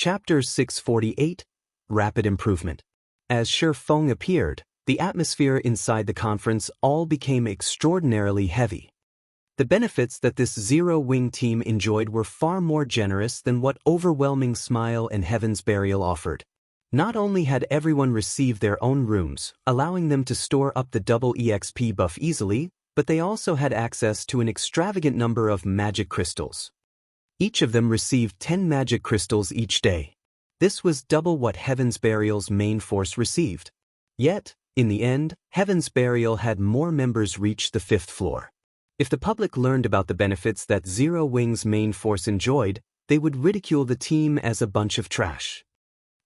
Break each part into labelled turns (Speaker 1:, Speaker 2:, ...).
Speaker 1: Chapter 648, Rapid Improvement. As Shi Feng appeared, the atmosphere inside the conference all became extraordinarily heavy. The benefits that this Zero-Wing team enjoyed were far more generous than what Overwhelming Smile and Heaven's Burial offered. Not only had everyone received their own rooms, allowing them to store up the double EXP buff easily, but they also had access to an extravagant number of magic crystals. Each of them received 10 magic crystals each day. This was double what Heaven's Burial's main force received. Yet, in the end, Heaven's Burial had more members reach the 5th floor. If the public learned about the benefits that Zero Wing's main force enjoyed, they would ridicule the team as a bunch of trash.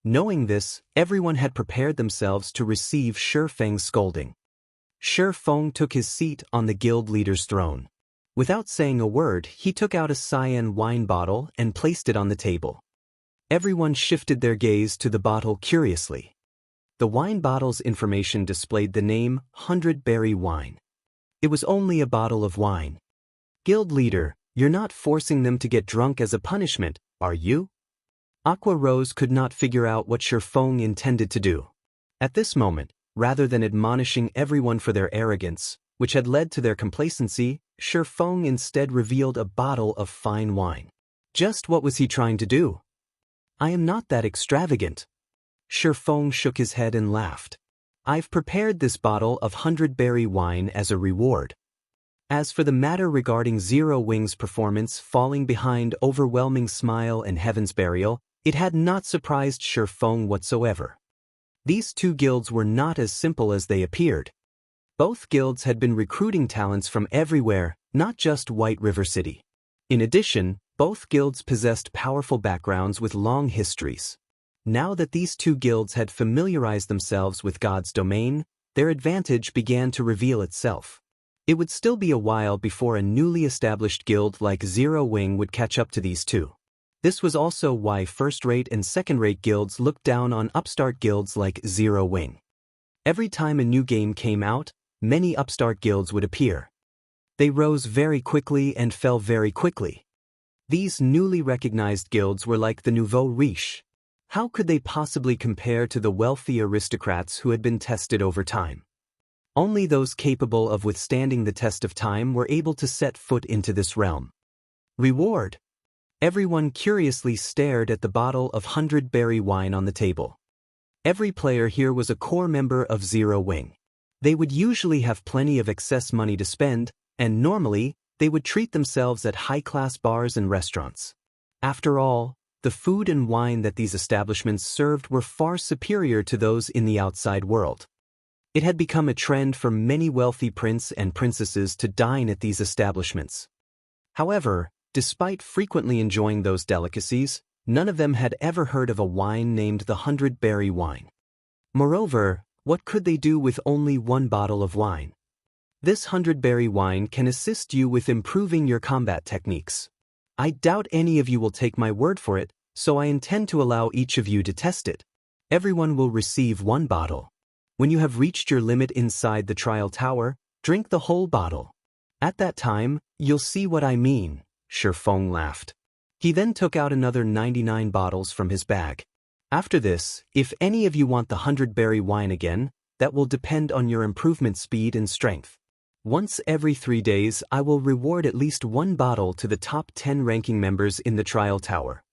Speaker 1: Knowing this, everyone had prepared themselves to receive Shi Feng's scolding. Shi Feng took his seat on the guild leader's throne. Without saying a word, he took out a cyan wine bottle and placed it on the table. Everyone shifted their gaze to the bottle curiously. The wine bottle's information displayed the name 100 Berry Wine. It was only a bottle of wine. Guild leader, you're not forcing them to get drunk as a punishment, are you? Aqua Rose could not figure out what Shi Feng intended to do. At this moment, rather than admonishing everyone for their arrogance, which had led to their complacency, Shi Feng instead revealed a bottle of fine wine. Just what was he trying to do? I am not that extravagant. Shi Feng shook his head and laughed. I've prepared this bottle of 100 Berry Wine as a reward. As for the matter regarding Zero Wing's performance falling behind Overwhelming Smile and Heaven's Burial, it had not surprised Shi Feng whatsoever. These two guilds were not as simple as they appeared. Both guilds had been recruiting talents from everywhere, not just White River City. In addition, both guilds possessed powerful backgrounds with long histories. Now that these two guilds had familiarized themselves with God's domain, their advantage began to reveal itself. It would still be a while before a newly established guild like Zero Wing would catch up to these two. This was also why first-rate and second-rate guilds looked down on upstart guilds like Zero Wing. Every time a new game came out, many upstart guilds would appear. They rose very quickly and fell very quickly. These newly recognized guilds were like the nouveau riche. How could they possibly compare to the wealthy aristocrats who had been tested over time? Only those capable of withstanding the test of time were able to set foot into this realm. Reward. Everyone curiously stared at the bottle of 100 Berry Wine on the table. Every player here was a core member of Zero Wing. They would usually have plenty of excess money to spend, and normally, they would treat themselves at high-class bars and restaurants. After all, the food and wine that these establishments served were far superior to those in the outside world. It had become a trend for many wealthy princes and princesses to dine at these establishments. However, despite frequently enjoying those delicacies, none of them had ever heard of a wine named the 100 Berry Wine. Moreover, what could they do with only one bottle of wine? This 100 Berry Wine can assist you with improving your combat techniques. I doubt any of you will take my word for it, so I intend to allow each of you to test it. Everyone will receive one bottle. When you have reached your limit inside the trial tower, drink the whole bottle. At that time, you'll see what I mean, Shi Feng laughed. He then took out another 99 bottles from his bag. After this, if any of you want the 100 Berry Wine again, that will depend on your improvement speed and strength. Once every 3 days, I will reward at least one bottle to the top 10 ranking members in the trial tower.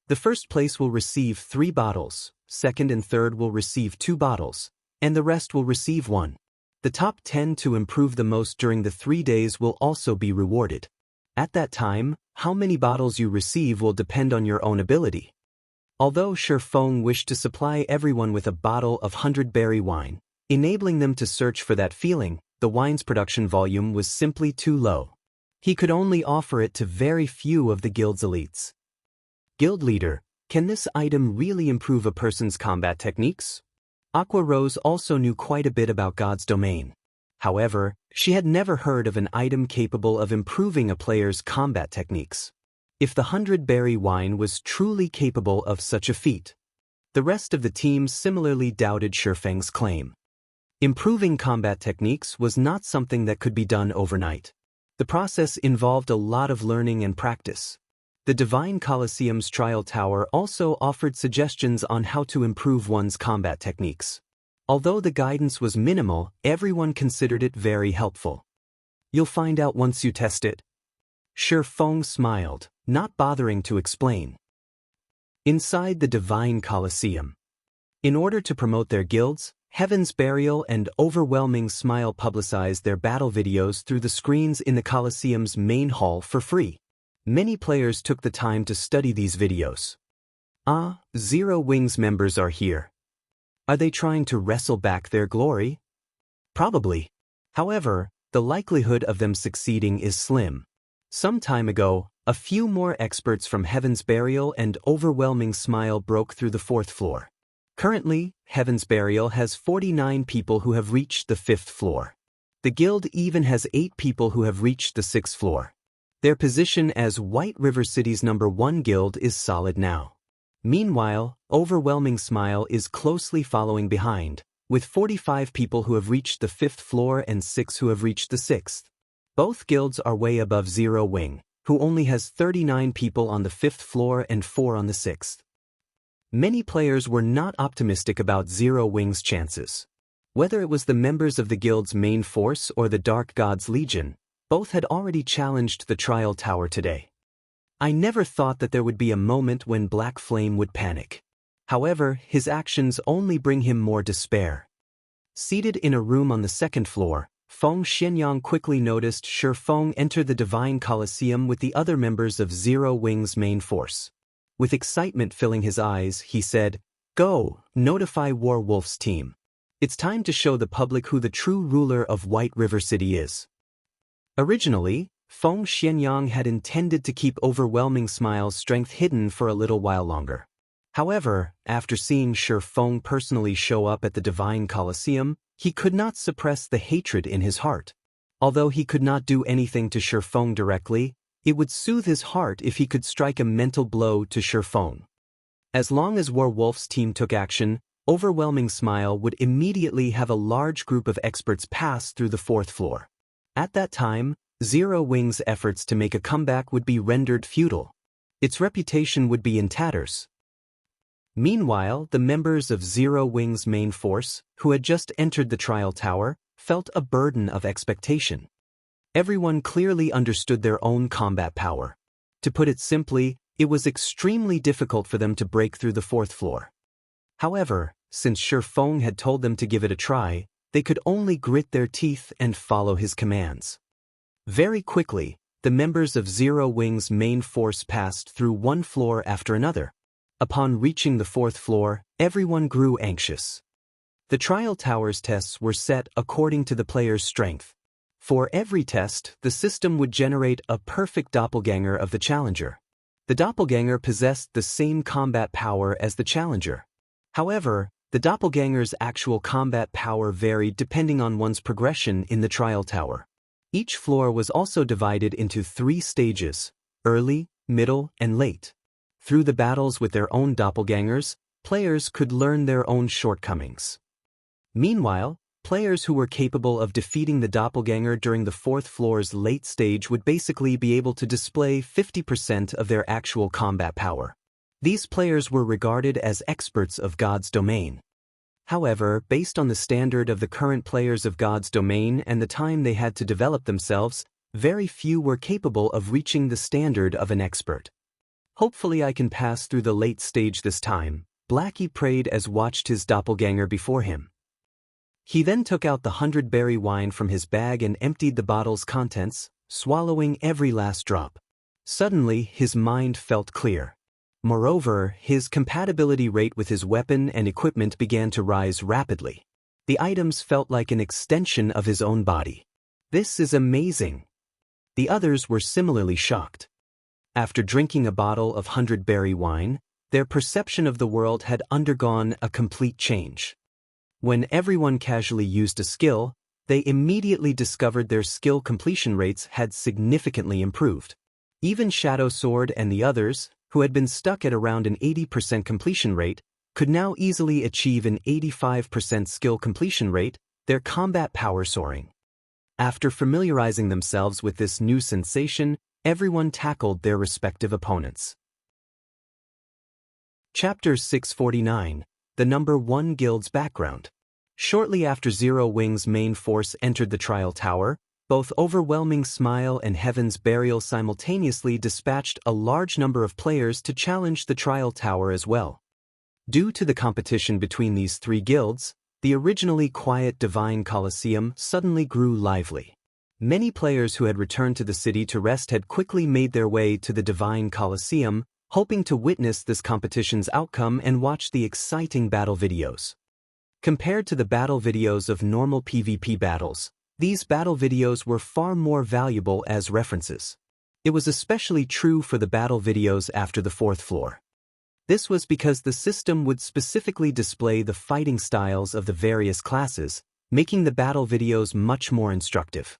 Speaker 1: The first place will receive 3 bottles, second and third will receive 2 bottles, and the rest will receive 1. The top 10 to improve the most during the 3 days will also be rewarded. At that time, how many bottles you receive will depend on your own ability. Although Shi Feng wished to supply everyone with a bottle of 100 Berry Wine, enabling them to search for that feeling, the wine's production volume was simply too low. He could only offer it to very few of the guild's elites. Guild leader, can this item really improve a person's combat techniques? Aqua Rose also knew quite a bit about God's domain. However, she had never heard of an item capable of improving a player's combat techniques. If the 100 Berry Wine was truly capable of such a feat, the rest of the team similarly doubted Shi Feng's claim. Improving combat techniques was not something that could be done overnight. The process involved a lot of learning and practice. The Divine Colosseum's trial tower also offered suggestions on how to improve one's combat techniques. Although the guidance was minimal, everyone considered it very helpful. You'll find out once you test it. Shi Feng smiled, not bothering to explain. Inside the Divine Colosseum. In order to promote their guilds, Heaven's Burial and Overwhelming Smile publicized their battle videos through the screens in the Colosseum's main hall for free. Many players took the time to study these videos. Ah, Zero Wings members are here. Are they trying to wrestle back their glory? Probably. However, the likelihood of them succeeding is slim. Some time ago, a few more experts from Heaven's Burial and Overwhelming Smile broke through the 4th floor. Currently, Heaven's Burial has 49 people who have reached the 5th floor. The guild even has 8 people who have reached the 6th floor. Their position as White River City's #1 guild is solid now. Meanwhile, Overwhelming Smile is closely following behind, with 45 people who have reached the 5th floor and 6 who have reached the 6th. Both guilds are way above Zero Wing, who only has 39 people on the 5th floor and 4 on the 6th. Many players were not optimistic about Zero Wing's chances. Whether it was the members of the guild's main force or the Dark God's Legion, both had already challenged the trial tower today. I never thought that there would be a moment when Black Flame would panic. However, his actions only bring him more despair. Seated in a room on the 2nd floor, Feng Xianyang quickly noticed Shi Feng enter the Divine Colosseum with the other members of Zero Wing's main force. With excitement filling his eyes, he said, "Go, notify Warwolf's team. It's time to show the public who the true ruler of White River City is." Originally, Feng Xianyang had intended to keep Overwhelming Smile's strength hidden for a little while longer. However, after seeing Shi Feng personally show up at the Divine Colosseum, he could not suppress the hatred in his heart. Although he could not do anything to Shi Feng directly, it would soothe his heart if he could strike a mental blow to Shi Feng. As long as Warwolf's team took action, Overwhelming Smile would immediately have a large group of experts pass through the 4th floor. At that time, Zero Wing's efforts to make a comeback would be rendered futile. Its reputation would be in tatters. Meanwhile, the members of Zero Wing's main force, who had just entered the trial tower, felt a burden of expectation. Everyone clearly understood their own combat power. To put it simply, it was extremely difficult for them to break through the 4th floor. However, since Shi Feng had told them to give it a try, they could only grit their teeth and follow his commands. Very quickly, the members of Zero Wing's main force passed through one floor after another. Upon reaching the 4th floor, everyone grew anxious. The trial tower's tests were set according to the player's strength. For every test, the system would generate a perfect doppelganger of the challenger. The doppelganger possessed the same combat power as the challenger. However, the doppelganger's actual combat power varied depending on one's progression in the trial tower. Each floor was also divided into 3 stages: early, middle, and late. Through the battles with their own doppelgangers, players could learn their own shortcomings. Meanwhile, players who were capable of defeating the doppelganger during the 4th floor's late stage would basically be able to display 50% of their actual combat power. These players were regarded as experts of God's domain. However, based on the standard of the current players of God's domain and the time they had to develop themselves, very few were capable of reaching the standard of an expert. "Hopefully I can pass through the late stage this time," Blackie prayed as watched his doppelganger before him. He then took out the 100-berry wine from his bag and emptied the bottle's contents, swallowing every last drop. Suddenly, his mind felt clear. Moreover, his compatibility rate with his weapon and equipment began to rise rapidly. The items felt like an extension of his own body. "This is amazing." The others were similarly shocked. After drinking a bottle of 100-berry wine, their perception of the world had undergone a complete change. When everyone casually used a skill, they immediately discovered their skill completion rates had significantly improved. Even Shadow Sword and the others, who had been stuck at around an 80% completion rate, could now easily achieve an 85% skill completion rate, their combat power soaring. After familiarizing themselves with this new sensation, everyone tackled their respective opponents. Chapter 649, The Number 1 Guild's Background. Shortly after Zero Wing's main force entered the trial tower, both Overwhelming Smile and Heaven's Burial simultaneously dispatched a large number of players to challenge the trial tower as well. Due to the competition between these three guilds, the originally quiet Divine Colosseum suddenly grew lively. Many players who had returned to the city to rest had quickly made their way to the Divine Colosseum, hoping to witness this competition's outcome and watch the exciting battle videos. Compared to the battle videos of normal PvP battles, these battle videos were far more valuable as references. It was especially true for the battle videos after the fourth floor. This was because the system would specifically display the fighting styles of the various classes, making the battle videos much more instructive.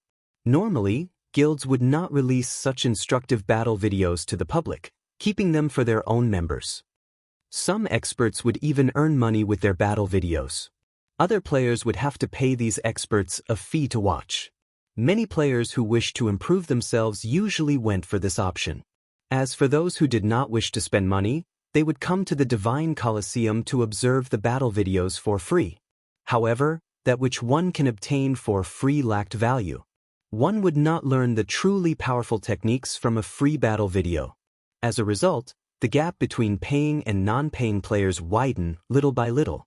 Speaker 1: Normally, guilds would not release such instructive battle videos to the public, keeping them for their own members. Some experts would even earn money with their battle videos. Other players would have to pay these experts a fee to watch. Many players who wished to improve themselves usually went for this option. As for those who did not wish to spend money, they would come to the Divine Colosseum to observe the battle videos for free. However, that which one can obtain for free lacked value. One would not learn the truly powerful techniques from a free battle video. As a result, the gap between paying and non-paying players widened little by little.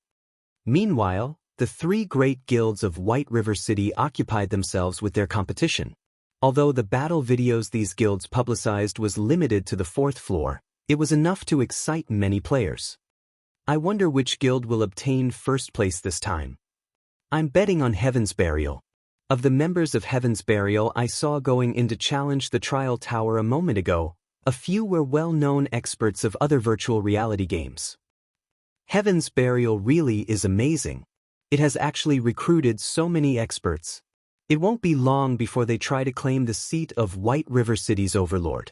Speaker 1: Meanwhile, the three great guilds of White River City occupied themselves with their competition. Although the battle videos these guilds publicized was limited to the fourth floor, it was enough to excite many players. I wonder which guild will obtain first place this time. I'm betting on Heaven's Burial. Of the members of Heaven's Burial I saw going in to challenge the trial tower a moment ago, a few were well-known experts of other virtual reality games. Heaven's Burial really is amazing. It has actually recruited so many experts. It won't be long before they try to claim the seat of White River City's overlord.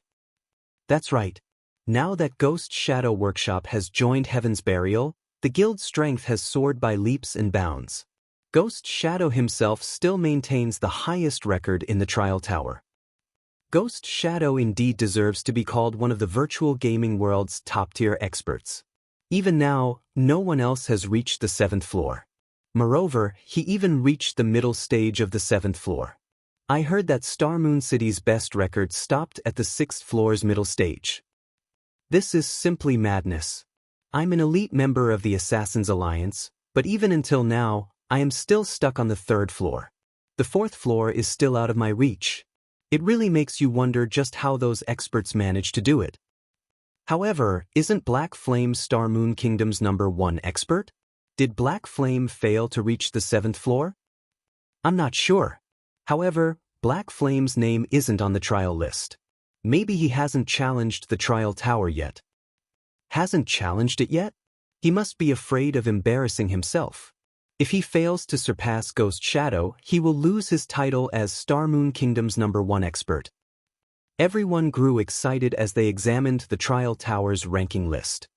Speaker 1: That's right. Now that Ghost Shadow Workshop has joined Heaven's Burial, the guild's strength has soared by leaps and bounds. Ghost Shadow himself still maintains the highest record in the trial tower. Ghost Shadow indeed deserves to be called one of the virtual gaming world's top-tier experts. Even now, no one else has reached the 7th floor. Moreover, he even reached the middle stage of the 7th floor. I heard that Star Moon City's best record stopped at the 6th floor's middle stage. This is simply madness. I'm an elite member of the Assassin's Alliance, but even until now, I am still stuck on the 3rd floor. The 4th floor is still out of my reach. It really makes you wonder just how those experts manage to do it. However, isn't Black Flame Star Moon Kingdom's number 1 expert? Did Black Flame fail to reach the 7th floor? I'm not sure. However, Black Flame's name isn't on the trial list. Maybe he hasn't challenged the trial tower yet. Hasn't challenged it yet? He must be afraid of embarrassing himself. If he fails to surpass Ghost Shadow, he will lose his title as Star Moon Kingdom's number 1 expert. Everyone grew excited as they examined the trial tower's ranking list.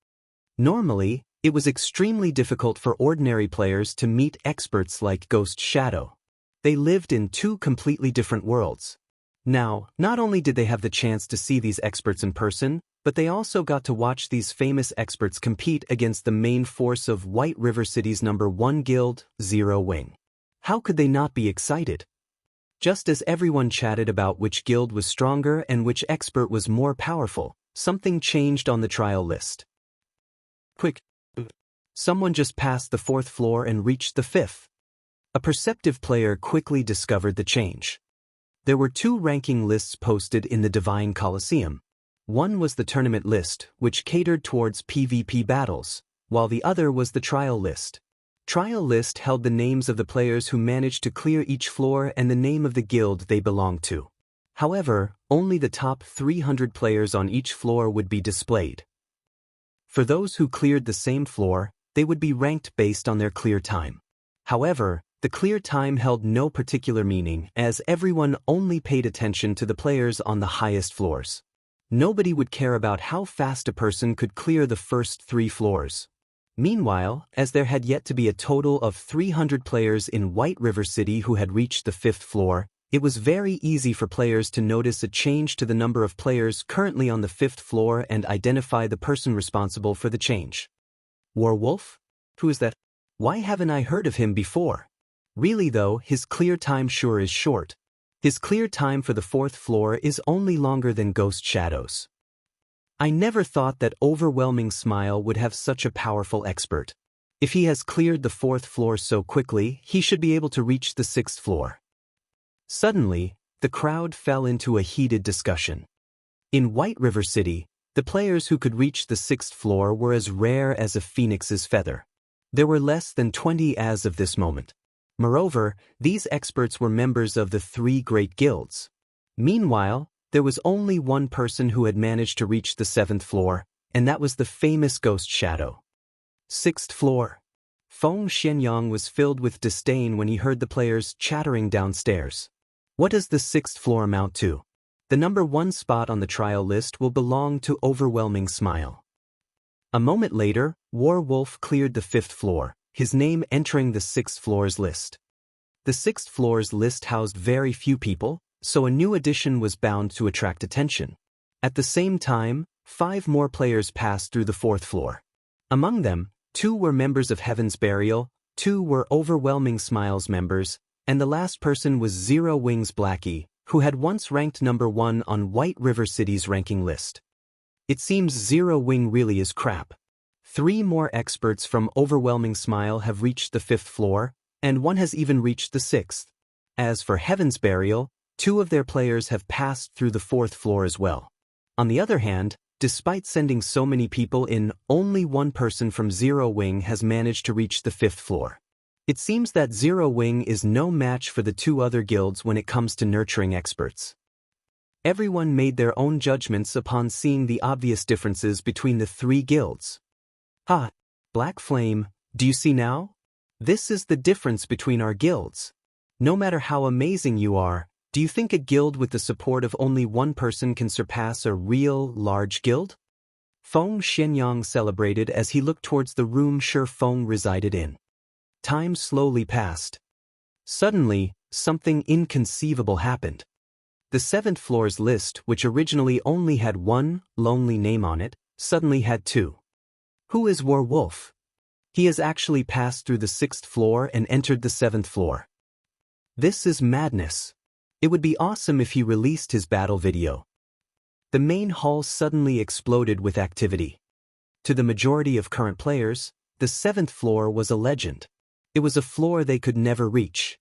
Speaker 1: Normally, it was extremely difficult for ordinary players to meet experts like Ghost Shadow. They lived in two completely different worlds. Now, not only did they have the chance to see these experts in person, but they also got to watch these famous experts compete against the main force of White River City's number 1 guild, Zero Wing. How could they not be excited? Just as everyone chatted about which guild was stronger and which expert was more powerful, something changed on the trial list. Quick! Someone just passed the 4th floor and reached the 5th. A perceptive player quickly discovered the change. There were 2 ranking lists posted in the Divine Colosseum. One was the tournament list, which catered towards PvP battles, while the other was the trial list. Trial list held the names of the players who managed to clear each floor and the name of the guild they belonged to. However, only the top 300 players on each floor would be displayed. For those who cleared the same floor, they would be ranked based on their clear time. However, the clear time held no particular meaning as everyone only paid attention to the players on the highest floors. Nobody would care about how fast a person could clear the first 3 floors. Meanwhile, as there had yet to be a total of 300 players in White River City who had reached the 5th floor, It was very easy for players to notice a change to the number of players currently on the 5th floor and identify the person responsible for the change. Werewolf? Who is that? Why haven't I heard of him before? Really though, his clear time sure is short. His clear time for the 4th floor is only longer than Ghost Shadow's. I never thought that Overwhelming Smile would have such a powerful expert. If he has cleared the 4th floor so quickly, he should be able to reach the 6th floor. Suddenly, the crowd fell into a heated discussion. In White River City, the players who could reach the 6th floor were as rare as a phoenix's feather. There were less than 20 as of this moment. Moreover, these experts were members of the 3 great guilds. Meanwhile, there was only one person who had managed to reach the 7th floor, and that was the famous Ghost Shadow. 6th floor. Feng Xianyang was filled with disdain when he heard the players chattering downstairs. What does the 6th floor amount to? The number 1 spot on the trial list will belong to Overwhelming Smile. A moment later, Werewolf cleared the 5th floor, his name entering the 6th floor's list. The 6th floor's list housed very few people, so a new addition was bound to attract attention. At the same time, 5 more players passed through the 4th floor. Among them, 2 were members of Heaven's Burial, 2 were Overwhelming Smile's members, and the last person was Zero Wings Blackie, who had once ranked number 1 on White River City's ranking list. It seems Zero Wing really is crap. 3 more experts from Overwhelming Smile have reached the 5th floor, and 1 has even reached the 6th. As for Heaven's Burial, 2 of their players have passed through the 4th floor as well. On the other hand, despite sending so many people in, only 1 person from Zero Wing has managed to reach the 5th floor. It seems that Zero Wing is no match for the 2 other guilds when it comes to nurturing experts. Everyone made their own judgments upon seeing the obvious differences between the 3 guilds. Ha! Black Flame, do you see now? This is the difference between our guilds. No matter how amazing you are, do you think a guild with the support of only 1 person can surpass a real, large guild? Feng Xianyang celebrated as he looked towards the room Shi Feng resided in. Time slowly passed. Suddenly, something inconceivable happened. The 7th floor's list, which originally only had 1 lonely name on it, suddenly had 2. Who is Werewolf? He has actually passed through the 6th floor and entered the 7th floor. This is madness. It would be awesome if he released his battle video. The main hall suddenly exploded with activity. To the majority of current players, the 7th floor was a legend. It was a floor they could never reach.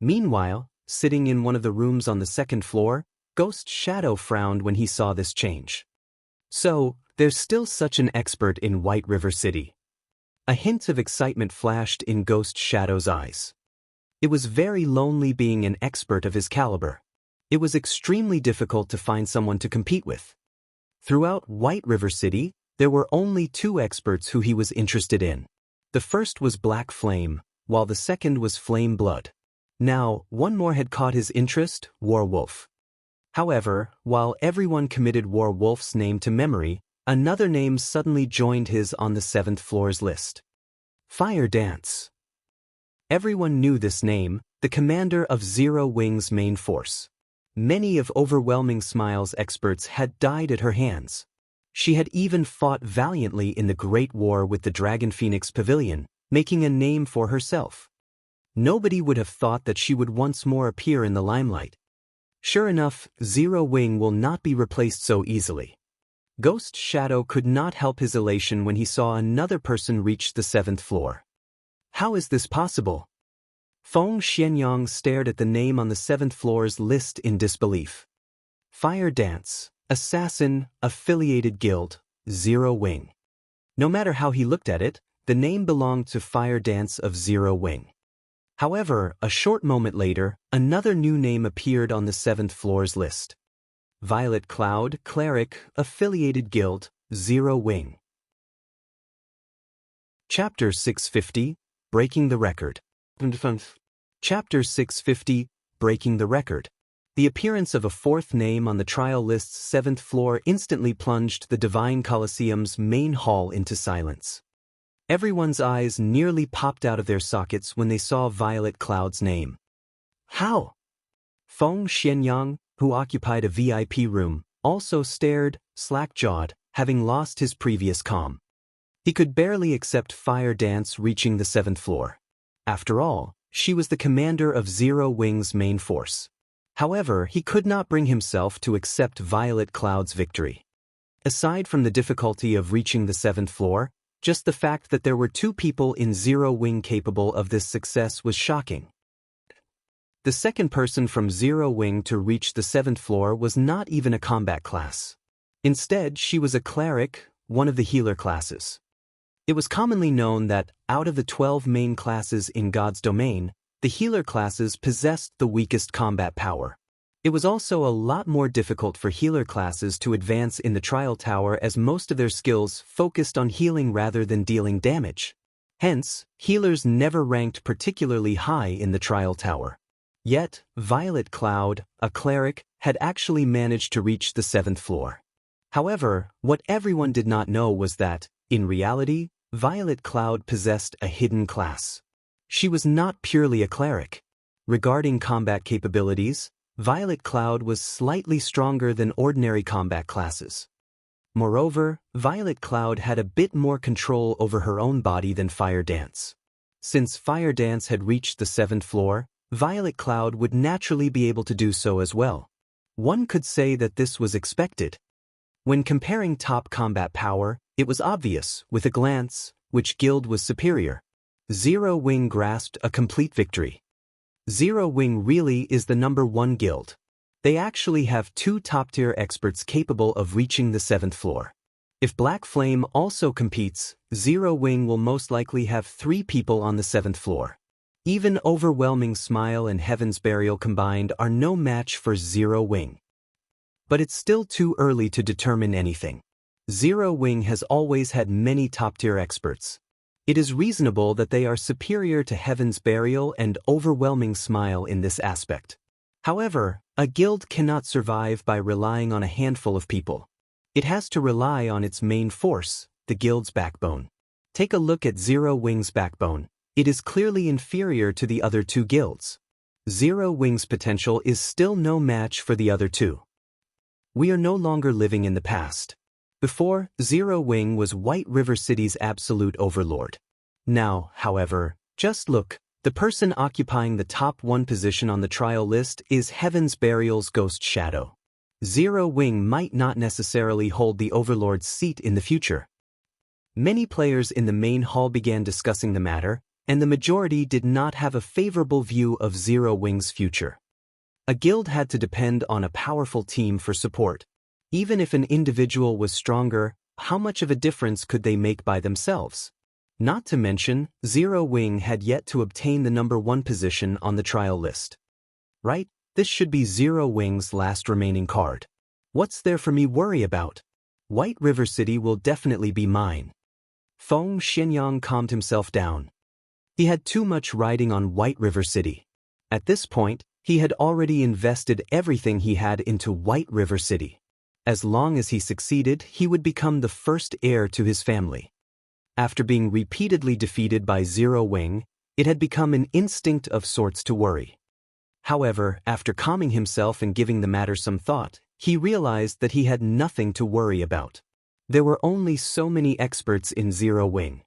Speaker 1: Meanwhile, sitting in one of the rooms on the 2nd floor, Ghost Shadow frowned when he saw this change. So, there's still such an expert in White River City. A hint of excitement flashed in Ghost Shadow's eyes. It was very lonely being an expert of his caliber. It was extremely difficult to find someone to compete with. Throughout White River City, there were only 2 experts who he was interested in. The first was Black Flame, while the second was Flame Blood. Now, 1 more had caught his interest, Werewolf. However, while everyone committed Werewolf's name to memory, another name suddenly joined his on the 7th floor's list. Fire Dance. Everyone knew this name, the commander of Zero Wing's main force. Many of Overwhelming Smile's experts had died at her hands. She had even fought valiantly in the Great War with the Dragon Phoenix Pavilion, making a name for herself. Nobody would have thought that she would once more appear in the limelight. Sure enough, Zero Wing will not be replaced so easily. Ghost Shadow could not help his elation when he saw another person reach the 7th floor. How is this possible? Feng Xianyang stared at the name on the 7th floor's list in disbelief. Fire Dance, Assassin, Affiliated Guild, Zero Wing. No matter how he looked at it, the name belonged to Fire Dance of Zero Wing. However, a short moment later, another new name appeared on the 7th floor's list. Violet Cloud, Cleric, Affiliated Guild, Zero Wing. Chapter 650, Breaking the Record. Chapter 650, Breaking the Record. The appearance of a 4th name on the trial list's 7th floor instantly plunged the Divine Colosseum's main hall into silence. Everyone's eyes nearly popped out of their sockets when they saw Violet Cloud's name. How? Feng Xianyang, who occupied a VIP room, also stared, slack-jawed, having lost his previous calm. He could barely accept Fire Dance reaching the 7th floor. After all, she was the commander of Zero Wing's main force. However, he could not bring himself to accept Violet Cloud's victory. Aside from the difficulty of reaching the 7th floor, just the fact that there were 2 people in Zero Wing capable of this success was shocking. The second person from Zero Wing to reach the 7th floor was not even a combat class. Instead, she was a cleric, one of the healer classes. It was commonly known that, out of the 12 main classes in God's domain, the healer classes possessed the weakest combat power. It was also a lot more difficult for healer classes to advance in the trial tower as most of their skills focused on healing rather than dealing damage. Hence, healers never ranked particularly high in the trial tower. Yet, Violet Cloud, a cleric, had actually managed to reach the 7th floor. However, what everyone did not know was that, in reality, Violet Cloud possessed a hidden class. She was not purely a cleric. Regarding combat capabilities, Violet Cloud was slightly stronger than ordinary combat classes. Moreover, Violet Cloud had a bit more control over her own body than Fire Dance. Since Fire Dance had reached the 7th floor, Violet Cloud would naturally be able to do so as well. One could say that this was expected. When comparing top combat power, it was obvious, with a glance, which guild was superior. Zero Wing grasped a complete victory. Zero Wing really is the #1 guild. They actually have 2 top-tier experts capable of reaching the 7th floor. If Black Flame also competes, Zero Wing will most likely have 3 people on the 7th floor. Even Overwhelming Smile and Heaven's Burial combined are no match for Zero Wing. But it's still too early to determine anything. Zero Wing has always had many top-tier experts. It is reasonable that they are superior to Heaven's Burial and Overwhelming Smile in this aspect. However, a guild cannot survive by relying on a handful of people. It has to rely on its main force, the guild's backbone. Take a look at Zero Wing's backbone. It is clearly inferior to the other 2 guilds. Zero Wing's potential is still no match for the other 2. We are no longer living in the past. Before, Zero Wing was White River City's absolute overlord. Now, however, just look, the person occupying the top 1 position on the trial list is Heaven's Burial's Ghost Shadow. Zero Wing might not necessarily hold the overlord's seat in the future. Many players in the main hall began discussing the matter, and the majority did not have a favorable view of Zero Wing's future. A guild had to depend on a powerful team for support. Even if an individual was stronger, how much of a difference could they make by themselves? Not to mention, Zero Wing had yet to obtain the #1 position on the trial list. Right? This should be Zero Wing's last remaining card. What's there for me worry about? White River City will definitely be mine. Feng Xianyang calmed himself down. He had too much riding on White River City. At this point, he had already invested everything he had into White River City. As long as he succeeded, he would become the first heir to his family. After being repeatedly defeated by Zero Wing, it had become an instinct of sorts to worry. However, after calming himself and giving the matter some thought, he realized that he had nothing to worry about. There were only so many experts in Zero Wing.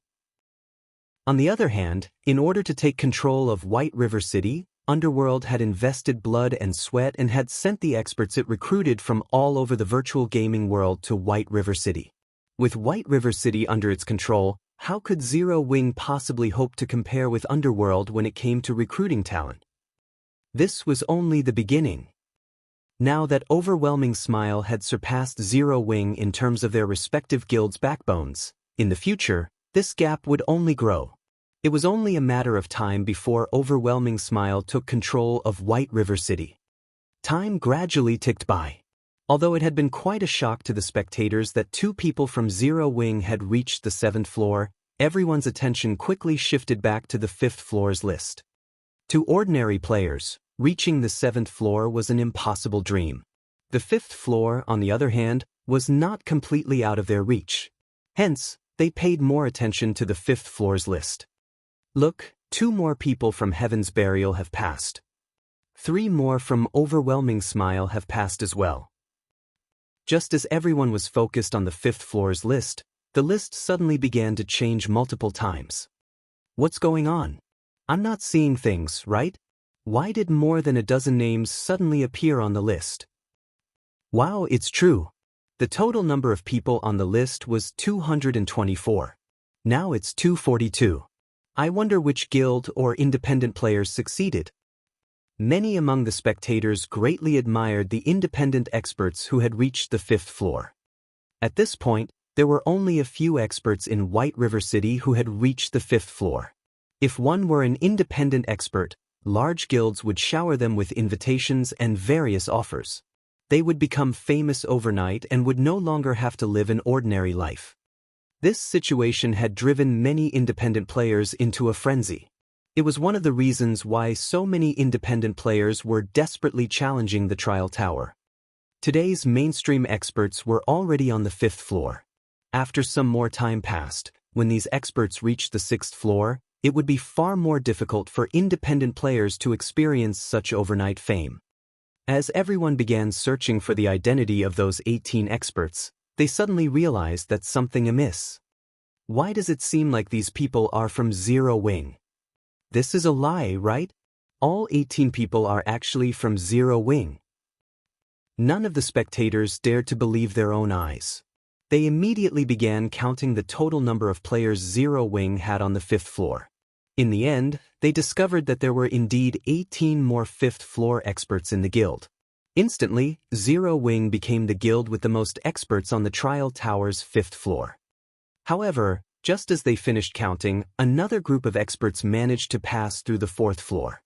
Speaker 1: On the other hand, in order to take control of White River City, Underworld had invested blood and sweat and had sent the experts it recruited from all over the virtual gaming world to White River City. With White River City under its control, how could Zero Wing possibly hope to compare with Underworld when it came to recruiting talent? This was only the beginning. Now that Overwhelming Smile had surpassed Zero Wing in terms of their respective guilds' backbones, in the future, this gap would only grow. It was only a matter of time before Overwhelming Smile took control of White River City. Time gradually ticked by. Although it had been quite a shock to the spectators that 2 people from Zero Wing had reached the 7th floor, everyone's attention quickly shifted back to the 5th floor's list. To ordinary players, reaching the 7th floor was an impossible dream. The 5th floor, on the other hand, was not completely out of their reach. Hence, they paid more attention to the 5th floor's list. Look, 2 more people from Heaven's Burial have passed. 3 more from overwhelming smile have passed as well. Just as everyone was focused on the 5th floor's list, the list suddenly began to change multiple times. What's going on? I'm not seeing things, right? Why did more than a dozen names suddenly appear on the list? Wow, it's true. The total number of people on the list was 224. Now it's 242. I wonder which guild or independent players succeeded. Many among the spectators greatly admired the independent experts who had reached the 5th floor. At this point, there were only a few experts in White River City who had reached the 5th floor. If one were an independent expert, large guilds would shower them with invitations and various offers. They would become famous overnight and would no longer have to live an ordinary life. This situation had driven many independent players into a frenzy. It was one of the reasons why so many independent players were desperately challenging the trial tower. Today's mainstream experts were already on the 5th floor. After some more time passed, when these experts reached the 6th floor, it would be far more difficult for independent players to experience such overnight fame. As everyone began searching for the identity of those 18 experts, they suddenly realized that something amiss. Why does it seem like these people are from Zero Wing? This is a lie, right? All 18 people are actually from Zero Wing. None of the spectators dared to believe their own eyes. They immediately began counting the total number of players Zero Wing had on the 5th floor. In the end, they discovered that there were indeed 18 more 5th floor experts in the guild. Instantly, Zero Wing became the guild with the most experts on the trial tower's 5th floor. However, just as they finished counting, another group of experts managed to pass through the 4th floor.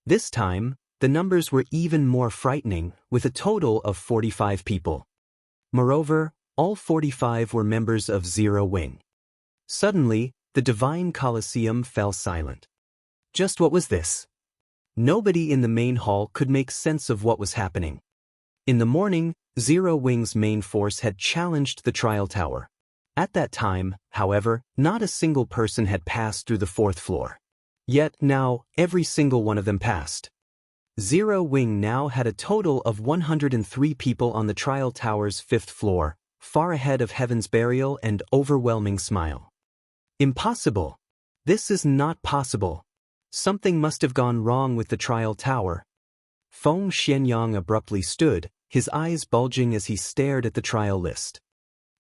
Speaker 1: This time, the numbers were even more frightening, with a total of 45 people. Moreover, all 45 were members of Zero Wing. Suddenly, the Divine Colosseum fell silent. Just what was this? Nobody in the main hall could make sense of what was happening. In the morning, Zero Wing's main force had challenged the trial tower. At that time, however, not a single person had passed through the 4th floor. Yet now, every single one of them passed. Zero Wing now had a total of 103 people on the trial tower's 5th floor, far ahead of Heaven's Burial and Overwhelming Smile. Impossible! This is not possible. Something must have gone wrong with the trial tower. Feng Xianyang abruptly stood, his eyes bulging as he stared at the trial list.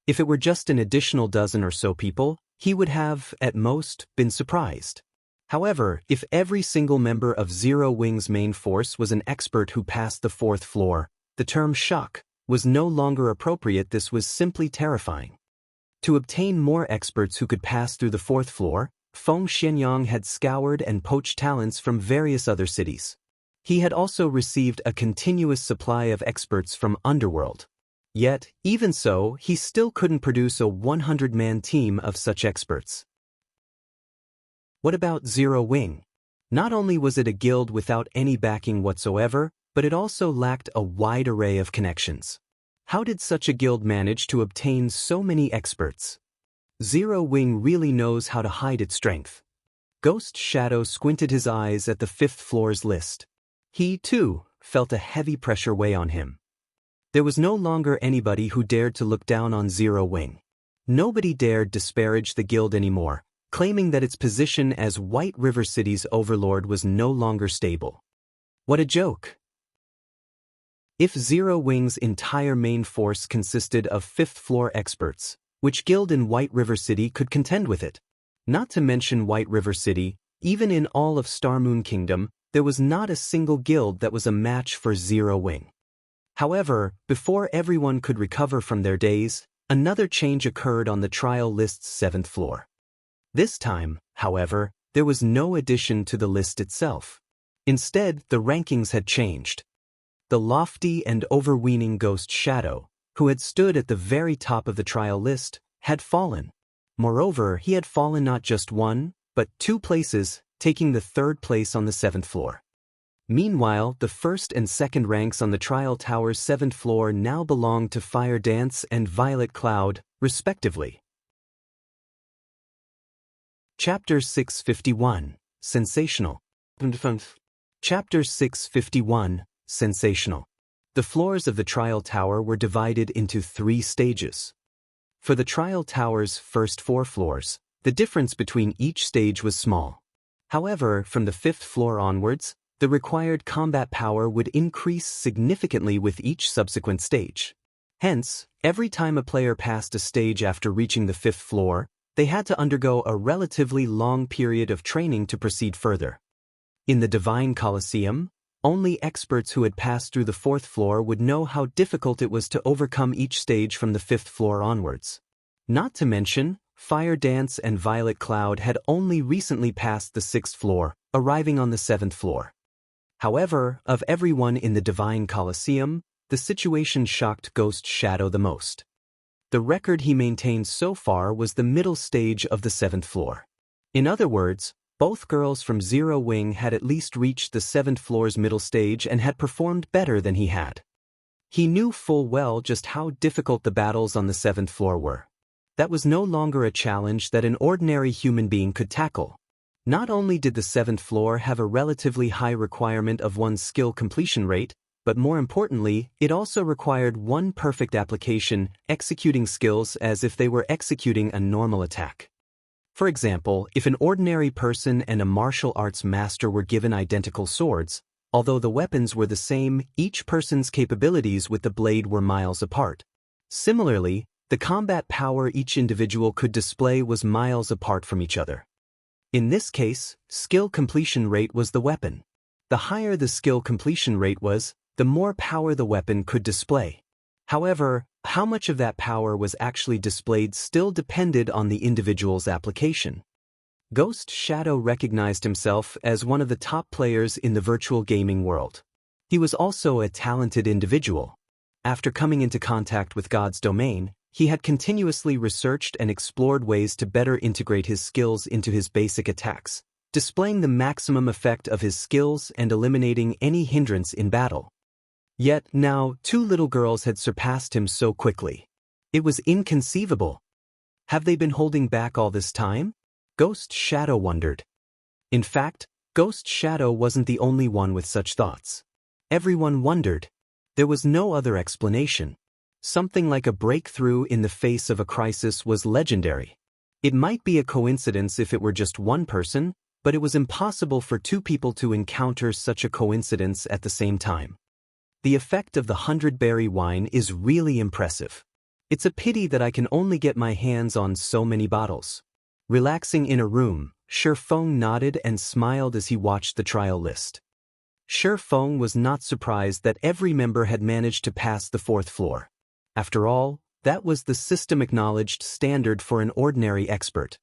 Speaker 1: If it were just an additional dozen or so people, he would have, at most, been surprised. However, if every single member of Zero Wing's main force was an expert who passed the 4th floor, the term shock was no longer appropriate. This was simply terrifying. To obtain more experts who could pass through the 4th floor, Feng Xianyang had scoured and poached talents from various other cities. He had also received a continuous supply of experts from Underworld. Yet, even so, he still couldn't produce a 100-man team of such experts. What about Zero Wing? Not only was it a guild without any backing whatsoever, but it also lacked a wide array of connections. How did such a guild manage to obtain so many experts? Zero Wing really knows how to hide its strength. Ghost Shadow squinted his eyes at the 5th floor's list. He, too, felt a heavy pressure weigh on him. There was no longer anybody who dared to look down on Zero Wing. Nobody dared disparage the guild anymore, claiming that its position as White River City's overlord was no longer stable. What a joke! If Zero Wing's entire main force consisted of 5th floor experts, which guild in White River City could contend with it? Not to mention White River City, even in all of Starmoon Kingdom, there was not a single guild that was a match for Zero Wing. However, before everyone could recover from their daze, another change occurred on the trial list's 7th floor. This time, however, there was no addition to the list itself. Instead, the rankings had changed. The lofty and overweening Ghost Shadow, who had stood at the very top of the trial list, had fallen. Moreover, he had fallen not just 1, but 2 places, taking the 3rd place on the 7th floor. Meanwhile, the 1st and 2nd ranks on the trial tower's 7th floor now belonged to Fire Dance and Violet Cloud, respectively. Chapter 651, Sensational. Chapter 651, Sensational. The floors of the trial tower were divided into 3 stages. For the trial tower's first 4 floors, the difference between each stage was small. However, from the 5th floor onwards, the required combat power would increase significantly with each subsequent stage. Hence, every time a player passed a stage after reaching the 5th floor, they had to undergo a relatively long period of training to proceed further. In the Divine Colosseum, only experts who had passed through the 4th floor would know how difficult it was to overcome each stage from the 5th floor onwards. Not to mention, Fire Dance and Violet Cloud had only recently passed the 6th floor, arriving on the 7th floor. However, of everyone in the Divine Colosseum, the situation shocked Ghost Shadow the most. The record he maintained so far was the middle stage of the 7th floor. In other words, both girls from Zero Wing had at least reached the 7th floor's middle stage and had performed better than he had. He knew full well just how difficult the battles on the 7th floor were. That was no longer a challenge that an ordinary human being could tackle. Not only did the 7th floor have a relatively high requirement of one's skill completion rate, but more importantly, it also required one perfect application, executing skills as if they were executing a normal attack. For example, if an ordinary person and a martial arts master were given identical swords, although the weapons were the same, each person's capabilities with the blade were miles apart. Similarly, the combat power each individual could display was miles apart from each other. In this case, skill completion rate was the weapon. The higher the skill completion rate was, the more power the weapon could display. However, how much of that power was actually displayed still depended on the individual's application. Ghost Shadow recognized himself as one of the top players in the virtual gaming world. He was also a talented individual. After coming into contact with God's domain, he had continuously researched and explored ways to better integrate his skills into his basic attacks, displaying the maximum effect of his skills and eliminating any hindrance in battle. Yet now, 2 little girls had surpassed him so quickly. It was inconceivable. Have they been holding back all this time? Ghost Shadow wondered. In fact, Ghost Shadow wasn't the only one with such thoughts. Everyone wondered. There was no other explanation. Something like a breakthrough in the face of a crisis was legendary. It might be a coincidence if it were just one person, but it was impossible for 2 people to encounter such a coincidence at the same time. The effect of the 100-berry wine is really impressive. It's a pity that I can only get my hands on so many bottles. Relaxing in a room, Shi Feng nodded and smiled as he watched the trial list. Shi Feng was not surprised that every member had managed to pass the 4th floor. After all, that was the system-acknowledged standard for an ordinary expert.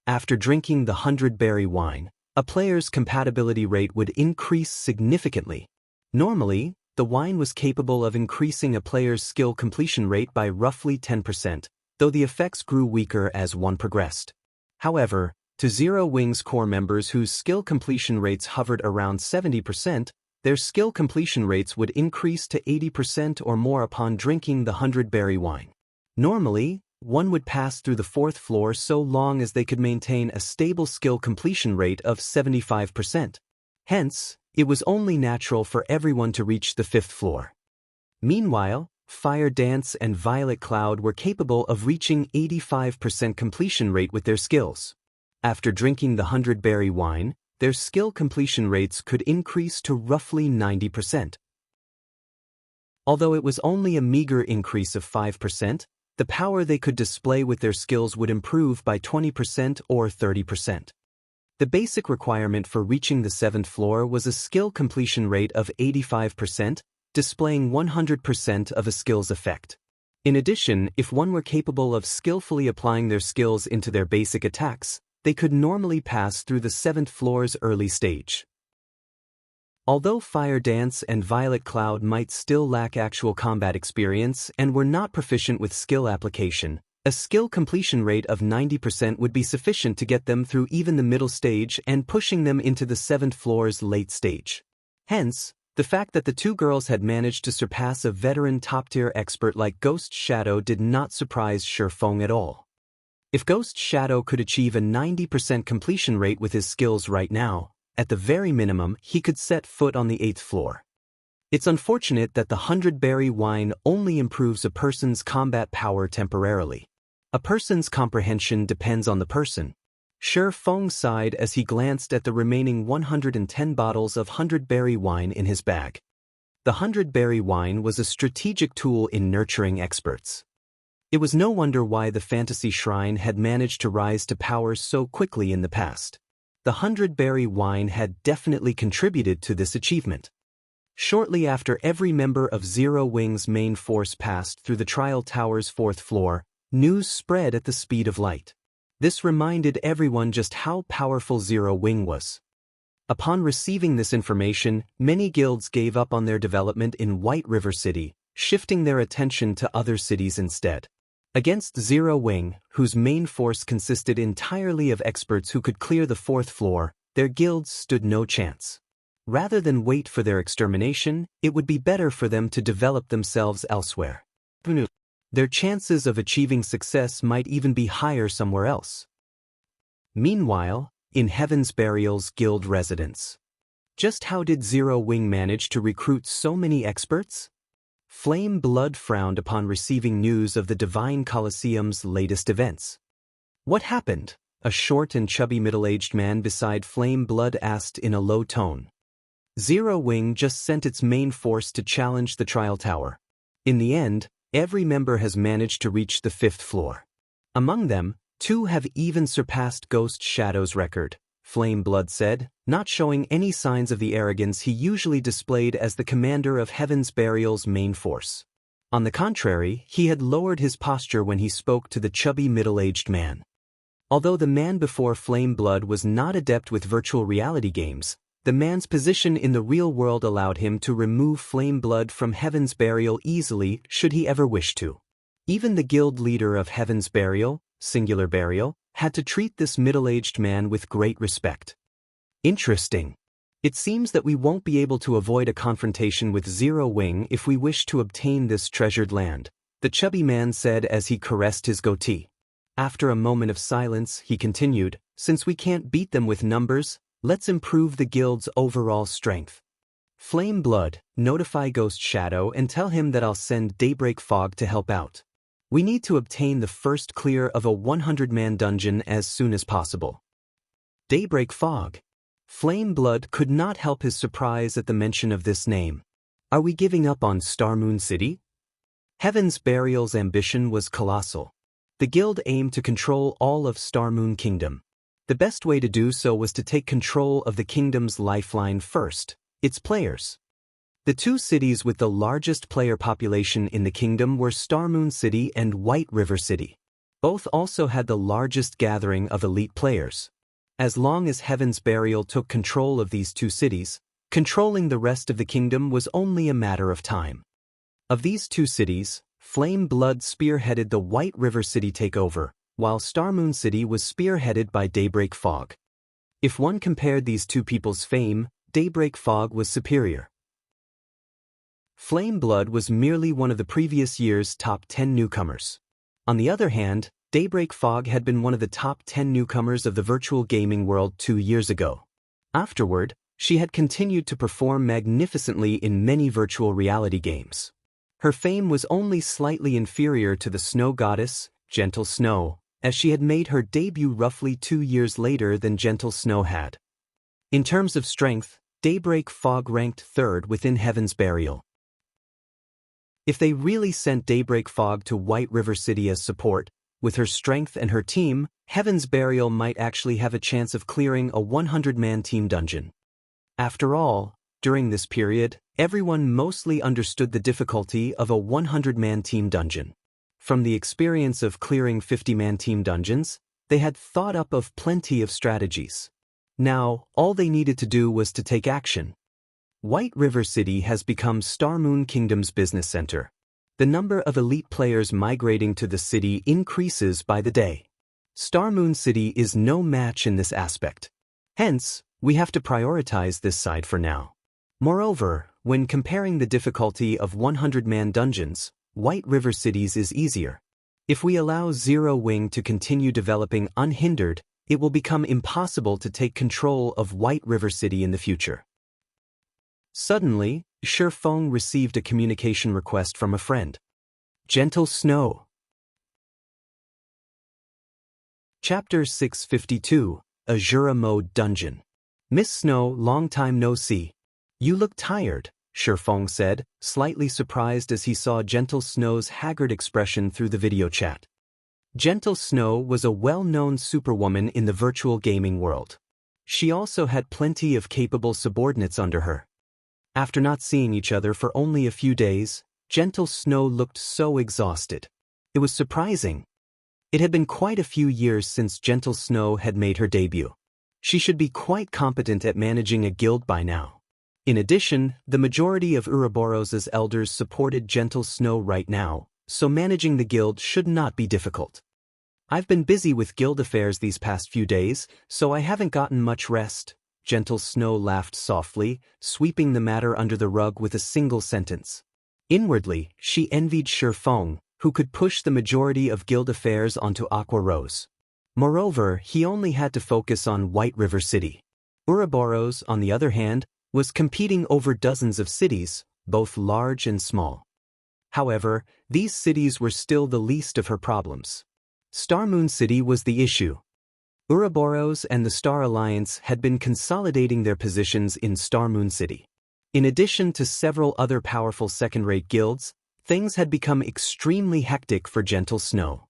Speaker 1: After drinking the 100-berry wine, a player's compatibility rate would increase significantly. Normally, the wine was capable of increasing a player's skill completion rate by roughly 10%, though the effects grew weaker as one progressed. However, to Zero Wing's core members whose skill completion rates hovered around 70%, their skill completion rates would increase to 80% or more upon drinking the 100-berry wine. Normally, one would pass through the 4th floor so long as they could maintain a stable skill completion rate of 75%. Hence, it was only natural for everyone to reach the 5th floor. Meanwhile, Fire Dance and Violet Cloud were capable of reaching 85% completion rate with their skills. After drinking the 100-berry wine, their skill completion rates could increase to roughly 90%. Although it was only a meager increase of 5%, the power they could display with their skills would improve by 20% or 30%. The basic requirement for reaching the 7th floor was a skill completion rate of 85%, displaying 100% of a skill's effect. In addition, if one were capable of skillfully applying their skills into their basic attacks, they could normally pass through the 7th floor's early stage. Although Fire Dance and Violet Cloud might still lack actual combat experience and were not proficient with skill application, a skill completion rate of 90% would be sufficient to get them through even the middle stage and pushing them into the 7th floor's late stage. Hence, the fact that the 2 girls had managed to surpass a veteran top-tier expert like Ghost Shadow did not surprise Shi Feng at all. If Ghost Shadow could achieve a 90% completion rate with his skills right now, at the very minimum, he could set foot on the 8th floor. It's unfortunate that the 100-berry wine only improves a person's combat power temporarily. A person's comprehension depends on the person. Shi Feng sighed as he glanced at the remaining 110 bottles of 100-berry wine in his bag. The 100-berry wine was a strategic tool in nurturing experts. It was no wonder why the fantasy shrine had managed to rise to power so quickly in the past. The 100-berry wine had definitely contributed to this achievement. Shortly after every member of Zero Wing's main force passed through the trial tower's 4th floor, news spread at the speed of light. This reminded everyone just how powerful Zero Wing was. Upon receiving this information, many guilds gave up on their development in White River City, shifting their attention to other cities instead. Against Zero Wing, whose main force consisted entirely of experts who could clear the 4th floor, their guilds stood no chance. Rather than wait for their extermination, it would be better for them to develop themselves elsewhere. Their chances of achieving success might even be higher somewhere else. Meanwhile, in Heaven's Burial's guild residence. Just how did Zero Wing manage to recruit so many experts? Flame Blood frowned upon receiving news of the Divine Colosseum's latest events. What happened? A short and chubby middle-aged man beside Flame Blood asked in a low tone. Zero Wing just sent its main force to challenge the trial tower. In the end, every member has managed to reach the 5th floor. Among them, 2 have even surpassed Ghost Shadow's record, Flame Blood said, not showing any signs of the arrogance he usually displayed as the commander of Heaven's Burial's main force. On the contrary, he had lowered his posture when he spoke to the chubby middle-aged man. Although the man before Flame Blood was not adept with virtual reality games, the man's position in the real world allowed him to remove Flame Blood from Heaven's Burial easily should he ever wish to. Even the guild leader of Heaven's Burial, Singular Burial, had to treat this middle-aged man with great respect. Interesting. It seems that we won't be able to avoid a confrontation with Zero Wing if we wish to obtain this treasured land, the chubby man said as he caressed his goatee. After a moment of silence, he continued, since we can't beat them with numbers, let's improve the guild's overall strength. Flame Blood, notify Ghost Shadow and tell him that I'll send Daybreak Fog to help out. We need to obtain the first clear of a 100-man dungeon as soon as possible. Daybreak Fog. Flame Blood could not help his surprise at the mention of this name. Are we giving up on Starmoon City? Heaven's Burial's ambition was colossal. The guild aimed to control all of Starmoon Kingdom. The best way to do so was to take control of the kingdom's lifeline first, its players. The 2 cities with the largest player population in the kingdom were Starmoon City and White River City. Both also had the largest gathering of elite players. As long as Heaven's Burial took control of these 2 cities, controlling the rest of the kingdom was only a matter of time. Of these 2 cities, Flame Blood spearheaded the White River City takeover, while Starmoon City was spearheaded by Daybreak Fog. If one compared these 2 people's fame, Daybreak Fog was superior. Flame Blood was merely one of the previous year's top 10 newcomers. On the other hand, Daybreak Fog had been one of the top 10 newcomers of the virtual gaming world 2 years ago. Afterward, she had continued to perform magnificently in many virtual reality games. Her fame was only slightly inferior to the Snow Goddess, Gentle Snow, as she had made her debut roughly 2 years later than Gentle Snow had. In terms of strength, Daybreak Fog ranked 3rd within Heaven's Burial. If they really sent Daybreak Fog to White River City as support, with her strength and her team, Heaven's Burial might actually have a chance of clearing a 100-man team dungeon. After all, during this period, everyone mostly understood the difficulty of a 100-man team dungeon. From the experience of clearing 50-man team dungeons, they had thought up of plenty of strategies. Now, all they needed to do was to take action. White River City has become Starmoon Kingdom's business center. The number of elite players migrating to the city increases by the day. Starmoon City is no match in this aspect. Hence, we have to prioritize this side for now. Moreover, when comparing the difficulty of 100-man dungeons, White River Cities is easier. If we allow Zero Wing to continue developing unhindered, it will become impossible to take control of White River City in the future. Suddenly, Shifeng received a communication request from a friend. Gentle Snow. Chapter 652, Azura Mode Dungeon. Miss Snow, long time no see. You look tired, Shifeng said, slightly surprised as he saw Gentle Snow's haggard expression through the video chat. Gentle Snow was a well-known superwoman in the virtual gaming world. She also had plenty of capable subordinates under her. After not seeing each other for only a few days, Gentle Snow looked so exhausted. It was surprising. It had been quite a few years since Gentle Snow had made her debut. She should be quite competent at managing a guild by now. In addition, the majority of Ouroboros's elders supported Gentle Snow right now, so managing the guild should not be difficult. I've been busy with guild affairs these past few days, so I haven't gotten much rest. Gentle Snow laughed softly, sweeping the matter under the rug with a single sentence. Inwardly, she envied Shifeng, who could push the majority of guild affairs onto Aqua Rose. Moreover, he only had to focus on White River City. Ouroboros, on the other hand, was competing over dozens of cities, both large and small. However, these cities were still the least of her problems. Star Moon City was the issue. Ouroboros and the Star Alliance had been consolidating their positions in Star Moon City. In addition to several other powerful second-rate guilds, things had become extremely hectic for Gentle Snow.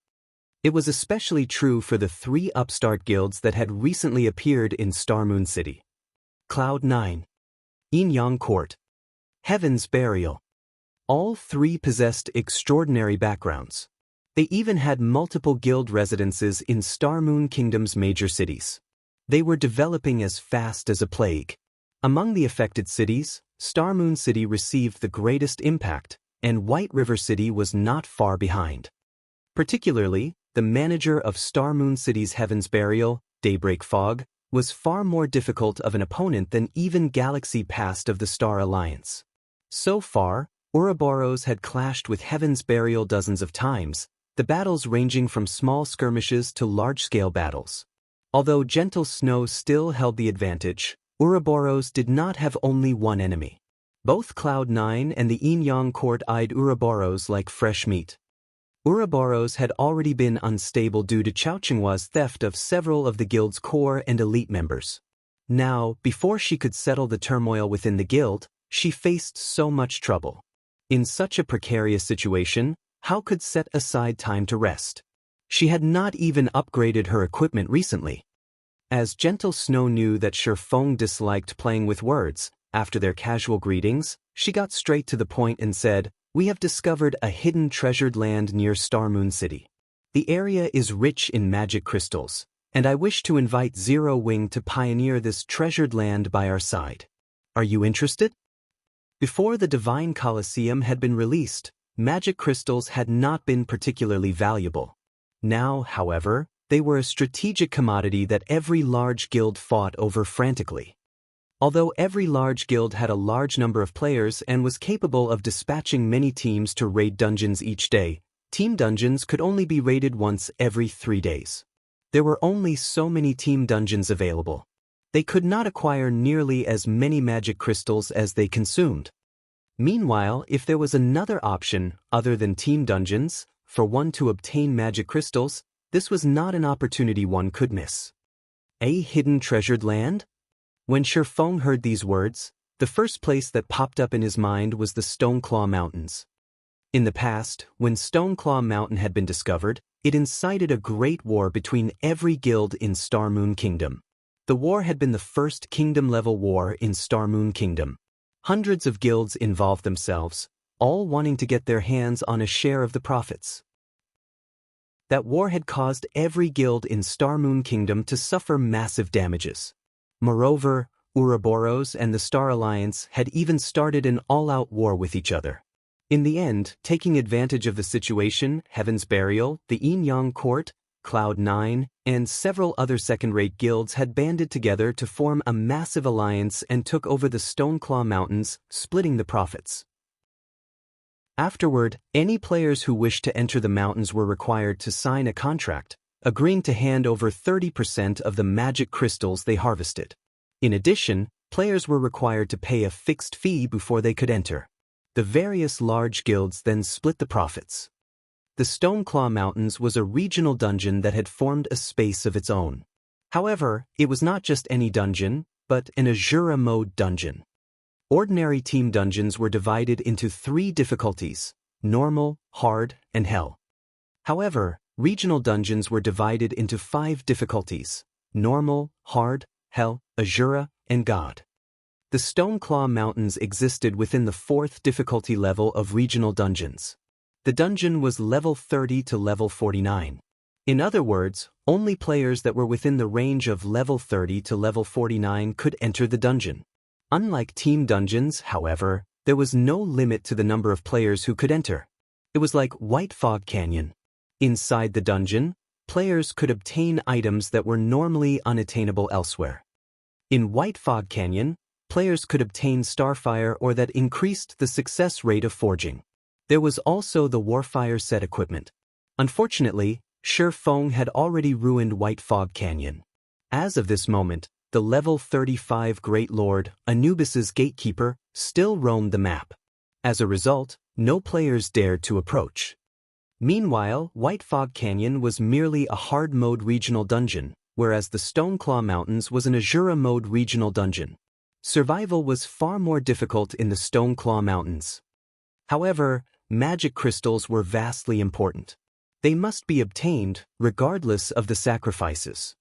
Speaker 1: It was especially true for the 3 upstart guilds that had recently appeared in Star Moon City. Cloud 9. Yin Yang Court. Heaven's Burial. All 3 possessed extraordinary backgrounds. They even had multiple guild residences in Star Moon Kingdom's major cities. They were developing as fast as a plague. Among the affected cities, Star Moon City received the greatest impact, and White River City was not far behind. Particularly, the manager of Star Moon City's Heaven's Burial, Daybreak Fog, was far more difficult of an opponent than even Galaxy Past of the Star Alliance. So far, Ouroboros had clashed with Heaven's Burial dozens of times, the battles ranging from small skirmishes to large-scale battles. Although Gentle Snow still held the advantage, Ouroboros did not have only one enemy. Both Cloud 9 and the Yin Yang Court eyed Ouroboros like fresh meat. Ouroboros had already been unstable due to Xiaoqinghua's theft of several of the guild's core and elite members. Now, before she could settle the turmoil within the guild, she faced so much trouble. In such a precarious situation, how could set aside time to rest? She had not even upgraded her equipment recently. As Gentle Snow knew that Shifeng disliked playing with words, after their casual greetings, she got straight to the point and said, "We have discovered a hidden treasured land near Star Moon City. The area is rich in magic crystals, and I wish to invite Zero Wing to pioneer this treasured land by our side. Are you interested?" Before the Divine Colosseum had been released, magic crystals had not been particularly valuable. Now, however, they were a strategic commodity that every large guild fought over frantically. Although every large guild had a large number of players and was capable of dispatching many teams to raid dungeons each day, team dungeons could only be raided once every 3 days. There were only so many team dungeons available. They could not acquire nearly as many magic crystals as they consumed. Meanwhile, if there was another option, other than team dungeons, for one to obtain magic crystals, this was not an opportunity one could miss. A hidden treasured land? When Shifeng heard these words, the first place that popped up in his mind was the Stoneclaw Mountains. In the past, when Stoneclaw Mountain had been discovered, it incited a great war between every guild in Star Moon Kingdom. The war had been the first kingdom-level war in Star Moon Kingdom. Hundreds of guilds involved themselves, all wanting to get their hands on a share of the profits. That war had caused every guild in Star Moon Kingdom to suffer massive damages. Moreover, Ouroboros and the Star Alliance had even started an all-out war with each other. In the end, taking advantage of the situation, Heaven's Burial, the Yin Yang Court, Cloud 9, and several other second-rate guilds had banded together to form a massive alliance and took over the Stoneclaw Mountains, splitting the profits. Afterward, any players who wished to enter the mountains were required to sign a contract, agreeing to hand over 30% of the magic crystals they harvested. In addition, players were required to pay a fixed fee before they could enter. The various large guilds then split the profits. The Stoneclaw Mountains was a regional dungeon that had formed a space of its own. However, it was not just any dungeon, but an Azura mode dungeon. Ordinary team dungeons were divided into 3 difficulties: normal, hard, and hell. However, regional dungeons were divided into 5 difficulties: normal, hard, hell, Azura, and God. The Stoneclaw Mountains existed within the 4th difficulty level of regional dungeons. The dungeon was level 30 to level 49. In other words, only players that were within the range of level 30 to level 49 could enter the dungeon. Unlike team dungeons, however, there was no limit to the number of players who could enter. It was like White Fog Canyon. Inside the dungeon, players could obtain items that were normally unattainable elsewhere. In White Fog Canyon, players could obtain Starfire ore that increased the success rate of forging. There was also the Warfire set equipment. Unfortunately, Shifeng had already ruined White Fog Canyon. As of this moment, the level 35 Great Lord, Anubis's gatekeeper, still roamed the map. As a result, no players dared to approach. Meanwhile, White Fog Canyon was merely a hard mode regional dungeon, whereas the Stoneclaw Mountains was an Azura mode regional dungeon. Survival was far more difficult in the Stoneclaw Mountains. However, magic crystals were vastly important. They must be obtained, regardless of the sacrifices.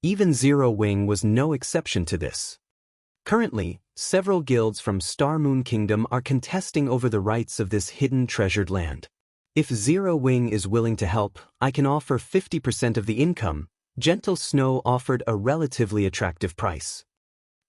Speaker 1: Even Zero Wing was no exception to this. Currently, several guilds from Star Moon Kingdom are contesting over the rights of this hidden treasured land. If Zero Wing is willing to help, I can offer 50% of the income. Gentle Snow offered a relatively attractive price.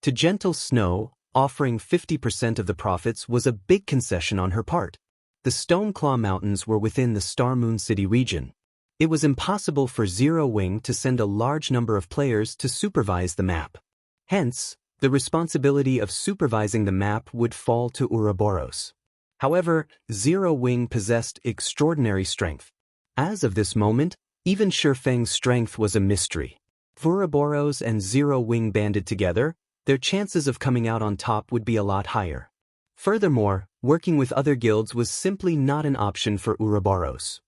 Speaker 1: To Gentle Snow, offering 50% of the profits was a big concession on her part. The Stoneclaw Mountains were within the Star Moon City region. It was impossible for Zero Wing to send a large number of players to supervise the map. Hence, the responsibility of supervising the map would fall to Ouroboros. However, Zero Wing possessed extraordinary strength. As of this moment, even Shifeng's strength was a mystery. If Ouroboros and Zero Wing banded together, their chances of coming out on top would be a lot higher. Furthermore, working with other guilds was simply not an option for Ouroboros.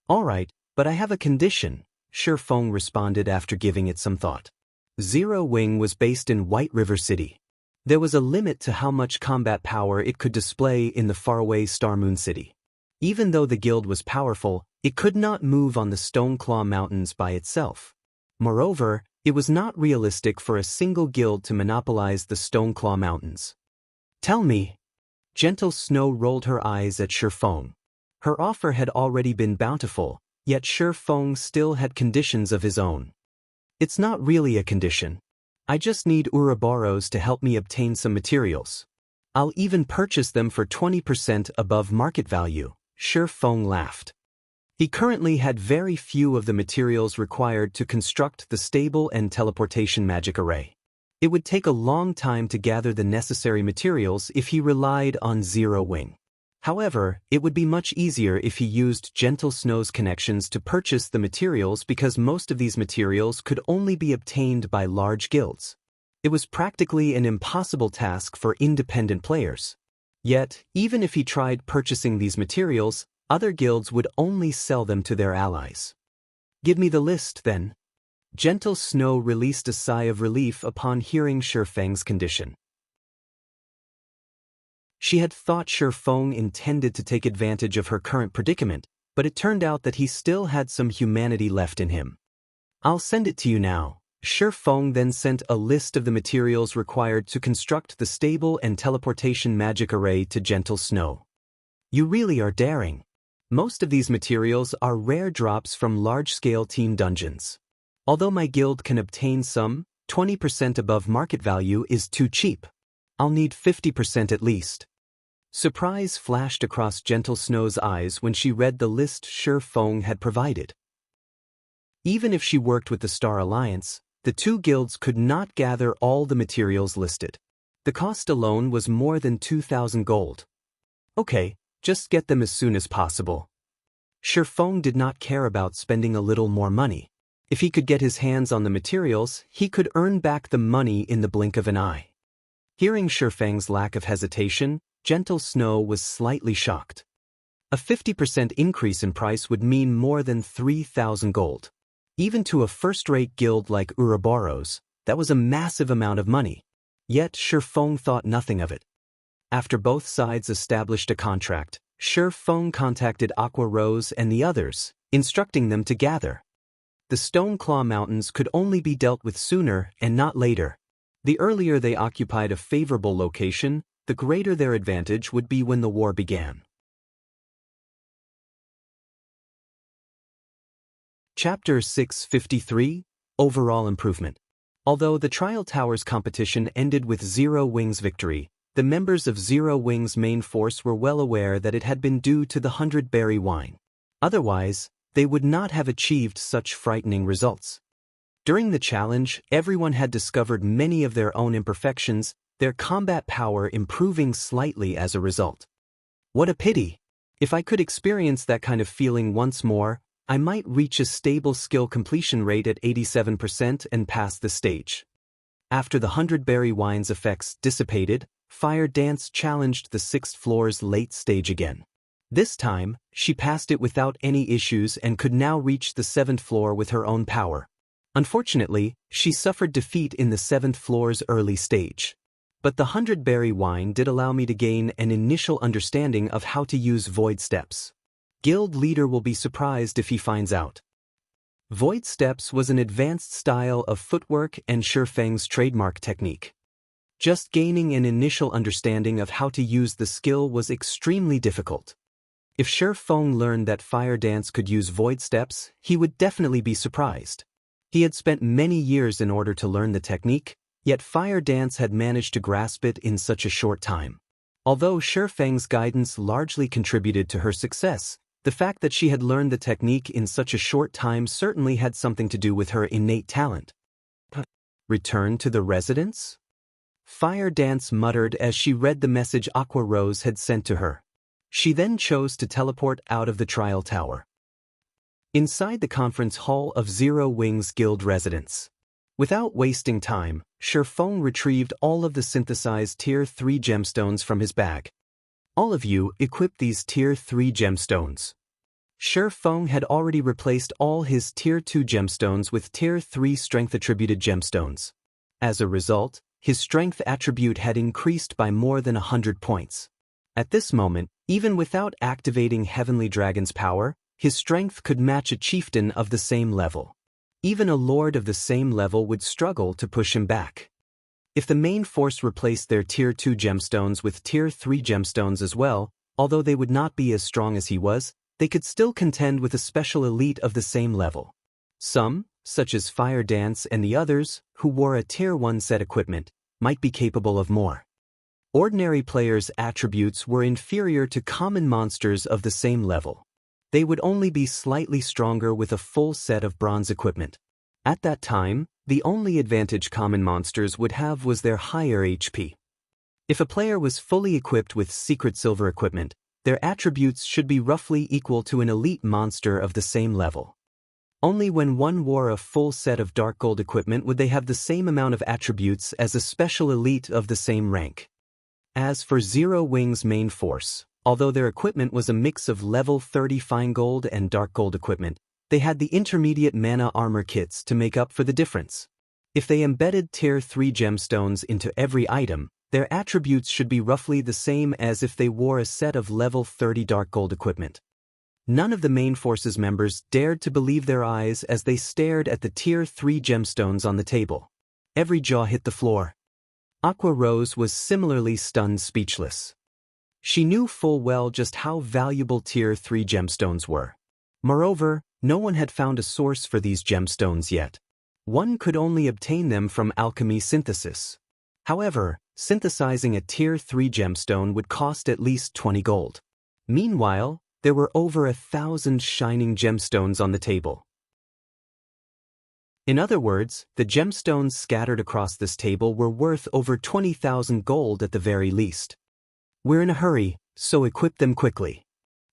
Speaker 1: Alright, but I have a condition, Shifeng responded after giving it some thought. Zero Wing was based in White River City. There was a limit to how much combat power it could display in the faraway Star Moon City. Even though the guild was powerful, it could not move on the Stoneclaw Mountains by itself. Moreover, it was not realistic for a single guild to monopolize the Stoneclaw Mountains. Tell me. Gentle Snow rolled her eyes at Shifeng. Her offer had already been bountiful, yet Shifeng still had conditions of his own. It's not really a condition. I just need Ouroboros to help me obtain some materials. I'll even purchase them for 20% above market value, Shifeng laughed. He currently had very few of the materials required to construct the stable and teleportation magic array. It would take a long time to gather the necessary materials if he relied on Zero Wing. However, it would be much easier if he used Gentle Snow's connections to purchase the materials because most of these materials could only be obtained by large guilds. It was practically an impossible task for independent players. Yet, even if he tried purchasing these materials, other guilds would only sell them to their allies. Give me the list, then. Gentle Snow released a sigh of relief upon hearing Shifeng's condition. She had thought Shifeng intended to take advantage of her current predicament, but it turned out that he still had some humanity left in him. I'll send it to you now. Shifeng then sent a list of the materials required to construct the stable and teleportation magic array to Gentle Snow. You really are daring. Most of these materials are rare drops from large-scale team dungeons. Although my guild can obtain some, 20% above market value is too cheap. I'll need 50% at least. Surprise flashed across Gentle Snow's eyes when she read the list Shifeng had provided. Even if she worked with the Star Alliance, the two guilds could not gather all the materials listed. The cost alone was more than 2,000 gold. Okay, just get them as soon as possible. Shifeng did not care about spending a little more money. If he could get his hands on the materials, he could earn back the money in the blink of an eye. Hearing Shifeng's lack of hesitation, Gentle Snow was slightly shocked. A 50% increase in price would mean more than 3,000 gold. Even to a first-rate guild like Ouroboros, that was a massive amount of money. Yet Shifeng thought nothing of it. After both sides established a contract, Shifeng contacted Aqua Rose and the others, instructing them to gather. The Stone Claw Mountains could only be dealt with sooner and not later. The earlier they occupied a favorable location, the greater their advantage would be when the war began. Chapter 653, Overall Improvement. Although the Trial Towers competition ended with Zero Wing's victory, the members of Zero Wing's main force were well aware that it had been due to the 100-berry wine. Otherwise, they would not have achieved such frightening results. During the challenge, everyone had discovered many of their own imperfections, their combat power improving slightly as a result. What a pity! If I could experience that kind of feeling once more, I might reach a stable skill completion rate at 87% and pass the stage. After the 100-berry wine's effects dissipated, Fire Dance challenged the 6th floor's late stage again. This time, she passed it without any issues and could now reach the 7th floor with her own power. Unfortunately, she suffered defeat in the 7th floor's early stage. But the 100-berry wine did allow me to gain an initial understanding of how to use void steps. Guild leader will be surprised if he finds out. Void steps was an advanced style of footwork and Shifeng's trademark technique. Just gaining an initial understanding of how to use the skill was extremely difficult. If Shifeng learned that Fire Dance could use void steps, he would definitely be surprised. He had spent many years in order to learn the technique, yet Fire Dance had managed to grasp it in such a short time. Although Shifeng's guidance largely contributed to her success, the fact that she had learned the technique in such a short time certainly had something to do with her innate talent. Return to the residence? Fire Dance muttered as she read the message Aqua Rose had sent to her. She then chose to teleport out of the trial tower. Inside the conference hall of Zero Wing's guild residence. Without wasting time, Shifeng retrieved all of the synthesized Tier 3 gemstones from his bag. All of you equip these Tier 3 gemstones. Shifeng had already replaced all his Tier 2 gemstones with Tier 3 strength-attributed gemstones. As a result, his strength attribute had increased by more than 100 points. At this moment, even without activating Heavenly Dragon's power, his strength could match a chieftain of the same level. Even a lord of the same level would struggle to push him back. If the main force replaced their Tier 2 gemstones with Tier 3 gemstones as well, although they would not be as strong as he was, they could still contend with a special elite of the same level. Some, such as Fire Dance and the others, who wore a Tier 1 set equipment, might be capable of more. Ordinary players' attributes were inferior to common monsters of the same level. They would only be slightly stronger with a full set of bronze equipment. At that time, the only advantage common monsters would have was their higher HP. If a player was fully equipped with secret silver equipment, their attributes should be roughly equal to an elite monster of the same level. Only when one wore a full set of dark gold equipment would they have the same amount of attributes as a special elite of the same rank. As for Zero Wing's main force, although their equipment was a mix of level 30 fine gold and dark gold equipment, they had the intermediate mana armor kits to make up for the difference. If they embedded Tier 3 gemstones into every item, their attributes should be roughly the same as if they wore a set of level 30 dark gold equipment. None of the main force's members dared to believe their eyes as they stared at the Tier 3 gemstones on the table. Every jaw hit the floor. Aqua Rose was similarly stunned speechless. She knew full well just how valuable Tier 3 gemstones were. Moreover, no one had found a source for these gemstones yet. One could only obtain them from alchemy synthesis. However, synthesizing a Tier 3 gemstone would cost at least 20 gold. Meanwhile, there were over 1,000 shining gemstones on the table. In other words, the gemstones scattered across this table were worth over 20,000 gold at the very least. We're in a hurry, so equip them quickly.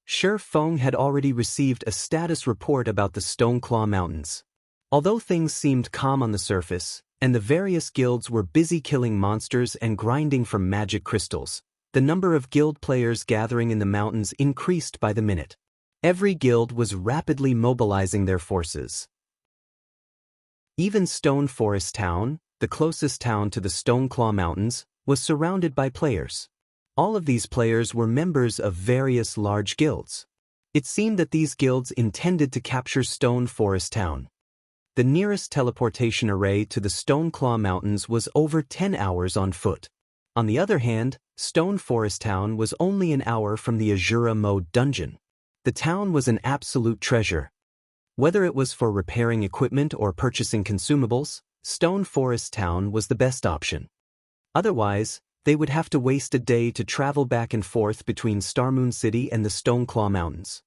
Speaker 1: Shifeng had already received a status report about the Stone Claw Mountains. Although things seemed calm on the surface, and the various guilds were busy killing monsters and grinding for magic crystals, the number of guild players gathering in the mountains increased by the minute. Every guild was rapidly mobilizing their forces. Even Stone Forest Town, the closest town to the Stoneclaw Mountains, was surrounded by players. All of these players were members of various large guilds. It seemed that these guilds intended to capture Stone Forest Town. The nearest teleportation array to the Stoneclaw Mountains was over 10 hours on foot. On the other hand, Stone Forest Town was only an hour from the Azura Mode dungeon. The town was an absolute treasure. Whether it was for repairing equipment or purchasing consumables, Stone Forest Town was the best option. Otherwise, they would have to waste a day to travel back and forth between Starmoon City and the Stoneclaw Mountains.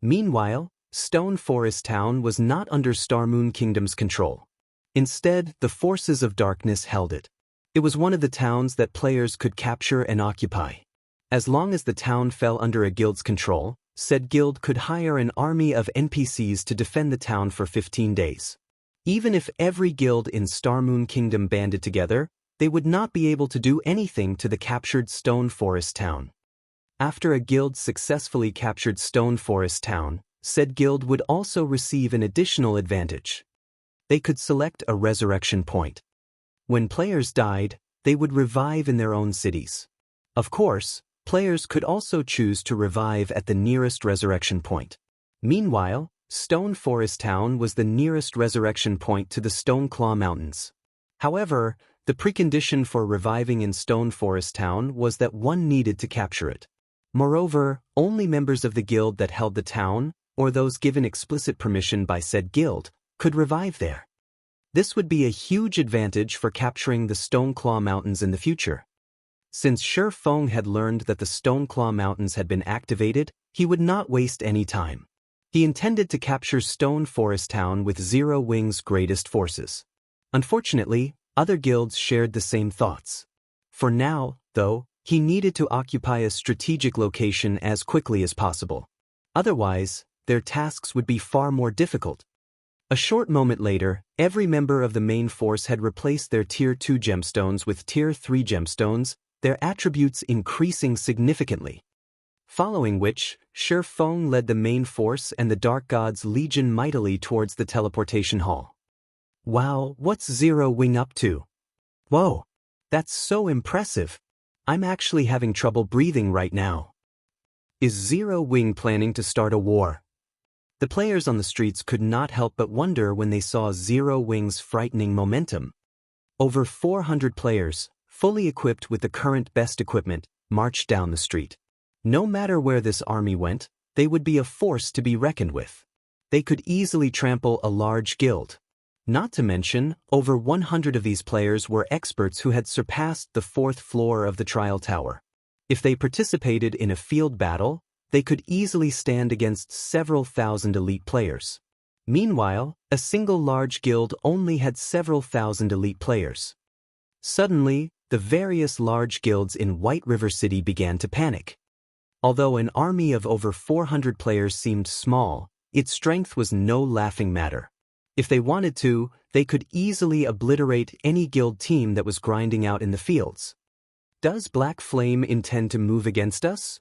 Speaker 1: Meanwhile, Stone Forest Town was not under Starmoon Kingdom's control. Instead, the forces of darkness held it. It was one of the towns that players could capture and occupy. As long as the town fell under a guild's control, said guild could hire an army of NPCs to defend the town for 15 days. Even if every guild in Starmoon Kingdom banded together, they would not be able to do anything to the captured Stone Forest Town. After a guild successfully captured Stone Forest Town, said guild would also receive an additional advantage. They could select a resurrection point. When players died, they would revive in their own cities. Of course, players could also choose to revive at the nearest resurrection point. Meanwhile, Stone Forest Town was the nearest resurrection point to the Stoneclaw Mountains. However, the precondition for reviving in Stone Forest Town was that one needed to capture it. Moreover, only members of the guild that held the town, or those given explicit permission by said guild, could revive there. This would be a huge advantage for capturing the Stoneclaw Mountains in the future. Since Shi Feng had learned that the Stoneclaw Mountains had been activated, he would not waste any time. He intended to capture Stone Forest Town with Zero Wing's greatest forces. Unfortunately, other guilds shared the same thoughts. For now, though, he needed to occupy a strategic location as quickly as possible. Otherwise, their tasks would be far more difficult. A short moment later, every member of the main force had replaced their Tier 2 gemstones with Tier 3 gemstones, their attributes increasing significantly. Following which, Shi Feng led the main force and the Dark God's Legion mightily towards the teleportation hall. Wow, what's Zero Wing up to? Whoa, that's so impressive. I'm actually having trouble breathing right now. Is Zero Wing planning to start a war? The players on the streets could not help but wonder when they saw Zero Wing's frightening momentum. Over 400 players, fully equipped with the current best equipment, marched down the street. No matter where this army went, they would be a force to be reckoned with. They could easily trample a large guild. Not to mention, over 100 of these players were experts who had surpassed the 4th floor of the trial tower. If they participated in a field battle, they could easily stand against several thousand elite players. Meanwhile, a single large guild only had several thousand elite players. Suddenly, the various large guilds in White River City began to panic. Although an army of over 400 players seemed small, its strength was no laughing matter. If they wanted to, they could easily obliterate any guild team that was grinding out in the fields. Does Black Flame intend to move against us?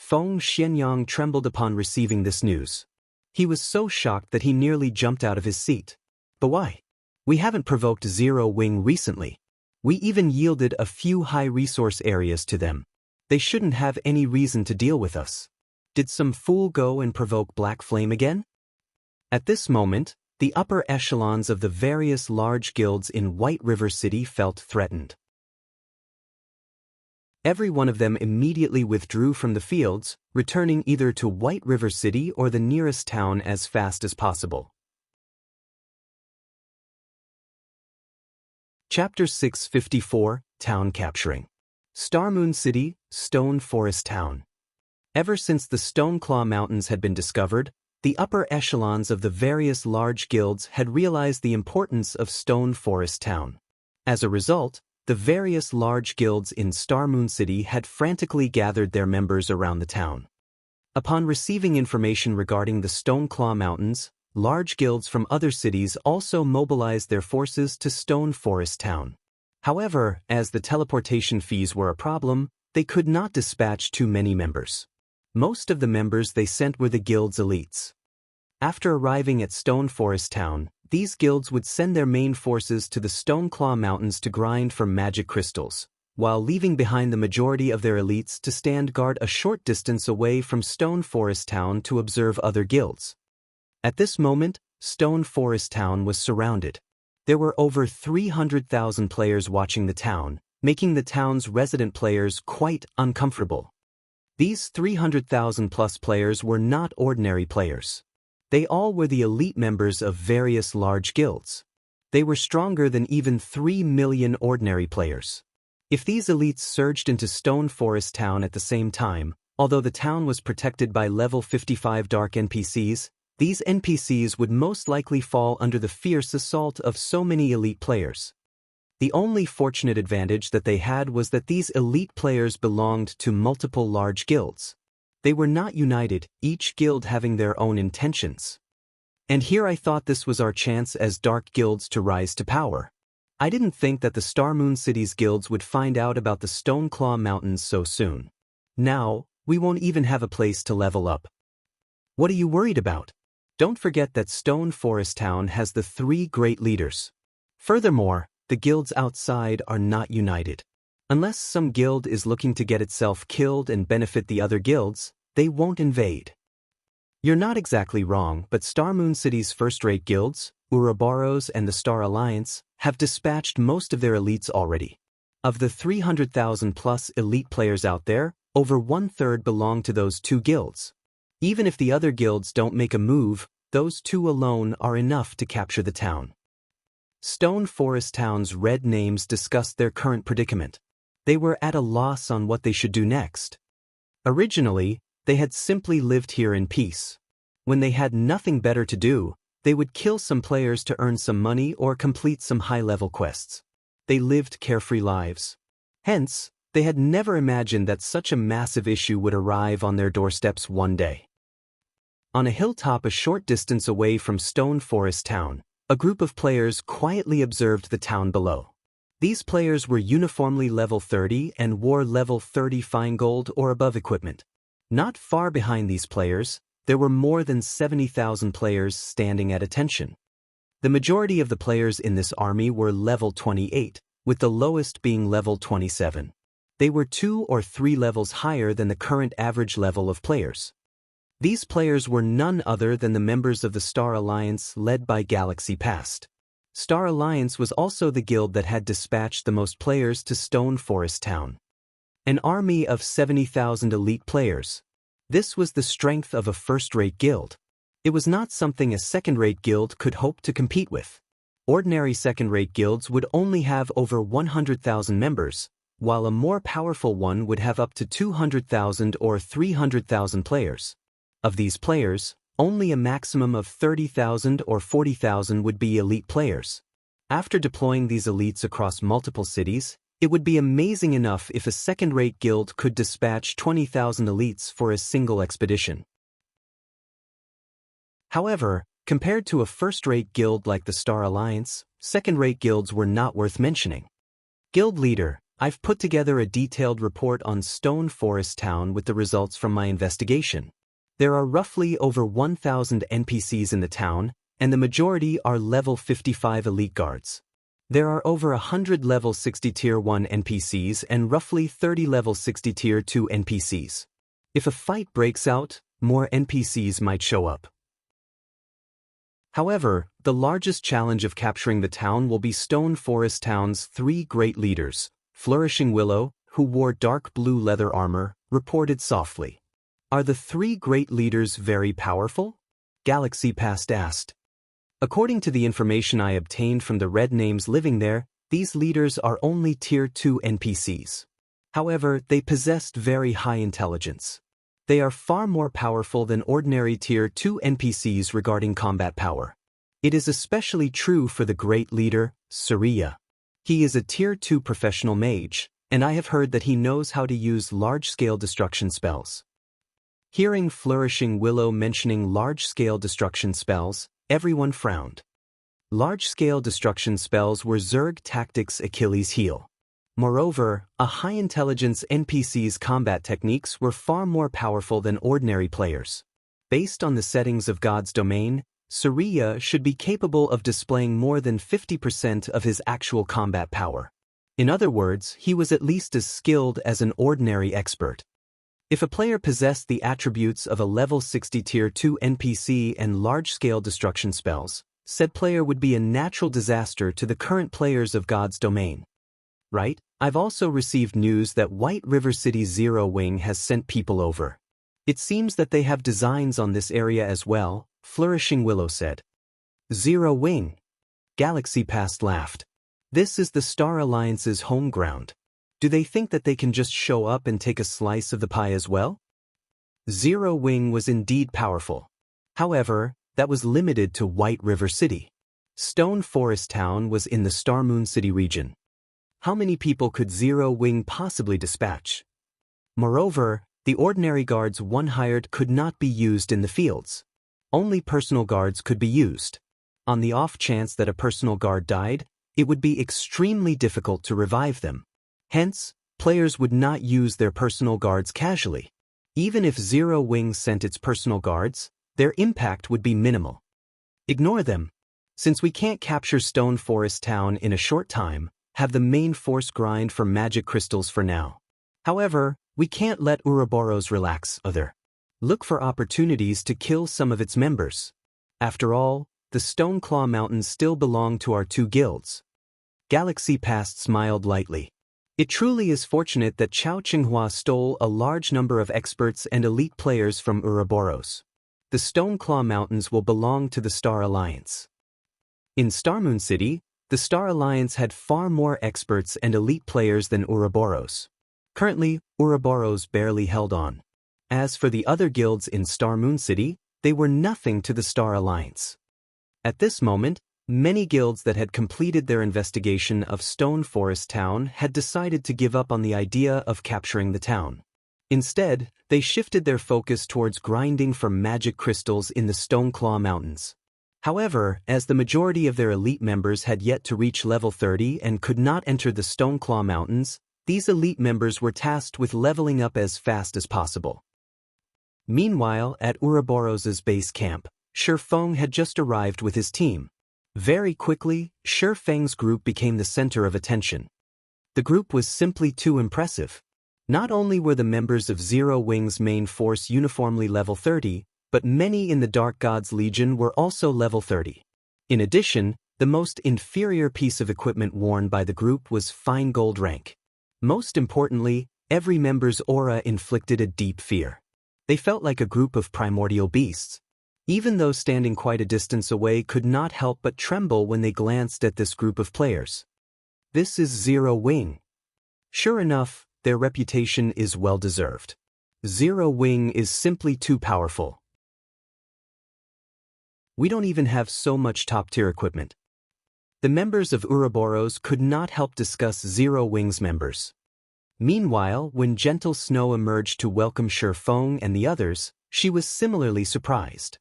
Speaker 1: Feng Xianyang trembled upon receiving this news. He was so shocked that he nearly jumped out of his seat. But why? We haven't provoked Zero Wing recently. We even yielded a few high-resource areas to them. They shouldn't have any reason to deal with us. Did some fool go and provoke Black Flame again? At this moment, the upper echelons of the various large guilds in White River City felt threatened. Every one of them immediately withdrew from the fields, returning either to White River City or the nearest town as fast as possible. Chapter 654, Town Capturing. Starmoon City, Stone Forest Town. Ever since the Stoneclaw Mountains had been discovered, the upper echelons of the various large guilds had realized the importance of Stone Forest Town. As a result, the various large guilds in Starmoon City had frantically gathered their members around the town. Upon receiving information regarding the Stoneclaw Mountains, large guilds from other cities also mobilized their forces to Stone Forest Town. However, as the teleportation fees were a problem, they could not dispatch too many members. Most of the members they sent were the guild's elites. After arriving at Stone Forest Town, these guilds would send their main forces to the Stoneclaw Mountains to grind for magic crystals, while leaving behind the majority of their elites to stand guard a short distance away from Stone Forest Town to observe other guilds. At this moment, Stone Forest Town was surrounded. There were over 300,000 players watching the town, making the town's resident players quite uncomfortable. These 300,000-plus players were not ordinary players. They all were the elite members of various large guilds. They were stronger than even 3 million ordinary players. If these elites surged into Stone Forest Town at the same time, although the town was protected by level 55 dark NPCs, these NPCs would most likely fall under the fierce assault of so many elite players. The only fortunate advantage that they had was that these elite players belonged to multiple large guilds. They were not united, each guild having their own intentions. And here I thought this was our chance as dark guilds to rise to power. I didn't think that the Star Moon City's guilds would find out about the Stoneclaw Mountains so soon. Now, we won't even have a place to level up. What are you worried about? Don't forget that Stone Forest Town has the 3 great leaders. Furthermore, the guilds outside are not united. Unless some guild is looking to get itself killed and benefit the other guilds, they won't invade. You're not exactly wrong, but Star Moon City's first-rate guilds, Ouroboros and the Star Alliance, have dispatched most of their elites already. Of the 300,000-plus elite players out there, over 1/3 belong to those 2 guilds. Even if the other guilds don't make a move, those 2 alone are enough to capture the town. Stone Forest Town's red names discussed their current predicament. They were at a loss on what they should do next. Originally, they had simply lived here in peace. When they had nothing better to do, they would kill some players to earn some money or complete some high-level quests. They lived carefree lives. Hence, they had never imagined that such a massive issue would arrive on their doorsteps one day. On a hilltop a short distance away from Stone Forest Town, a group of players quietly observed the town below. These players were uniformly level 30 and wore level 30 fine gold or above equipment. Not far behind these players, there were more than 70,000 players standing at attention. The majority of the players in this army were level 28, with the lowest being level 27. They were 2 or 3 levels higher than the current average level of players. These players were none other than the members of the Star Alliance led by Galaxy Past. Star Alliance was also the guild that had dispatched the most players to Stone Forest Town. An army of 70,000 elite players. This was the strength of a first-rate guild. It was not something a second-rate guild could hope to compete with. Ordinary second-rate guilds would only have over 100,000 members, while a more powerful one would have up to 200,000 or 300,000 players. Of these players, only a maximum of 30,000 or 40,000 would be elite players. After deploying these elites across multiple cities, it would be amazing enough if a second-rate guild could dispatch 20,000 elites for a single expedition. However, compared to a first-rate guild like the Star Alliance, second-rate guilds were not worth mentioning. Guild Leader, I've put together a detailed report on Stone Forest Town with the results from my investigation. There are roughly over 1,000 NPCs in the town, and the majority are level 55 elite guards. There are over 100 level 60 Tier 1 NPCs and roughly 30 level 60 Tier 2 NPCs. If a fight breaks out, more NPCs might show up. However, the largest challenge of capturing the town will be Stone Forest Town's 3 great leaders. Flourishing Willow, who wore dark blue leather armor, reported softly. Are the 3 great leaders very powerful? Galaxy Past asked. According to the information I obtained from the red names living there, these leaders are only Tier 2 NPCs. However, they possessed very high intelligence. They are far more powerful than ordinary Tier 2 NPCs regarding combat power. It is especially true for the great leader, Surya. He is a Tier 2 professional mage, and I have heard that he knows how to use large-scale destruction spells. Hearing Flourishing Willow mentioning large-scale destruction spells, everyone frowned. Large-scale destruction spells were Zerg Tactics' Achilles' heel. Moreover, a high-intelligence NPC's combat techniques were far more powerful than ordinary players. Based on the settings of God's domain, Surya should be capable of displaying more than 50% of his actual combat power. In other words, he was at least as skilled as an ordinary expert. If a player possessed the attributes of a level 60 Tier 2 NPC and large-scale destruction spells, said player would be a natural disaster to the current players of God's domain. Right? I've also received news that White River City's Zero Wing has sent people over. It seems that they have designs on this area as well, Flourishing Willow said. Zero Wing. Galaxy Past laughed. This is the Star Alliance's home ground. Do they think that they can just show up and take a slice of the pie as well? Zero Wing was indeed powerful. However, that was limited to White River City. Stone Forest Town was in the Star Moon City region. How many people could Zero Wing possibly dispatch? Moreover, the ordinary guards one hired could not be used in the fields. Only personal guards could be used. On the off chance that a personal guard died, it would be extremely difficult to revive them. Hence, players would not use their personal guards casually. Even if Zero Wing sent its personal guards, their impact would be minimal. Ignore them. Since we can't capture Stone Forest Town in a short time, have the main force grind for magic crystals for now. However, we can't let Ouroboros relax either. Look for opportunities to kill some of its members. After all, the Stoneclaw Mountains still belong to our two guilds. Galaxy Past smiled lightly. It truly is fortunate that Chao Qinghua stole a large number of experts and elite players from Ouroboros. The Stoneclaw Mountains will belong to the Star Alliance. In Starmoon City, the Star Alliance had far more experts and elite players than Ouroboros. Currently, Ouroboros barely held on. As for the other guilds in Starmoon City, they were nothing to the Star Alliance. At this moment, many guilds that had completed their investigation of Stone Forest Town had decided to give up on the idea of capturing the town. Instead, they shifted their focus towards grinding for magic crystals in the Stoneclaw Mountains. However, as the majority of their elite members had yet to reach level 30 and could not enter the Stoneclaw Mountains, these elite members were tasked with leveling up as fast as possible. Meanwhile, at Ouroboros's base camp, Shifeng had just arrived with his team. Very quickly, Shifeng's group became the center of attention. The group was simply too impressive. Not only were the members of Zero Wing's main force uniformly level 30, but many in the Dark Gods Legion were also level 30. In addition, the most inferior piece of equipment worn by the group was fine gold rank. Most importantly, every member's aura inflicted a deep fear. They felt like a group of primordial beasts. Even those standing quite a distance away could not help but tremble when they glanced at this group of players. This is Zero Wing. Sure enough, their reputation is well-deserved. Zero Wing is simply too powerful. We don't even have so much top-tier equipment. The members of Ouroboros could not help discuss Zero Wing's members. Meanwhile, when Gentle Snow emerged to welcome Shifeng and the others, she was similarly surprised.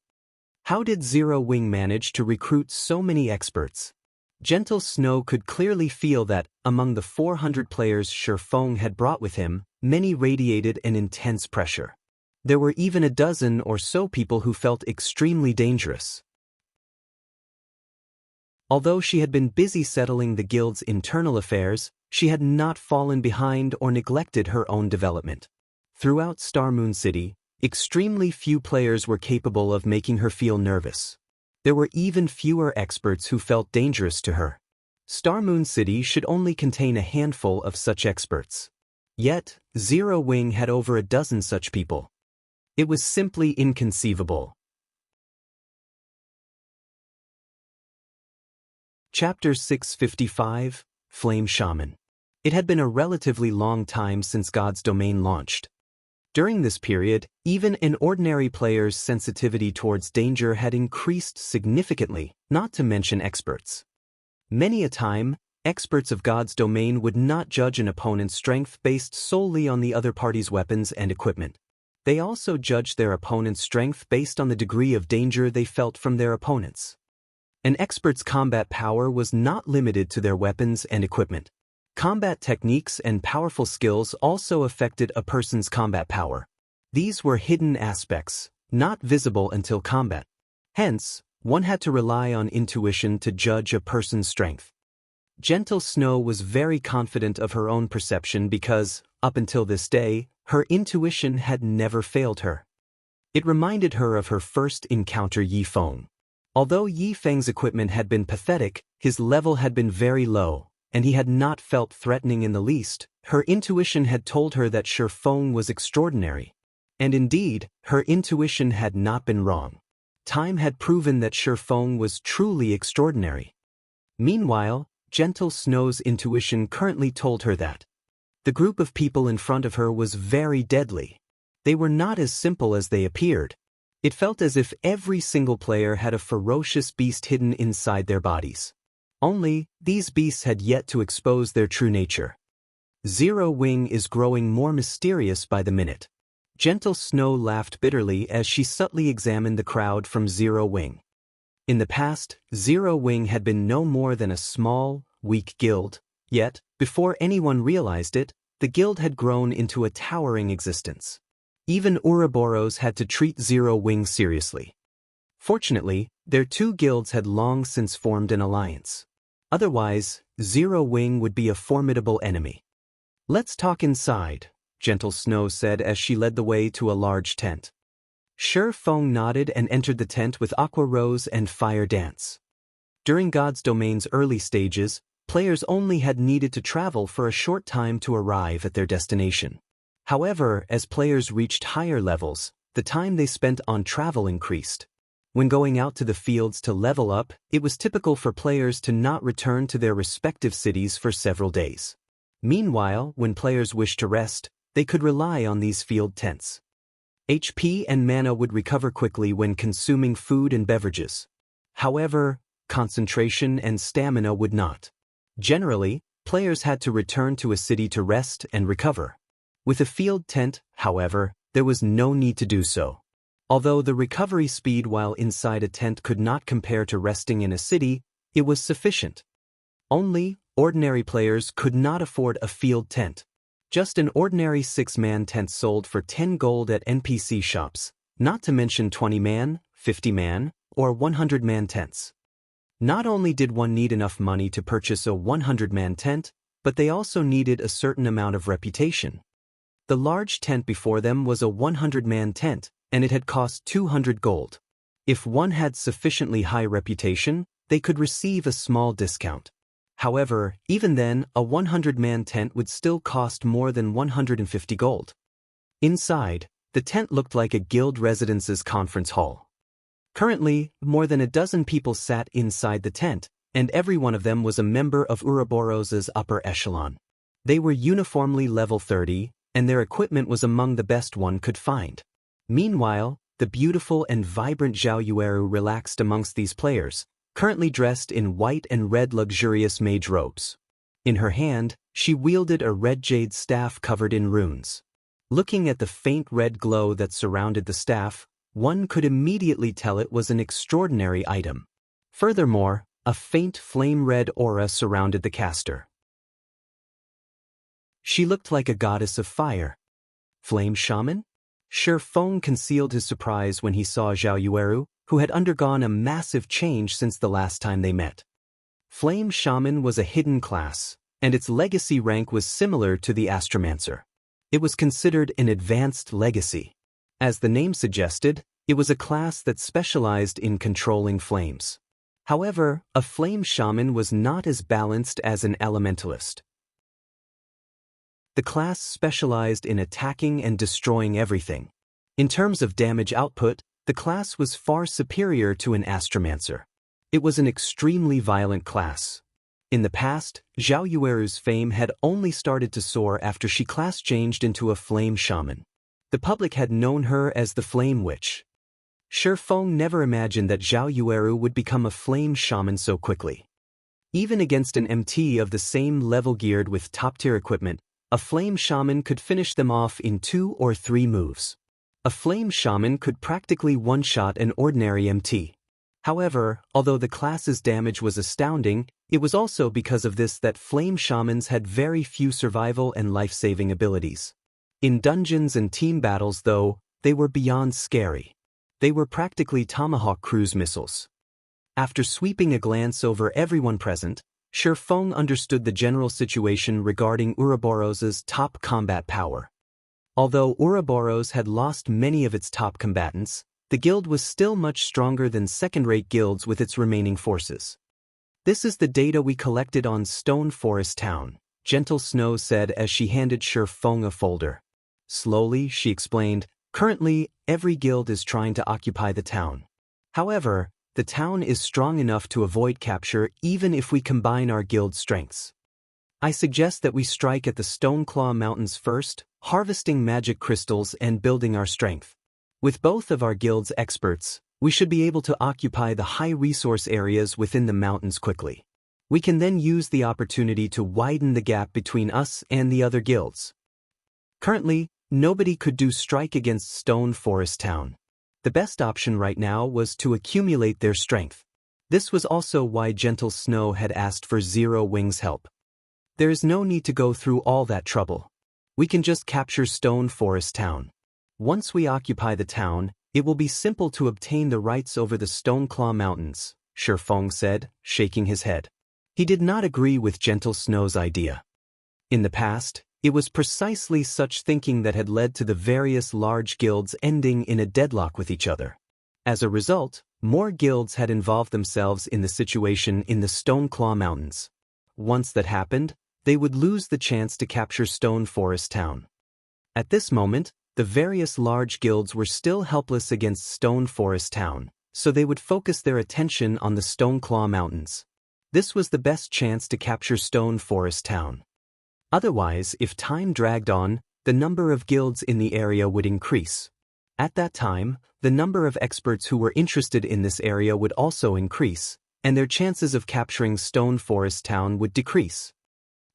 Speaker 1: How did Zero Wing manage to recruit so many experts? Gentle Snow could clearly feel that, among the 400 players Shifeng had brought with him, many radiated an intense pressure. There were even a dozen or so people who felt extremely dangerous. Although she had been busy settling the guild's internal affairs, she had not fallen behind or neglected her own development. Throughout Starmoon City, extremely few players were capable of making her feel nervous. There were even fewer experts who felt dangerous to her. Starmoon City should only contain a handful of such experts. Yet, Zero Wing had over a dozen such people. It was simply inconceivable. Chapter 655, Flame Shaman. It had been a relatively long time since God's Domain launched. During this period, even an ordinary player's sensitivity towards danger had increased significantly, not to mention experts. Many a time, experts of God's Domain would not judge an opponent's strength based solely on the other party's weapons and equipment. They also judged their opponent's strength based on the degree of danger they felt from their opponents. An expert's combat power was not limited to their weapons and equipment. Combat techniques and powerful skills also affected a person's combat power. These were hidden aspects, not visible until combat. Hence, one had to rely on intuition to judge a person's strength. Gentle Snow was very confident of her own perception because, up until this day, her intuition had never failed her. It reminded her of her first encounter Yi Feng. Although Yi Feng's equipment had been pathetic, his level had been very low, and he had not felt threatening in the least. Her intuition had told her that Shi Feng was extraordinary. And indeed, her intuition had not been wrong. Time had proven that Shi Feng was truly extraordinary. Meanwhile, Gentle Snow's intuition currently told her that the group of people in front of her was very deadly. They were not as simple as they appeared. It felt as if every single player had a ferocious beast hidden inside their bodies. Only, these beasts had yet to expose their true nature. Zero Wing is growing more mysterious by the minute. Gentle Snow laughed bitterly as she subtly examined the crowd from Zero Wing. In the past, Zero Wing had been no more than a small, weak guild, yet, before anyone realized it, the guild had grown into a towering existence. Even Ouroboros had to treat Zero Wing seriously. Fortunately, their two guilds had long since formed an alliance. Otherwise, Zero Wing would be a formidable enemy. "Let's talk inside," Gentle Snow said as she led the way to a large tent. Shi Feng nodded and entered the tent with Aqua Rose and Fire Dance. During God's Domain's early stages, players only had needed to travel for a short time to arrive at their destination. However, as players reached higher levels, the time they spent on travel increased. When going out to the fields to level up, it was typical for players to not return to their respective cities for several days. Meanwhile, when players wished to rest, they could rely on these field tents. HP and mana would recover quickly when consuming food and beverages. However, concentration and stamina would not. Generally, players had to return to a city to rest and recover. With a field tent, however, there was no need to do so. Although the recovery speed while inside a tent could not compare to resting in a city, it was sufficient. Only, ordinary players could not afford a field tent. Just an ordinary 6-man tent sold for 10 gold at NPC shops, not to mention 20-man, 50-man, or 100-man tents. Not only did one need enough money to purchase a 100-man tent, but they also needed a certain amount of reputation. The large tent before them was a 100-man tent, and it had cost 200 gold. If one had sufficiently high reputation, they could receive a small discount. However, even then, a 100-man tent would still cost more than 150 gold. Inside, the tent looked like a guild residence's conference hall. Currently, more than a dozen people sat inside the tent, and every one of them was a member of Ouroboros's upper echelon. They were uniformly level 30, and their equipment was among the best one could find. Meanwhile, the beautiful and vibrant Zhao Yueru relaxed amongst these players, currently dressed in white and red luxurious mage robes. In her hand, she wielded a red jade staff covered in runes. Looking at the faint red glow that surrounded the staff, one could immediately tell it was an extraordinary item. Furthermore, a faint flame-red aura surrounded the caster. She looked like a goddess of fire. Flame shaman? Shi Feng concealed his surprise when he saw Zhao Yueru, who had undergone a massive change since the last time they met. Flame Shaman was a hidden class, and its legacy rank was similar to the Astromancer. It was considered an advanced legacy. As the name suggested, it was a class that specialized in controlling flames. However, a Flame Shaman was not as balanced as an Elementalist. The class specialized in attacking and destroying everything. In terms of damage output, the class was far superior to an Astromancer. It was an extremely violent class. In the past, Zhao Yueru's fame had only started to soar after she class changed into a Flame Shaman. The public had known her as the Flame Witch. Shi Feng never imagined that Zhao Yueru would become a Flame Shaman so quickly. Even against an MT of the same level geared with top-tier equipment, a Flame Shaman could finish them off in 2 or 3 moves. A Flame Shaman could practically one-shot an ordinary MT. However, although the class's damage was astounding, it was also because of this that flame shamans had very few survival and life-saving abilities. In dungeons and team battles though, they were beyond scary. They were practically tomahawk cruise missiles. After sweeping a glance over everyone present, Shifeng understood the general situation regarding Ouroboros's top combat power. Although Ouroboros had lost many of its top combatants, the guild was still much stronger than second-rate guilds with its remaining forces. "This is the data we collected on Stone Forest Town," Gentle Snow said as she handed Shifeng a folder. Slowly, she explained, "Currently, every guild is trying to occupy the town. However, the town is strong enough to avoid capture even if we combine our guild strengths. I suggest that we strike at the Stoneclaw Mountains first, harvesting magic crystals and building our strength. With both of our guild's experts, we should be able to occupy the high-resource areas within the mountains quickly. We can then use the opportunity to widen the gap between us and the other guilds." Currently, nobody could do strike against Stone Forest Town. The best option right now was to accumulate their strength. This was also why Gentle Snow had asked for Zero Wing's help. "There is no need to go through all that trouble. We can just capture Stone Forest Town. Once we occupy the town, it will be simple to obtain the rights over the Stoneclaw Mountains," Shifeng said, shaking his head. He did not agree with Gentle Snow's idea. In the past, it was precisely such thinking that had led to the various large guilds ending in a deadlock with each other. As a result, more guilds had involved themselves in the situation in the Stoneclaw Mountains. Once that happened, they would lose the chance to capture Stone Forest Town. At this moment, the various large guilds were still helpless against Stone Forest Town, so they would focus their attention on the Stoneclaw Mountains. This was the best chance to capture Stone Forest Town. Otherwise, if time dragged on, the number of guilds in the area would increase. At that time, the number of experts who were interested in this area would also increase, and their chances of capturing Stone Forest Town would decrease.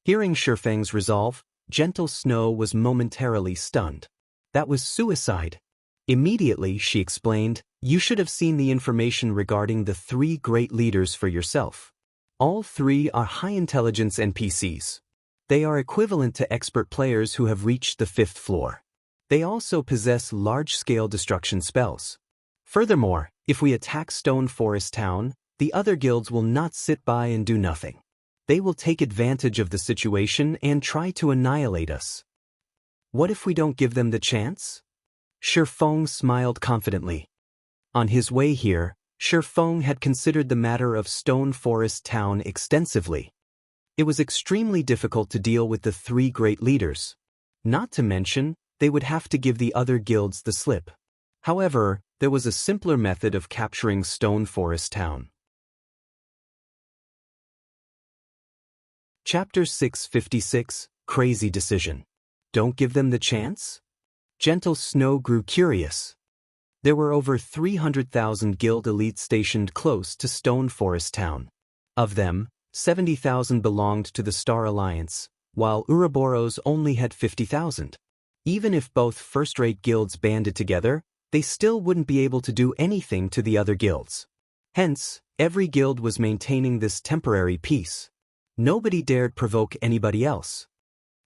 Speaker 1: Hearing Shifeng's resolve, Gentle Snow was momentarily stunned. That was suicide. Immediately, she explained, "You should have seen the information regarding the 3 great leaders for yourself. All 3 are high-intelligence NPCs. They are equivalent to expert players who have reached the 5th floor. They also possess large-scale destruction spells. Furthermore, if we attack Stone Forest Town, the other guilds will not sit by and do nothing. They will take advantage of the situation and try to annihilate us. What if we don't give them the chance?" Shifeng smiled confidently. On his way here, Shifeng had considered the matter of Stone Forest Town extensively. It was extremely difficult to deal with the 3 great leaders. Not to mention, they would have to give the other guilds the slip. However, there was a simpler method of capturing Stone Forest Town. Chapter 656, Crazy Decision. Don't give them the chance? Gentle Snow grew curious. There were over 300,000 guild elites stationed close to Stone Forest Town. Of them, 70,000 belonged to the Star Alliance, while Ouroboros only had 50,000. Even if both first-rate guilds banded together, they still wouldn't be able to do anything to the other guilds. Hence, every guild was maintaining this temporary peace. Nobody dared provoke anybody else.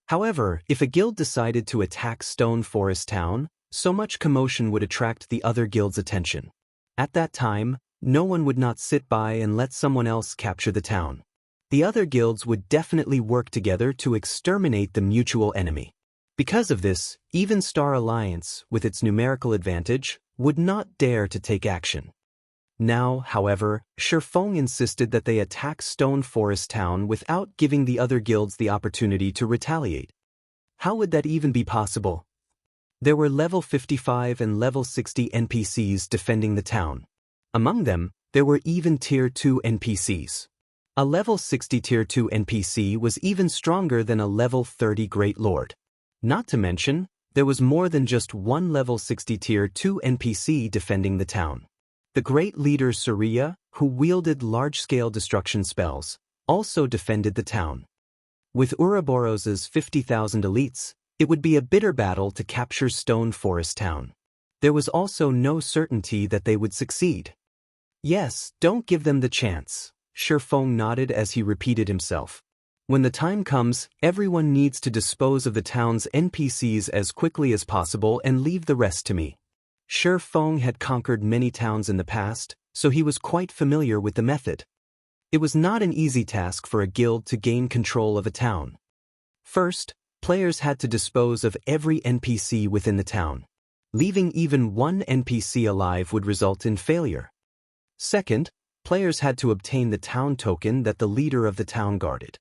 Speaker 1: However, if a guild decided to attack Stone Forest Town, so much commotion would attract the other guild's attention. At that time, no one would not sit by and let someone else capture the town. The other guilds would definitely work together to exterminate the mutual enemy. Because of this, even Star Alliance, with its numerical advantage, would not dare to take action. Now, however, Shifeng insisted that they attack Stone Forest Town without giving the other guilds the opportunity to retaliate. How would that even be possible? There were level 55 and level 60 NPCs defending the town. Among them, there were even Tier 2 NPCs. A level 60 Tier 2 NPC was even stronger than a level 30 Great Lord. Not to mention, there was more than just one level 60 Tier 2 NPC defending the town. The great leader Surya, who wielded large-scale destruction spells, also defended the town. With Ouroboros's 50,000 elites, it would be a bitter battle to capture Stone Forest Town. There was also no certainty that they would succeed. Yes, don't give them the chance. Shi Feng nodded as he repeated himself. When the time comes, everyone needs to dispose of the town's NPCs as quickly as possible and leave the rest to me. Shi Feng had conquered many towns in the past, so he was quite familiar with the method. It was not an easy task for a guild to gain control of a town. First, players had to dispose of every NPC within the town. Leaving even one NPC alive would result in failure. Second, players had to obtain the town token that the leader of the town guarded.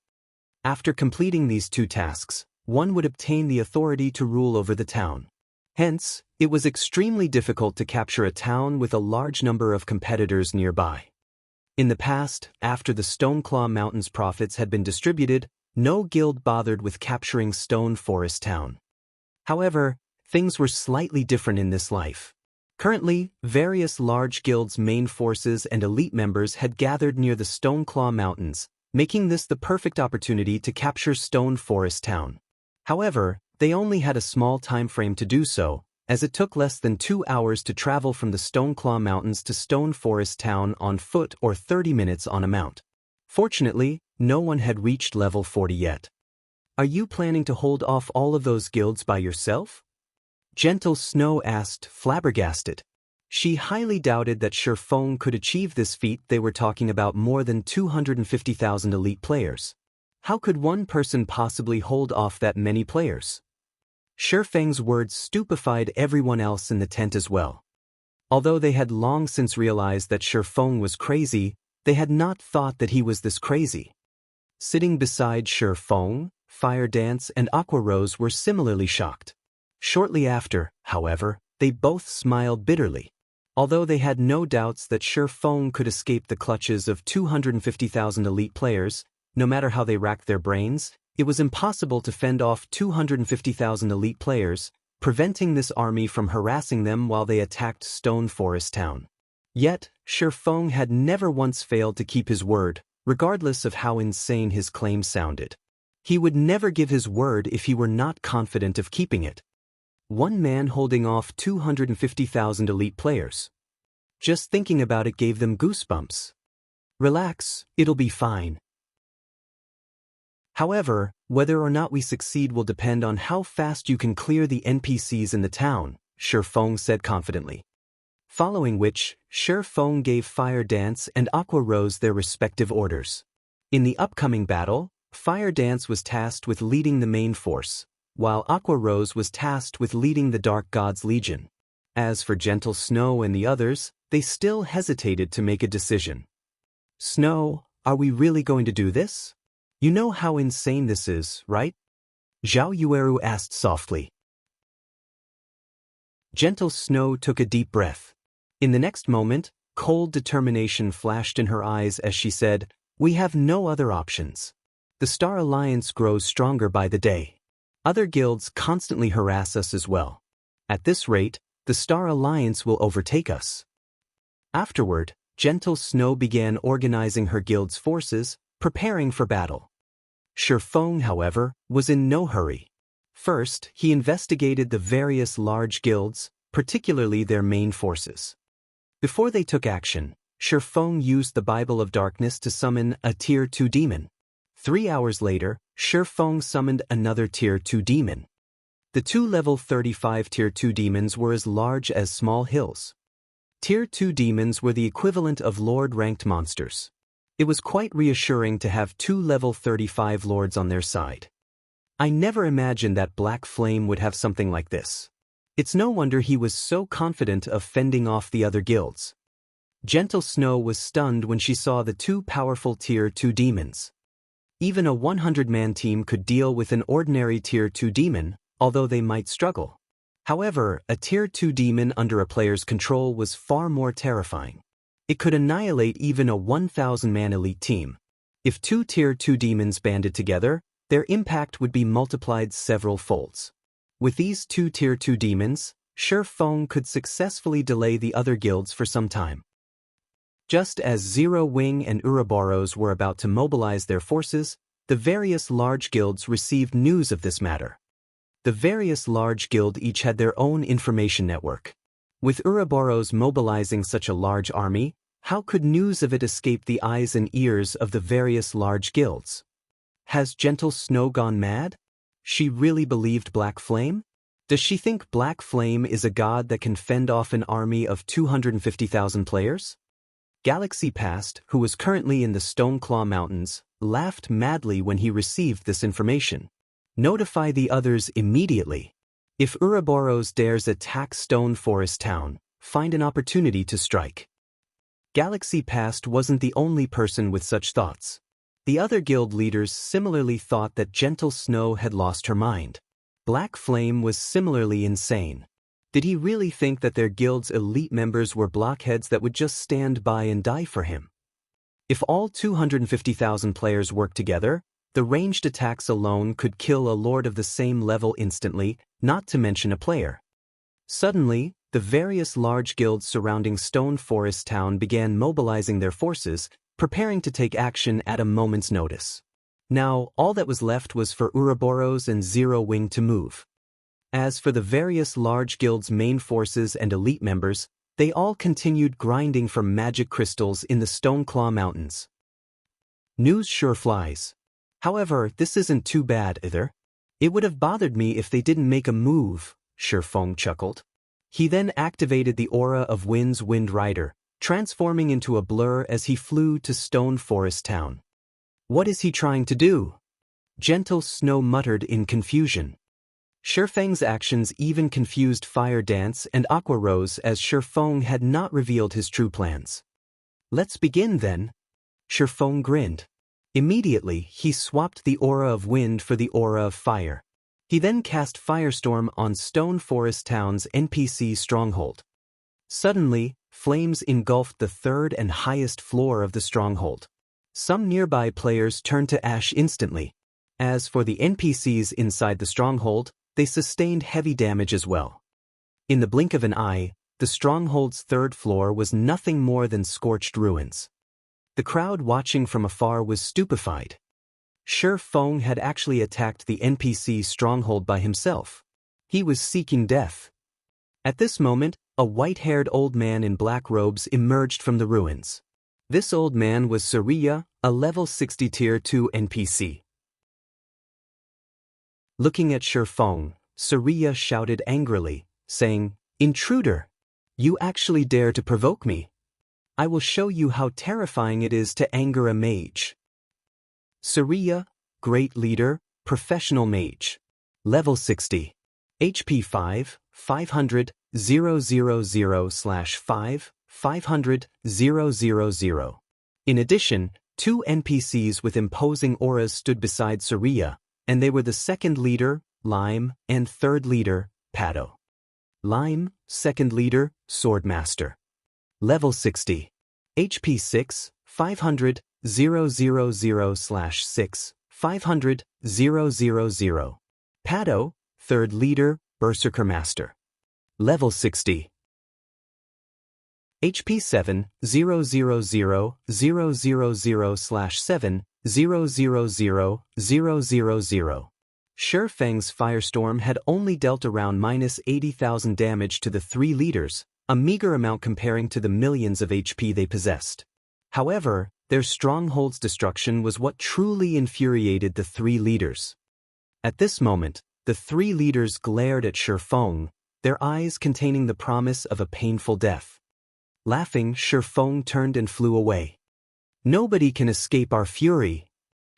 Speaker 1: After completing these two tasks, one would obtain the authority to rule over the town. Hence, it was extremely difficult to capture a town with a large number of competitors nearby. In the past, after the Stoneclaw Mountains profits had been distributed, no guild bothered with capturing Stone Forest Town. However, things were slightly different in this life. Currently, various large guilds' main forces and elite members had gathered near the Stoneclaw Mountains, making this the perfect opportunity to capture Stone Forest Town. However, they only had a small time frame to do so, as it took less than 2 hours to travel from the Stoneclaw Mountains to Stone Forest Town on foot or 30 minutes on a mount. Fortunately, no one had reached level 40 yet. Are you planning to hold off all of those guilds by yourself? Gentle Snow asked, flabbergasted. She highly doubted that Shi Feng could achieve this feat. They were talking about more than 250,000 elite players. How could one person possibly hold off that many players? Shi Feng's words stupefied everyone else in the tent as well. Although they had long since realized that Shi Feng was crazy, they had not thought that he was this crazy. Sitting beside Shi Feng, Fire Dance and Aqua Rose were similarly shocked. Shortly after, however, they both smiled bitterly. Although they had no doubts that Shi Feng could escape the clutches of 250,000 elite players, no matter how they racked their brains, it was impossible to fend off 250,000 elite players, preventing this army from harassing them while they attacked Stone Forest Town. Yet, Shi Feng had never once failed to keep his word, regardless of how insane his claims sounded. He would never give his word if he were not confident of keeping it. One man holding off 250,000 elite players. Just thinking about it gave them goosebumps. Relax, it'll be fine. However, whether or not we succeed will depend on how fast you can clear the NPCs in the town, Shi Feng said confidently. Following which, Shi Feng gave Fire Dance and Aqua Rose their respective orders. In the upcoming battle, Fire Dance was tasked with leading the main force, while Aqua Rose was tasked with leading the Dark God's Legion. As for Gentle Snow and the others, they still hesitated to make a decision. Snow, are we really going to do this? You know how insane this is, right? Zhao Yueru asked softly. Gentle Snow took a deep breath. In the next moment, cold determination flashed in her eyes as she said, "We have no other options. The Star Alliance grows stronger by the day. Other guilds constantly harass us as well. At this rate, the Star Alliance will overtake us." Afterward, Gentle Snow began organizing her guild's forces, preparing for battle. Shi Feng, however, was in no hurry. First, he investigated the various large guilds, particularly their main forces. Before they took action, Shi Feng used the Bible of Darkness to summon a Tier 2 demon. 3 hours later, Shi Feng summoned another Tier 2 demon. The two level 35 Tier 2 demons were as large as small hills. Tier 2 demons were the equivalent of Lord-ranked monsters. It was quite reassuring to have 2 level 35 lords on their side. I never imagined that Black Flame would have something like this. It's no wonder he was so confident of fending off the other guilds. Gentle Snow was stunned when she saw the two powerful Tier 2 demons. Even a 100-man team could deal with an ordinary Tier 2 demon, although they might struggle. However, a Tier 2 demon under a player's control was far more terrifying. It could annihilate even a 1,000-man elite team. If 2 Tier 2 demons banded together, their impact would be multiplied several folds. With these 2 Tier 2 demons, Shi Feng could successfully delay the other guilds for some time. Just as Zero Wing and Ouroboros were about to mobilize their forces, the various large guilds received news of this matter. The various large guilds each had their own information network. With Ouroboros mobilizing such a large army, How could news of it escape the eyes and ears of the various large guilds? Has Gentle Snow gone mad? She really believed Black Flame? Does she think Black Flame is a god that can fend off an army of 250,000 players? Galaxy Past, who was currently in the Stoneclaw Mountains, laughed madly when he received this information. Notify the others immediately. If Ouroboros dares attack Stone Forest Town, find an opportunity to strike. Galaxy Past wasn't the only person with such thoughts. The other guild leaders similarly thought that Gentle Snow had lost her mind. Black Flame was similarly insane. Did he really think that their guild's elite members were blockheads that would just stand by and die for him? If all 250,000 players worked together, the ranged attacks alone could kill a lord of the same level instantly, not to mention a player. Suddenly, the various large guilds surrounding Stone Forest Town began mobilizing their forces, preparing to take action at a moment's notice. Now, all that was left was for Ouroboros and Zero Wing to move. As for the various large guilds' main forces and elite members, they all continued grinding for magic crystals in the Stoneclaw Mountains. News sure flies. However, this isn't too bad either. It would have bothered me if they didn't make a move, Shifeng chuckled. He then activated the aura of Wind's Wind Rider, transforming into a blur as he flew to Stone Forest Town. What is he trying to do? Gentle Snow muttered in confusion. Shifeng's actions even confused Fire Dance and Aqua Rose as Shifeng had not revealed his true plans. Let's begin then. Shifeng grinned. Immediately, he swapped the aura of wind for the aura of fire. He then cast Firestorm on Stone Forest Town's NPC stronghold. Suddenly, flames engulfed the third and highest floor of the stronghold. Some nearby players turned to ash instantly. As for the NPCs inside the stronghold, they sustained heavy damage as well. In the blink of an eye, the stronghold's third floor was nothing more than scorched ruins. The crowd watching from afar was stupefied. Shifeng had actually attacked the NPC stronghold by himself. He was seeking death. At this moment, a white-haired old man in black robes emerged from the ruins. This old man was Suriya, a level 60 Tier 2 NPC. Looking at Shifeng, Suriya shouted angrily, saying, "Intruder! You actually dare to provoke me? I will show you how terrifying it is to anger a mage." Suriya, Great Leader, Professional Mage. Level 60. HP 5, 500, 000/5, 500, 000. In addition, two NPCs with imposing auras stood beside Suriya, and they were the second leader, Lime, and third leader, Pado. Lime, second leader, Swordmaster. Level 60. HP 6, 500, 000/6, 500, 000. Pado, third leader, Berserker Master. Level 60. HP 7, 000/7, 000/000. Shifeng's Firestorm had only dealt around -80,000 damage to the three leaders, a meager amount comparing to the millions of HP they possessed. However, their stronghold's destruction was what truly infuriated the three leaders. At this moment, the three leaders glared at Shifeng, their eyes containing the promise of a painful death. Laughing, Shifeng turned and flew away. "Nobody can escape our fury."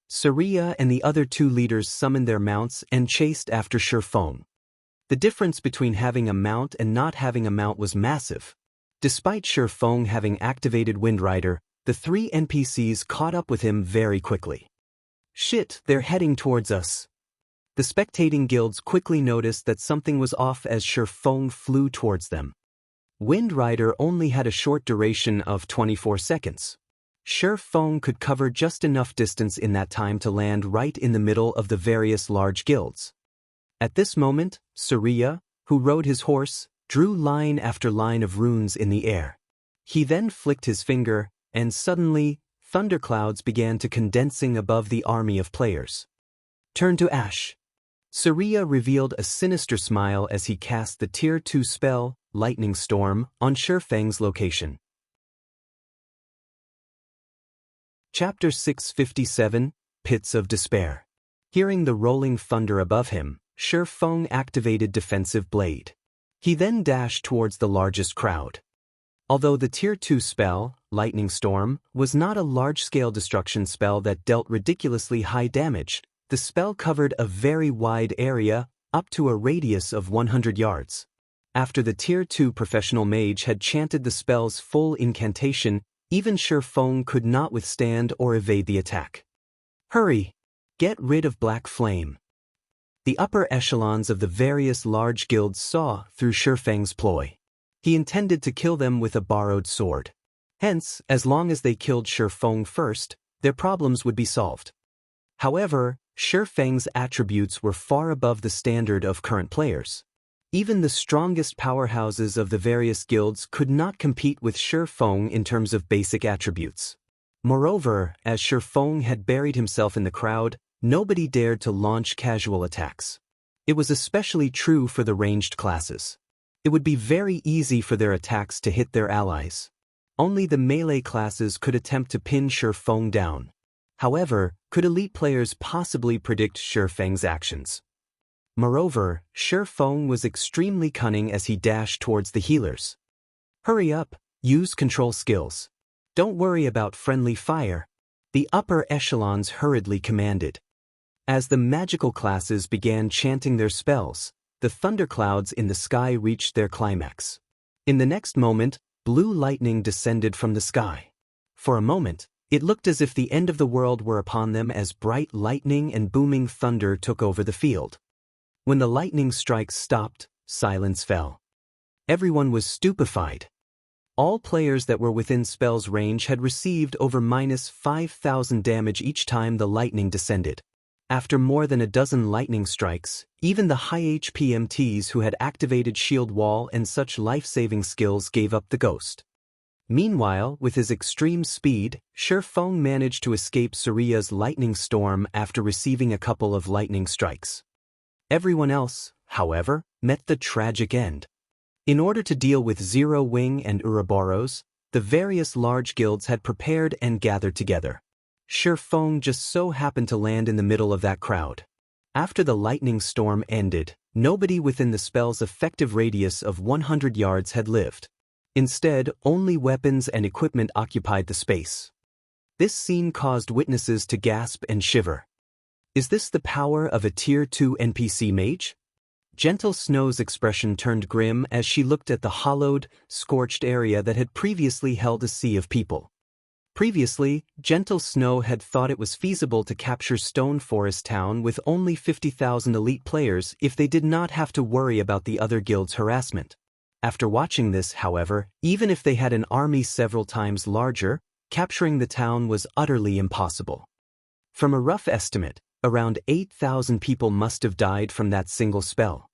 Speaker 1: Suriya and the other two leaders summoned their mounts and chased after Shifeng. The difference between having a mount and not having a mount was massive. Despite Shifeng having activated Wind Rider, the three NPCs caught up with him very quickly. "Shit, they're heading towards us." The spectating guilds quickly noticed that something was off as Shifeng flew towards them. Wind Rider only had a short duration of 24 seconds. Shifeng could cover just enough distance in that time to land right in the middle of the various large guilds. At this moment, Suriya, who rode his horse, drew line after line of runes in the air. He then flicked his finger, and suddenly, thunderclouds began to condensing above the army of players. Turn to ash. Suriya revealed a sinister smile as he cast the Tier 2 spell, Lightning Storm, on Shifeng's location. Chapter 657, Pits of Despair. Hearing the rolling thunder above him, Shi Feng activated Defensive Blade. He then dashed towards the largest crowd. Although the Tier 2 spell, Lightning Storm, was not a large-scale destruction spell that dealt ridiculously high damage, the spell covered a very wide area, up to a radius of 100 yards. After the Tier 2 professional mage had chanted the spell's full incantation, even Shi Feng could not withstand or evade the attack. Hurry! Get rid of Black Flame. The upper echelons of the various large guilds saw through Shi Feng's ploy. He intended to kill them with a borrowed sword. Hence, as long as they killed Shi Feng first, their problems would be solved. However, Shi Feng's attributes were far above the standard of current players. Even the strongest powerhouses of the various guilds could not compete with Shi Feng in terms of basic attributes. Moreover, as Shi Feng had buried himself in the crowd, nobody dared to launch casual attacks. It was especially true for the ranged classes. It would be very easy for their attacks to hit their allies. Only the melee classes could attempt to pin Shi Feng down. However, could elite players possibly predict Shi Feng's actions? Moreover, Shi Feng was extremely cunning as he dashed towards the healers. Hurry up, use control skills. Don't worry about friendly fire, the upper echelons hurriedly commanded. As the magical classes began chanting their spells, the thunderclouds in the sky reached their climax. In the next moment, blue lightning descended from the sky. For a moment, it looked as if the end of the world were upon them as bright lightning and booming thunder took over the field. When the lightning strikes stopped, silence fell. Everyone was stupefied. All players that were within spell's range had received over -5,000 damage each time the lightning descended. After more than a dozen lightning strikes, even the high HP MTs who had activated Shield Wall and such life-saving skills gave up the ghost. Meanwhile, with his extreme speed, Shi Feng managed to escape Suria's lightning storm after receiving a couple of lightning strikes. Everyone else, however, met the tragic end. In order to deal with Zero Wing and Ouroboros, the various large guilds had prepared and gathered together. Shi Feng just so happened to land in the middle of that crowd. After the lightning storm ended, nobody within the spell's effective radius of 100 yards had lived. Instead, only weapons and equipment occupied the space. This scene caused witnesses to gasp and shiver. Is this the power of a Tier 2 NPC mage? Gentle Snow's expression turned grim as she looked at the hollowed, scorched area that had previously held a sea of people. Previously, Gentle Snow had thought it was feasible to capture Stone Forest Town with only 50,000 elite players if they did not have to worry about the other guilds' harassment. After watching this, however, even if they had an army several times larger, capturing the town was utterly impossible. From a rough estimate, around 8,000 people must have died from that single spell.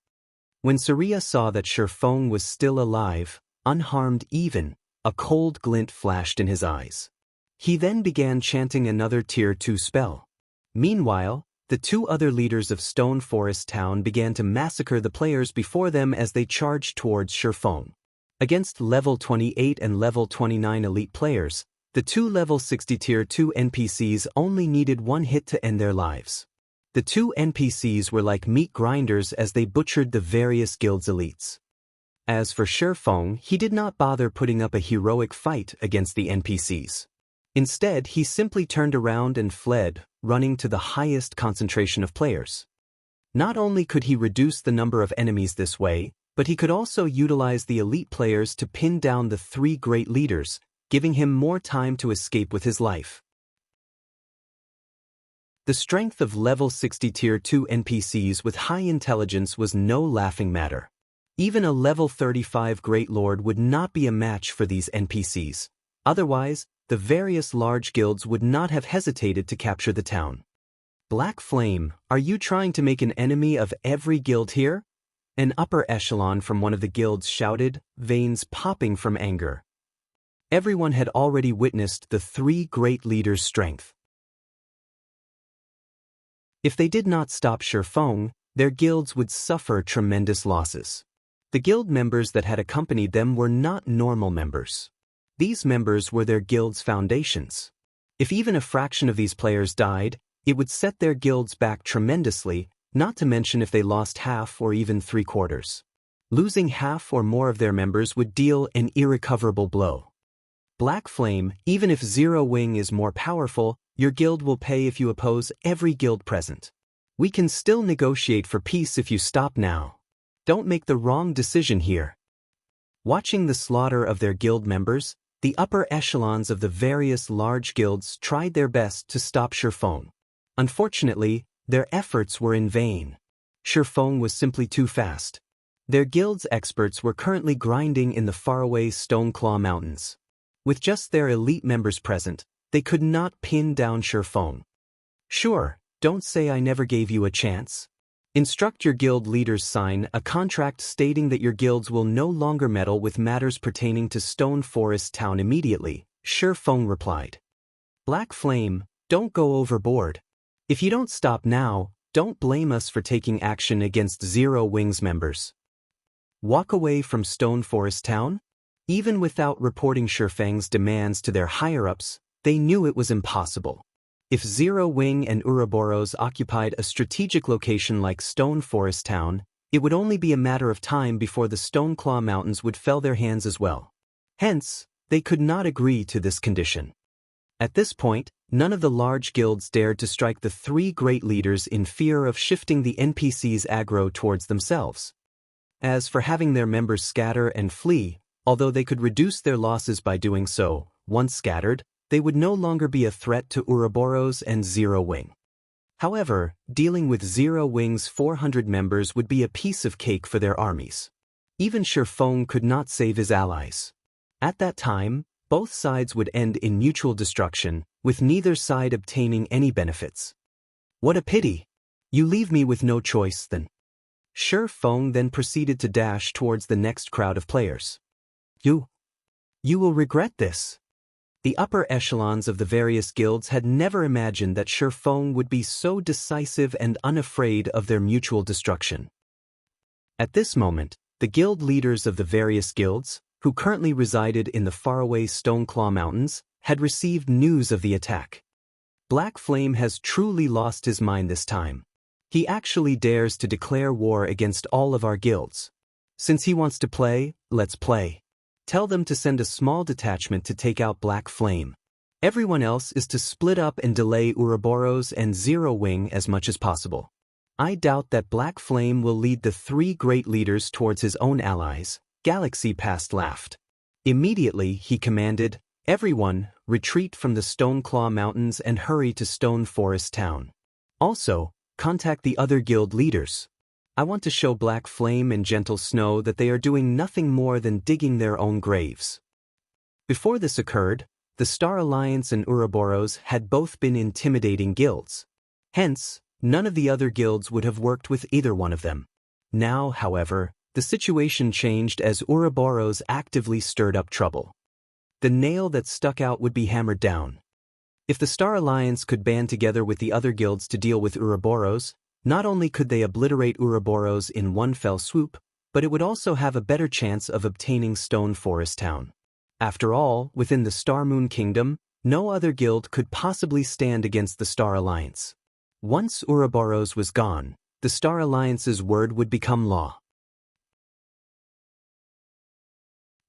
Speaker 1: When Surya saw that Shi Feng was still alive, unharmed even, a cold glint flashed in his eyes. He then began chanting another Tier 2 spell. Meanwhile, the two other leaders of Stone Forest Town began to massacre the players before them as they charged towards Shi Feng. Against level 28 and level 29 elite players, the two level 60 Tier 2 NPCs only needed one hit to end their lives. The two NPCs were like meat grinders as they butchered the various guilds' elites. As for Shi Feng, he did not bother putting up a heroic fight against the NPCs. Instead, he simply turned around and fled, running to the highest concentration of players. Not only could he reduce the number of enemies this way, but he could also utilize the elite players to pin down the three great leaders, giving him more time to escape with his life. The strength of level 60 Tier 2 NPCs with high intelligence was no laughing matter. Even a level 35 Great Lord would not be a match for these NPCs. Otherwise, the various large guilds would not have hesitated to capture the town. Black Flame, are you trying to make an enemy of every guild here? An upper echelon from one of the guilds shouted, veins popping from anger. Everyone had already witnessed the three great leaders' strength. If they did not stop Shi Feng, their guilds would suffer tremendous losses. The guild members that had accompanied them were not normal members. These members were their guild's foundations. If even a fraction of these players died, it would set their guilds back tremendously, not to mention if they lost half or even 3/4. Losing half or more of their members would deal an irrecoverable blow. Black Flame, even if Zero Wing is more powerful, your guild will pay if you oppose every guild present. We can still negotiate for peace if you stop now. Don't make the wrong decision here. Watching the slaughter of their guild members, the upper echelons of the various large guilds tried their best to stop Shifeng. Unfortunately, their efforts were in vain. Shifeng was simply too fast. Their guild's experts were currently grinding in the faraway Stoneclaw Mountains. With just their elite members present, they could not pin down Shifeng. Sure, don't say I never gave you a chance. Instruct your guild leaders sign a contract stating that your guilds will no longer meddle with matters pertaining to Stone Forest Town immediately, Shifeng replied. Black Flame, don't go overboard. If you don't stop now, don't blame us for taking action against Zero Wing's members. Walk away from Stone Forest Town? Even without reporting Shifeng's demands to their higher-ups, they knew it was impossible. If Zero Wing and Ouroboros occupied a strategic location like Stone Forest Town, it would only be a matter of time before the Stoneclaw Mountains would fell their hands as well. Hence, they could not agree to this condition. At this point, none of the large guilds dared to strike the three great leaders in fear of shifting the NPC's aggro towards themselves. As for having their members scatter and flee, although they could reduce their losses by doing so, once scattered, they would no longer be a threat to Ouroboros and Zero Wing. However, dealing with Zero Wing's 400 members would be a piece of cake for their armies. Even Shifeng could not save his allies. At that time, both sides would end in mutual destruction, with neither side obtaining any benefits. What a pity! You leave me with no choice then. Shifeng then proceeded to dash towards the next crowd of players. You will regret this. The upper echelons of the various guilds had never imagined that Shifeng would be so decisive and unafraid of their mutual destruction. At this moment, the guild leaders of the various guilds, who currently resided in the faraway Stoneclaw Mountains, had received news of the attack. Black Flame has truly lost his mind this time. He actually dares to declare war against all of our guilds. Since he wants to play, let's play. Tell them to send a small detachment to take out Black Flame. Everyone else is to split up and delay Ouroboros and Zero Wing as much as possible. I doubt that Black Flame will lead the three great leaders towards his own allies, Galaxy Past laughed. Immediately he commanded, everyone, retreat from the Stoneclaw Mountains and hurry to Stone Forest Town. Also, contact the other guild leaders. I want to show Black Flame and Gentle Snow that they are doing nothing more than digging their own graves. Before this occurred, the Star Alliance and Ouroboros had both been intimidating guilds. Hence, none of the other guilds would have worked with either one of them. Now, however, the situation changed as Ouroboros actively stirred up trouble. The nail that stuck out would be hammered down. If the Star Alliance could band together with the other guilds to deal with Ouroboros, not only could they obliterate Ouroboros in one fell swoop, but it would also have a better chance of obtaining Stone Forest Town. After all, within the Star Moon Kingdom, no other guild could possibly stand against the Star Alliance. Once Ouroboros was gone, the Star Alliance's word would become law.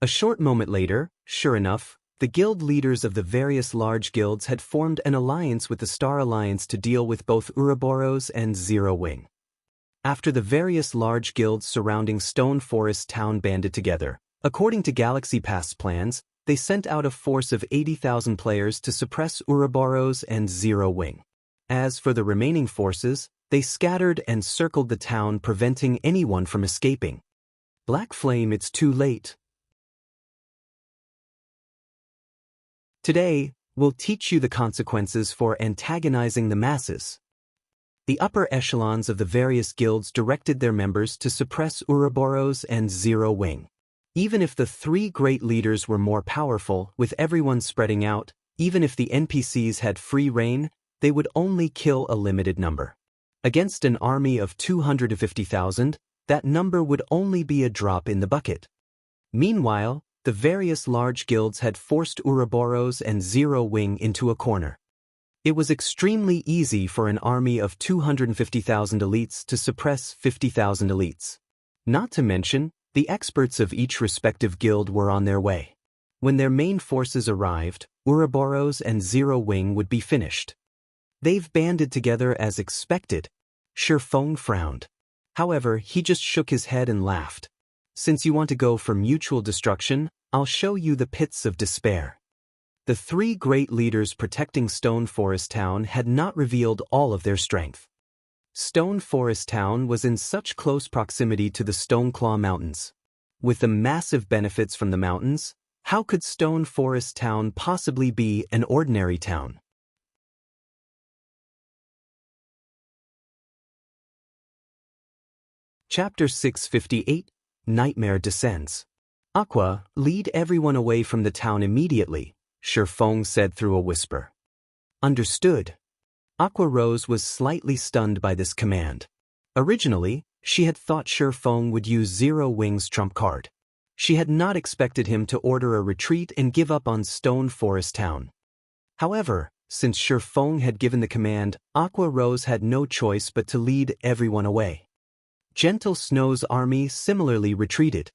Speaker 1: A short moment later, sure enough, the guild leaders of the various large guilds had formed an alliance with the Star Alliance to deal with both Ouroboros and Zero Wing. After the various large guilds surrounding Stone Forest Town banded together, according to Galaxy Past's plans, they sent out a force of 80,000 players to suppress Ouroboros and Zero Wing. As for the remaining forces, they scattered and circled the town, preventing anyone from escaping. Black Flame, it's too late. Today, we'll teach you the consequences for antagonizing the masses. The upper echelons of the various guilds directed their members to suppress Ouroboros and Zero Wing. Even if the three great leaders were more powerful, with everyone spreading out, even if the NPCs had free reign, they would only kill a limited number. Against an army of 250,000, that number would only be a drop in the bucket. Meanwhile, the the various large guilds had forced Ouroboros and Zero Wing into a corner. It was extremely easy for an army of 250,000 elites to suppress 50,000 elites. Not to mention, the experts of each respective guild were on their way. When their main forces arrived, Ouroboros and Zero Wing would be finished. They've banded together as expected. Shifeng frowned. However, he just shook his head and laughed. Since you want to go for mutual destruction, I'll show you the pits of despair. The three great leaders protecting Stone Forest Town had not revealed all of their strength. Stone Forest Town was in such close proximity to the Stoneclaw Mountains. With the massive benefits from the mountains, how could Stone Forest Town possibly be an ordinary town? Chapter 658, Nightmare Descends. Aqua, lead everyone away from the town immediately, Shifeng said through a whisper. Understood. Aqua Rose was slightly stunned by this command. Originally, she had thought Shifeng would use Zero Wing's trump card. She had not expected him to order a retreat and give up on Stone Forest Town. However, since Shifeng had given the command, Aqua Rose had no choice but to lead everyone away. Gentle Snow's army similarly retreated.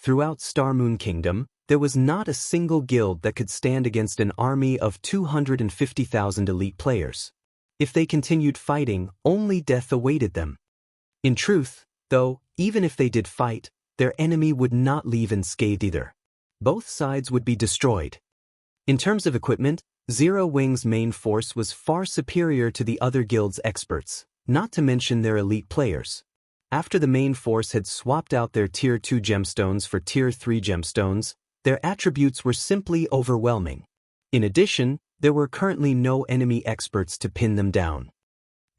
Speaker 1: Throughout Star Moon Kingdom, there was not a single guild that could stand against an army of 250,000 elite players. If they continued fighting, only death awaited them. In truth, though, even if they did fight, their enemy would not leave unscathed either. Both sides would be destroyed. In terms of equipment, Zero Wing's main force was far superior to the other guild's experts, not to mention their elite players. After the main force had swapped out their Tier 2 gemstones for Tier 3 gemstones, their attributes were simply overwhelming. In addition, there were currently no enemy experts to pin them down.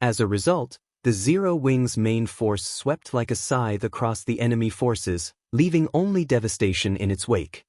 Speaker 1: As a result, the Zero Wing's main force swept like a scythe across the enemy forces, leaving only devastation in its wake.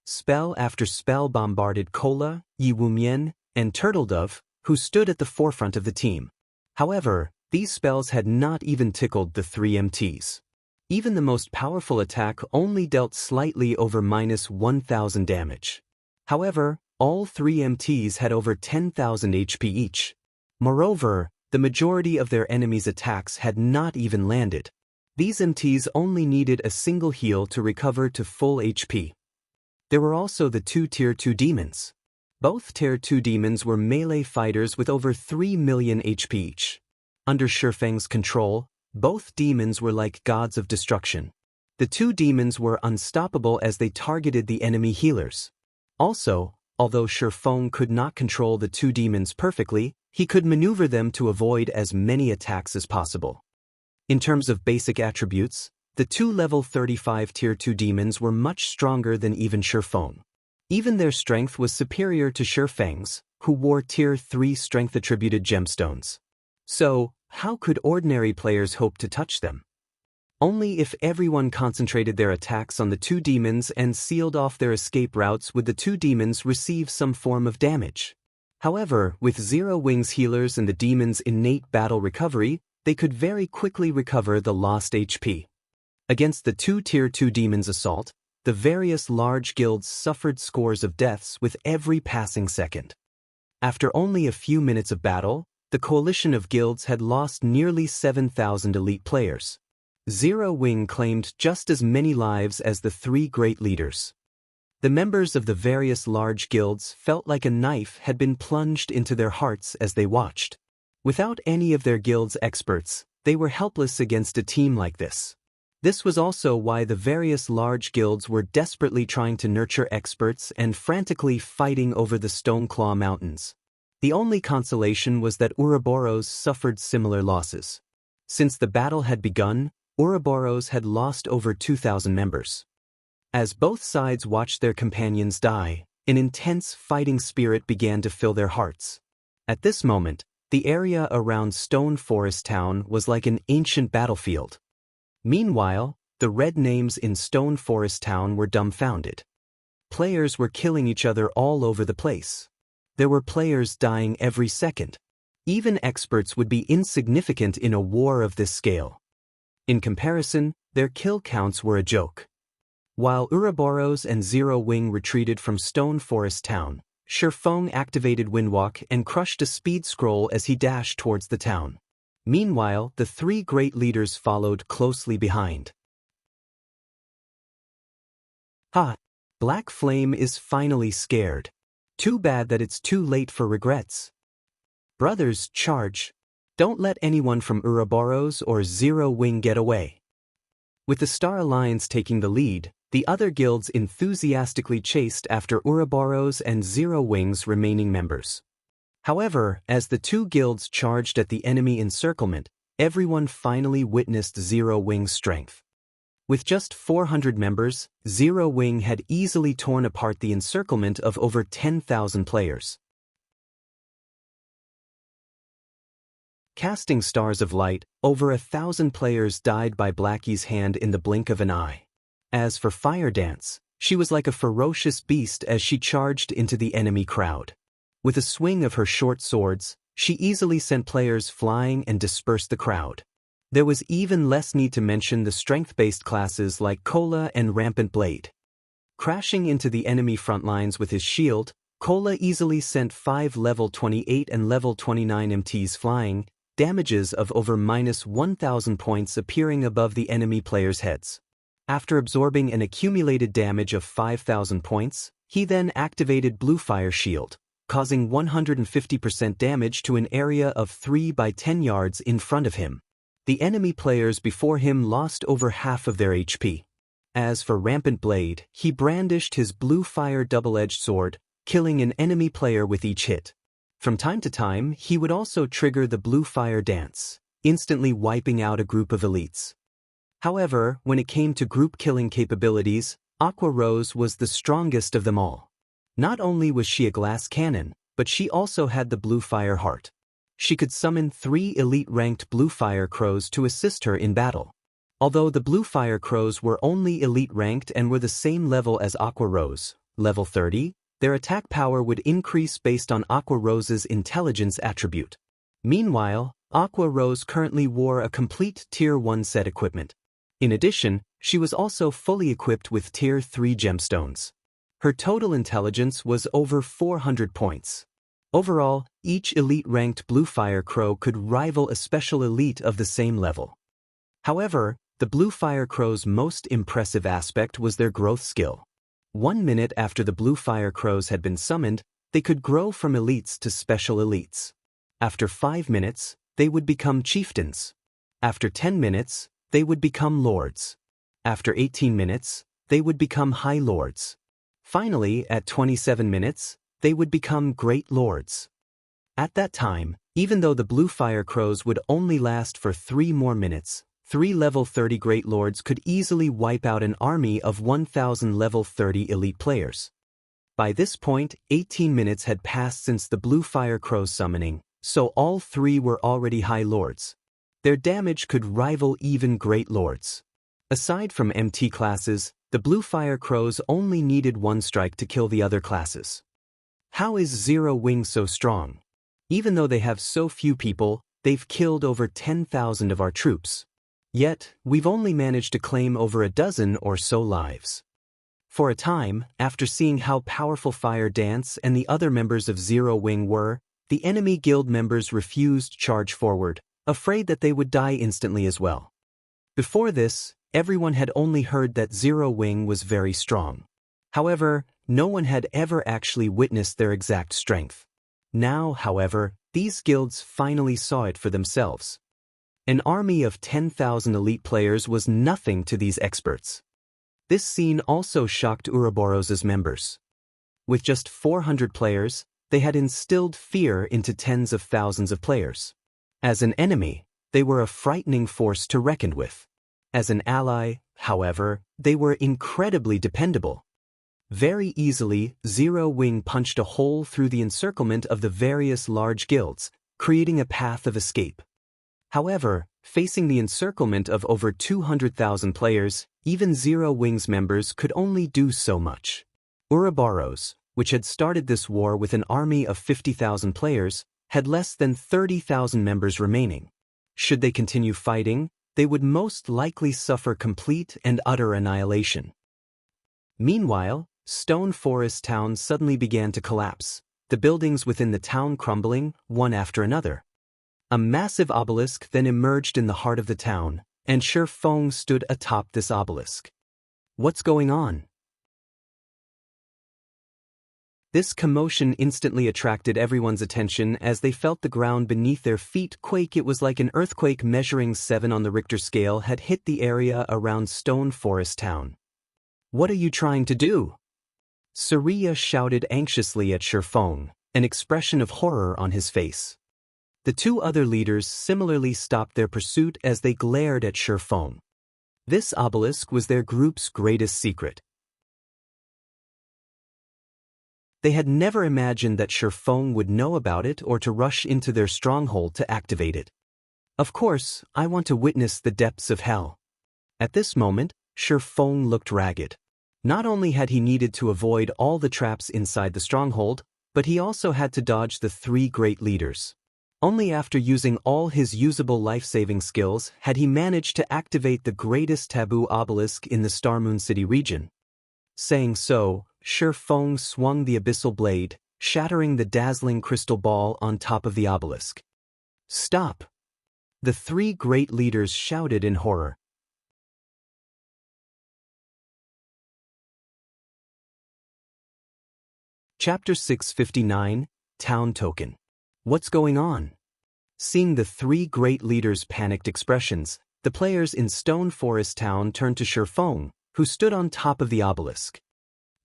Speaker 1: Spell after spell bombarded Kola, Yiwumian, and Turtledove, who stood at the forefront of the team. However, these spells had not even tickled the 3 MTs. Even the most powerful attack only dealt slightly over -1,000 damage. However, all 3 MTs had over 10,000 HP each. Moreover, the majority of their enemies' attacks had not even landed. These MTs only needed a single heal to recover to full HP. There were also the 2 Tier 2 demons. Both Tier 2 demons were melee fighters with over 3 million HP each. Under Shifeng's control, both demons were like gods of destruction. The 2 demons were unstoppable as they targeted the enemy healers. Also, although Shifeng could not control the 2 demons perfectly, he could maneuver them to avoid as many attacks as possible. In terms of basic attributes, the 2 level 35 Tier 2 demons were much stronger than even Shifeng. Even their strength was superior to Shifeng's, who wore Tier 3 strength-attributed gemstones. So, how could ordinary players hope to touch them? Only if everyone concentrated their attacks on the 2 demons and sealed off their escape routes would the 2 demons receive some form of damage. However, with Zero Wing's healers and the demons' innate battle recovery, they could very quickly recover the lost HP. Against the 2 Tier 2 demons' assault, the various large guilds suffered scores of deaths with every passing second. After only a few minutes of battle, the coalition of guilds had lost nearly 7,000 elite players. Zero Wing claimed just as many lives as the 3 great leaders. The members of the various large guilds felt like a knife had been plunged into their hearts as they watched. Without any of their guild's experts, they were helpless against a team like this. This was also why the various large guilds were desperately trying to nurture experts and frantically fighting over the Stoneclaw Mountains. The only consolation was that Ouroboros suffered similar losses. Since the battle had begun, Ouroboros had lost over 2,000 members. As both sides watched their companions die, an intense fighting spirit began to fill their hearts. At this moment, the area around Stone Forest Town was like an ancient battlefield. Meanwhile, the red names in Stone Forest Town were dumbfounded. Players were killing each other all over the place. There were players dying every second. Even experts would be insignificant in a war of this scale. In comparison, their kill counts were a joke. While Ouroboros and Zero Wing retreated from Stone Forest Town, Shifeng activated Windwalk and crushed a speed scroll as he dashed towards the town. Meanwhile, the three great leaders followed closely behind. Ha! Black Flame is finally scared. Too bad that it's too late for regrets. Brothers, charge. Don't let anyone from Ouroboros or Zero Wing get away. With the Star Alliance taking the lead, the other guilds enthusiastically chased after Ouroboros and Zero Wing's remaining members. However, as the two guilds charged at the enemy encirclement, everyone finally witnessed Zero Wing's strength. With just 400 members, Zero Wing had easily torn apart the encirclement of over 10,000 players. Casting stars of light, over 1,000 players died by Blackie's hand in the blink of an eye. As for Fire Dance, she was like a ferocious beast as she charged into the enemy crowd. With a swing of her short swords, she easily sent players flying and dispersed the crowd. There was even less need to mention the strength-based classes like Cola and Rampant Blade. Crashing into the enemy front lines with his shield, Cola easily sent 5 level 28 and level 29 MTs flying, damages of over -1,000 points appearing above the enemy players' heads. After absorbing an accumulated damage of 5,000 points, he then activated Blue Fire Shield, causing 150% damage to an area of 3 by 10 yards in front of him. The enemy players before him lost over half of their HP. As for Rampant Blade, he brandished his Blue Fire double-edged sword, killing an enemy player with each hit. From time to time, he would also trigger the Blue Fire Dance, instantly wiping out a group of elites. However, when it came to group killing capabilities, Aqua Rose was the strongest of them all. Not only was she a glass cannon, but she also had the Blue Fire Heart. She could summon 3 elite-ranked Blue Fire Crows to assist her in battle. Although the Blue Fire Crows were only elite-ranked and were the same level as Aqua Rose, level 30, their attack power would increase based on Aqua Rose's intelligence attribute. Meanwhile, Aqua Rose currently wore a complete Tier 1 set equipment. In addition, she was also fully equipped with Tier 3 gemstones. Her total intelligence was over 400 points. Overall, each elite-ranked Blue Fire Crow could rival a special elite of the same level. However, the Blue Fire Crow's most impressive aspect was their growth skill. 1 minute after the Blue Fire Crows had been summoned, they could grow from elites to special elites. After 5 minutes, they would become chieftains. After 10 minutes, they would become lords. After 18 minutes, they would become high lords. Finally, at 27 minutes, they would become great lords. At that time, even though the Blue Fire Crows would only last for 3 more minutes, 3 level 30 great lords could easily wipe out an army of 1,000 level 30 elite players. By this point, 18 minutes had passed since the Blue Fire Crow's summoning, so all 3 were already high lords. Their damage could rival even great lords. Aside from MT classes, the Blue Fire Crows only needed 1 strike to kill the other classes. How is Zero Wing so strong? Even though they have so few people, they've killed over 10,000 of our troops. Yet, we've only managed to claim over a dozen or so lives. For a time, after seeing how powerful Fire Dance and the other members of Zero Wing were, the enemy guild members refused charge forward, afraid that they would die instantly as well. Before this, everyone had only heard that Zero Wing was very strong. However, no one had ever actually witnessed their exact strength. Now, however, these guilds finally saw it for themselves. An army of 10,000 elite players was nothing to these experts. This scene also shocked Ouroboros' members. With just 400 players, they had instilled fear into tens of thousands of players. As an enemy, they were a frightening force to reckon with. As an ally, however, they were incredibly dependable. Very easily, Zero Wing punched a hole through the encirclement of the various large guilds, creating a path of escape. However, facing the encirclement of over 200,000 players, even Zero Wing's members could only do so much. Ouroboros, which had started this war with an army of 50,000 players, had less than 30,000 members remaining. Should they continue fighting, they would most likely suffer complete and utter annihilation. Meanwhile, Stone Forest Town suddenly began to collapse, the buildings within the town crumbling, one after another. A massive obelisk then emerged in the heart of the town, and Shi Feng stood atop this obelisk. What's going on? This commotion instantly attracted everyone's attention as they felt the ground beneath their feet quake. It was like an earthquake measuring 7 on the Richter scale had hit the area around Stone Forest Town. What are you trying to do? Surya shouted anxiously at Shi Feng, an expression of horror on his face. The 2 other leaders similarly stopped their pursuit as they glared at Shi Feng. This obelisk was their group's greatest secret. They had never imagined that Shi Feng would know about it or to rush into their stronghold to activate it. Of course, I want to witness the depths of hell. At this moment, Shi Feng looked ragged. Not only had he needed to avoid all the traps inside the stronghold, but he also had to dodge the 3 great leaders. Only after using all his usable life-saving skills had he managed to activate the greatest taboo obelisk in the Star Moon City region. Saying so, Shi Feng swung the abyssal blade, shattering the dazzling crystal ball on top of the obelisk. Stop! The 3 great leaders shouted in horror. Chapter 659, Town Token. What's going on? Seeing the 3 great leaders' panicked expressions, the players in Stone Forest Town turned to Shi Feng, who stood on top of the obelisk.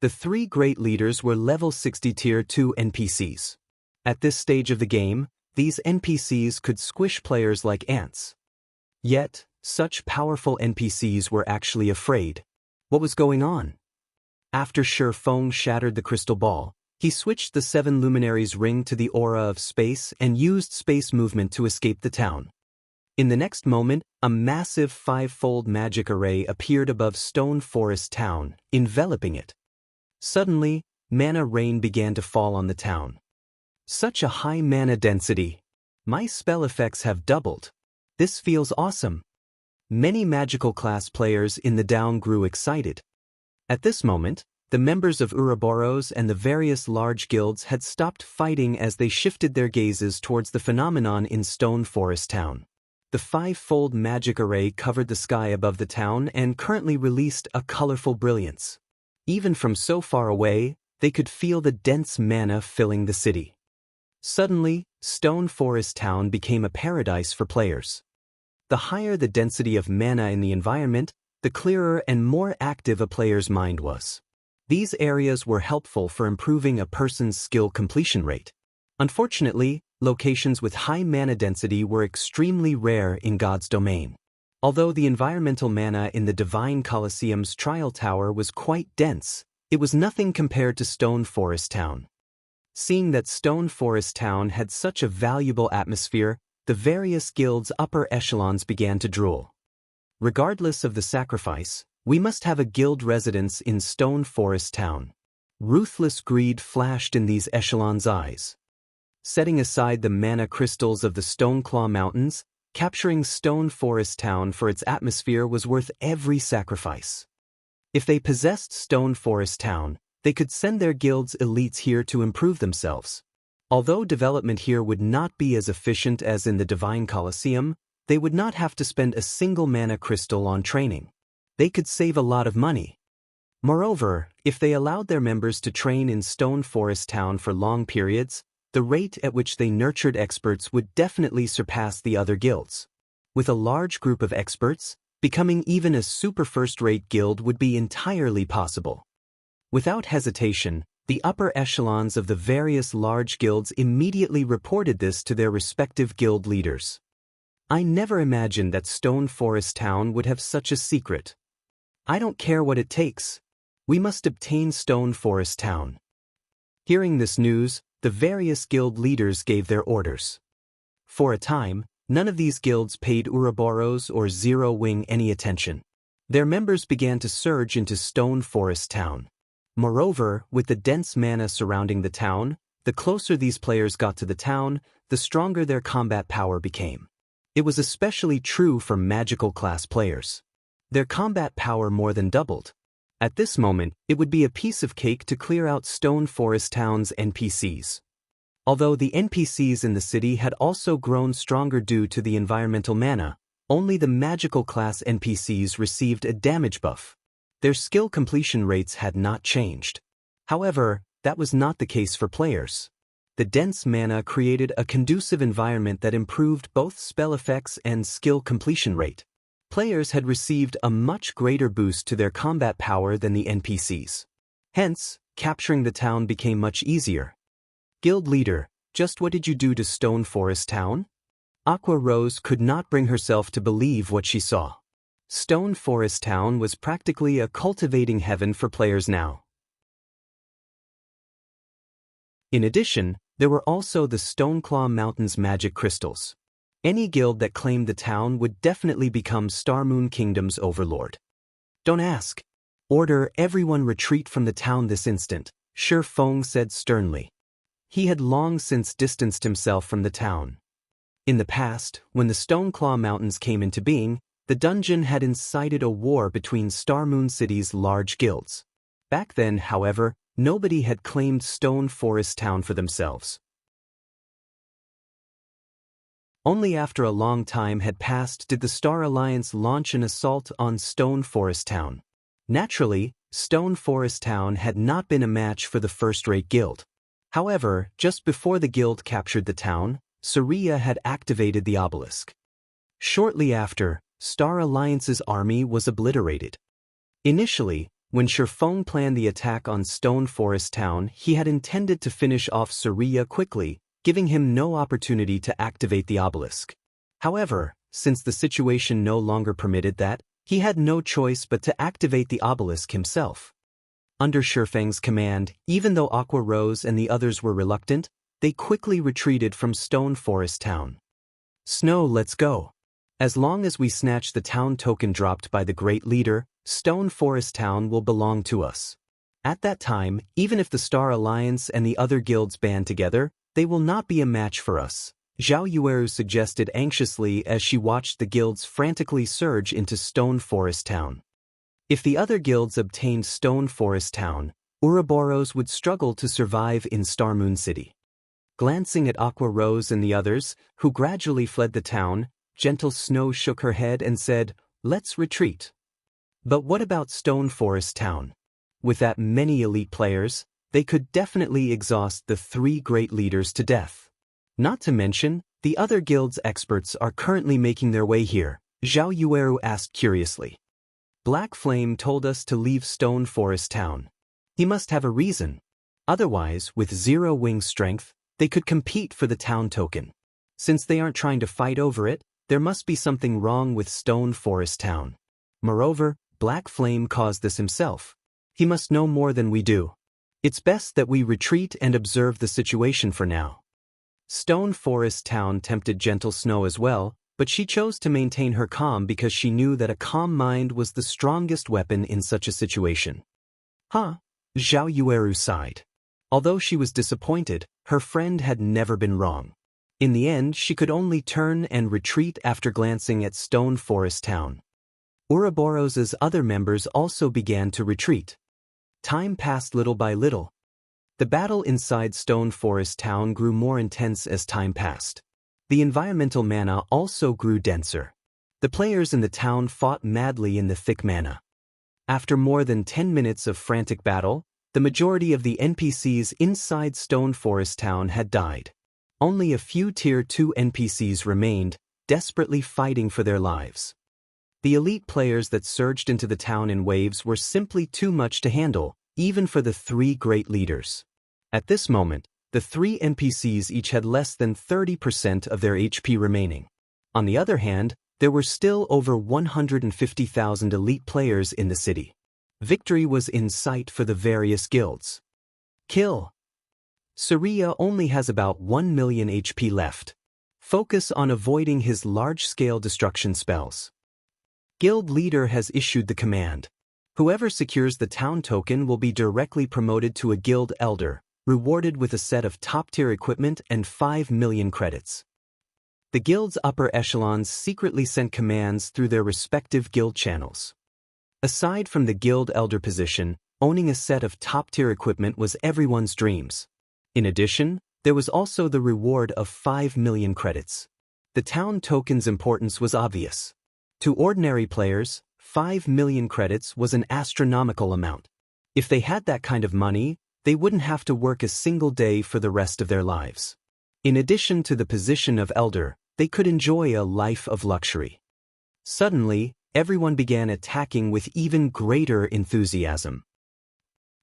Speaker 1: The 3 great leaders were level 60 Tier 2 NPCs. At this stage of the game, these NPCs could squish players like ants. Yet, such powerful NPCs were actually afraid. What was going on? After Shi Feng shattered the crystal ball, he switched the 7 luminaries ring to the aura of space and used space movement to escape the town. In the next moment, a massive 5-fold magic array appeared above Stone Forest Town, enveloping it. Suddenly, mana rain began to fall on the town. Such a high mana density. My spell effects have doubled. This feels awesome. Many magical class players in the town grew excited. At this moment, the members of Ouroboros and the various large guilds had stopped fighting as they shifted their gazes towards the phenomenon in Stone Forest Town. The 5-fold magic array covered the sky above the town and currently released a colorful brilliance. Even from so far away, they could feel the dense mana filling the city. Suddenly, Stone Forest Town became a paradise for players. The higher the density of mana in the environment, the clearer and more active a player's mind was. These areas were helpful for improving a person's skill completion rate. Unfortunately, locations with high mana density were extremely rare in God's domain. Although the environmental mana in the Divine Colosseum's Trial Tower was quite dense, it was nothing compared to Stone Forest Town. Seeing that Stone Forest Town had such a valuable atmosphere, the various guilds' upper echelons began to drool. Regardless of the sacrifice, we must have a guild residence in Stone Forest Town. Ruthless greed flashed in these echelons' eyes. Setting aside the mana crystals of the Stoneclaw Mountains, capturing Stone Forest Town for its atmosphere was worth every sacrifice. If they possessed Stone Forest Town, they could send their guild's elites here to improve themselves. Although development here would not be as efficient as in the Divine Colosseum, they would not have to spend a single mana crystal on training. They could save a lot of money. Moreover, if they allowed their members to train in Stone Forest Town for long periods, the rate at which they nurtured experts would definitely surpass the other guilds. With a large group of experts, becoming even a super first-rate guild would be entirely possible. Without hesitation, the upper echelons of the various large guilds immediately reported this to their respective guild leaders. I never imagined that Stone Forest Town would have such a secret. I don't care what it takes. We must obtain Stone Forest Town. Hearing this news, the various guild leaders gave their orders. For a time, none of these guilds paid Ouroboros or Zero Wing any attention. Their members began to surge into Stone Forest Town. Moreover, with the dense mana surrounding the town, the closer these players got to the town, the stronger their combat power became. It was especially true for magical class players. Their combat power more than doubled. At this moment, it would be a piece of cake to clear out Stone Forest Town's NPCs. Although the NPCs in the city had also grown stronger due to the environmental mana, only the magical class NPCs received a damage buff. Their skill completion rates had not changed. However, that was not the case for players. The dense mana created a conducive environment that improved both spell effects and skill completion rate. Players had received a much greater boost to their combat power than the NPCs. Hence, capturing the town became much easier. Guild leader, just what did you do to Stone Forest Town? Aqua Rose could not bring herself to believe what she saw. Stone Forest Town was practically a cultivating heaven for players now. In addition, there were also the Stoneclaw Mountain's magic crystals. Any guild that claimed the town would definitely become Star Moon Kingdom's overlord. Don't ask. Order everyone retreat from the town this instant, Shi Feng said sternly. He had long since distanced himself from the town. In the past, when the Stoneclaw Mountains came into being, the dungeon had incited a war between Star Moon City's large guilds. Back then, however, nobody had claimed Stone Forest Town for themselves. Only after a long time had passed did the Star Alliance launch an assault on Stone Forest Town. Naturally, Stone Forest Town had not been a match for the first-rate guild. However, just before the guild captured the town, Xianxia had activated the obelisk. Shortly after, Star Alliance's army was obliterated. Initially, when Shi Feng planned the attack on Stone Forest Town, he had intended to finish off Xianxia quickly, giving him no opportunity to activate the obelisk. However, since the situation no longer permitted that, he had no choice but to activate the obelisk himself. Under Shi Feng's command, even though Aqua Rose and the others were reluctant, they quickly retreated from Stone Forest Town. Snow, let's go. As long as we snatch the town token dropped by the great leader, Stone Forest Town will belong to us. At that time, even if the Star Alliance and the other guilds band together, they will not be a match for us, Zhao Yueru suggested anxiously as she watched the guilds frantically surge into Stone Forest Town. If the other guilds obtained Stone Forest Town, Ouroboros would struggle to survive in Star Moon City. Glancing at Aqua Rose and the others, who gradually fled the town, Gentle Snow shook her head and said, "Let's retreat." But what about Stone Forest Town? With that many elite players, they could definitely exhaust the three great leaders to death. Not to mention, the other guild's experts are currently making their way here, Zhao Yueru asked curiously. Black Flame told us to leave Stone Forest Town. He must have a reason. Otherwise, with zero wing strength, they could compete for the town token. Since they aren't trying to fight over it, there must be something wrong with Stone Forest Town. Moreover, Black Flame caused this himself. He must know more than we do. It's best that we retreat and observe the situation for now. Stone Forest Town tempted Gentle Snow as well, but she chose to maintain her calm because she knew that a calm mind was the strongest weapon in such a situation. Huh? Zhao Yueru sighed. Although she was disappointed, her friend had never been wrong. In the end, she could only turn and retreat after glancing at Stone Forest Town. Ouroboros' other members also began to retreat. Time passed little by little. The battle inside Stone Forest Town grew more intense as time passed. The environmental mana also grew denser. The players in the town fought madly in the thick mana. After more than 10 minutes of frantic battle, the majority of the NPCs inside Stone Forest Town had died. Only a few Tier 2 NPCs remained, desperately fighting for their lives. The elite players that surged into the town in waves were simply too much to handle, even for the three great leaders. At this moment, the three NPCs each had less than 30% of their HP remaining. On the other hand, there were still over 150,000 elite players in the city. Victory was in sight for the various guilds. Kill. Xianxia only has about 1 million HP left. Focus on avoiding his large-scale destruction spells. Guild leader has issued the command. Whoever secures the town token will be directly promoted to a guild elder, rewarded with a set of top-tier equipment and 5 million credits. The guild's upper echelons secretly sent commands through their respective guild channels. Aside from the guild elder position, owning a set of top-tier equipment was everyone's dreams. In addition, there was also the reward of 5 million credits. The town token's importance was obvious. To ordinary players, 5 million credits was an astronomical amount. If they had that kind of money, they wouldn't have to work a single day for the rest of their lives. In addition to the position of elder, they could enjoy a life of luxury. Suddenly, everyone began attacking with even greater enthusiasm.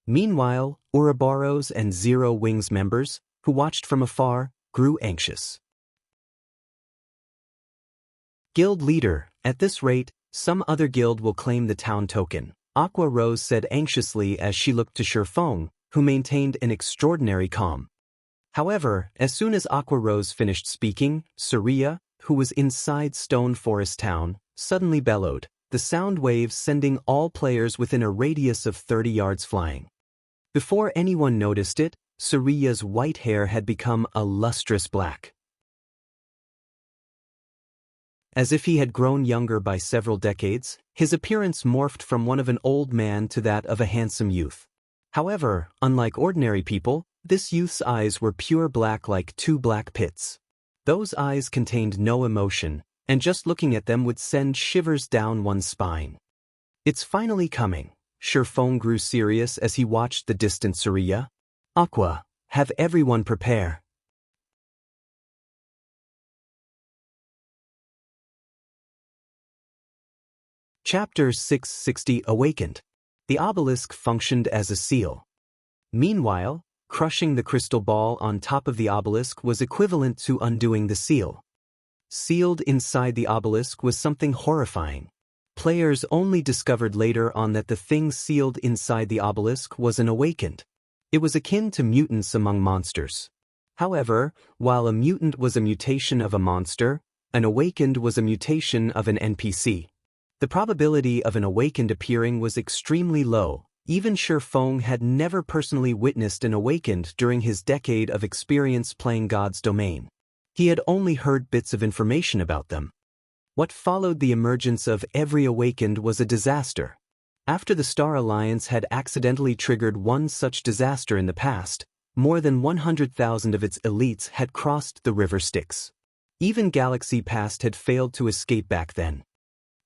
Speaker 1: Meanwhile, Ouroboros and Zero Wings members, who watched from afar, grew anxious. Guild leader, at this rate, some other guild will claim the town token, Aqua Rose said anxiously as she looked to Shifeng, who maintained an extraordinary calm. However, as soon as Aqua Rose finished speaking, Surya, who was inside Stone Forest Town, suddenly bellowed, the sound waves sending all players within a radius of 30 yards flying. Before anyone noticed it, Surya's white hair had become a lustrous black. As if he had grown younger by several decades, his appearance morphed from one of an old man to that of a handsome youth. However, unlike ordinary people, this youth's eyes were pure black like two black pits. Those eyes contained no emotion, and just looking at them would send shivers down one's spine. It's finally coming. Shifeng grew serious as he watched the distant Surya. Aqua, have everyone prepare. Chapter 660 Awakened. The obelisk functioned as a seal. Meanwhile, crushing the crystal ball on top of the obelisk was equivalent to undoing the seal. Sealed inside the obelisk was something horrifying. Players only discovered later on that the thing sealed inside the obelisk was an awakened. It was akin to mutants among monsters. However, while a mutant was a mutation of a monster, an awakened was a mutation of an NPC. The probability of an awakened appearing was extremely low. Even Shifeng had never personally witnessed an awakened during his decade of experience playing God's Domain. He had only heard bits of information about them. What followed the emergence of every awakened was a disaster. After the Star Alliance had accidentally triggered one such disaster in the past, more than 100,000 of its elites had crossed the river Styx. Even Galaxy Past had failed to escape back then.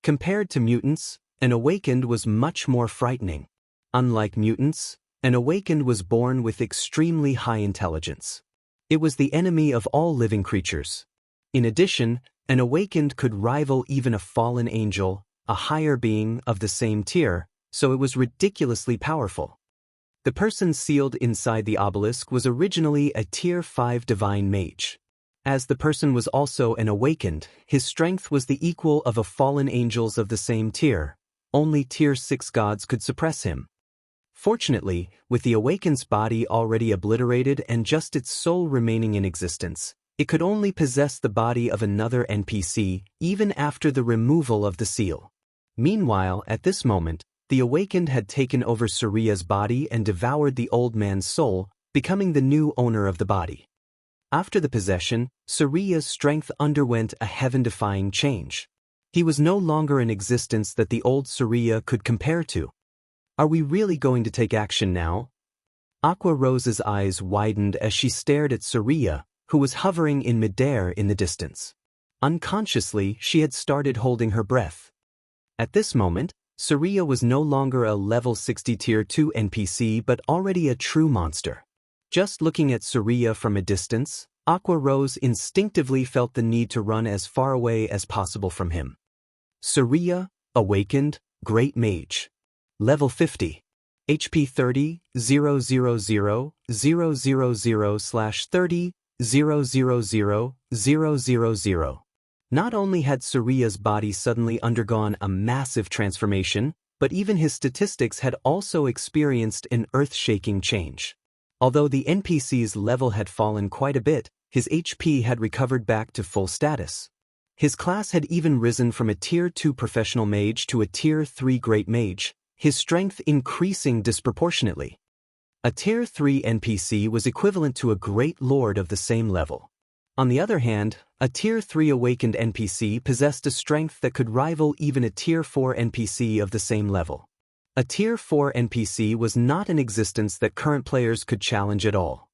Speaker 1: Compared to mutants, an awakened was much more frightening. Unlike mutants, an awakened was born with extremely high intelligence. It was the enemy of all living creatures. In addition, an awakened could rival even a fallen angel, a higher being of the same tier, so it was ridiculously powerful. The person sealed inside the obelisk was originally a Tier 5 divine mage. As the person was also an awakened, his strength was the equal of a fallen angels of the same tier. Only Tier 6 gods could suppress him. Fortunately, with the awakened's body already obliterated and just its soul remaining in existence, it could only possess the body of another NPC even after the removal of the seal. Meanwhile, at this moment, the awakened had taken over Surya's body and devoured the old man's soul, becoming the new owner of the body. After the possession, Surya's strength underwent a heaven-defying change. He was no longer an existence that the old Surya could compare to. Are we really going to take action now? Aqua Rose's eyes widened as she stared at Surya, who was hovering in midair in the distance. Unconsciously, she had started holding her breath. At this moment, Surya was no longer a level 60 Tier 2 NPC but already a true monster. Just looking at Surya from a distance, Aqua Rose instinctively felt the need to run as far away as possible from him. Surya, awakened, Great Mage. Level 50. HP 30, 000, 000/30, 000, 000. Not only had Surya's body suddenly undergone a massive transformation, but even his statistics had also experienced an earth-shaking change. Although the NPC's level had fallen quite a bit, his HP had recovered back to full status. His class had even risen from a Tier 2 professional mage to a Tier 3 great mage, his strength increasing disproportionately. A Tier 3 NPC was equivalent to a great lord of the same level. On the other hand, a Tier 3 awakened NPC possessed a strength that could rival even a Tier 4 NPC of the same level. A Tier 4 NPC was not an existence that current players could challenge at all.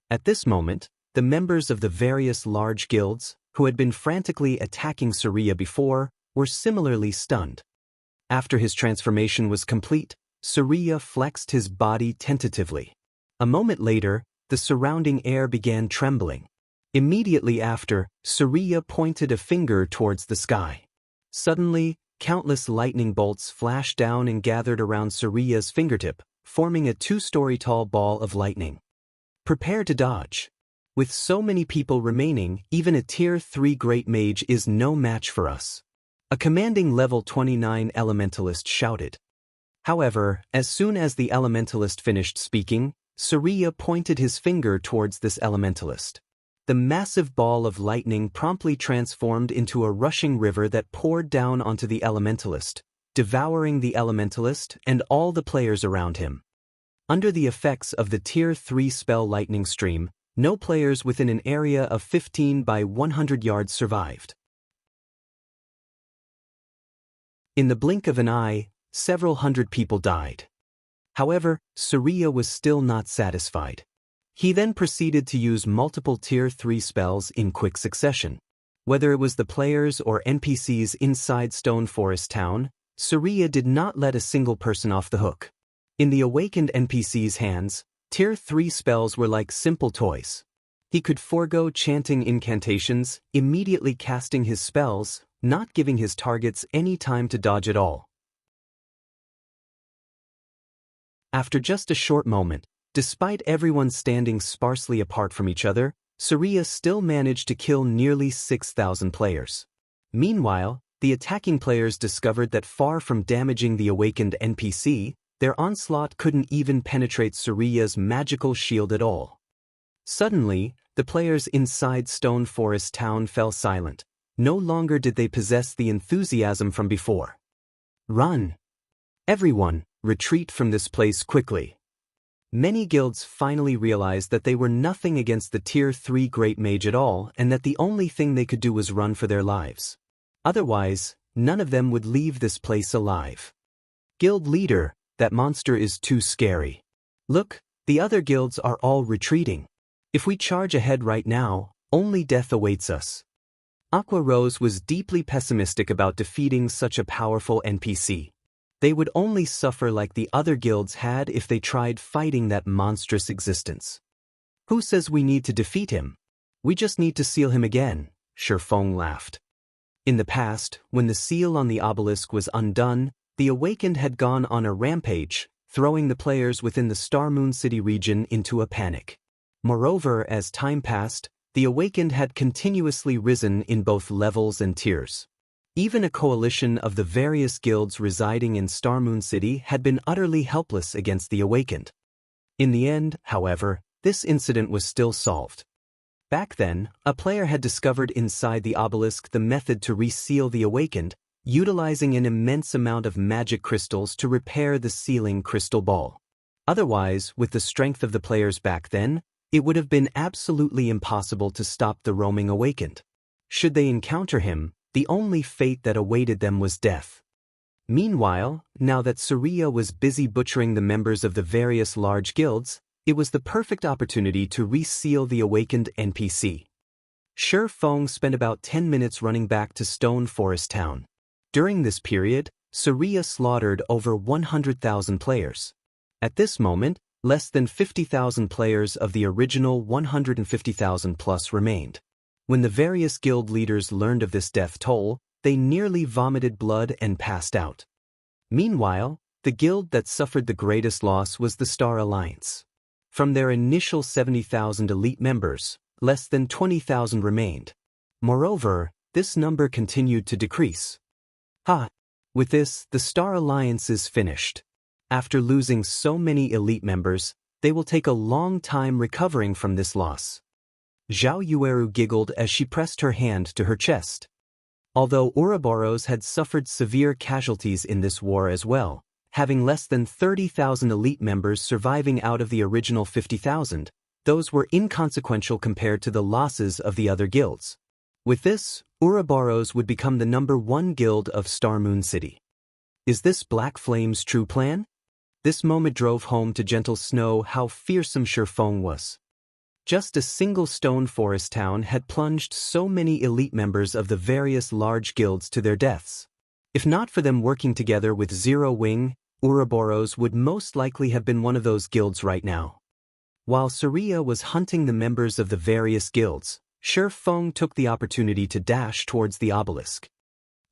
Speaker 1: At this moment, the members of the various large guilds, who had been frantically attacking Xianxia before, were similarly stunned. After his transformation was complete, Xianxia flexed his body tentatively. A moment later, the surrounding air began trembling. Immediately after, Xianxia pointed a finger towards the sky. Suddenly, countless lightning bolts flashed down and gathered around Xianxia's fingertip, forming a 2-story tall ball of lightning. Prepare to dodge. With so many people remaining, even a Tier 3 Great Mage is no match for us. A commanding level 29 elementalist shouted. However, as soon as the elementalist finished speaking, Xianxia pointed his finger towards this elementalist. The massive ball of lightning promptly transformed into a rushing river that poured down onto the elementalist, devouring the elementalist and all the players around him. Under the effects of the Tier 3 spell lightning stream, no players within an area of 15 by 100 yards survived. In the blink of an eye, several hundred people died. However, Xianxia was still not satisfied. He then proceeded to use multiple Tier 3 spells in quick succession. Whether it was the players or NPCs inside Stone Forest Town, Xianxia did not let a single person off the hook. In the awakened NPC's hands, Tier 3 spells were like simple toys. He could forego chanting incantations, immediately casting his spells, not giving his targets any time to dodge at all. After just a short moment, despite everyone standing sparsely apart from each other, Xianxia still managed to kill nearly 6,000 players. Meanwhile, the attacking players discovered that far from damaging the awakened NPC, their onslaught couldn't even penetrate Xianxia's magical shield at all. Suddenly, the players inside Stone Forest Town fell silent. No longer did they possess the enthusiasm from before. Run! Everyone, retreat from this place quickly. Many guilds finally realized that they were nothing against the Tier 3 Great Mage at all and that the only thing they could do was run for their lives. Otherwise, none of them would leave this place alive. Guild leader, that monster is too scary. Look, the other guilds are all retreating. If we charge ahead right now, only death awaits us. Aqua Rose was deeply pessimistic about defeating such a powerful NPC. They would only suffer like the other guilds had if they tried fighting that monstrous existence. Who says we need to defeat him? We just need to seal him again, Shifeng laughed. In the past, when the seal on the obelisk was undone, the Awakened had gone on a rampage, throwing the players within the Star Moon City region into a panic. Moreover, as time passed, the Awakened had continuously risen in both levels and tiers. Even a coalition of the various guilds residing in Star Moon City had been utterly helpless against the Awakened. In the end, however, this incident was still solved. Back then, a player had discovered inside the obelisk the method to reseal the Awakened, utilizing an immense amount of magic crystals to repair the sealing crystal ball. Otherwise, with the strength of the players back then, it would have been absolutely impossible to stop the roaming Awakened. Should they encounter him, the only fate that awaited them was death. Meanwhile, now that Xianxia was busy butchering the members of the various large guilds, it was the perfect opportunity to reseal the Awakened NPC. Shifeng spent about 10 minutes running back to Stone Forest Town. During this period, Xianxia slaughtered over 100,000 players. At this moment, less than 50,000 players of the original 150,000 plus remained. When the various guild leaders learned of this death toll, they nearly vomited blood and passed out. Meanwhile, the guild that suffered the greatest loss was the Star Alliance. From their initial 70,000 elite members, less than 20,000 remained. Moreover, this number continued to decrease. With this, the Star Alliance is finished. After losing so many elite members, they will take a long time recovering from this loss. Zhao Yueru giggled as she pressed her hand to her chest. Although Ouroboros had suffered severe casualties in this war as well, having less than 30,000 elite members surviving out of the original 50,000, those were inconsequential compared to the losses of the other guilds. With this, Ouroboros would become the #1 guild of Star Moon City. Is this Black Flame's true plan? This moment drove home to Gentle Snow how fearsome Shifeng was. Just a single stone forest town had plunged so many elite members of the various large guilds to their deaths. If not for them working together with Zero Wing, Ouroboros would most likely have been one of those guilds right now. While Saria was hunting the members of the various guilds, Shifeng took the opportunity to dash towards the obelisk.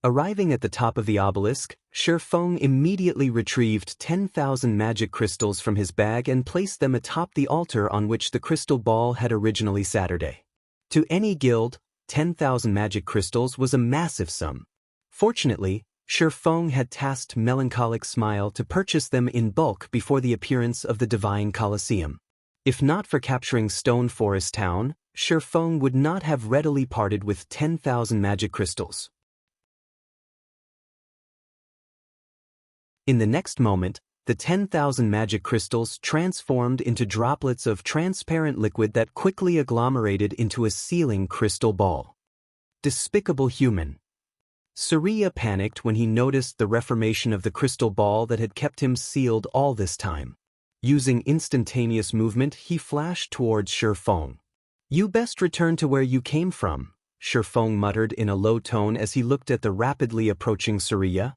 Speaker 1: Arriving at the top of the obelisk, Shifeng immediately retrieved 10,000 magic crystals from his bag and placed them atop the altar on which the crystal ball had originally Saturday. To any guild, 10,000 magic crystals was a massive sum. Fortunately, Shifeng had tasked Melancholic Smile to purchase them in bulk before the appearance of the Divine Colosseum. If not for capturing Stone Forest Town, Shifeng would not have readily parted with 10,000 magic crystals. In the next moment, the 10,000 magic crystals transformed into droplets of transparent liquid that quickly agglomerated into a sealing crystal ball. Despicable human. Saria panicked when he noticed the reformation of the crystal ball that had kept him sealed all this time. Using instantaneous movement, he flashed towards Shifeng. "You best return to where you came from," Shifeng muttered in a low tone as he looked at the rapidly approaching Saria.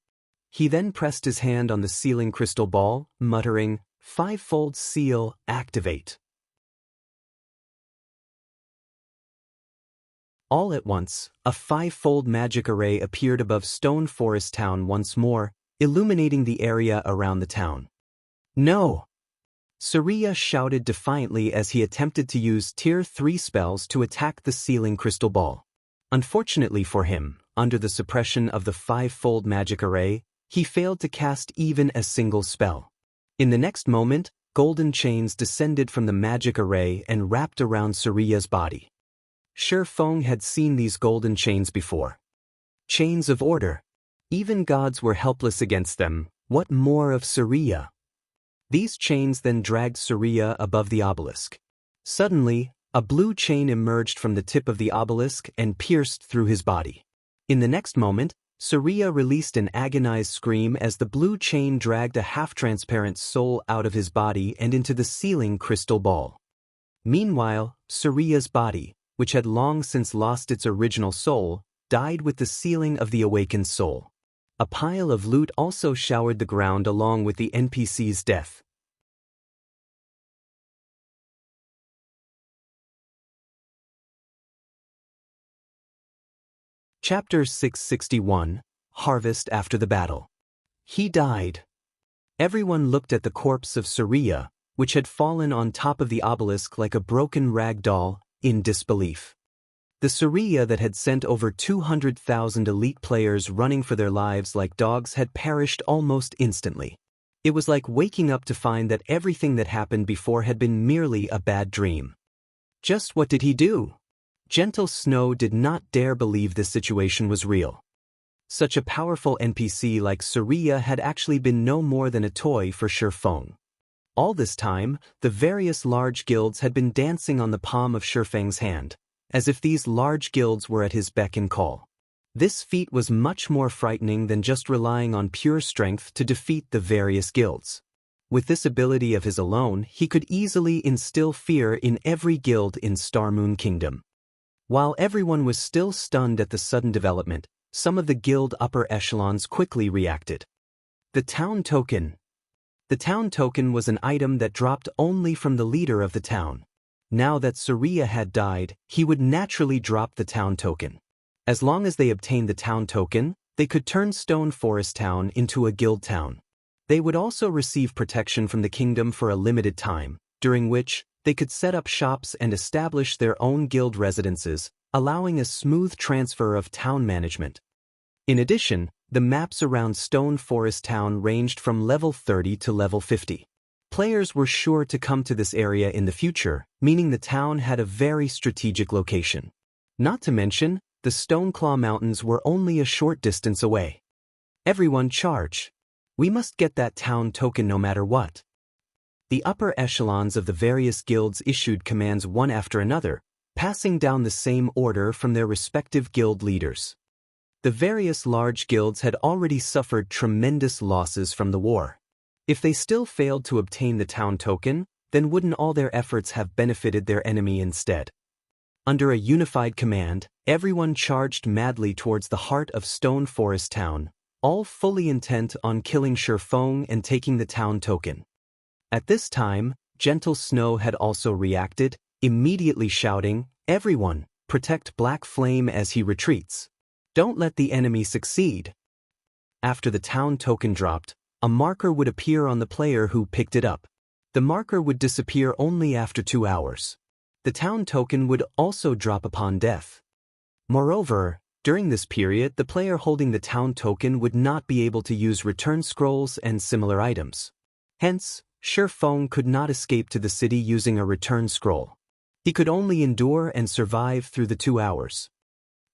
Speaker 1: He then pressed his hand on the sealing crystal ball, muttering, "Fivefold seal, activate." All at once, a fivefold magic array appeared above Stone Forest Town once more, illuminating the area around the town. "No!" Saria shouted defiantly as he attempted to use Tier 3 spells to attack the sealing crystal ball. Unfortunately for him, under the suppression of the fivefold magic array, he failed to cast even a single spell. In the next moment, golden chains descended from the magic array and wrapped around Saria's body. Shifeng had seen these golden chains before. Chains of order. Even gods were helpless against them, what more of Saria? These chains then dragged Saria above the obelisk. Suddenly, a blue chain emerged from the tip of the obelisk and pierced through his body. In the next moment, Saria released an agonized scream as the blue chain dragged a half-transparent soul out of his body and into the sealing crystal ball. Meanwhile, Saria's body, which had long since lost its original soul, died with the sealing of the awakened soul. A pile of loot also showered the ground along with the NPC's death. Chapter 661, Harvest After the Battle. He died. Everyone looked at the corpse of Saria, which had fallen on top of the obelisk like a broken rag doll, in disbelief. The Saria that had sent over 200,000 elite players running for their lives like dogs had perished almost instantly. It was like waking up to find that everything that happened before had been merely a bad dream. Just what did he do? Gentle Snow did not dare believe this situation was real. Such a powerful NPC like Saria had actually been no more than a toy for Shifeng. All this time, the various large guilds had been dancing on the palm of Shifeng's hand, as if these large guilds were at his beck and call. This feat was much more frightening than just relying on pure strength to defeat the various guilds. With this ability of his alone, he could easily instill fear in every guild in Star Moon Kingdom. While everyone was still stunned at the sudden development, some of the guild upper echelons quickly reacted. The town token. The town token was an item that dropped only from the leader of the town. Now that Saria had died, he would naturally drop the town token. As long as they obtained the town token, they could turn Stone Forest Town into a guild town. They would also receive protection from the kingdom for a limited time, during which they could set up shops and establish their own guild residences, allowing a smooth transfer of town management. In addition, the maps around Stone Forest Town ranged from level 30 to level 50. Players were sure to come to this area in the future, meaning the town had a very strategic location. Not to mention, the Stoneclaw Mountains were only a short distance away. Everyone charge. We must get that town token no matter what. The upper echelons of the various guilds issued commands one after another, passing down the same order from their respective guild leaders. The various large guilds had already suffered tremendous losses from the war. If they still failed to obtain the town token, then wouldn't all their efforts have benefited their enemy instead? Under a unified command, everyone charged madly towards the heart of Stone Forest Town, all fully intent on killing Shifeng and taking the town token. At this time, Gentle Snow had also reacted, immediately shouting, "Everyone, protect Black Flame as he retreats. Don't let the enemy succeed." After the town token dropped, a marker would appear on the player who picked it up. The marker would disappear only after 2 hours. The town token would also drop upon death. Moreover, during this period the player holding the town token would not be able to use return scrolls and similar items. Hence, Shifeng could not escape to the city using a return scroll. He could only endure and survive through the 2 hours.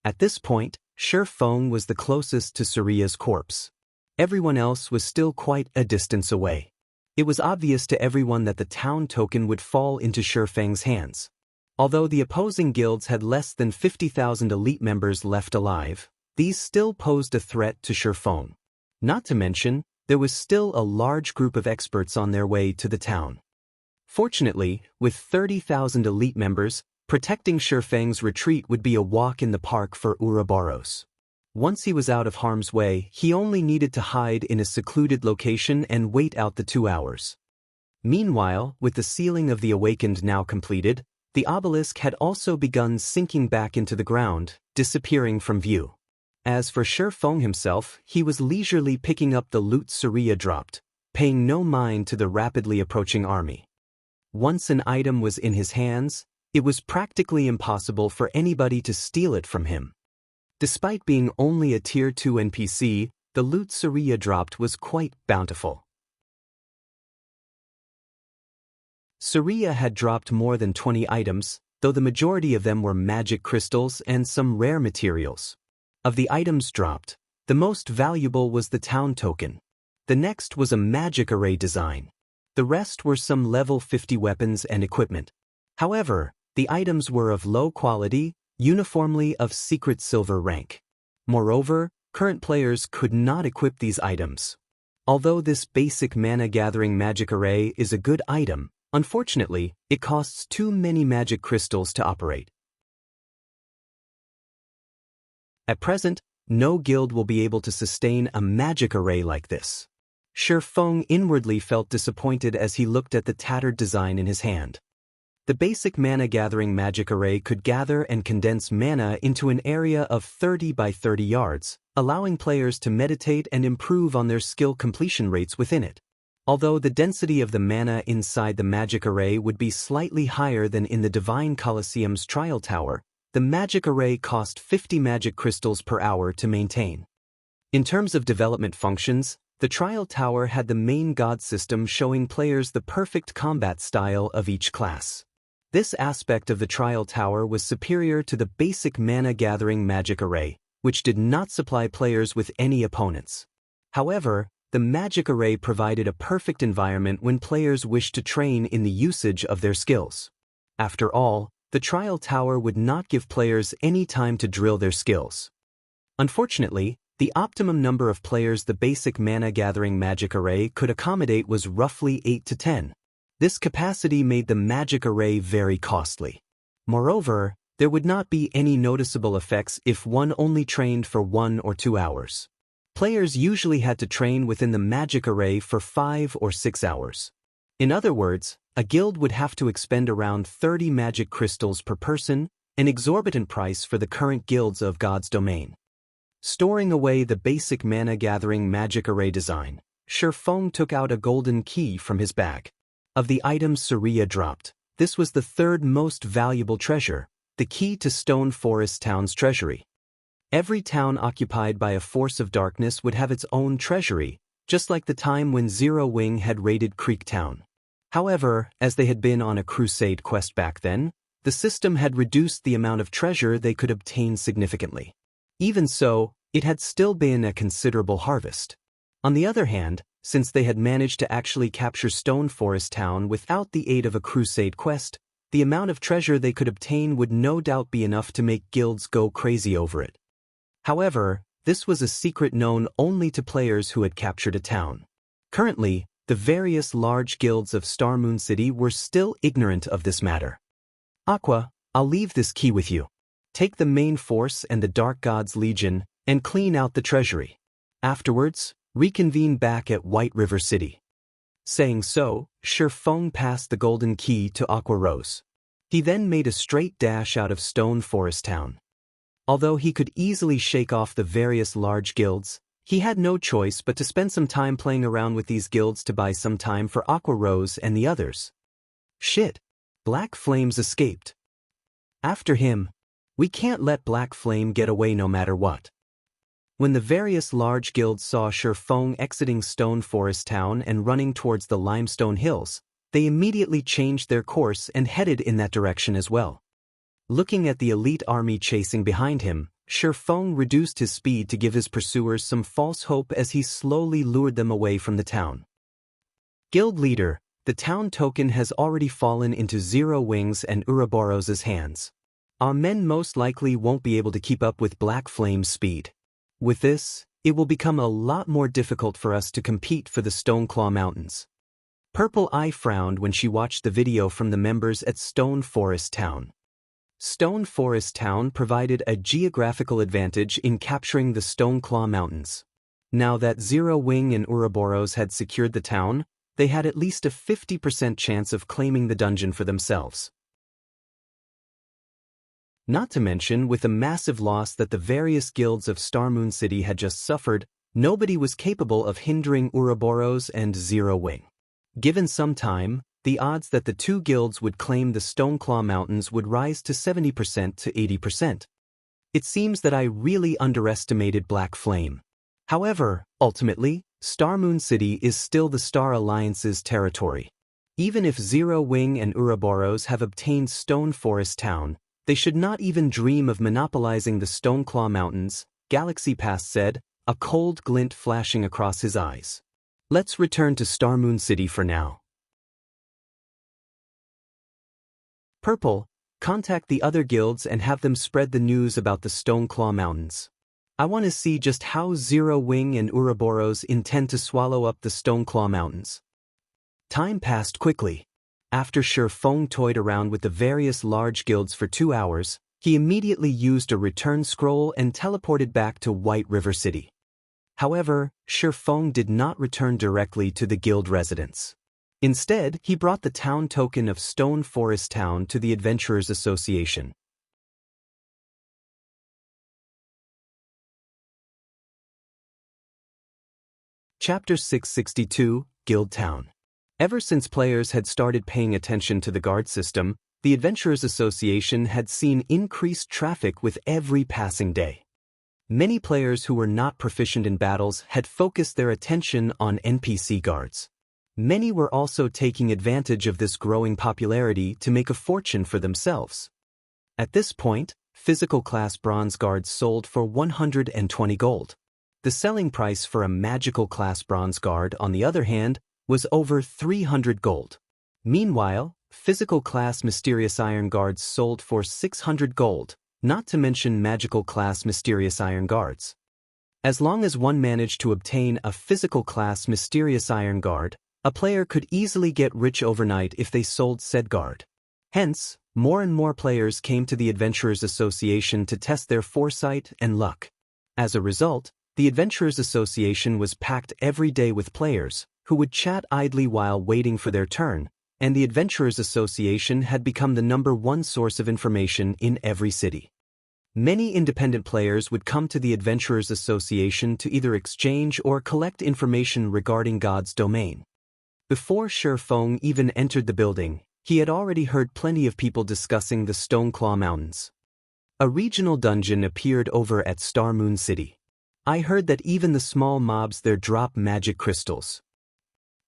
Speaker 1: At this point, Shifeng was the closest to Suria's corpse. Everyone else was still quite a distance away. It was obvious to everyone that the town token would fall into Shifeng's hands. Although the opposing guilds had less than 50,000 elite members left alive, these still posed a threat to Shifeng. Not to mention, there was still a large group of experts on their way to the town. Fortunately, with 30,000 elite members, protecting Shifeng's retreat would be a walk in the park for Ouroboros. Once he was out of harm's way, he only needed to hide in a secluded location and wait out the 2 hours. Meanwhile, with the sealing of the Awakened now completed, the obelisk had also begun sinking back into the ground, disappearing from view. As for Shifeng himself, he was leisurely picking up the loot Surya dropped, paying no mind to the rapidly approaching army. Once an item was in his hands, it was practically impossible for anybody to steal it from him. Despite being only a Tier 2 NPC, the loot Surya dropped was quite bountiful. Surya had dropped more than 20 items, though the majority of them were magic crystals and some rare materials. Of the items dropped, the most valuable was the town token. The next was a magic array design. The rest were some level 50 weapons and equipment. However, the items were of low quality, uniformly of secret silver rank. Moreover, current players could not equip these items. Although this basic mana-gathering magic array is a good item, unfortunately, it costs too many magic crystals to operate. At present, no guild will be able to sustain a magic array like this. Shifeng inwardly felt disappointed as he looked at the tattered design in his hand. The basic mana-gathering magic array could gather and condense mana into an area of 30 by 30 yards, allowing players to meditate and improve on their skill completion rates within it. Although the density of the mana inside the magic array would be slightly higher than in the Divine Colosseum's Trial Tower, the magic array cost 50 magic crystals per hour to maintain. In terms of development functions, the Trial Tower had the main god system showing players the perfect combat style of each class. This aspect of the Trial Tower was superior to the basic mana-gathering magic array, which did not supply players with any opponents. However, the magic array provided a perfect environment when players wished to train in the usage of their skills. After all, the Trial Tower would not give players any time to drill their skills. Unfortunately, the optimum number of players the basic mana-gathering magic array could accommodate was roughly 8 to 10. This capacity made the magic array very costly. Moreover, there would not be any noticeable effects if one only trained for 1 or 2 hours. Players usually had to train within the magic array for 5 or 6 hours. In other words, a guild would have to expend around 30 magic crystals per person, an exorbitant price for the current guilds of God's domain. Storing away the basic mana-gathering magic array design, Shifeng took out a golden key from his bag. Of the items Surya dropped, this was the third most valuable treasure, the key to Stone Forest Town's treasury. Every town occupied by a force of darkness would have its own treasury, just like the time when Zero Wing had raided Creek Town. However, as they had been on a crusade quest back then, the system had reduced the amount of treasure they could obtain significantly. Even so, it had still been a considerable harvest. On the other hand, since they had managed to actually capture Stone Forest Town without the aid of a crusade quest, the amount of treasure they could obtain would no doubt be enough to make guilds go crazy over it. However, this was a secret known only to players who had captured a town. Currently, the various large guilds of Star Moon City were still ignorant of this matter. Aqua, I'll leave this key with you. Take the main force and the Dark God's Legion, and clean out the treasury. Afterwards, reconvene back at White River City. Saying so, Shifeng passed the golden key to Aqua Rose. He then made a straight dash out of Stone Forest Town. Although he could easily shake off the various large guilds, he had no choice but to spend some time playing around with these guilds to buy some time for Aqua Rose and the others. Shit! Black Flame's escaped. After him. We can't let Black Flame get away no matter what. When the various large guilds saw Shifeng exiting Stone Forest Town and running towards the Limestone Hills, they immediately changed their course and headed in that direction as well. Looking at the elite army chasing behind him, Shifeng reduced his speed to give his pursuers some false hope as he slowly lured them away from the town. Guild leader, the town token has already fallen into Zero Wings and Ouroboros' hands. Our men most likely won't be able to keep up with Black Flame's speed. With this, it will become a lot more difficult for us to compete for the Stoneclaw Mountains. Purple Eye frowned when she watched the video from the members at Stone Forest Town. Stone Forest Town provided a geographical advantage in capturing the Stoneclaw Mountains. Now that Zero Wing and Ouroboros had secured the town, they had at least a 50% chance of claiming the dungeon for themselves. Not to mention, with the massive loss that the various guilds of Star Moon City had just suffered, nobody was capable of hindering Ouroboros and Zero Wing. Given some time, the odds that the two guilds would claim the Stoneclaw Mountains would rise to 70% to 80%. It seems that I really underestimated Black Flame. However, ultimately, Star Moon City is still the Star Alliance's territory. Even if Zero Wing and Ouroboros have obtained Stone Forest Town, they should not even dream of monopolizing the Stoneclaw Mountains, Galaxy Pass said, a cold glint flashing across his eyes. Let's return to Star Moon City for now. Purple, contact the other guilds and have them spread the news about the Stoneclaw Mountains. I want to see just how Zero Wing and Ouroboros intend to swallow up the Stoneclaw Mountains. Time passed quickly. After Shifeng toyed around with the various large guilds for 2 hours, he immediately used a return scroll and teleported back to White River City. However, Shifeng did not return directly to the guild residence. Instead, he brought the town token of Stone Forest Town to the Adventurers Association. Chapter 662, Guild Town. Ever since players had started paying attention to the guard system, the Adventurers Association had seen increased traffic with every passing day. Many players who were not proficient in battles had focused their attention on NPC guards. Many were also taking advantage of this growing popularity to make a fortune for themselves. At this point, physical class bronze guards sold for 120 gold. The selling price for a magical class bronze guard, on the other hand, was over 300 gold. Meanwhile, physical class mysterious iron guards sold for 600 gold, not to mention magical class mysterious iron guards. As long as one managed to obtain a physical class mysterious iron guard, a player could easily get rich overnight if they sold said guard. Hence, more and more players came to the Adventurers Association to test their foresight and luck. As a result, the Adventurers Association was packed every day with players who would chat idly while waiting for their turn, and the Adventurers Association had become the #1 source of information in every city. Many independent players would come to the Adventurers Association to either exchange or collect information regarding God's domain. Before Shifeng even entered the building, he had already heard plenty of people discussing the Stoneclaw Mountains. A regional dungeon appeared over at Star Moon City. I heard that even the small mobs there drop magic crystals.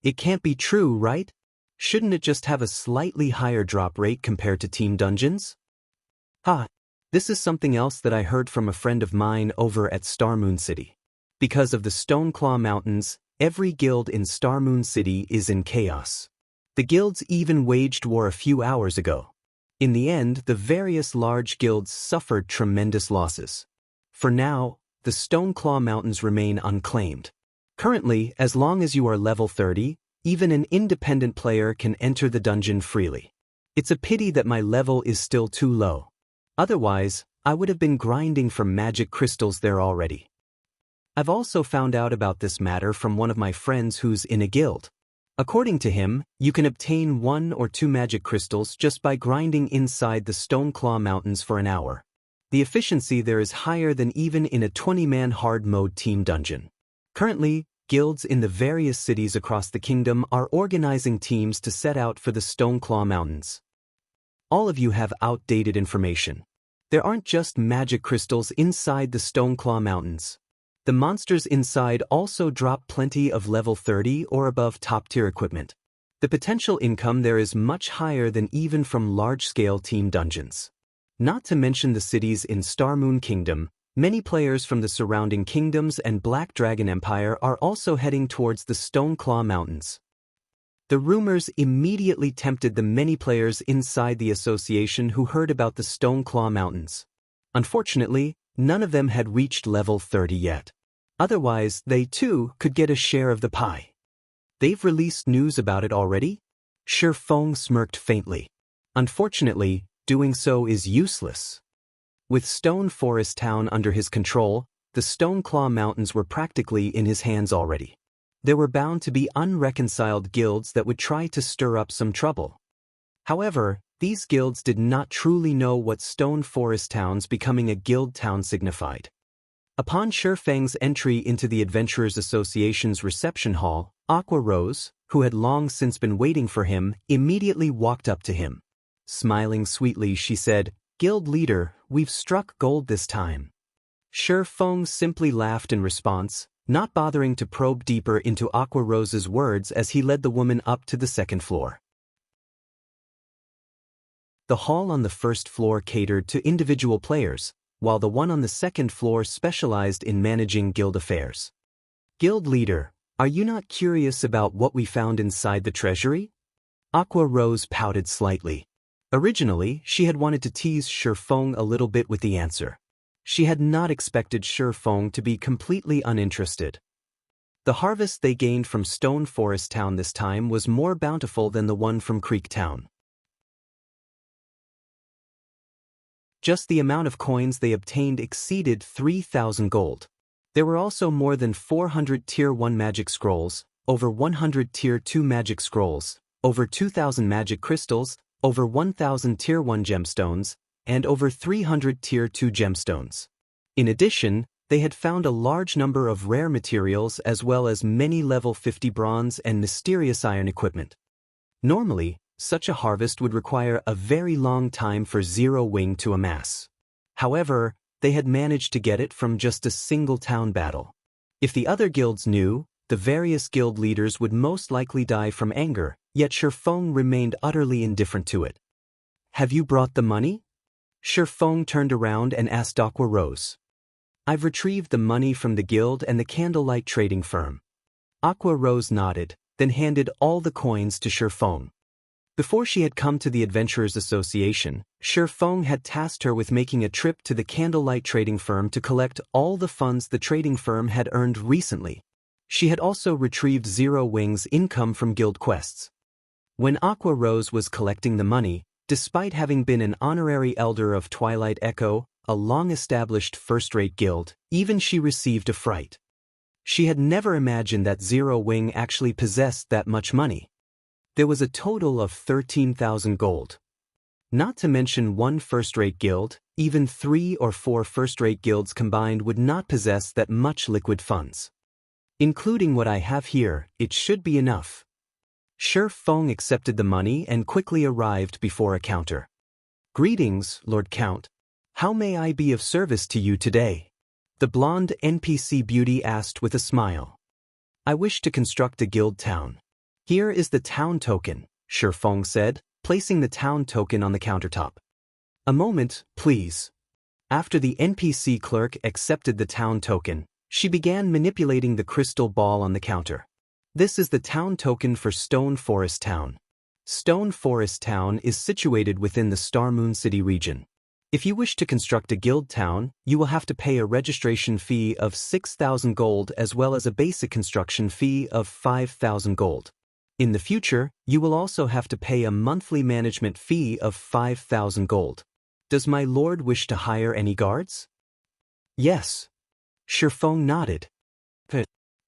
Speaker 1: It can't be true, right? Shouldn't it just have a slightly higher drop rate compared to team dungeons? This is something else that I heard from a friend of mine over at Star Moon City. Because of the Stoneclaw Mountains, every guild in Star Moon City is in chaos. The guilds even waged war a few hours ago. In the end, the various large guilds suffered tremendous losses. For now, the Stoneclaw Mountains remain unclaimed. Currently, as long as you are level 30, even an independent player can enter the dungeon freely. It's a pity that my level is still too low. Otherwise, I would have been grinding for magic crystals there already. I've also found out about this matter from one of my friends who's in a guild. According to him, you can obtain 1 or 2 magic crystals just by grinding inside the Stoneclaw Mountains for an hour. The efficiency there is higher than even in a 20-man hard mode team dungeon. Currently, guilds in the various cities across the kingdom are organizing teams to set out for the Stoneclaw Mountains. All of you have outdated information. There aren't just magic crystals inside the Stoneclaw Mountains. The monsters inside also drop plenty of level 30 or above top-tier equipment. The potential income there is much higher than even from large-scale team dungeons. Not to mention the cities in Star Moon Kingdom, many players from the surrounding kingdoms and Black Dragon Empire are also heading towards the Stoneclaw Mountains. The rumors immediately tempted the many players inside the association who heard about the Stoneclaw Mountains. Unfortunately, none of them had reached level 30 yet. Otherwise, they too could get a share of the pie. They've released news about it already? Shi Feng smirked faintly. Unfortunately, doing so is useless. With Stone Forest Town under his control, the Stoneclaw Mountains were practically in his hands already. There were bound to be unreconciled guilds that would try to stir up some trouble. However, these guilds did not truly know what Stone Forest Town's becoming a guild town signified. Upon Shi Feng's entry into the Adventurers Association's reception hall, Aqua Rose, who had long since been waiting for him, immediately walked up to him. Smiling sweetly, she said, "Guild leader, we've struck gold this time." Shi Feng simply laughed in response, not bothering to probe deeper into Aqua Rose's words as he led the woman up to the second floor. The hall on the first floor catered to individual players, while the one on the second floor specialized in managing guild affairs. "Guild leader, are you not curious about what we found inside the treasury?" Aqua Rose pouted slightly. Originally, she had wanted to tease Shi Feng a little bit with the answer. She had not expected Shi Feng to be completely uninterested. The harvest they gained from Stone Forest Town this time was more bountiful than the one from Creek Town. Just the amount of coins they obtained exceeded 3,000 gold. There were also more than 400 Tier 1 magic scrolls, over 100 Tier 2 magic scrolls, over 2,000 magic crystals, over 1,000 Tier 1 gemstones, and over 300 Tier 2 gemstones. In addition, they had found a large number of rare materials as well as many level 50 bronze and mysterious iron equipment. Normally, such a harvest would require a very long time for Zero Wing to amass. However, they had managed to get it from just a single town battle. If the other guilds knew, the various guild leaders would most likely die from anger, yet Shi Feng remained utterly indifferent to it. "Have you brought the money?" Shi Feng turned around and asked Aqua Rose. "I've retrieved the money from the guild and the candlelight trading firm." Aqua Rose nodded, then handed all the coins to Shi Feng. Before she had come to the Adventurers Association, Shi Feng had tasked her with making a trip to the candlelight trading firm to collect all the funds the trading firm had earned recently. She had also retrieved Zero Wing's income from guild quests. When Aqua Rose was collecting the money, despite having been an honorary elder of Twilight Echo, a long-established first-rate guild, even she received a fright. She had never imagined that Zero Wing actually possessed that much money. There was a total of 13,000 gold. Not to mention one first-rate guild, even 3 or 4 first-rate guilds combined would not possess that much liquid funds. Including what I have here, it should be enough. Shi Feng accepted the money and quickly arrived before a counter. "Greetings, Lord Count. How may I be of service to you today?" The blonde NPC beauty asked with a smile. "I wish to construct a guild town." "Here is the town token," Shi Feng said, placing the town token on the countertop. "A moment, please." After the NPC clerk accepted the town token, she began manipulating the crystal ball on the counter. This is the town token for Stone Forest Town. Stone Forest Town is situated within the Star Moon City region. If you wish to construct a guild town, you will have to pay a registration fee of 6,000 gold as well as a basic construction fee of 5,000 gold. In the future, you will also have to pay a monthly management fee of 5,000 gold. Does my lord wish to hire any guards? Yes. Shifeng nodded.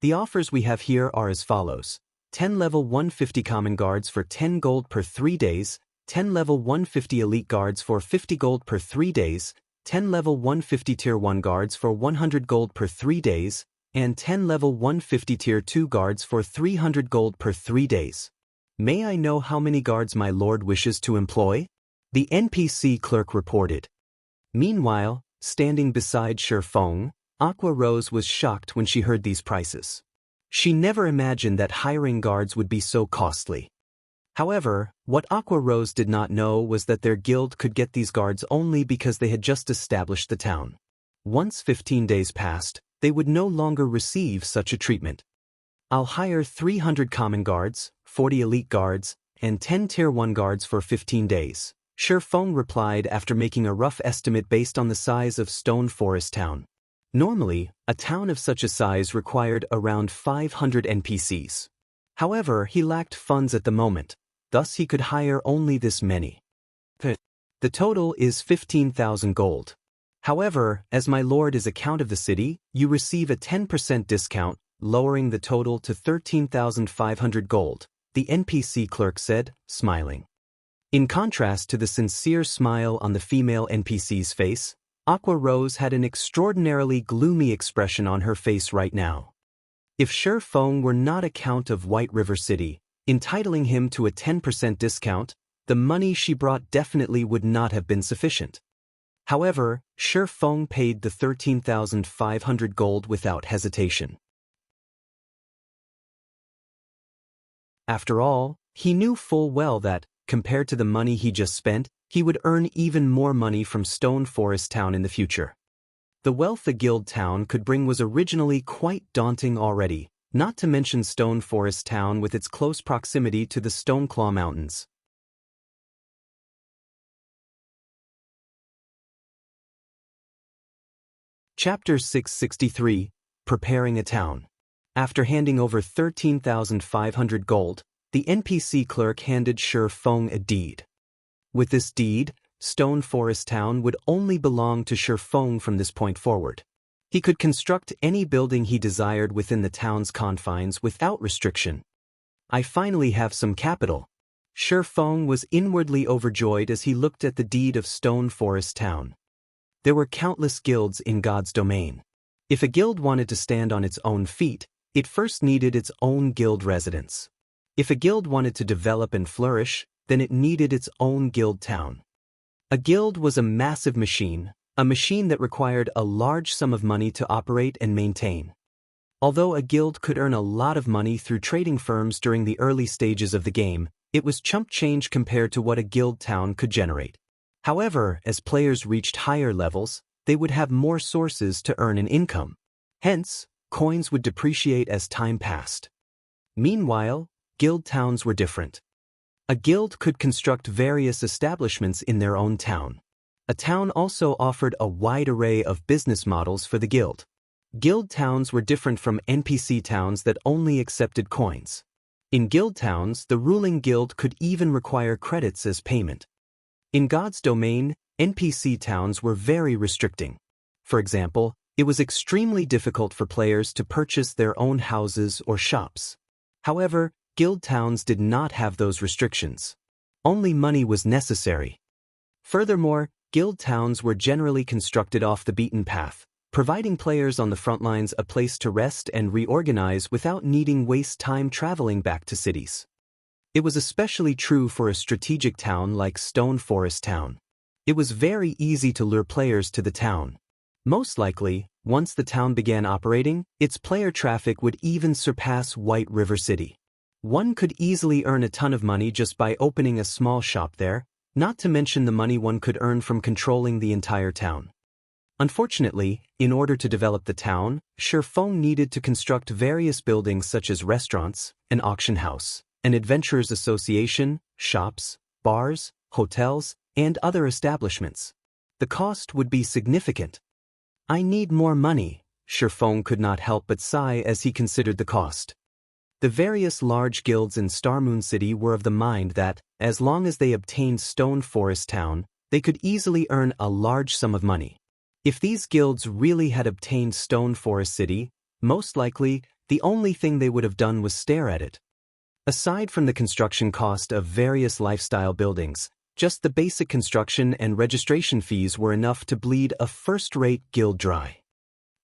Speaker 1: The offers we have here are as follows. 10 level 150 common guards for 10 gold per 3 days, 10 level 150 elite guards for 50 gold per 3 days, 10 level 150 tier 1 guards for 100 gold per 3 days, and 10 level 150 tier 2 guards for 300 gold per 3 days. May I know how many guards my lord wishes to employ? The NPC clerk reported. Meanwhile, standing beside Shifeng, Aqua Rose was shocked when she heard these prices. She never imagined that hiring guards would be so costly. However, what Aqua Rose did not know was that their guild could get these guards only because they had just established the town. Once 15 days passed, they would no longer receive such a treatment. I'll hire 300 common guards, 40 elite guards, and 10 tier 1 guards for 15 days, Shifeng replied after making a rough estimate based on the size of Stone Forest Town. Normally, a town of such a size required around 500 NPCs. However, he lacked funds at the moment. Thus he could hire only this many. The total is 15,000 gold. However, as my lord is a count of the city, you receive a 10% discount, lowering the total to 13,500 gold, the NPC clerk said, smiling. In contrast to the sincere smile on the female NPC's face, Aqua Rose had an extraordinarily gloomy expression on her face right now. If Shifeng were not a count of White River City, entitling him to a 10% discount, the money she brought definitely would not have been sufficient. However, Shifeng paid the 13,500 gold without hesitation. After all, he knew full well that, compared to the money he just spent, he would earn even more money from Stone Forest Town in the future. The wealth a guild town could bring was originally quite daunting already, not to mention Stone Forest Town with its close proximity to the Stoneclaw Mountains. Chapter 663, Preparing a Town. After handing over 13,500 gold, the NPC clerk handed Shifeng a deed. With this deed, Stone Forest Town would only belong to Shifeng from this point forward. He could construct any building he desired within the town's confines without restriction. I finally have some capital. Shifeng was inwardly overjoyed as he looked at the deed of Stone Forest Town. There were countless guilds in God's domain. If a guild wanted to stand on its own feet, it first needed its own guild residence. If a guild wanted to develop and flourish, then it needed its own guild town. A guild was a massive machine, a machine that required a large sum of money to operate and maintain. Although a guild could earn a lot of money through trading firms during the early stages of the game, it was chump change compared to what a guild town could generate. However, as players reached higher levels, they would have more sources to earn an income. Hence, coins would depreciate as time passed. Meanwhile, guild towns were different. A guild could construct various establishments in their own town. A town also offered a wide array of business models for the guild. Guild towns were different from NPC towns that only accepted coins. In guild towns, the ruling guild could even require credits as payment. In God's domain, NPC towns were very restricting. For example, it was extremely difficult for players to purchase their own houses or shops. However, guild towns did not have those restrictions. Only money was necessary. Furthermore, guild towns were generally constructed off the beaten path, providing players on the front lines a place to rest and reorganize without needing waste time traveling back to cities. It was especially true for a strategic town like Stone Forest Town. It was very easy to lure players to the town. Most likely, once the town began operating, its player traffic would even surpass White River City. One could easily earn a ton of money just by opening a small shop there, not to mention the money one could earn from controlling the entire town. Unfortunately, in order to develop the town, Shifeng needed to construct various buildings such as restaurants, an auction house, an adventurers association, shops, bars, hotels, and other establishments. The cost would be significant. I need more money, Shifeng could not help but sigh as he considered the cost. The various large guilds in Starmoon City were of the mind that, as long as they obtained Stone Forest Town, they could easily earn a large sum of money. If these guilds really had obtained Stone Forest City, most likely, the only thing they would have done was stare at it. Aside from the construction cost of various lifestyle buildings, just the basic construction and registration fees were enough to bleed a first-rate guild dry.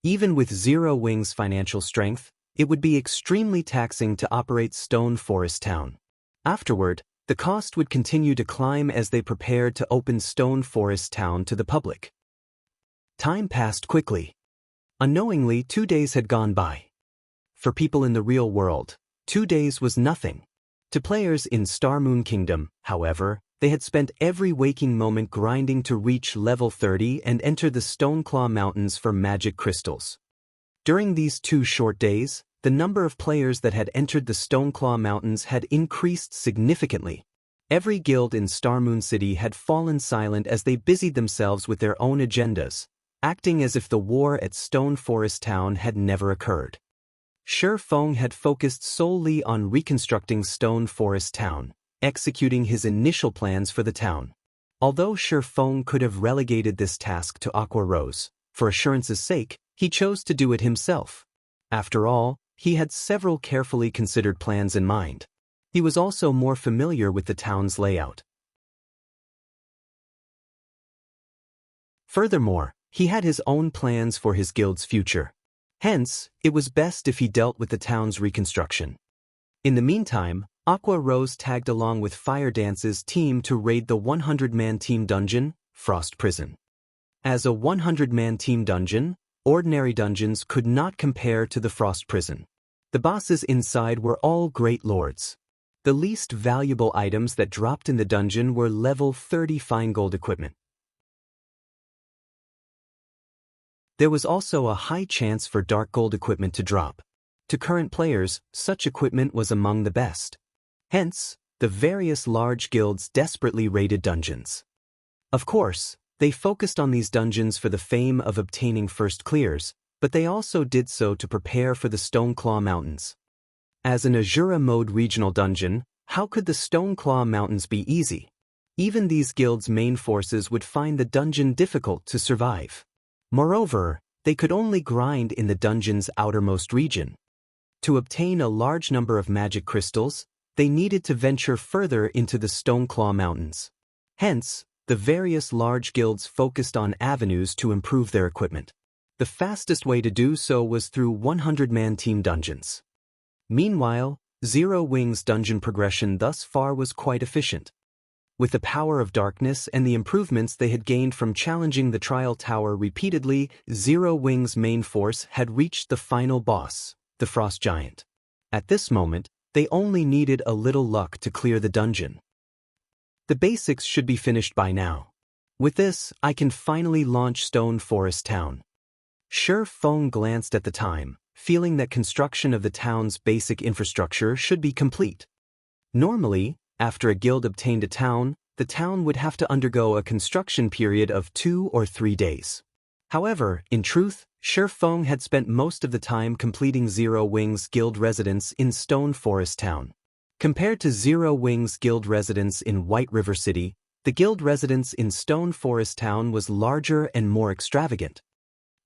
Speaker 1: Even with Zero Wing's financial strength, it would be extremely taxing to operate Stone Forest Town. Afterward, the cost would continue to climb as they prepared to open Stone Forest Town to the public. Time passed quickly. Unknowingly, 2 days had gone by. For people in the real world, 2 days was nothing. To players in Starmoon Kingdom, however, they had spent every waking moment grinding to reach level 30 and enter the Stoneclaw Mountains for magic crystals. During these 2 short days, the number of players that had entered the Stoneclaw Mountains had increased significantly. Every guild in Starmoon City had fallen silent as they busied themselves with their own agendas, acting as if the war at Stone Forest Town had never occurred. Shifeng had focused solely on reconstructing Stone Forest Town, executing his initial plans for the town. Although Shifeng could have relegated this task to Aqua Rose, for assurance's sake, he chose to do it himself. After all, he had several carefully considered plans in mind. He was also more familiar with the town's layout. Furthermore, he had his own plans for his guild's future. Hence, it was best if he dealt with the town's reconstruction. In the meantime, Aqua Rose tagged along with Fire Dance's team to raid the 100-man team dungeon, Frost Prison. As a 100-man team dungeon, ordinary dungeons could not compare to the Frost Prison. The bosses inside were all great lords. The least valuable items that dropped in the dungeon were level 30 fine gold equipment. There was also a high chance for dark gold equipment to drop. To current players, such equipment was among the best. Hence, the various large guilds desperately raided dungeons. Of course, they focused on these dungeons for the fame of obtaining first clears, but they also did so to prepare for the Stoneclaw Mountains. As an Azura mode regional dungeon, how could the Stoneclaw Mountains be easy? Even these guilds' main forces would find the dungeon difficult to survive. Moreover, they could only grind in the dungeon's outermost region. To obtain a large number of magic crystals, they needed to venture further into the Stoneclaw Mountains. Hence, the various large guilds focused on avenues to improve their equipment. The fastest way to do so was through 100-man team dungeons. Meanwhile, Zero Wing's dungeon progression thus far was quite efficient. With the power of darkness and the improvements they had gained from challenging the Trial Tower repeatedly, Zero Wing's main force had reached the final boss, the Frost Giant. At this moment, they only needed a little luck to clear the dungeon. The basics should be finished by now. With this, I can finally launch Stone Forest Town. Shifeng glanced at the time, feeling that construction of the town's basic infrastructure should be complete. Normally, after a guild obtained a town, the town would have to undergo a construction period of 2 or 3 days. However, in truth, Shifeng had spent most of the time completing Zero Wing's guild residence in Stone Forest Town. Compared to Zero Wing's guild residence in White River City, the guild residence in Stone Forest Town was larger and more extravagant.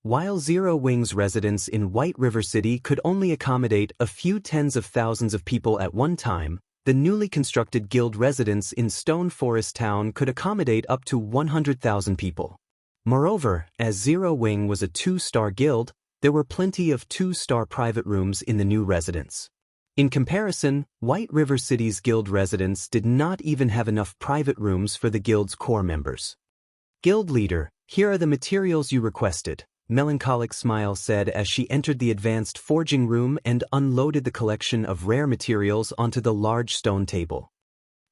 Speaker 1: While Zero Wing's residence in White River City could only accommodate a few tens of thousands of people at one time, the newly constructed guild residence in Stone Forest Town could accommodate up to 100,000 people. Moreover, as Zero Wing was a 2-star guild, there were plenty of 2-star private rooms in the new residence. In comparison, White River City's guild residence did not even have enough private rooms for the guild's core members. Guild leader, here are the materials you requested, Melancholic Smile said as she entered the advanced forging room and unloaded the collection of rare materials onto the large stone table.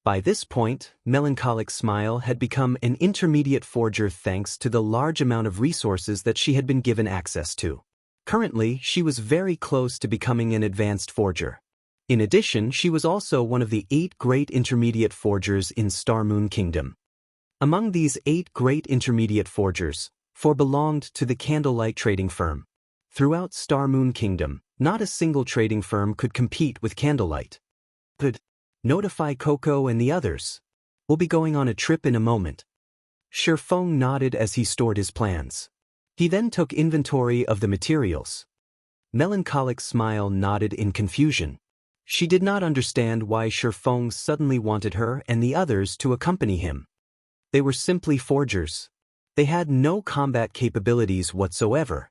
Speaker 1: By this point, Melancholic Smile had become an intermediate forger thanks to the large amount of resources that she had been given access to. Currently, she was very close to becoming an advanced forger. In addition, she was also one of the 8 great intermediate forgers in Star Moon Kingdom. Among these 8 great intermediate forgers, 4 belonged to the Candlelight Trading Firm. Throughout Star Moon Kingdom, not a single trading firm could compete with Candlelight. Good. Notify Coco and the others. We'll be going on a trip in a moment. Shifeng nodded as he stored his plans. He then took inventory of the materials. Melancholic Smile nodded in confusion. She did not understand why Shifeng suddenly wanted her and the others to accompany him. They were simply forgers. They had no combat capabilities whatsoever.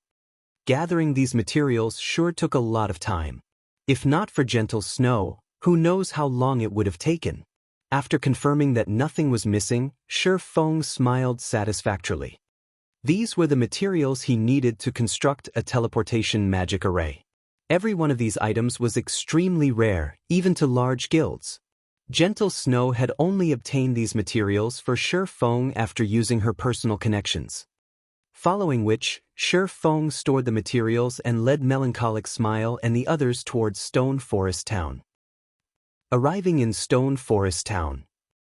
Speaker 1: Gathering these materials sure took a lot of time. If not for gentle snow, who knows how long it would have taken. After confirming that nothing was missing, Shifeng smiled satisfactorily. These were the materials he needed to construct a teleportation magic array. Every one of these items was extremely rare, even to large guilds. Gentle Snow had only obtained these materials for Shifeng after using her personal connections. Following which, Shifeng stored the materials and led Melancholic Smile and the others towards Stone Forest Town. Arriving in Stone Forest Town.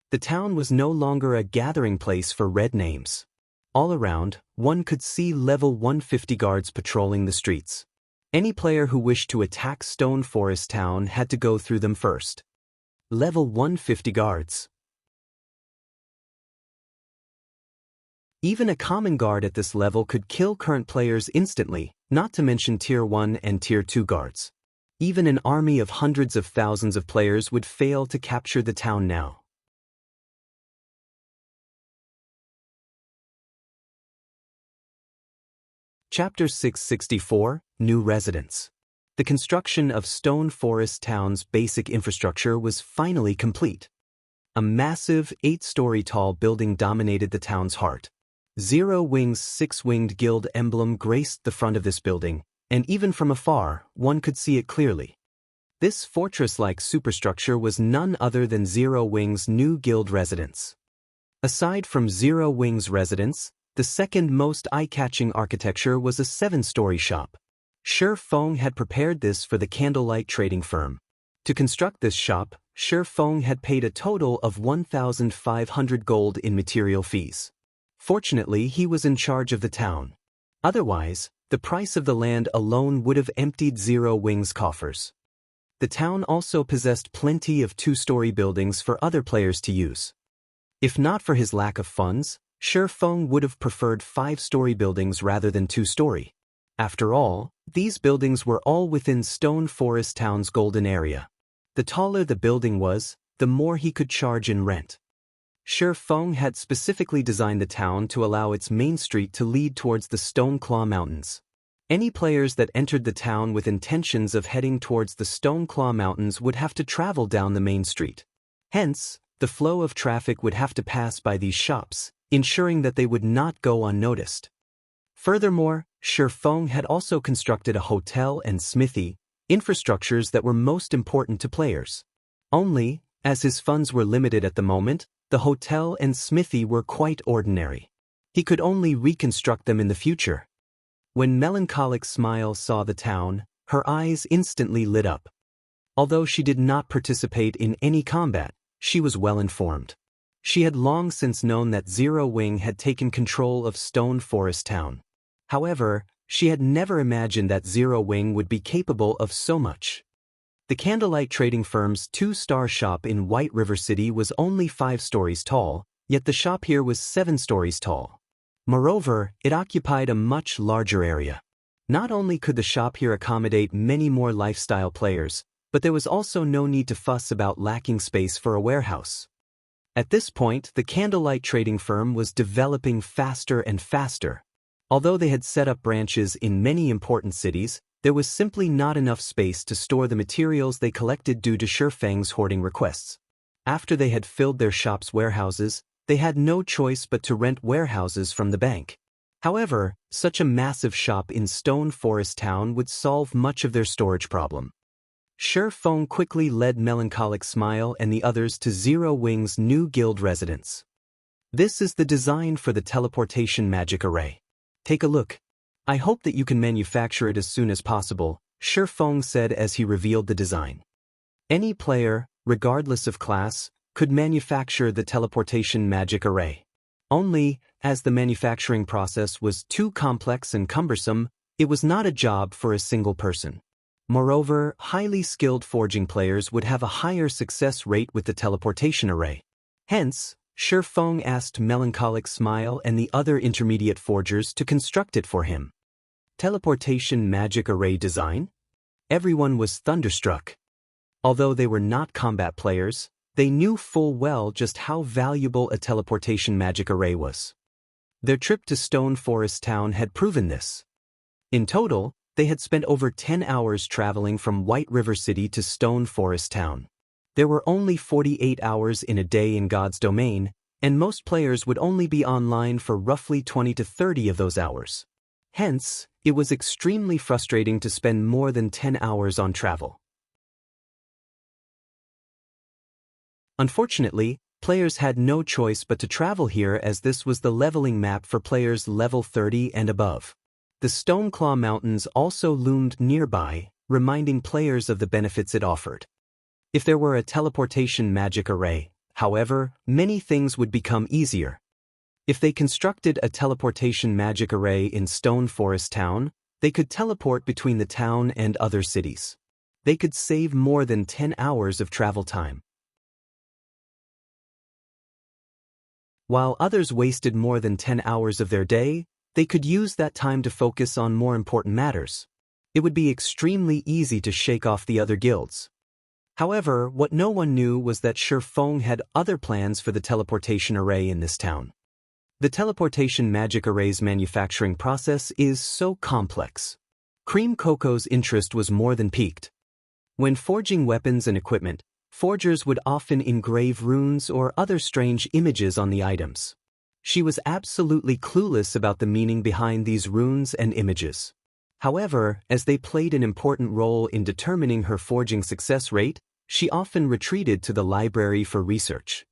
Speaker 1: The town was no longer a gathering place for red names. All around, one could see level 150 guards patrolling the streets. Any player who wished to attack Stone Forest Town had to go through them first. Level 150 guards. Even a common guard at this level could kill current players instantly, not to mention Tier 1 and Tier 2 guards. Even an army of hundreds of thousands of players would fail to capture the town now. Chapter 664, New Residents. The construction of Stone Forest Town's basic infrastructure was finally complete. A massive, 8-story tall building dominated the town's heart. Zero Wing's 6-winged guild emblem graced the front of this building, and even from afar, one could see it clearly. This fortress-like superstructure was none other than Zero Wing's new guild residence. Aside from Zero Wing's residence, the second most eye-catching architecture was a 7-story shop. Shifeng had prepared this for the Candlelight Trading Firm. To construct this shop, Shifeng had paid a total of 1,500 gold in material fees. Fortunately, he was in charge of the town. Otherwise, the price of the land alone would have emptied Zero Wing's coffers. The town also possessed plenty of 2-story buildings for other players to use. If not for his lack of funds, Shifeng would have preferred 5-story buildings rather than 2-story. After all, these buildings were all within Stone Forest Town's golden area. The taller the building was, the more he could charge in rent. Shifeng had specifically designed the town to allow its main street to lead towards the Stone Claw Mountains. Any players that entered the town with intentions of heading towards the Stone Claw Mountains would have to travel down the main street. Hence, the flow of traffic would have to pass by these shops, ensuring that they would not go unnoticed. Furthermore, Shifeng had also constructed a hotel and smithy, infrastructures that were most important to players. Only, as his funds were limited at the moment, the hotel and smithy were quite ordinary. He could only reconstruct them in the future. When Melancholic Smile saw the town, her eyes instantly lit up. Although she did not participate in any combat, she was well informed. She had long since known that Zero Wing had taken control of Stone Forest Town. However, she had never imagined that Zero Wing would be capable of so much. The Candlelight Trading Firm's 2-star shop in White River City was only 5 stories tall, yet the shop here was 7 stories tall. Moreover, it occupied a much larger area. Not only could the shop here accommodate many more lifestyle players, but there was also no need to fuss about lacking space for a warehouse. At this point, the Candlelight Trading Firm was developing faster and faster. Although they had set up branches in many important cities, there was simply not enough space to store the materials they collected due to Shifeng's hoarding requests. After they had filled their shop's warehouses, they had no choice but to rent warehouses from the bank. However, such a massive shop in Stone Forest Town would solve much of their storage problem. Sure Feng quickly led Melancholic Smile and the others to Zero Wing's new guild residence. This is the design for the teleportation magic array. Take a look. I hope that you can manufacture it as soon as possible, Sure Feng said as he revealed the design. Any player, regardless of class, could manufacture the teleportation magic array. Only, as the manufacturing process was too complex and cumbersome, it was not a job for a single person. Moreover, highly skilled forging players would have a higher success rate with the teleportation array. Hence, Sure Feng asked Melancholic Smile and the other intermediate forgers to construct it for him. Teleportation magic array design? Everyone was thunderstruck. Although they were not combat players, they knew full well just how valuable a teleportation magic array was. Their trip to Stone Forest Town had proven this. In total, they had spent over 10 hours traveling from White River City to Stone Forest Town. There were only 48 hours in a day in God's domain, and most players would only be online for roughly 20 to 30 of those hours. Hence, it was extremely frustrating to spend more than 10 hours on travel. Unfortunately, players had no choice but to travel here as this was the leveling map for players level 30 and above. The Stoneclaw Mountains also loomed nearby, reminding players of the benefits it offered. If there were a teleportation magic array, however, many things would become easier. If they constructed a teleportation magic array in Stone Forest Town, they could teleport between the town and other cities. They could save more than 10 hours of travel time. While others wasted more than 10 hours of their day, they could use that time to focus on more important matters. It would be extremely easy to shake off the other guilds. However, what no one knew was that Sure Feng had other plans for the teleportation array in this town. The teleportation magic array's manufacturing process is so complex. Cream Coco's interest was more than piqued. When forging weapons and equipment, forgers would often engrave runes or other strange images on the items. She was absolutely clueless about the meaning behind these runes and images. However, as they played an important role in determining her forging success rate, she often retreated to the library for research.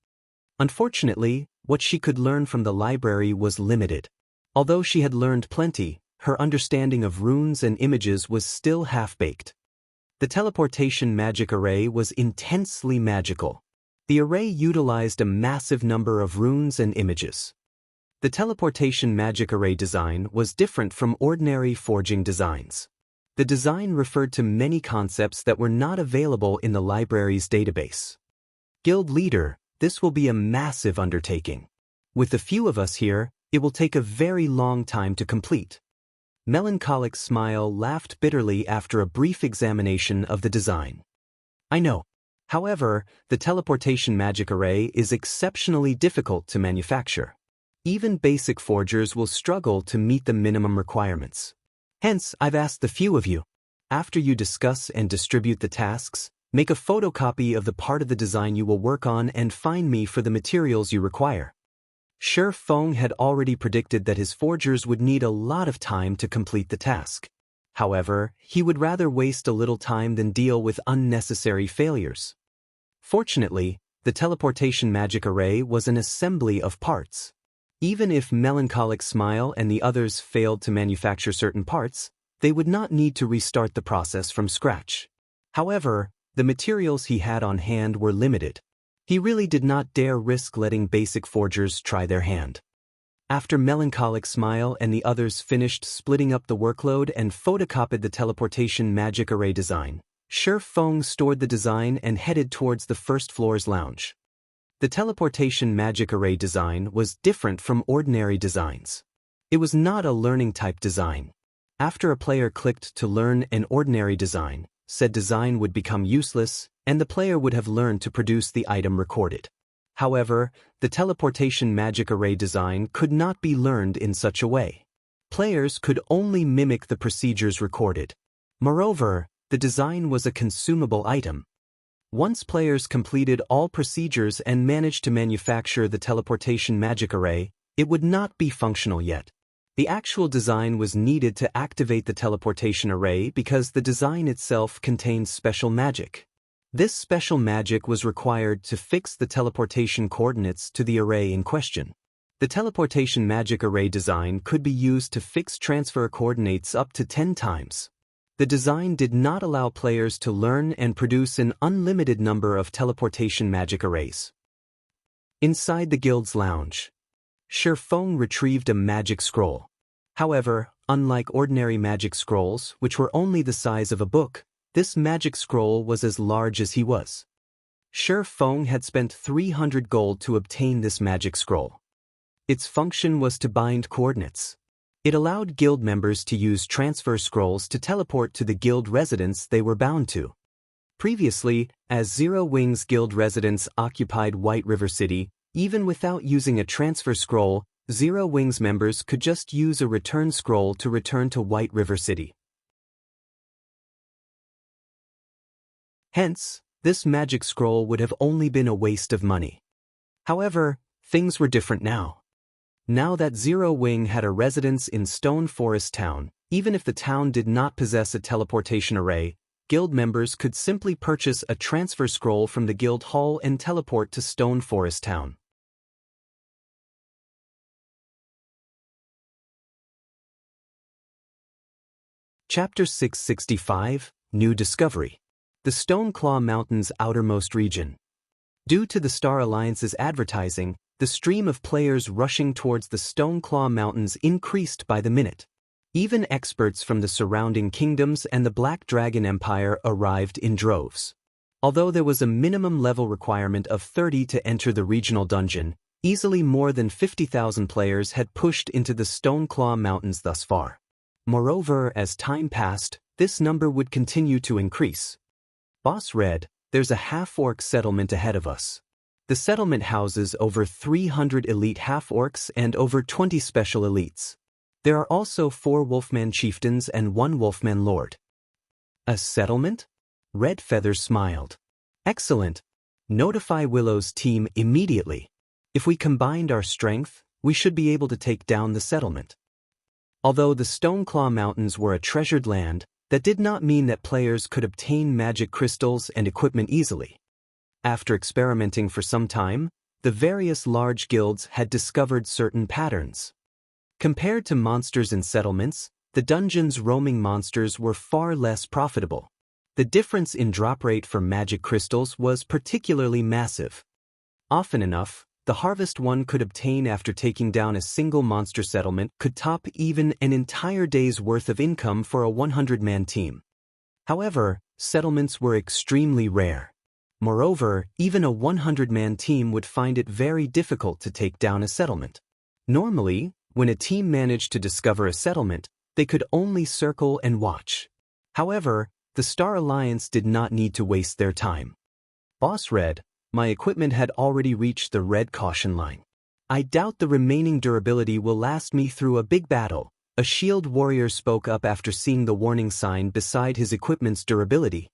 Speaker 1: Unfortunately, what she could learn from the library was limited. Although she had learned plenty, her understanding of runes and images was still half-baked. The teleportation magic array was intensely magical. The array utilized a massive number of runes and images. The teleportation magic array design was different from ordinary forging designs. The design referred to many concepts that were not available in the library's database. Guild leader, this will be a massive undertaking. With the few of us here, it will take a very long time to complete. Melancholic Smile laughed bitterly after a brief examination of the design. I know. However, the teleportation magic array is exceptionally difficult to manufacture. Even basic forgers will struggle to meet the minimum requirements. Hence, I've asked the few of you. After you discuss and distribute the tasks, make a photocopy of the part of the design you will work on and find me for the materials you require. Sure Feng had already predicted that his forgers would need a lot of time to complete the task. However, he would rather waste a little time than deal with unnecessary failures. Fortunately, the teleportation magic array was an assembly of parts. Even if Melancholic Smile and the others failed to manufacture certain parts, they would not need to restart the process from scratch. However, the materials he had on hand were limited. He really did not dare risk letting basic forgers try their hand. After Melancholic Smile and the others finished splitting up the workload and photocopied the teleportation magic array design, Sure Feng stored the design and headed towards the first floor's lounge. The teleportation magic array design was different from ordinary designs. It was not a learning type design. After a player clicked to learn an ordinary design, said design would become useless, and the player would have learned to produce the item recorded. However, the teleportation magic array design could not be learned in such a way. Players could only mimic the procedures recorded. Moreover, the design was a consumable item. Once players completed all procedures and managed to manufacture the teleportation magic array, it would not be functional yet. The actual design was needed to activate the teleportation array because the design itself contains special magic. This special magic was required to fix the teleportation coordinates to the array in question. The teleportation magic array design could be used to fix transfer coordinates up to 10 times. The design did not allow players to learn and produce an unlimited number of teleportation magic arrays. Inside the guild's lounge, Shifeng retrieved a magic scroll. However, unlike ordinary magic scrolls, which were only the size of a book, this magic scroll was as large as he was. Shifeng had spent 300 gold to obtain this magic scroll. Its function was to bind coordinates. It allowed guild members to use transfer scrolls to teleport to the guild residence they were bound to. Previously, as Zero Wings guild residents occupied White River City, even without using a transfer scroll, Zero Wings members could just use a return scroll to return to White River City. Hence, this magic scroll would have only been a waste of money. However, things were different now. Now that Zero Wing had a residence in Stone Forest Town, even if the town did not possess a teleportation array, guild members could simply purchase a transfer scroll from the guild hall and teleport to Stone Forest Town. Chapter 665, New Discovery. The Stone Claw Mountains' outermost region. Due to the Star Alliance's advertising, the stream of players rushing towards the Stone Claw Mountains increased by the minute. Even experts from the surrounding kingdoms and the Black Dragon Empire arrived in droves. Although there was a minimum level requirement of 30 to enter the regional dungeon, easily more than 50,000 players had pushed into the Stone Claw Mountains thus far. Moreover, as time passed, this number would continue to increase. Boss Red, there's a half-orc settlement ahead of us. The settlement houses over 300 elite half-orcs and over 20 special elites. There are also 4 Wolfman chieftains and 1 Wolfman lord. A settlement? Red Feather smiled. Excellent. Notify Willow's team immediately. If we combined our strength, we should be able to take down the settlement. Although the Stoneclaw Mountains were a treasured land, that did not mean that players could obtain magic crystals and equipment easily. After experimenting for some time, the various large guilds had discovered certain patterns. Compared to monsters in settlements, the dungeon's roaming monsters were far less profitable. The difference in drop rate for magic crystals was particularly massive. Often enough, the harvest one could obtain after taking down a single monster settlement could top even an entire day's worth of income for a 100-man team. However, settlements were extremely rare. Moreover, even a 100-man team would find it very difficult to take down a settlement. Normally, when a team managed to discover a settlement, they could only circle and watch. However, the Star Alliance did not need to waste their time. Boss Red, my equipment had already reached the red caution line. I doubt the remaining durability will last me through a big battle, a shield warrior spoke up after seeing the warning sign beside his equipment's durability.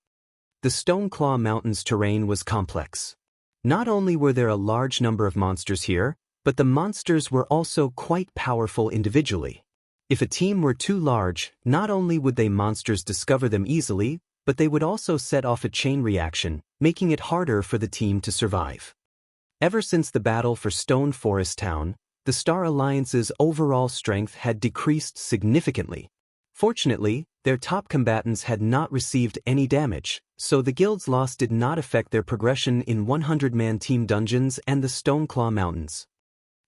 Speaker 1: The Stoneclaw Mountains terrain was complex. Not only were there a large number of monsters here, but the monsters were also quite powerful individually. If a team were too large, not only would they monsters discover them easily, but they would also set off a chain reaction, making it harder for the team to survive. Ever since the battle for Stone Forest Town, the Star Alliance's overall strength had decreased significantly. Fortunately, their top combatants had not received any damage, so the guild's loss did not affect their progression in 100-man team dungeons and the Stoneclaw Mountains.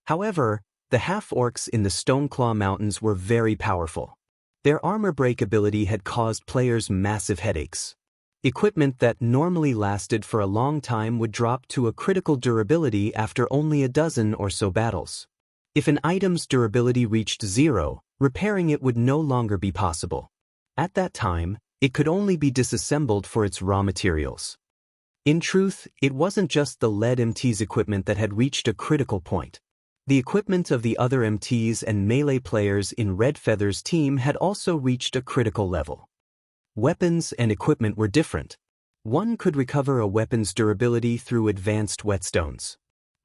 Speaker 1: However, the half-orcs in the Stoneclaw Mountains were very powerful. Their armor break ability had caused players massive headaches. Equipment that normally lasted for a long time would drop to a critical durability after only a dozen or so battles. If an item's durability reached 0, repairing it would no longer be possible. At that time, it could only be disassembled for its raw materials. In truth, it wasn't just the lead MT's equipment that had reached a critical point. The equipment of the other MTs and melee players in Red Feather's team had also reached a critical level. Weapons and equipment were different. One could recover a weapon's durability through advanced whetstones.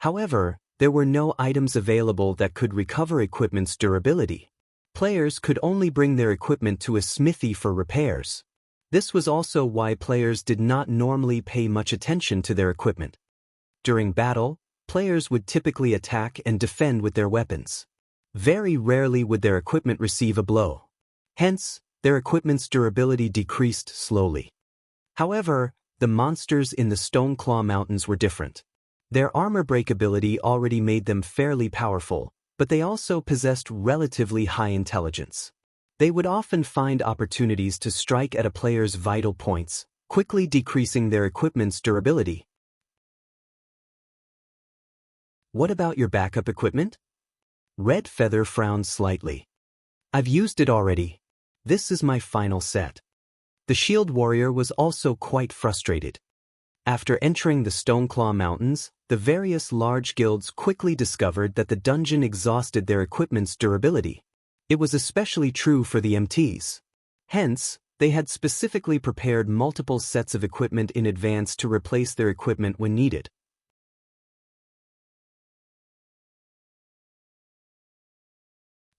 Speaker 1: However, there were no items available that could recover equipment's durability. Players could only bring their equipment to a smithy for repairs. This was also why players did not normally pay much attention to their equipment. During battle, players would typically attack and defend with their weapons. Very rarely would their equipment receive a blow. Hence, their equipment's durability decreased slowly. However, the monsters in the Stoneclaw Mountains were different. Their armor breakability already made them fairly powerful, but they also possessed relatively high intelligence. They would often find opportunities to strike at a player's vital points, quickly decreasing their equipment's durability. What about your backup equipment? Red Feather frowned slightly. I've used it already. This is my final set. The Shield Warrior was also quite frustrated. After entering the Stoneclaw Mountains, the various large guilds quickly discovered that the dungeon exhausted their equipment's durability. It was especially true for the MTs. Hence, they had specifically prepared multiple sets of equipment in advance to replace their equipment when needed.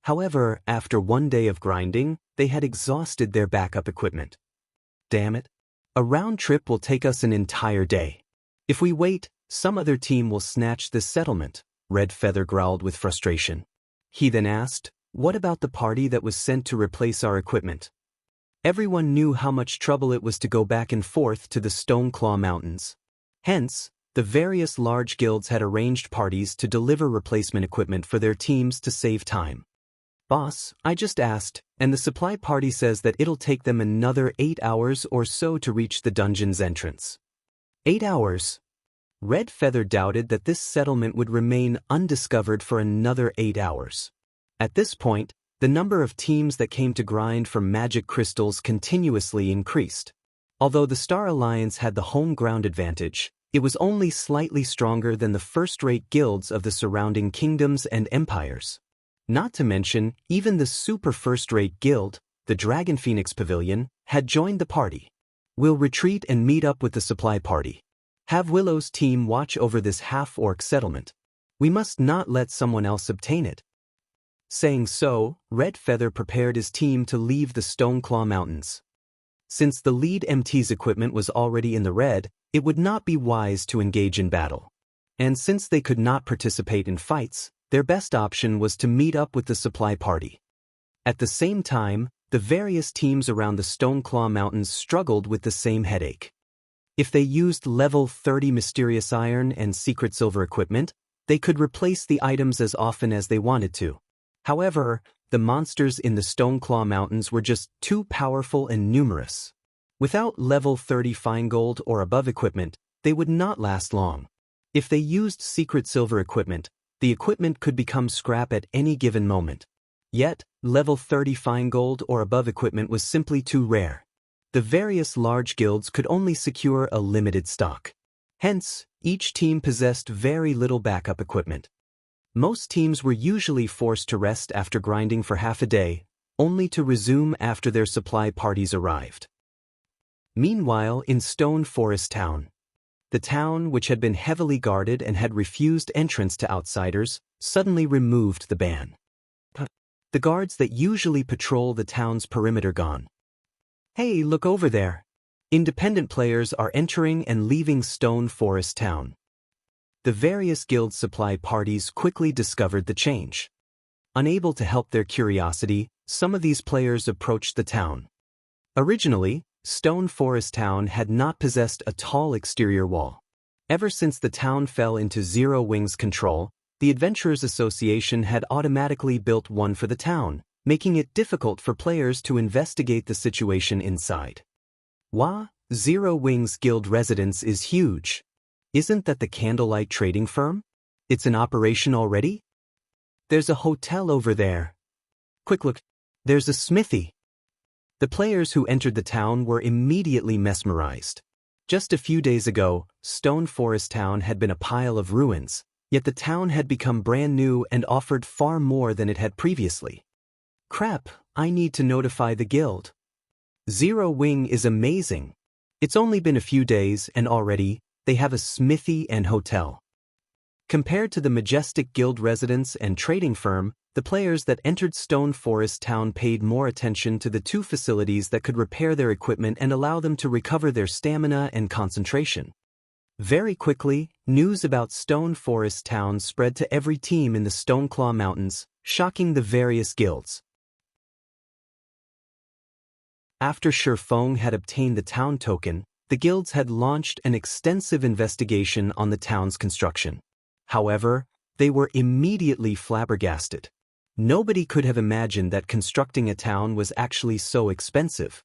Speaker 1: However, after one day of grinding, they had exhausted their backup equipment. Damn it. A round trip will take us an entire day. If we wait, some other team will snatch this settlement, Red Feather growled with frustration. He then asked, what about the party that was sent to replace our equipment? Everyone knew how much trouble it was to go back and forth to the Stoneclaw Mountains. Hence, the various large guilds had arranged parties to deliver replacement equipment for their teams to save time. Boss, I just asked, and the supply party says that it'll take them another 8 hours or so to reach the dungeon's entrance. 8 hours? Red Feather doubted that this settlement would remain undiscovered for another 8 hours. At this point, the number of teams that came to grind for magic crystals continuously increased. Although the Star Alliance had the home ground advantage, it was only slightly stronger than the first-rate guilds of the surrounding kingdoms and empires. Not to mention, even the super first-rate guild, the Dragon Phoenix Pavilion, had joined the party. We'll retreat and meet up with the supply party. Have Willow's team watch over this half-orc settlement. We must not let someone else obtain it. Saying so, Red Feather prepared his team to leave the Stoneclaw Mountains. Since the lead MT's equipment was already in the red, it would not be wise to engage in battle. And since they could not participate in fights, their best option was to meet up with the supply party. At the same time, the various teams around the Stoneclaw Mountains struggled with the same headache. If they used level 30 mysterious iron and secret silver equipment, they could replace the items as often as they wanted to. However, the monsters in the Stoneclaw Mountains were just too powerful and numerous. Without level 30 fine gold or above equipment, they would not last long. If they used secret silver equipment, the equipment could become scrap at any given moment. Yet, level 30 fine gold or above equipment was simply too rare. The various large guilds could only secure a limited stock. Hence, each team possessed very little backup equipment. Most teams were usually forced to rest after grinding for half a day, only to resume after their supply parties arrived. Meanwhile, in Stone Forest Town, the town, which had been heavily guarded and had refused entrance to outsiders, suddenly removed the ban. The guards that usually patrol the town's perimeter gone. Hey, look over there. Independent players are entering and leaving Stone Forest Town. The various guild supply parties quickly discovered the change. Unable to help their curiosity, some of these players approached the town. Originally, Stone Forest Town had not possessed a tall exterior wall. Ever since the town fell into Zero Wing's control, the Adventurers Association had automatically built one for the town, making it difficult for players to investigate the situation inside. Zero Wing's guild residence is huge. Isn't that the Candlelight Trading Firm? It's in operation already? There's a hotel over there. Quick look, there's a smithy. The players who entered the town were immediately mesmerized. Just a few days ago, Stone Forest Town had been a pile of ruins, yet the town had become brand new and offered far more than it had previously. Crap, I need to notify the guild. Zero Wing is amazing. It's only been a few days and already, they have a smithy and hotel. Compared to the majestic guild residence and trading firm, The players that entered Stone Forest Town paid more attention to the two facilities that could repair their equipment and allow them to recover their stamina and concentration. Very quickly, news about Stone Forest Town spread to every team in the Stoneclaw Mountains, shocking the various guilds. After Shifeng had obtained the town token, the guilds had launched an extensive investigation on the town's construction. However, they were immediately flabbergasted. Nobody could have imagined that constructing a town was actually so expensive.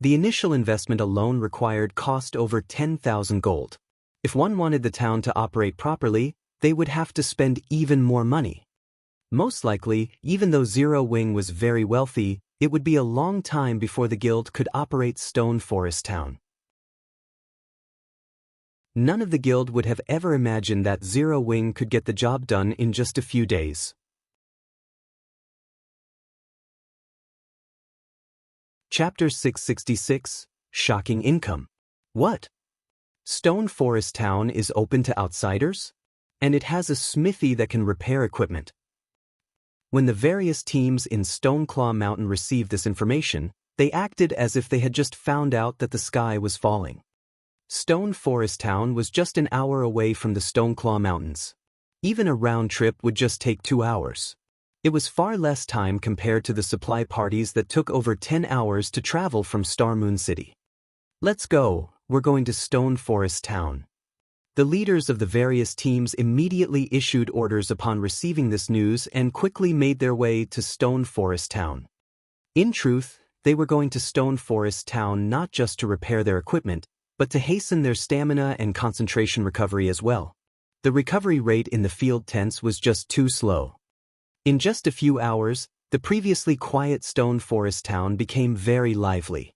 Speaker 1: The initial investment alone required cost over 10,000 gold. If one wanted the town to operate properly, they would have to spend even more money. Most likely, even though Zero Wing was very wealthy, it would be a long time before the guild could operate Stone Forest Town. None of the guild would have ever imagined that Zero Wing could get the job done in just a few days. Chapter 666, Shocking Income. What? Stone Forest Town is open to outsiders? And it has a smithy that can repair equipment. When the various teams in Stoneclaw Mountain received this information, they acted as if they had just found out that the sky was falling. Stone Forest Town was just an hour away from the Stoneclaw Mountains. Even a round trip would just take 2 hours. It was far less time compared to the supply parties that took over 10 hours to travel from Star Moon City. Let's go, we're going to Stone Forest Town. The leaders of the various teams immediately issued orders upon receiving this news and quickly made their way to Stone Forest Town. In truth, they were going to Stone Forest Town not just to repair their equipment, but to hasten their stamina and concentration recovery as well. The recovery rate in the field tents was just too slow. In just a few hours, the previously quiet Stone Forest Town became very lively.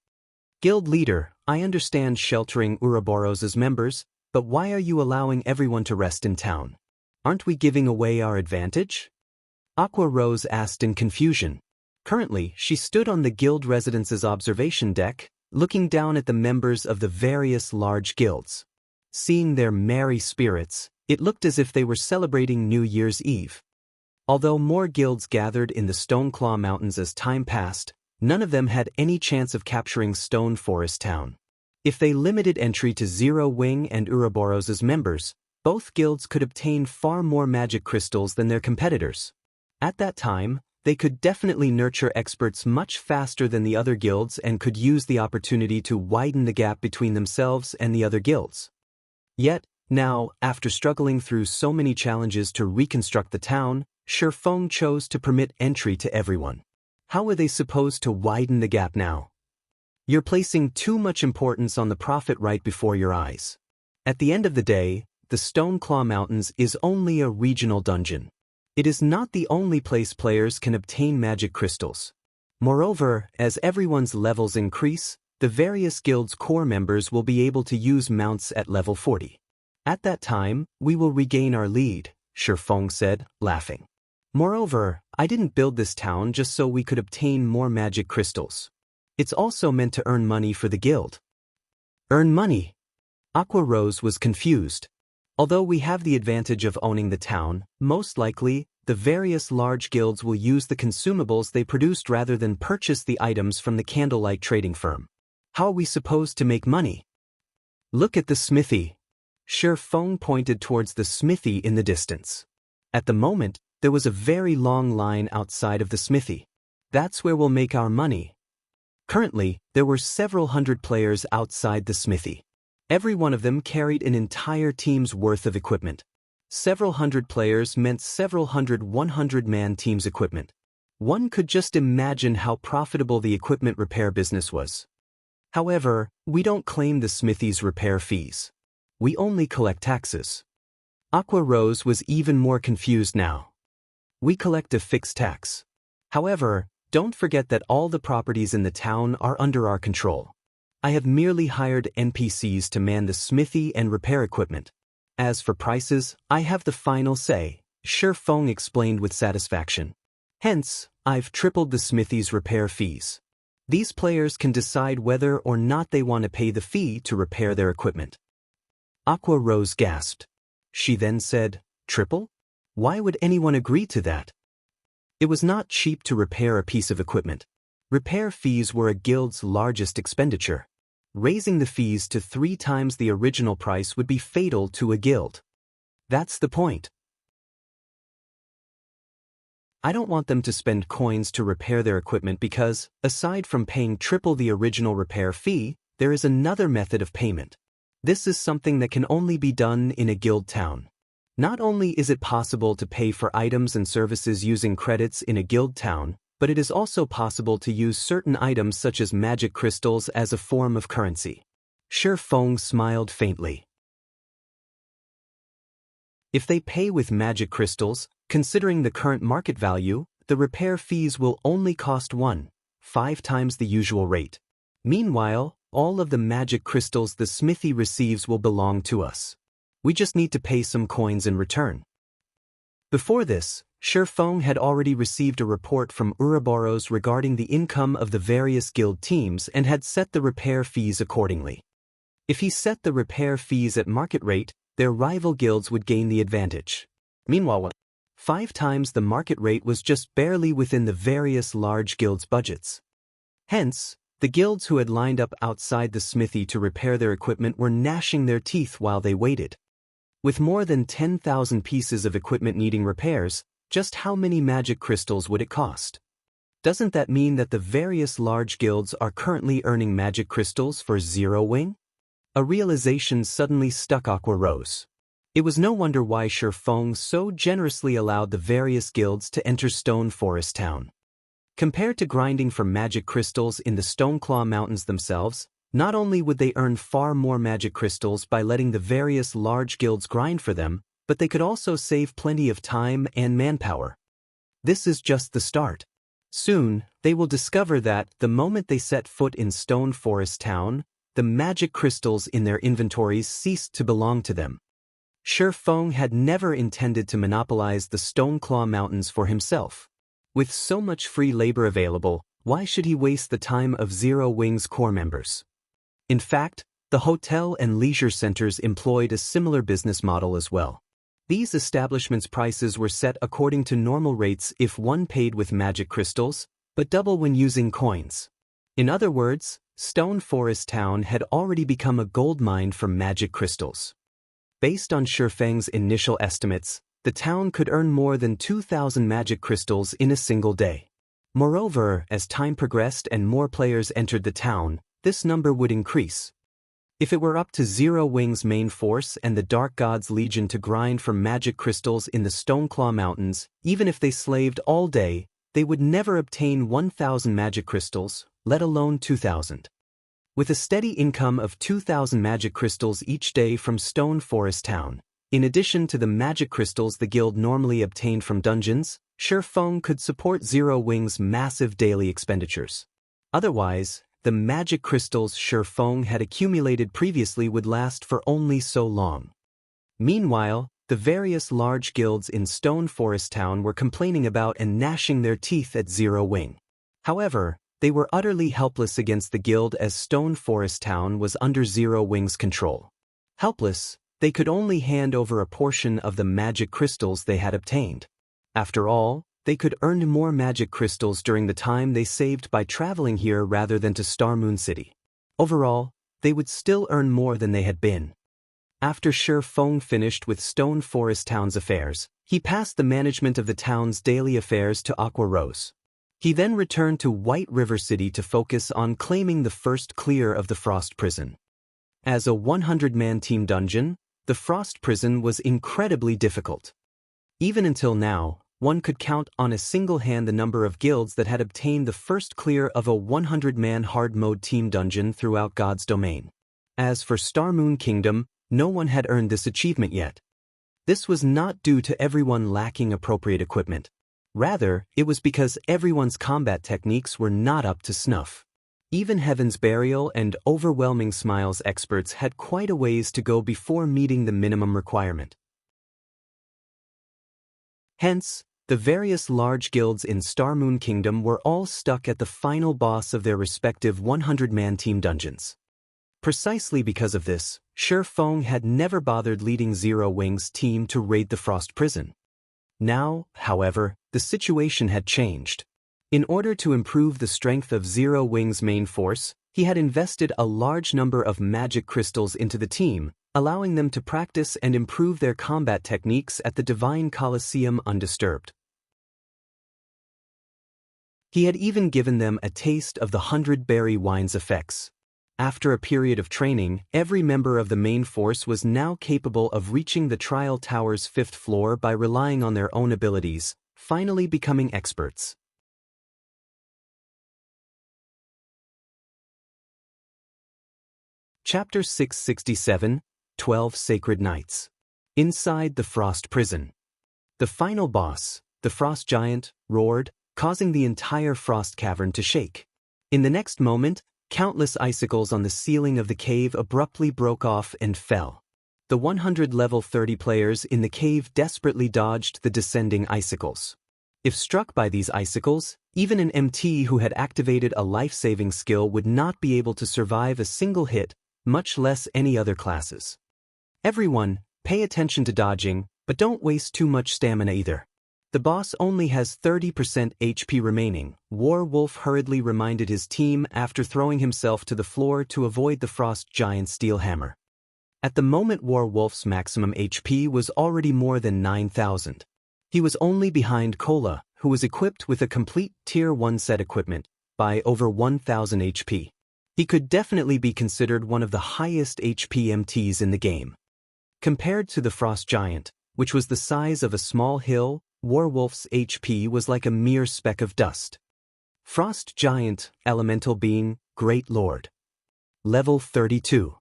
Speaker 1: Guild leader, I understand sheltering Ouroboros' members, but why are you allowing everyone to rest in town? Aren't we giving away our advantage? Aqua Rose asked in confusion. Currently, she stood on the guild residence's observation deck, looking down at the members of the various large guilds. Seeing their merry spirits, it looked as if they were celebrating New Year's Eve. Although more guilds gathered in the Stoneclaw Mountains as time passed, none of them had any chance of capturing Stone Forest Town. If they limited entry to Zero Wing and Ouroboros' members, both guilds could obtain far more magic crystals than their competitors. At that time, they could definitely nurture experts much faster than the other guilds and could use the opportunity to widen the gap between themselves and the other guilds. Yet, now, after struggling through so many challenges to reconstruct the town, Shifeng chose to permit entry to everyone. How were they supposed to widen the gap now? You're placing too much importance on the profit right before your eyes. At the end of the day, the Stoneclaw Mountains is only a regional dungeon. It is not the only place players can obtain magic crystals. Moreover, as everyone's levels increase, the various guilds' core members will be able to use mounts at level 40. At that time, we will regain our lead, Shifeng said, laughing. Moreover, I didn't build this town just so we could obtain more magic crystals. It's also meant to earn money for the guild. Earn money? Aqua Rose was confused. Although we have the advantage of owning the town, most likely, the various large guilds will use the consumables they produced rather than purchase the items from the candlelight trading firm. How are we supposed to make money? Look at the smithy. Shifeng pointed towards the smithy in the distance. At the moment, there was a very long line outside of the smithy. That's where we'll make our money. Currently, there were several hundred players outside the smithy. Every one of them carried an entire team's worth of equipment. Several hundred players meant several hundred 100-man teams' equipment. One could just imagine how profitable the equipment repair business was. However, we don't claim the smithy's repair fees. We only collect taxes. Aqua Rose was even more confused now. We collect a fixed tax. However, don't forget that all the properties in the town are under our control. I have merely hired NPCs to man the smithy and repair equipment. As for prices, I have the final say, Shifeng explained with satisfaction. Hence, I've tripled the smithy's repair fees. These players can decide whether or not they want to pay the fee to repair their equipment. Aqua Rose gasped. She then said, Triple? Why would anyone agree to that? It was not cheap to repair a piece of equipment. Repair fees were a guild's largest expenditure. Raising the fees to 3 times the original price would be fatal to a guild. That's the point. I don't want them to spend coins to repair their equipment because, aside from paying triple the original repair fee, there is another method of payment. This is something that can only be done in a guild town. Not only is it possible to pay for items and services using credits in a guild town, but it is also possible to use certain items such as magic crystals as a form of currency. Shi Feng smiled faintly. If they pay with magic crystals, considering the current market value, the repair fees will only cost 1.5 times the usual rate. Meanwhile, all of the magic crystals the smithy receives will belong to us. We just need to pay some coins in return. Before this, Shi Feng had already received a report from Ouroboros regarding the income of the various guild teams and had set the repair fees accordingly. If he set the repair fees at market rate, their rival guilds would gain the advantage. Meanwhile, 5 times the market rate was just barely within the various large guilds' budgets. Hence, the guilds who had lined up outside the smithy to repair their equipment were gnashing their teeth while they waited. With more than 10,000 pieces of equipment needing repairs, just how many magic crystals would it cost? Doesn't that mean that the various large guilds are currently earning magic crystals for Zero Wing? A realization suddenly struck Aqua Rose. It was no wonder why Shi Feng so generously allowed the various guilds to enter Stone Forest Town. Compared to grinding for magic crystals in the Stoneclaw Mountains themselves, not only would they earn far more magic crystals by letting the various large guilds grind for them, but they could also save plenty of time and manpower. This is just the start. Soon, they will discover that, the moment they set foot in Stone Forest Town, the magic crystals in their inventories ceased to belong to them. Shi Feng had never intended to monopolize the Stoneclaw Mountains for himself. With so much free labor available, why should he waste the time of Zero Wing's core members? In fact, the hotel and leisure centers employed a similar business model as well. These establishments' prices were set according to normal rates if one paid with magic crystals, but double when using coins. In other words, Stone Forest Town had already become a gold mine for magic crystals. Based on Shi Feng's initial estimates, the town could earn more than 2,000 magic crystals in a single day. Moreover, as time progressed and more players entered the town, this number would increase. If it were up to Zero Wing's main force and the Dark God's Legion to grind for magic crystals in the Stoneclaw Mountains, even if they slaved all day, they would never obtain 1,000 magic crystals, let alone 2,000. With a steady income of 2,000 magic crystals each day from Stone Forest Town, in addition to the magic crystals the guild normally obtained from dungeons, Shi Feng could support Zero Wing's massive daily expenditures. Otherwise, the magic crystals Shi Feng had accumulated previously would last for only so long. Meanwhile, the various large guilds in Stone Forest Town were complaining about and gnashing their teeth at Zero Wing. However, they were utterly helpless against the guild as Stone Forest Town was under Zero Wing's control. Helpless, they could only hand over a portion of the magic crystals they had obtained. After all, they could earn more magic crystals during the time they saved by traveling here rather than to Star Moon City. Overall, they would still earn more than they had been. After Shi Feng finished with Stone Forest Town's affairs, he passed the management of the town's daily affairs to Aqua Rose. He then returned to White River City to focus on claiming the first clear of the Frost Prison. As a 100-man team dungeon, the Frost Prison was incredibly difficult. Even until now, one could count on a single hand the number of guilds that had obtained the first clear of a 100-man hard-mode team dungeon throughout God's domain. As for Star Moon Kingdom, no one had earned this achievement yet. This was not due to everyone lacking appropriate equipment. Rather, it was because everyone's combat techniques were not up to snuff. Even Heaven's Burial and Overwhelming Smiles experts had quite a ways to go before meeting the minimum requirement. Hence, the various large guilds in Star Moon Kingdom were all stuck at the final boss of their respective 100-man team dungeons. Precisely because of this, Shi Feng had never bothered leading Zero Wing's team to raid the Frost Prison. Now, however, the situation had changed. In order to improve the strength of Zero Wing's main force, he had invested a large number of magic crystals into the team, allowing them to practice and improve their combat techniques at the Divine Colosseum undisturbed. He had even given them a taste of the 100-berry wine's effects. After a period of training, every member of the main force was now capable of reaching the Trial Tower's 5th floor by relying on their own abilities, finally becoming experts. Chapter 667, 12 Sacred Nights. Inside the Frost Prison. The final boss, the Frost Giant, roared, causing the entire frost cavern to shake. In the next moment, countless icicles on the ceiling of the cave abruptly broke off and fell. The 100 level 30 players in the cave desperately dodged the descending icicles. If struck by these icicles, even an MT who had activated a life-saving skill would not be able to survive a single hit, much less any other classes. Everyone, pay attention to dodging, but don't waste too much stamina either. The boss only has 30% HP remaining, Warwolf hurriedly reminded his team after throwing himself to the floor to avoid the Frost Giant's steel hammer. At the moment, Warwolf's maximum HP was already more than 9,000. He was only behind Kola, who was equipped with a complete Tier 1 set equipment, by over 1,000 HP. He could definitely be considered one of the highest HP MTs in the game. Compared to the Frost Giant, which was the size of a small hill, Warwolf's HP was like a mere speck of dust. Frost Giant, Elemental Being, Great Lord. Level 32.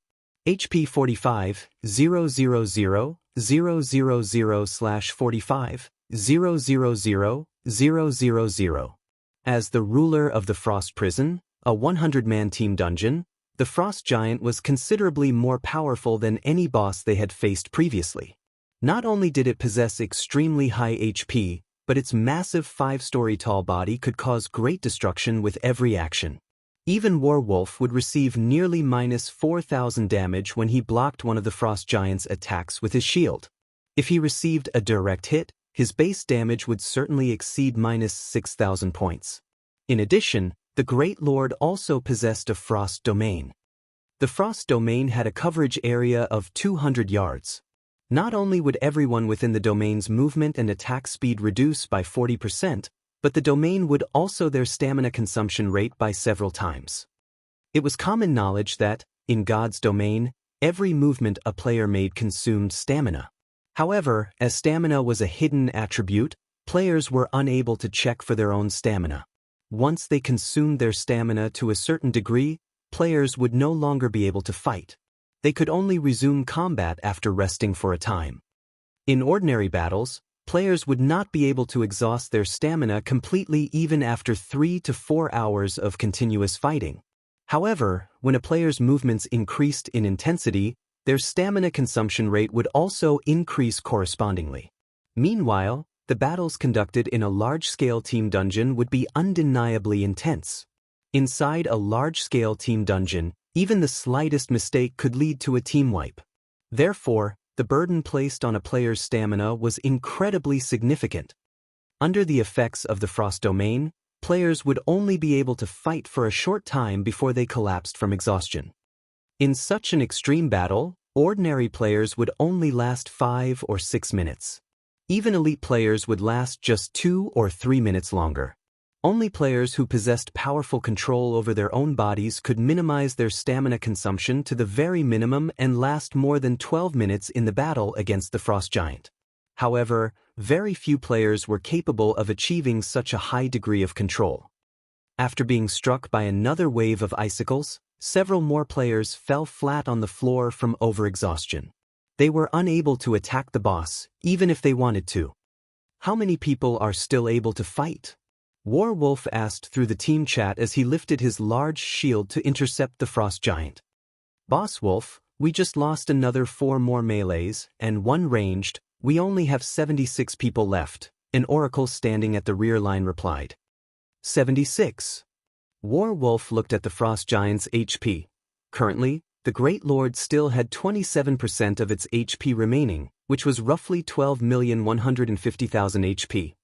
Speaker 1: HP 45, 000, 000/45, 000, 000. As the ruler of the Frost Prison, a 100-man team dungeon, the Frost Giant was considerably more powerful than any boss they had faced previously. Not only did it possess extremely high HP, but its massive 5-story tall body could cause great destruction with every action. Even Warwolf would receive nearly -4,000 damage when he blocked one of the Frost Giant's attacks with his shield. If he received a direct hit, his base damage would certainly exceed -6,000 points. In addition, the Great Lord also possessed a Frost Domain. The Frost Domain had a coverage area of 200 yards. Not only would everyone within the domain's movement and attack speed reduce by 40%, but the domain would also their stamina consumption rate by several times. It was common knowledge that, in God's domain, every movement a player made consumed stamina. However, as stamina was a hidden attribute, players were unable to check for their own stamina. Once they consumed their stamina to a certain degree, players would no longer be able to fight. They could only resume combat after resting for a time. In ordinary battles, players would not be able to exhaust their stamina completely even after 3 to 4 hours of continuous fighting. However, when a player's movements increased in intensity, their stamina consumption rate would also increase correspondingly. Meanwhile, the battles conducted in a large-scale team dungeon would be undeniably intense. Inside a large-scale team dungeon, even the slightest mistake could lead to a team wipe. Therefore, the burden placed on a player's stamina was incredibly significant. Under the effects of the Frost Domain, players would only be able to fight for a short time before they collapsed from exhaustion. In such an extreme battle, ordinary players would only last 5 or 6 minutes. Even elite players would last just 2 or 3 minutes longer. Only players who possessed powerful control over their own bodies could minimize their stamina consumption to the very minimum and last more than 12 minutes in the battle against the Frost Giant. However, very few players were capable of achieving such a high degree of control. After being struck by another wave of icicles, several more players fell flat on the floor from overexhaustion. They were unable to attack the boss, even if they wanted to. How many people are still able to fight? Warwolf asked through the team chat as he lifted his large shield to intercept the Frost Giant. Boss Wolf, we just lost another 4 more melees, and 1 ranged. We only have 76 people left, an oracle standing at the rear line replied. 76. Warwolf looked at the Frost Giant's HP. Currently, the Great Lord still had 27% of its HP remaining, which was roughly 12,150,000 HP.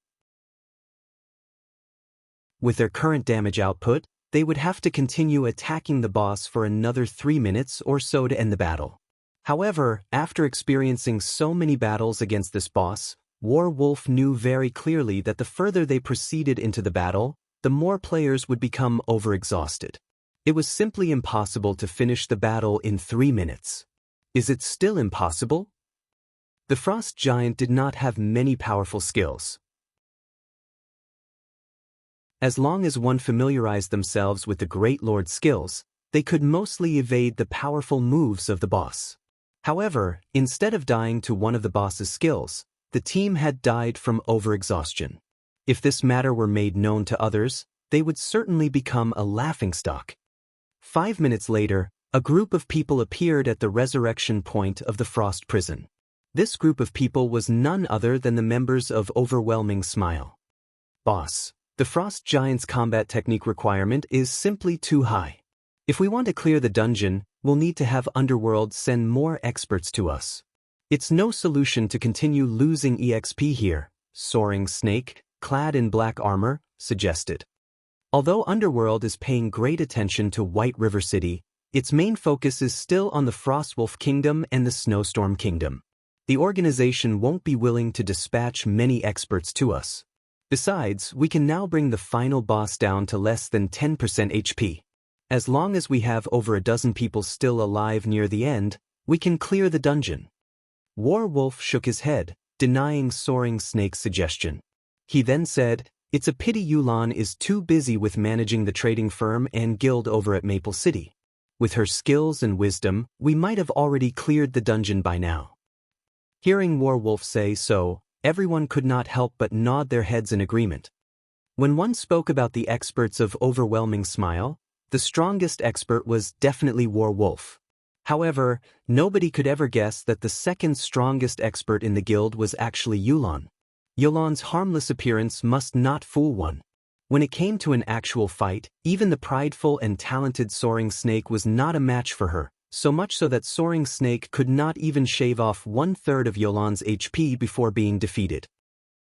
Speaker 1: With their current damage output, they would have to continue attacking the boss for another 3 minutes or so to end the battle. However, after experiencing so many battles against this boss, Wolf knew very clearly that the further they proceeded into the battle, the more players would become overexhausted. It was simply impossible to finish the battle in 3 minutes. Is it still impossible? The Frost Giant did not have many powerful skills. As long as one familiarized themselves with the Great Lord's skills, they could mostly evade the powerful moves of the boss. However, instead of dying to one of the boss's skills, the team had died from overexhaustion. If this matter were made known to others, they would certainly become a laughingstock. 5 minutes later, a group of people appeared at the resurrection point of the Frost Prison. This group of people was none other than the members of Overwhelming Smile. Boss, the Frost Giant's combat technique requirement is simply too high. If we want to clear the dungeon, we'll need to have Underworld send more experts to us. It's no solution to continue losing EXP here, Soaring Snake, clad in black armor, suggested. Although Underworld is paying great attention to White River City, its main focus is still on the Frostwolf Kingdom and the Snowstorm Kingdom. The organization won't be willing to dispatch many experts to us. Besides, we can now bring the final boss down to less than 10% HP. As long as we have over a dozen people still alive near the end, we can clear the dungeon. Wolf shook his head, denying Soaring Snake's suggestion. He then said, "It's a pity Yulan is too busy with managing the trading firm and guild over at Maple City. With her skills and wisdom, we might have already cleared the dungeon by now." Hearing Wolf say so, everyone could not help but nod their heads in agreement. When one spoke about the experts of Overwhelming Smile, the strongest expert was definitely Wolf. However, nobody could ever guess that the second strongest expert in the guild was actually Yulan. Yulan's harmless appearance must not fool one. When it came to an actual fight, even the prideful and talented Soaring Snake was not a match for her, so much so that Soaring Snake could not even shave off 1/3 of Yulan's HP before being defeated.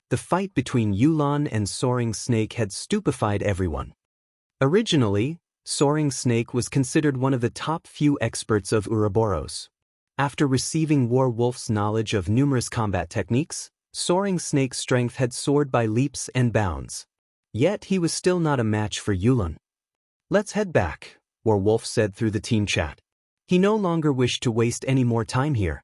Speaker 1: The fight between Yulan and Soaring Snake had stupefied everyone. Originally, Soaring Snake was considered one of the top few experts of Ouroboros. After receiving Wolf's knowledge of numerous combat techniques, Soaring Snake's strength had soared by leaps and bounds. Yet he was still not a match for Yulan. "Let's head back," Wolf said through the team chat. He no longer wished to waste any more time here.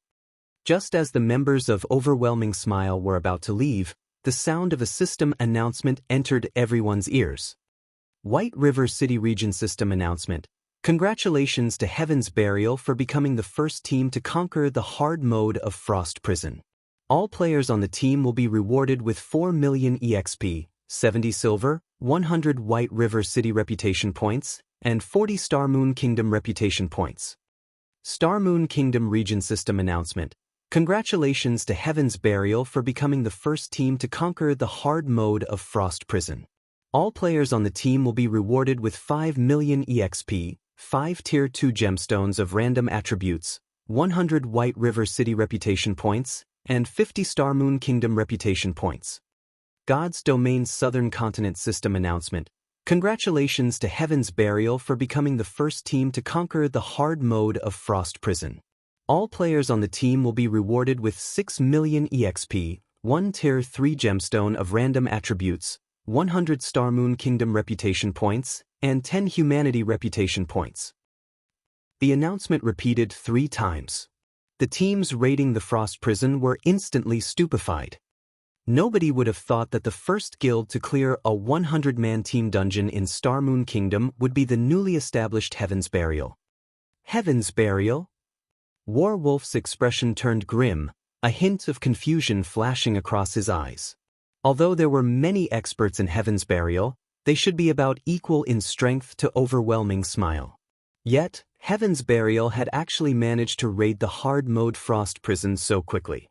Speaker 1: Just as the members of Overwhelming Smile were about to leave, the sound of a system announcement entered everyone's ears. White River City Region System announcement. Congratulations to Heaven's Burial for becoming the first team to conquer the hard mode of Frost Prison. All players on the team will be rewarded with 4 million EXP, 70 silver, 100 White River City reputation points, and 40 Star Moon Kingdom reputation points. Star Moon Kingdom Region System announcement. Congratulations to Heaven's Burial for becoming the first team to conquer the hard mode of Frost Prison. All players on the team will be rewarded with 5 million EXP, 5 Tier 2 gemstones of random attributes, 100 White River City reputation points, and 50 Star Moon Kingdom reputation points. God's Domain Southern Continent System announcement. Congratulations to Heaven's Burial for becoming the first team to conquer the hard mode of Frost Prison. All players on the team will be rewarded with 6 million EXP, 1 Tier 3 gemstone of random attributes, 100 Star Moon Kingdom reputation points, and 10 Humanity reputation points. The announcement repeated 3 times. The teams raiding the Frost Prison were instantly stupefied. Nobody would have thought that the first guild to clear a 100-man team dungeon in Star Moon Kingdom would be the newly established Heaven's Burial. Heaven's Burial? Wolf's expression turned grim, a hint of confusion flashing across his eyes. Although there were many experts in Heaven's Burial, they should be about equal in strength to Overwhelming Smile. Yet, Heaven's Burial had actually managed to raid the hard mode Frost Prison so quickly.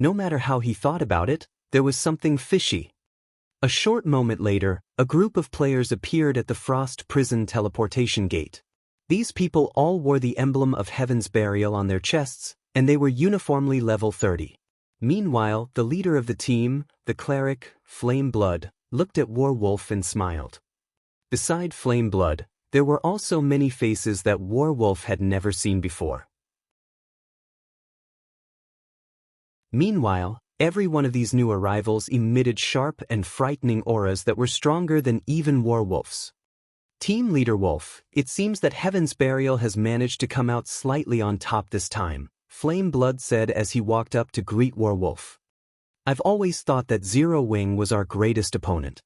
Speaker 1: No matter how he thought about it, there was something fishy. A short moment later, a group of players appeared at the Frost Prison teleportation gate. These people all wore the emblem of Heaven's Burial on their chests, and they were uniformly level 30. Meanwhile, the leader of the team, the cleric, Flame Blood, looked at Warwolf and smiled. Beside Flame Blood, there were also many faces that Warwolf had never seen before. Meanwhile, every one of these new arrivals emitted sharp and frightening auras that were stronger than even Warwolf's. Team Leader Wolf, it seems that Heaven's Burial has managed to come out slightly on top this time, Flame Blood said as he walked up to greet Warwolf. I've always thought that Zero Wing was our greatest opponent.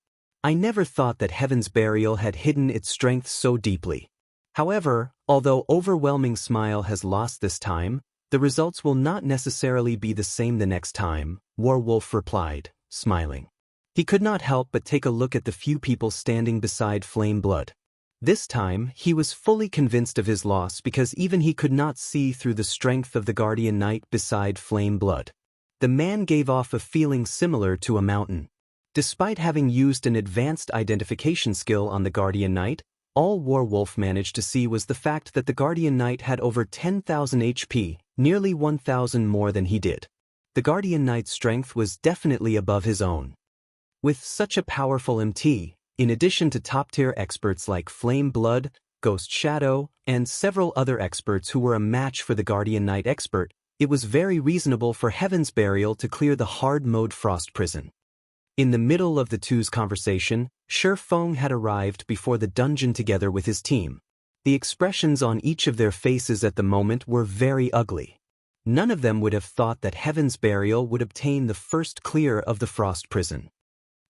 Speaker 1: I never thought that Heaven's Burial had hidden its strength so deeply. However, although Overwhelming Smile has lost this time, the results will not necessarily be the same the next time, Warwolf replied, smiling. He could not help but take a look at the few people standing beside Flame Blood. This time, he was fully convinced of his loss because even he could not see through the strength of the Guardian Knight beside Flame Blood. The man gave off a feeling similar to a mountain. Despite having used an advanced identification skill on the Guardian Knight, all Warwolf managed to see was the fact that the Guardian Knight had over 10,000 HP, nearly 1,000 more than he did. The Guardian Knight's strength was definitely above his own. With such a powerful MT, in addition to top-tier experts like Flame Blood, Ghost Shadow, and several other experts who were a match for the Guardian Knight expert, it was very reasonable for Heaven's Burial to clear the hard-mode Frost Prison. In the middle of the two's conversation, Shi Feng had arrived before the dungeon together with his team. The expressions on each of their faces at the moment were very ugly. None of them would have thought that Heaven's Burial would obtain the first clear of the Frost Prison.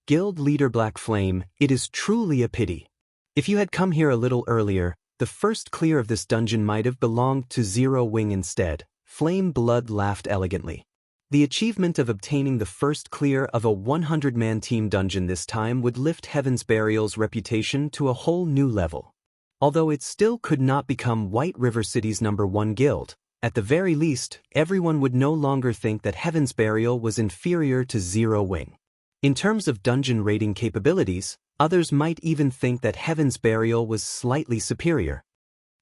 Speaker 1: Guild Leader Black Flame, it is truly a pity. If you had come here a little earlier, the first clear of this dungeon might have belonged to Zero Wing instead, Flame Blood laughed elegantly. The achievement of obtaining the first clear of a 100-man team dungeon this time would lift Heaven's Burial's reputation to a whole new level. Although it still could not become White River City's #1 guild, at the very least, everyone would no longer think that Heaven's Burial was inferior to Zero Wing. In terms of dungeon raiding capabilities, others might even think that Heaven's Burial was slightly superior.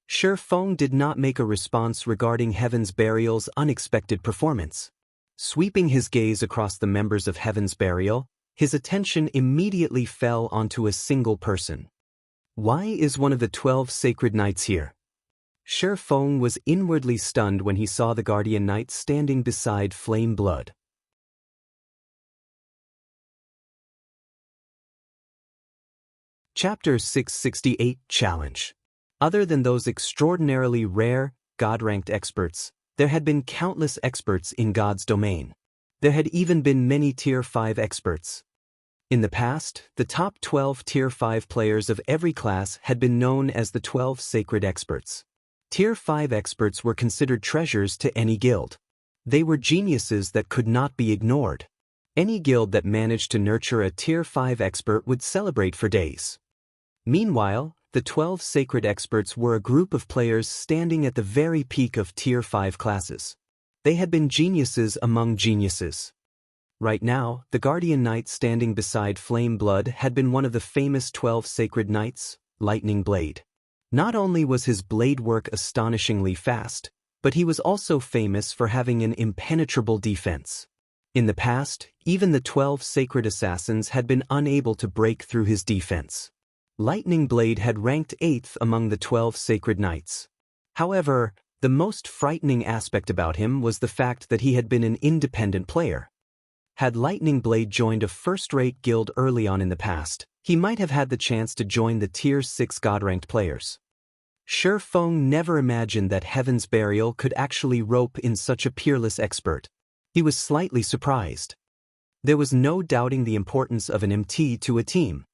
Speaker 1: Shi Feng did not make a response regarding Heaven's Burial's unexpected performance. Sweeping his gaze across the members of Heaven's Burial, his attention immediately fell onto a single person. Why is one of the 12 sacred knights here? Shi Feng was inwardly stunned when he saw the Guardian Knight standing beside Flame Blood. Chapter 668 Challenge. Other than those extraordinarily rare, God-ranked experts, there had been countless experts in God's domain. There had even been many Tier 5 experts. In the past, the top 12 Tier 5 players of every class had been known as the 12 Sacred Experts. Tier 5 experts were considered treasures to any guild. They were geniuses that could not be ignored. Any guild that managed to nurture a Tier 5 expert would celebrate for days. Meanwhile, the 12 Sacred Experts were a group of players standing at the very peak of Tier 5 classes. They had been geniuses among geniuses. Right now, the Guardian Knight standing beside Flame Blood had been one of the famous 12 Sacred Knights, Lightning Blade. Not only was his blade work astonishingly fast, but he was also famous for having an impenetrable defense. In the past, even the 12 Sacred Assassins had been unable to break through his defense. Lightning Blade had ranked 8th among the 12 Sacred Knights. However, the most frightening aspect about him was the fact that he had been an independent player. Had Lightning Blade joined a first-rate guild early on in the past, he might have had the chance to join the Tier 6 God-ranked players. Shi Feng never imagined that Heaven's Burial could actually rope in such a peerless expert. He was slightly surprised. There was no doubting the importance of an MT to a team.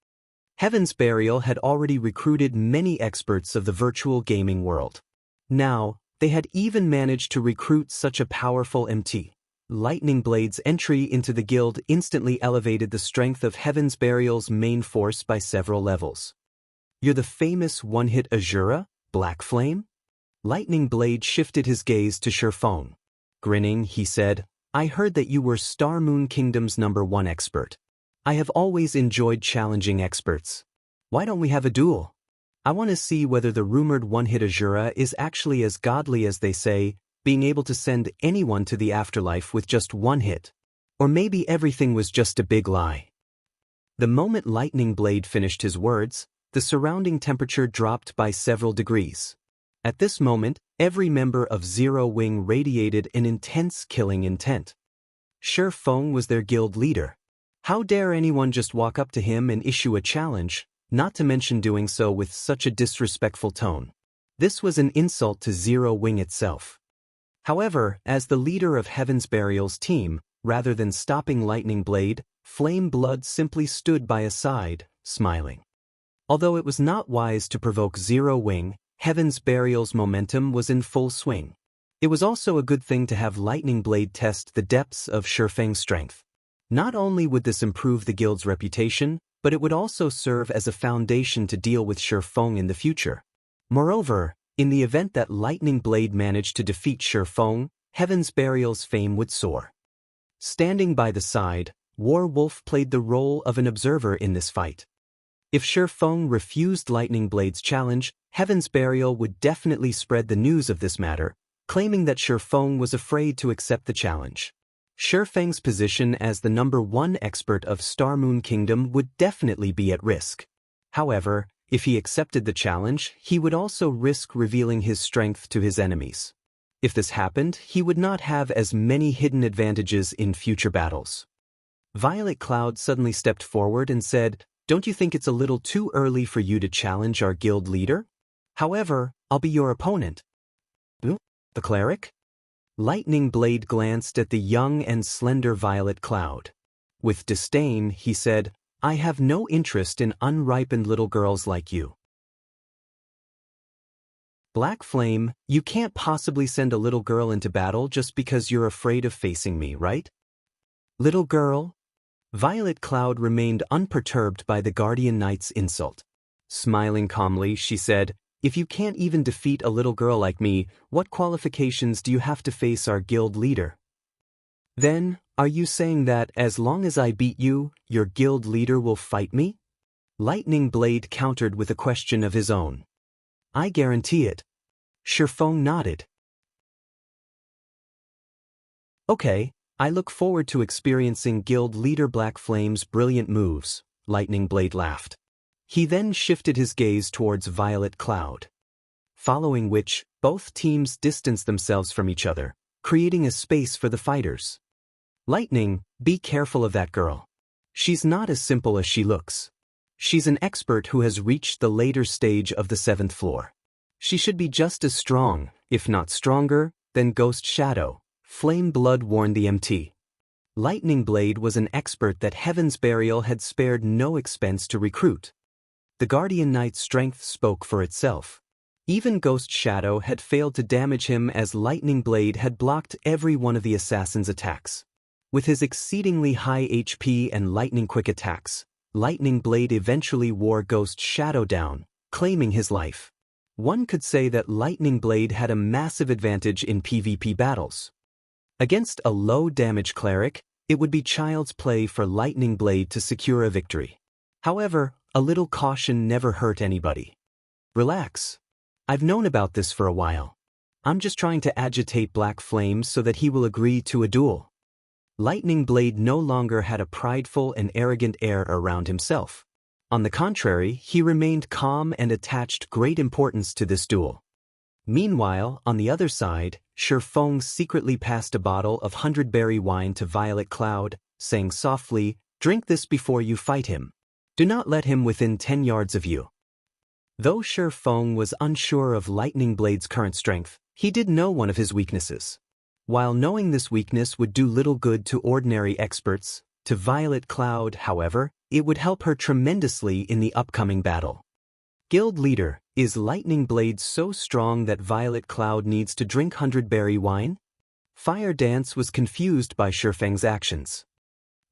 Speaker 1: Heaven's Burial had already recruited many experts of the virtual gaming world. Now, they had even managed to recruit such a powerful MT. Lightning Blade's entry into the guild instantly elevated the strength of Heaven's Burial's main force by several levels. You're the famous one-hit Azura, Black Flame? Lightning Blade shifted his gaze to Shi Feng. Grinning, he said, I heard that you were Star Moon Kingdom's #1 expert. I have always enjoyed challenging experts. Why don't we have a duel? I want to see whether the rumored one-hit Azura is actually as godly as they say. being able to send anyone to the afterlife with just one hit. Or maybe everything was just a big lie. The moment Lightning Blade finished his words, the surrounding temperature dropped by several degrees. At this moment, every member of Zero Wing radiated an intense killing intent. Shi Feng was their guild leader. How dare anyone just walk up to him and issue a challenge, not to mention doing so with such a disrespectful tone. This was an insult to Zero Wing itself. However, as the leader of Heaven's Burial's team, rather than stopping Lightning Blade, Flame Blood simply stood by his side, smiling. Although it was not wise to provoke Zero Wing, Heaven's Burial's momentum was in full swing. It was also a good thing to have Lightning Blade test the depths of Shi Feng's strength. Not only would this improve the guild's reputation, but it would also serve as a foundation to deal with Shi Feng in the future. Moreover, in the event that Lightning Blade managed to defeat Shi Feng, Heaven's Burial's fame would soar. Standing by the side, War Wolf played the role of an observer in this fight. If Shi Feng refused Lightning Blade's challenge, Heaven's Burial would definitely spread the news of this matter, claiming that Shi Feng was afraid to accept the challenge. Shi Feng's position as the #1 expert of Star Moon Kingdom would definitely be at risk. However, if he accepted the challenge, he would also risk revealing his strength to his enemies. If this happened, he would not have as many hidden advantages in future battles. Violet Cloud suddenly stepped forward and said, "Don't you think it's a little too early for you to challenge our guild leader? However, I'll be your opponent." The cleric? Lightning Blade glanced at the young and slender Violet Cloud. With disdain, he said, "I have no interest in unripened little girls like you." Black Flame, you can't possibly send a little girl into battle just because you're afraid of facing me, right? Little girl? Violet Cloud remained unperturbed by the Guardian Knight's insult. Smiling calmly, she said, "If you can't even defeat a little girl like me, what qualifications do you have to face our guild leader? Then, are you saying that as long as I beat you, your guild leader will fight me?" Lightning Blade countered with a question of his own. "I guarantee it." Shi Feng nodded. "Okay, I look forward to experiencing guild leader Black Flame's brilliant moves," Lightning Blade laughed. He then shifted his gaze towards Violet Cloud. Following which, both teams distanced themselves from each other, creating a space for the fighters. "Lightning, be careful of that girl. She's not as simple as she looks. She's an expert who has reached the later stage of the 7th floor. She should be just as strong, if not stronger, than Ghost Shadow," Flame Blood warned the MT. Lightning Blade was an expert that Heaven's Burial had spared no expense to recruit. The Guardian Knight's strength spoke for itself. Even Ghost Shadow had failed to damage him as Lightning Blade had blocked every one of the assassin's attacks. With his exceedingly high HP and lightning-quick attacks, Lightning Blade eventually wore Ghost Shadow down, claiming his life. One could say that Lightning Blade had a massive advantage in PvP battles. Against a low-damage cleric, it would be child's play for Lightning Blade to secure a victory. However, a little caution never hurt anybody. "Relax. I've known about this for a while. I'm just trying to agitate Black Flame so that he will agree to a duel." Lightning Blade no longer had a prideful and arrogant air around himself. On the contrary, he remained calm and attached great importance to this duel. Meanwhile, on the other side, Shi Feng secretly passed a bottle of 100-berry wine to Violet Cloud, saying softly, "Drink this before you fight him. Do not let him within 10 yards of you." Though Shi Feng was unsure of Lightning Blade's current strength, he did know one of his weaknesses. While knowing this weakness would do little good to ordinary experts, to Violet Cloud, however, it would help her tremendously in the upcoming battle. "Guild leader, is Lightning Blade so strong that Violet Cloud needs to drink 100-berry wine?" Fire Dance was confused by Shi Feng's actions.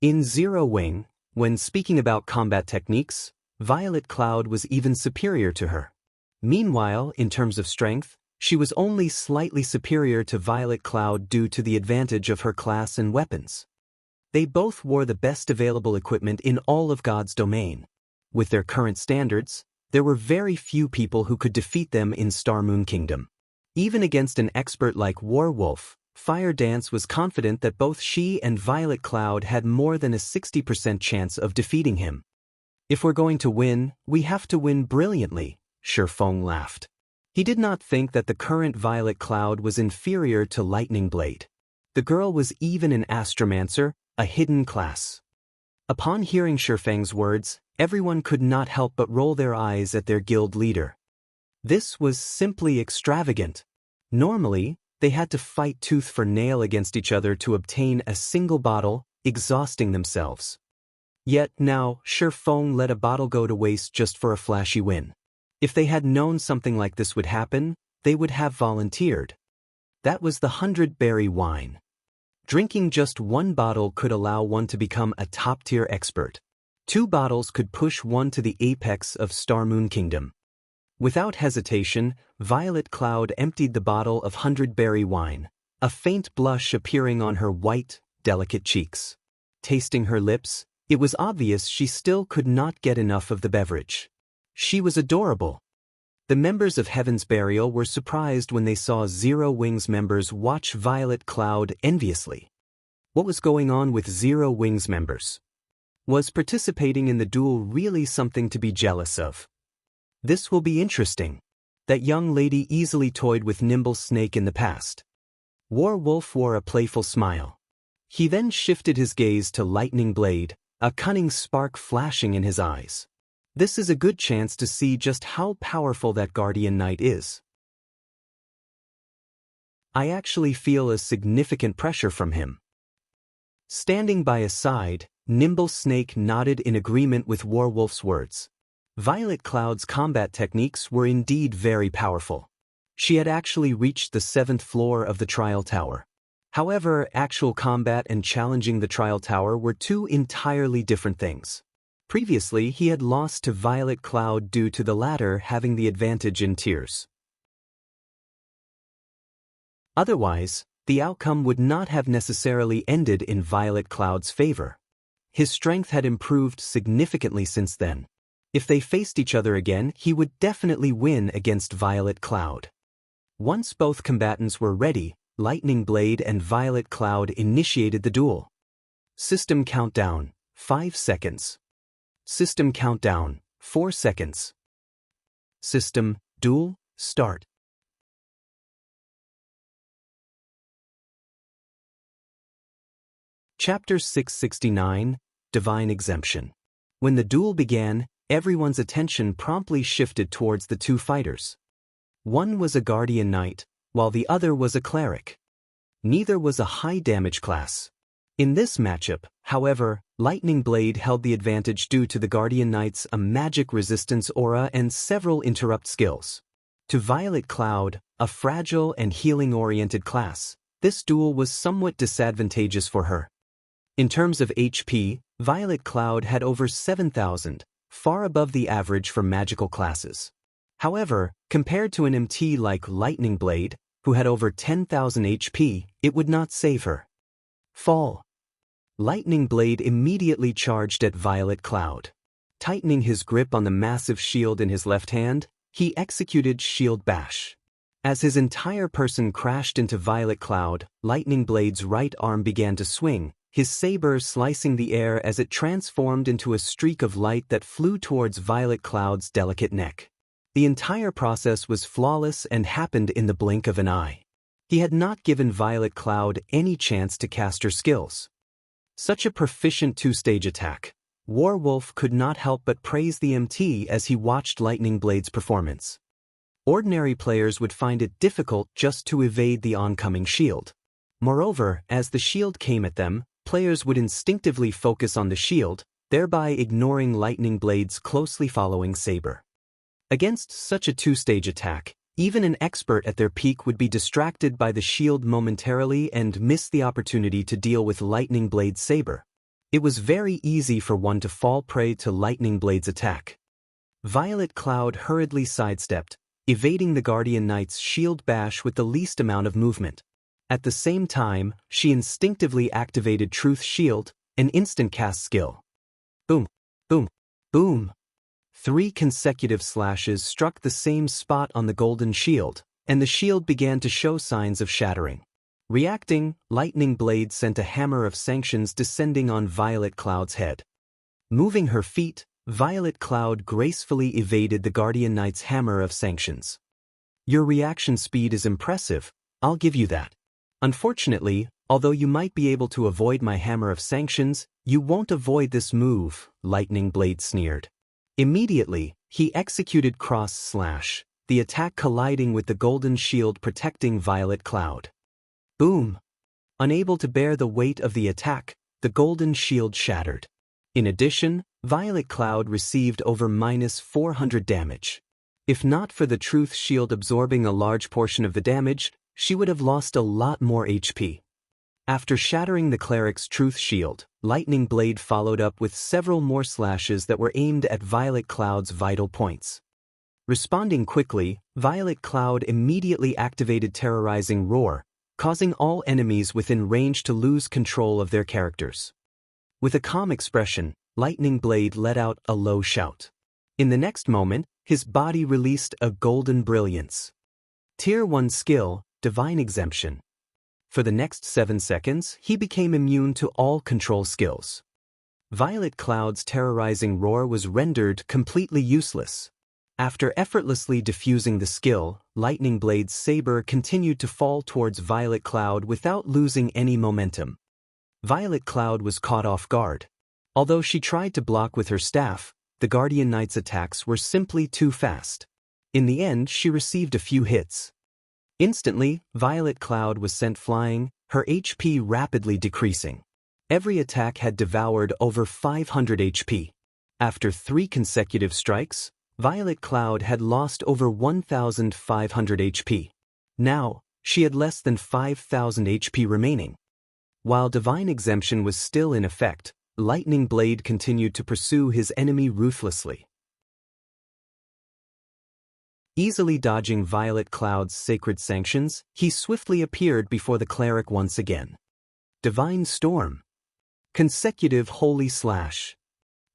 Speaker 1: In Zero Wing, when speaking about combat techniques, Violet Cloud was even superior to her. Meanwhile, in terms of strength, she was only slightly superior to Violet Cloud due to the advantage of her class and weapons. They both wore the best available equipment in all of God's domain. With their current standards, there were very few people who could defeat them in Star Moon Kingdom. Even against an expert like Warwolf, Fire Dance was confident that both she and Violet Cloud had more than a 60% chance of defeating him. If we're going to win, we have to win brilliantly, Shifeng laughed. He did not think that the current Violet Cloud was inferior to Lightning Blade. The girl was even an astromancer, a hidden class. Upon hearing Shifeng's words, everyone could not help but roll their eyes at their guild leader. This was simply extravagant. Normally, they had to fight tooth for nail against each other to obtain a single bottle, exhausting themselves. Yet now, Shifeng let a bottle go to waste just for a flashy win. If they had known something like this would happen, they would have volunteered. That was the 100-berry wine. Drinking just one bottle could allow one to become a top-tier expert. 2 bottles could push one to the apex of Star Moon Kingdom. Without hesitation, Violet Cloud emptied the bottle of 100-berry wine, a faint blush appearing on her white, delicate cheeks. Tasting her lips, it was obvious she still could not get enough of the beverage. She was adorable. The members of Heaven's Burial were surprised when they saw Zero Wings members watch Violet Cloud enviously. What was going on with Zero Wings members? Was participating in the duel really something to be jealous of? This will be interesting. That young lady easily toyed with Nimble Snake in the past. Warwolf wore a playful smile. He then shifted his gaze to Lightning Blade, a cunning spark flashing in his eyes. This is a good chance to see just how powerful that Guardian Knight is. I actually feel a significant pressure from him. Standing by his side, Nimble Snake nodded in agreement with Warwolf's words. Violet Cloud's combat techniques were indeed very powerful. She had actually reached the 7th floor of the Trial Tower. However, actual combat and challenging the Trial Tower were 2 entirely different things. Previously, he had lost to Violet Cloud due to the latter having the advantage in tiers. Otherwise, the outcome would not have necessarily ended in Violet Cloud's favor. His strength had improved significantly since then. If they faced each other again, he would definitely win against Violet Cloud. Once both combatants were ready, Lightning Blade and Violet Cloud initiated the duel. System countdown, 5 seconds. System countdown, 4 seconds. System, duel, start. Chapter 669, Divine Exemption. When the duel began, everyone's attention promptly shifted towards the 2 fighters. One was a Guardian Knight, while the other was a Cleric. Neither was a high-damage class. In this matchup, however, Lightning Blade held the advantage due to the Guardian Knight's magic resistance aura and several interrupt skills. To Violet Cloud, a fragile and healing-oriented class, this duel was somewhat disadvantageous for her. In terms of HP, Violet Cloud had over 7,000, far above the average for magical classes. However, compared to an MT like Lightning Blade, who had over 10,000 HP, it would not save her. Fall. Lightning Blade immediately charged at Violet Cloud. Tightening his grip on the massive shield in his left hand, he executed Shield Bash. As his entire person crashed into Violet Cloud, Lightning Blade's right arm began to swing, his saber slicing the air as it transformed into a streak of light that flew towards Violet Cloud's delicate neck. The entire process was flawless and happened in the blink of an eye. He had not given Violet Cloud any chance to cast her skills. Such a proficient 2-stage attack. Warwolf could not help but praise the MT as he watched Lightning Blade's performance. Ordinary players would find it difficult just to evade the oncoming shield. Moreover, as the shield came at them, players would instinctively focus on the shield, thereby ignoring Lightning Blade's closely following saber. Against such a 2-stage attack, even an expert at their peak would be distracted by the shield momentarily and miss the opportunity to deal with Lightning Blade's saber. It was very easy for one to fall prey to Lightning Blade's attack. Violet Cloud hurriedly sidestepped, evading the Guardian Knight's shield bash with the least amount of movement. At the same time, she instinctively activated Truth Shield, an instant cast skill. Boom, boom, boom. 3 consecutive slashes struck the same spot on the golden shield, and the shield began to show signs of shattering. Reacting, Lightning Blade sent a hammer of sanctions descending on Violet Cloud's head. Moving her feet, Violet Cloud gracefully evaded the Guardian Knight's hammer of sanctions. Your reaction speed is impressive, I'll give you that. Unfortunately, although you might be able to avoid my hammer of sanctions, you won't avoid this move, Lightning Blade sneered. Immediately, he executed Cross Slash, the attack colliding with the golden shield protecting Violet Cloud. Boom! Unable to bear the weight of the attack, the golden shield shattered. In addition, Violet Cloud received over -400 damage. If not for the Truth Shield absorbing a large portion of the damage, she would have lost a lot more HP. After shattering the Cleric's Truth Shield, Lightning Blade followed up with several more slashes that were aimed at Violet Cloud's vital points. Responding quickly, Violet Cloud immediately activated Terrorizing Roar, causing all enemies within range to lose control of their characters. With a calm expression, Lightning Blade let out a low shout. In the next moment, his body released a golden brilliance. Tier 1 skill, Divine Exemption. For the next 7 seconds, he became immune to all control skills. Violet Cloud's Terrorizing Roar was rendered completely useless. After effortlessly diffusing the skill, Lightning Blade's saber continued to fall towards Violet Cloud without losing any momentum. Violet Cloud was caught off guard. Although she tried to block with her staff, the Guardian Knight's attacks were simply too fast. In the end, she received a few hits. Instantly, Violet Cloud was sent flying, her HP rapidly decreasing. Every attack had devoured over 500 HP. After 3 consecutive strikes, Violet Cloud had lost over 1,500 HP. Now, she had less than 5,000 HP remaining. While Divine Exemption was still in effect, Lightning Blade continued to pursue his enemy ruthlessly. Easily dodging Violet Cloud's sacred sanctions, he swiftly appeared before the cleric once again. Divine Storm. Consecutive Holy Slash.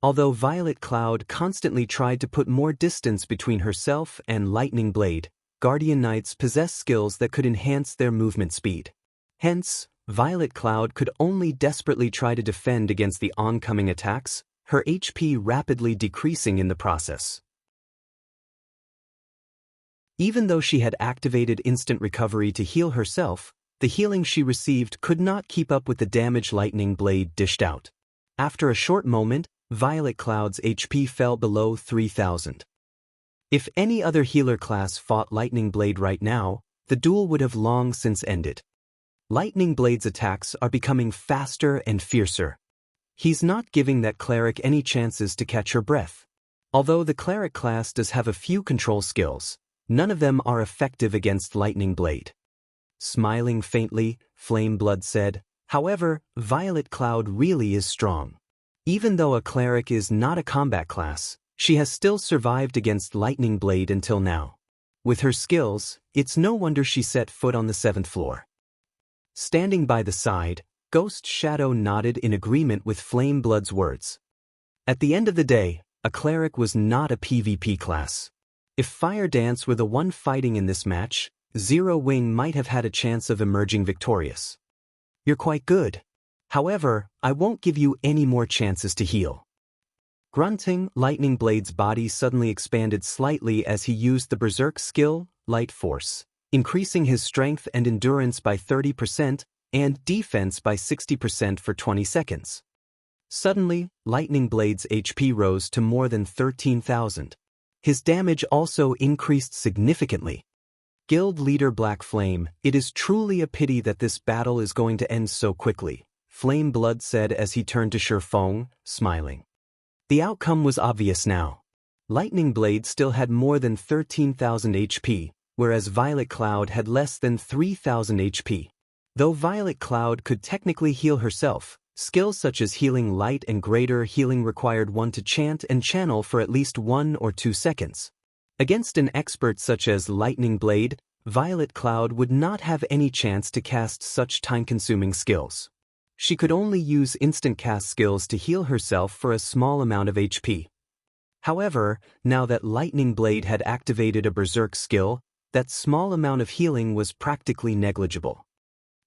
Speaker 1: Although Violet Cloud constantly tried to put more distance between herself and Lightning Blade, Guardian Knights possess skills that could enhance their movement speed. Hence, Violet Cloud could only desperately try to defend against the oncoming attacks, her HP rapidly decreasing in the process. Even though she had activated instant recovery to heal herself, the healing she received could not keep up with the damage Lightning Blade dished out. After a short moment, Violet Cloud's HP fell below 3,000. If any other healer class fought Lightning Blade right now, the duel would have long since ended. Lightning Blade's attacks are becoming faster and fiercer. He's not giving that cleric any chances to catch her breath. Although the cleric class does have a few control skills, none of them are effective against Lightning Blade. Smiling faintly, Flameblood said, "However, Violet Cloud really is strong. Even though a cleric is not a combat class, she has still survived against Lightning Blade until now. With her skills, it's no wonder she set foot on the 7th floor." Standing by the side, Ghost Shadow nodded in agreement with Flameblood's words. At the end of the day, a cleric was not a PvP class. If Fire Dance were the one fighting in this match, Zero Wing might have had a chance of emerging victorious. "You're quite good. However, I won't give you any more chances to heal." Grunting, Lightning Blade's body suddenly expanded slightly as he used the Berserk skill, Light Force, increasing his strength and endurance by 30% and defense by 60% for 20 seconds. Suddenly, Lightning Blade's HP rose to more than 13,000. His damage also increased significantly. Guild Leader Black Flame, it is truly a pity that this battle is going to end so quickly, Flameblood said as he turned to Shifeng, smiling. The outcome was obvious now. Lightning Blade still had more than 13,000 HP, whereas Violet Cloud had less than 3,000 HP. Though Violet Cloud could technically heal herself, skills such as Healing Light and Greater Healing required one to chant and channel for at least 1 or 2 seconds. Against an expert such as Lightning Blade, Violet Cloud would not have any chance to cast such time-consuming skills. She could only use instant cast skills to heal herself for a small amount of HP. However, now that Lightning Blade had activated a Berserk skill, that small amount of healing was practically negligible.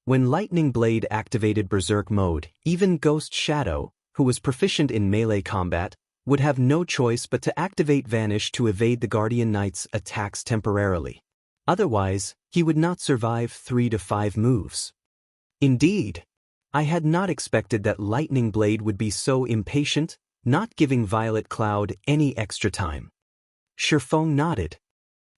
Speaker 1: When Lightning Blade activated Berserk mode, even Ghost Shadow, who was proficient in melee combat, would have no choice but to activate Vanish to evade the Guardian Knight's attacks temporarily. Otherwise, he would not survive 3 to 5 moves. Indeed, I had not expected that Lightning Blade would be so impatient, not giving Violet Cloud any extra time. Shifeng nodded.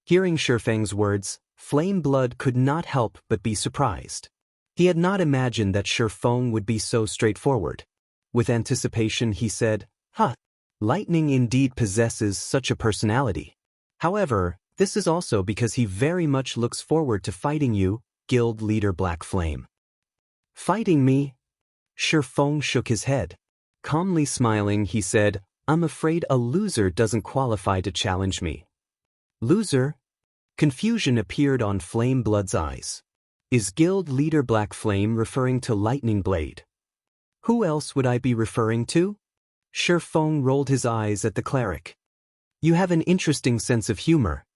Speaker 1: Hearing Shifeng's words, Flame Blood could not help but be surprised. He had not imagined that Shifeng would be so straightforward. With anticipation he said, "Huh, Lightning indeed possesses such a personality. However, this is also because he very much looks forward to fighting you, Guild Leader Black Flame." "Fighting me?" Shifeng shook his head. Calmly smiling, he said, "I'm afraid a loser doesn't qualify to challenge me." "Loser?" Confusion appeared on Flame Blood's eyes. Is Guild Leader Black Flame referring to Lightning Blade? Who else would I be referring to? Shifeng rolled his eyes at the cleric. "You have an interesting sense of humor."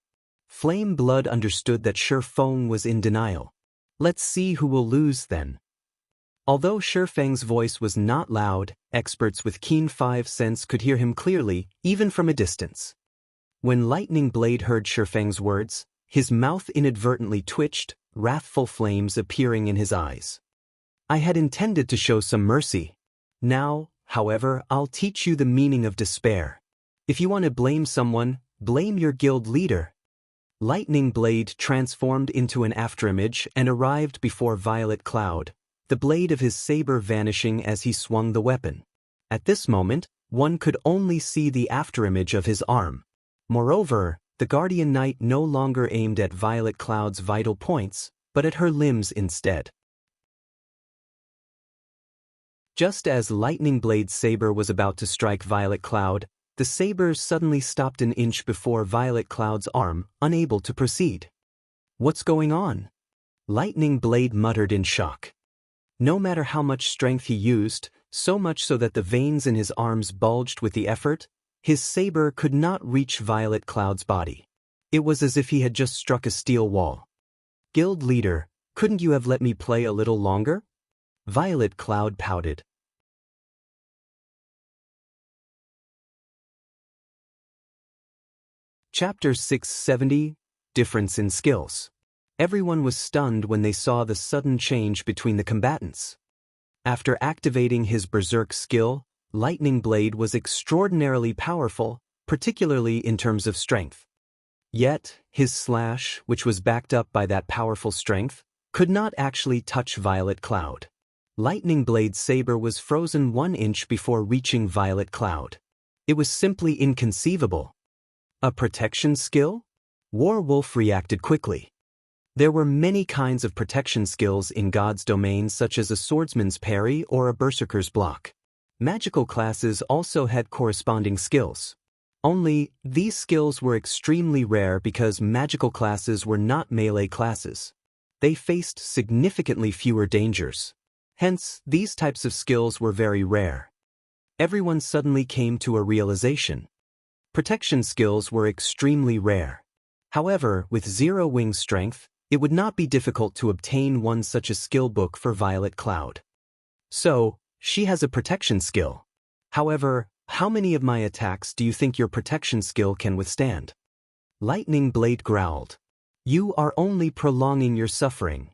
Speaker 1: Flame Blood understood that Shifeng was in denial. "Let's see who will lose then." Although Shifeng's voice was not loud, experts with keen 5 sense could hear him clearly, even from a distance. When Lightning Blade heard Shifeng's words, his mouth inadvertently twitched, wrathful flames appearing in his eyes. "I had intended to show some mercy. Now, however, I'll teach you the meaning of despair. If you want to blame someone, blame your guild leader." Lightning Blade transformed into an afterimage and arrived before Violet Cloud, the blade of his saber vanishing as he swung the weapon. At this moment, one could only see the afterimage of his arm. Moreover, the Guardian Knight no longer aimed at Violet Cloud's vital points, but at her limbs instead. Just as Lightning Blade's saber was about to strike Violet Cloud, the saber suddenly stopped an inch before Violet Cloud's arm, unable to proceed. "What's going on?" Lightning Blade muttered in shock. No matter how much strength he used, so much so that the veins in his arms bulged with the effort, his saber could not reach Violet Cloud's body. It was as if he had just struck a steel wall. "Guild Leader, couldn't you have let me play a little longer?" Violet Cloud pouted. Chapter 670, Difference in Skills. Everyone was stunned when they saw the sudden change between the combatants. After activating his Berserk skill, Lightning Blade was extraordinarily powerful, particularly in terms of strength. Yet, his slash, which was backed up by that powerful strength, could not actually touch Violet Cloud. Lightning Blade's saber was frozen 1 inch before reaching Violet Cloud. It was simply inconceivable. A protection skill? Warwolf reacted quickly. There were many kinds of protection skills in God's domain, such as a swordsman's parry or a berserker's block. Magical classes also had corresponding skills. Only, these skills were extremely rare because magical classes were not melee classes. They faced significantly fewer dangers. Hence, these types of skills were very rare. Everyone suddenly came to a realization. Protection skills were extremely rare. However, with 0 wing strength, it would not be difficult to obtain one such a skill book for Violet Cloud. So, she has a protection skill. However, how many of my attacks do you think your protection skill can withstand? Lightning Blade growled. "You are only prolonging your suffering."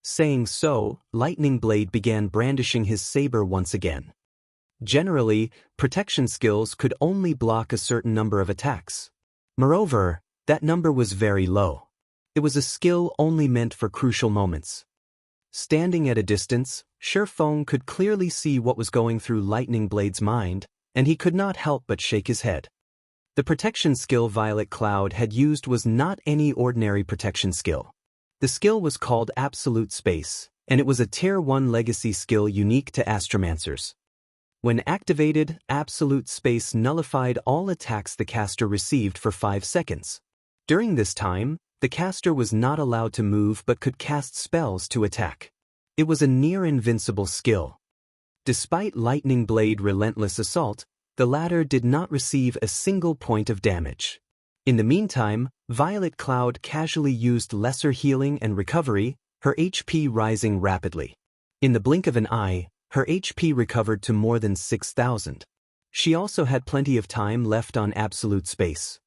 Speaker 1: Saying so, Lightning Blade began brandishing his saber once again. Generally, protection skills could only block a certain number of attacks. Moreover, that number was very low. It was a skill only meant for crucial moments. Standing at a distance, Shifeng could clearly see what was going through Lightning Blade's mind, and he could not help but shake his head. The protection skill Violet Cloud had used was not any ordinary protection skill. The skill was called Absolute Space, and it was a Tier 1 legacy skill unique to Astromancers. When activated, Absolute Space nullified all attacks the caster received for 5 seconds. During this time, the caster was not allowed to move but could cast spells to attack. It was a near-invincible skill. Despite Lightning Blade's relentless assault, the latter did not receive a single point of damage. In the meantime, Violet Cloud casually used lesser healing and recovery, her HP rising rapidly. In the blink of an eye, her HP recovered to more than 6,000. She also had plenty of time left on absolute space.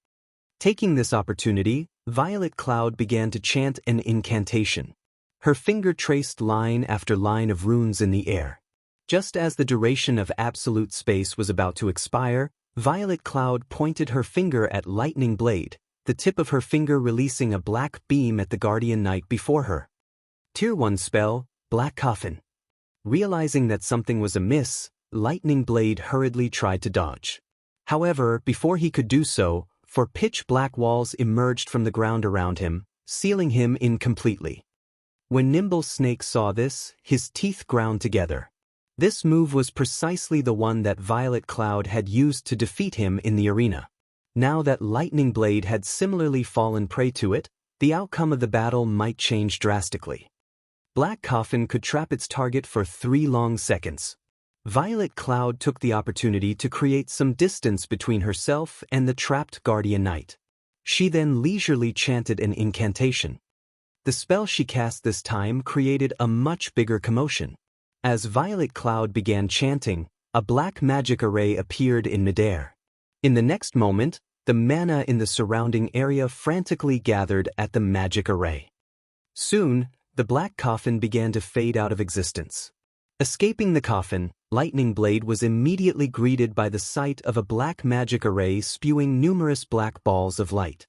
Speaker 1: Taking this opportunity, Violet Cloud began to chant an incantation. Her finger traced line after line of runes in the air. Just as the duration of absolute space was about to expire, Violet Cloud pointed her finger at Lightning Blade, the tip of her finger releasing a black beam at the Guardian Knight before her. Tier 1 spell, Black Coffin. Realizing that something was amiss, Lightning Blade hurriedly tried to dodge. However, before he could do so, four pitch-black walls emerged from the ground around him, sealing him in completely. When Nimble Snake saw this, his teeth ground together. This move was precisely the one that Violet Cloud had used to defeat him in the arena. Now that Lightning Blade had similarly fallen prey to it, the outcome of the battle might change drastically. Black Coffin could trap its target for 3 long seconds. Violet Cloud took the opportunity to create some distance between herself and the trapped Guardian Knight. She then leisurely chanted an incantation. The spell she cast this time created a much bigger commotion. As Violet Cloud began chanting, a black magic array appeared in midair. In the next moment, the mana in the surrounding area frantically gathered at the magic array. Soon, the black coffin began to fade out of existence. Escaping the coffin, Lightning Blade was immediately greeted by the sight of a black magic array spewing numerous black balls of light.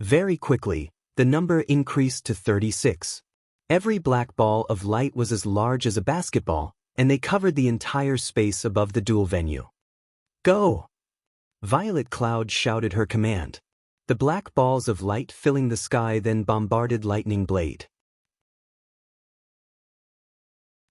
Speaker 1: Very quickly, the number increased to 36. Every black ball of light was as large as a basketball, and they covered the entire space above the duel venue. Go! Violet Cloud shouted her command. The black balls of light filling the sky then bombarded Lightning Blade.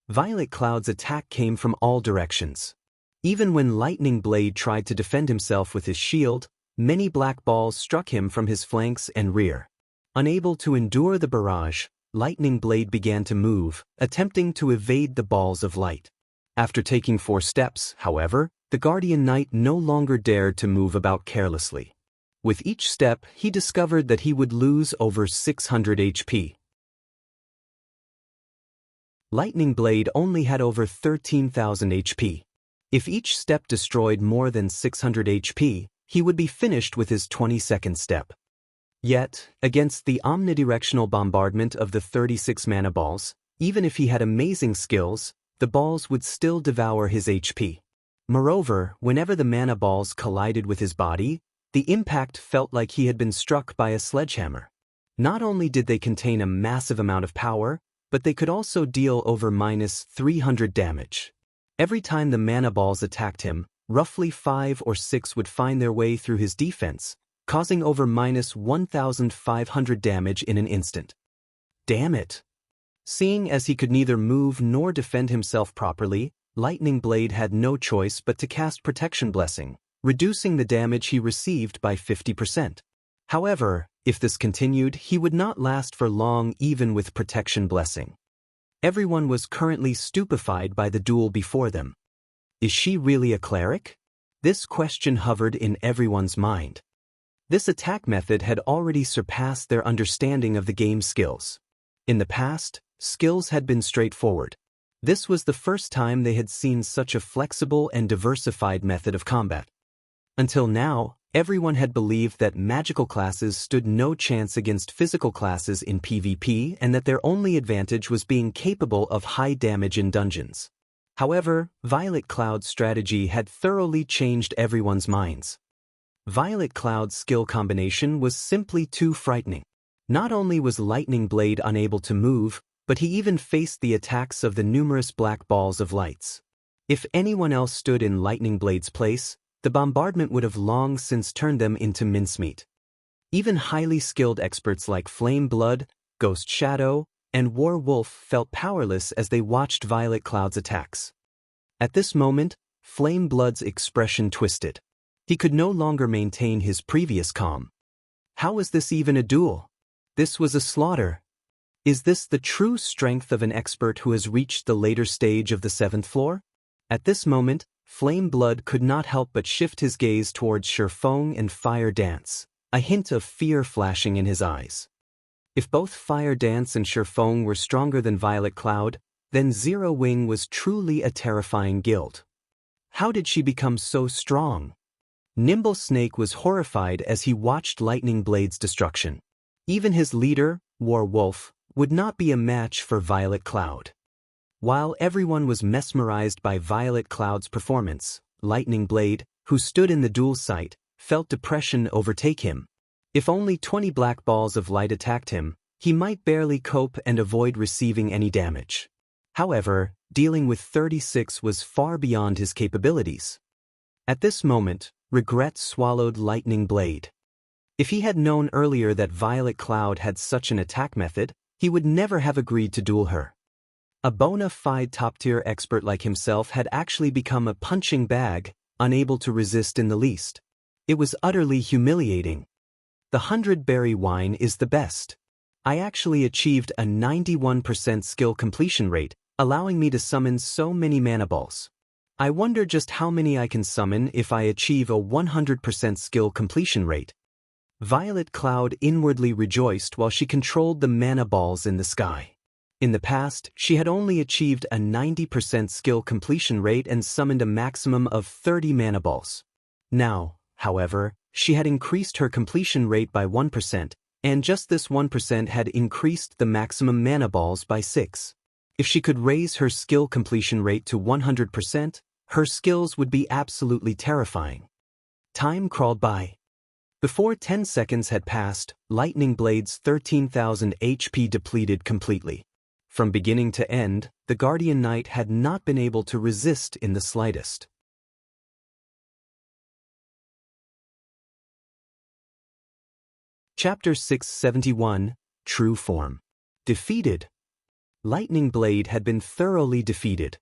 Speaker 1: Violet Cloud's attack came from all directions. Even when Lightning Blade tried to defend himself with his shield, many black balls struck him from his flanks and rear. Unable to endure the barrage, Lightning Blade began to move, attempting to evade the balls of light. After taking 4 steps, however, the Guardian Knight no longer dared to move about carelessly. With each step, he discovered that he would lose over 600 HP. Lightning Blade only had over 13,000 HP. If each step destroyed more than 600 HP, he would be finished with his 22nd step. Yet, against the omnidirectional bombardment of the 36 mana balls, even if he had amazing skills, the balls would still devour his HP. Moreover, whenever the mana balls collided with his body, the impact felt like he had been struck by a sledgehammer. Not only did they contain a massive amount of power, but they could also deal over -300 damage. Every time the mana balls attacked him, roughly 5 or 6 would find their way through his defense, causing over -1,500 damage in an instant. Damn it! Seeing as he could neither move nor defend himself properly, Lightning Blade had no choice but to cast Protection Blessing, reducing the damage he received by 50%. However, if this continued, he would not last for long even with Protection Blessing. Everyone was currently stupefied by the duel before them. Is she really a cleric? This question hovered in everyone's mind. This attack method had already surpassed their understanding of the game's skills. In the past, skills had been straightforward. This was the first time they had seen such a flexible and diversified method of combat. Until now, everyone had believed that magical classes stood no chance against physical classes in PvP and that their only advantage was being capable of high damage in dungeons. However, Violet Cloud's strategy had thoroughly changed everyone's minds. Violet Cloud's skill combination was simply too frightening. Not only was Lightning Blade unable to move, but he even faced the attacks of the numerous black balls of lights. If anyone else stood in Lightning Blade's place, the bombardment would have long since turned them into mincemeat. Even highly skilled experts like Flame Blood, Ghost Shadow, and War Wolf felt powerless as they watched Violet Cloud's attacks. At this moment, Flame Blood's expression twisted. He could no longer maintain his previous calm. How was this even a duel? This was a slaughter. Is this the true strength of an expert who has reached the later stage of the 7th floor? At this moment, Flame Blood could not help but shift his gaze towards Shifeng and Fire Dance. a hint of fear flashing in his eyes. If both Fire Dance and Shifeng were stronger than Violet Cloud, then Zero Wing was truly a terrifying guild. How did she become so strong? Nimble Snake was horrified as he watched Lightning Blade's destruction. Even his leader, War Wolf, would not be a match for Violet Cloud. While everyone was mesmerized by Violet Cloud's performance, Lightning Blade, who stood in the duel site, felt depression overtake him. If only 20 black balls of light attacked him, he might barely cope and avoid receiving any damage. However, dealing with 36 was far beyond his capabilities. At this moment, regret swallowed Lightning Blade. If he had known earlier that Violet Cloud had such an attack method, he would never have agreed to duel her. A bona fide top-tier expert like himself had actually become a punching bag, unable to resist in the least. It was utterly humiliating. The 100-berry wine is the best. I actually achieved a 91% skill completion rate, allowing me to summon so many mana balls. I wonder just how many I can summon if I achieve a 100% skill completion rate. Violet Cloud inwardly rejoiced while she controlled the mana balls in the sky. In the past, she had only achieved a 90% skill completion rate and summoned a maximum of 30 mana balls. Now, however, she had increased her completion rate by 1%, and just this 1% had increased the maximum mana balls by 6. If she could raise her skill completion rate to 100%, her skills would be absolutely terrifying. Time crawled by. Before 10 seconds had passed, Lightning Blade's 13,000 HP depleted completely. From beginning to end, the Guardian Knight had not been able to resist in the slightest. Chapter 671, True Form. Defeated. Lightning Blade had been thoroughly defeated.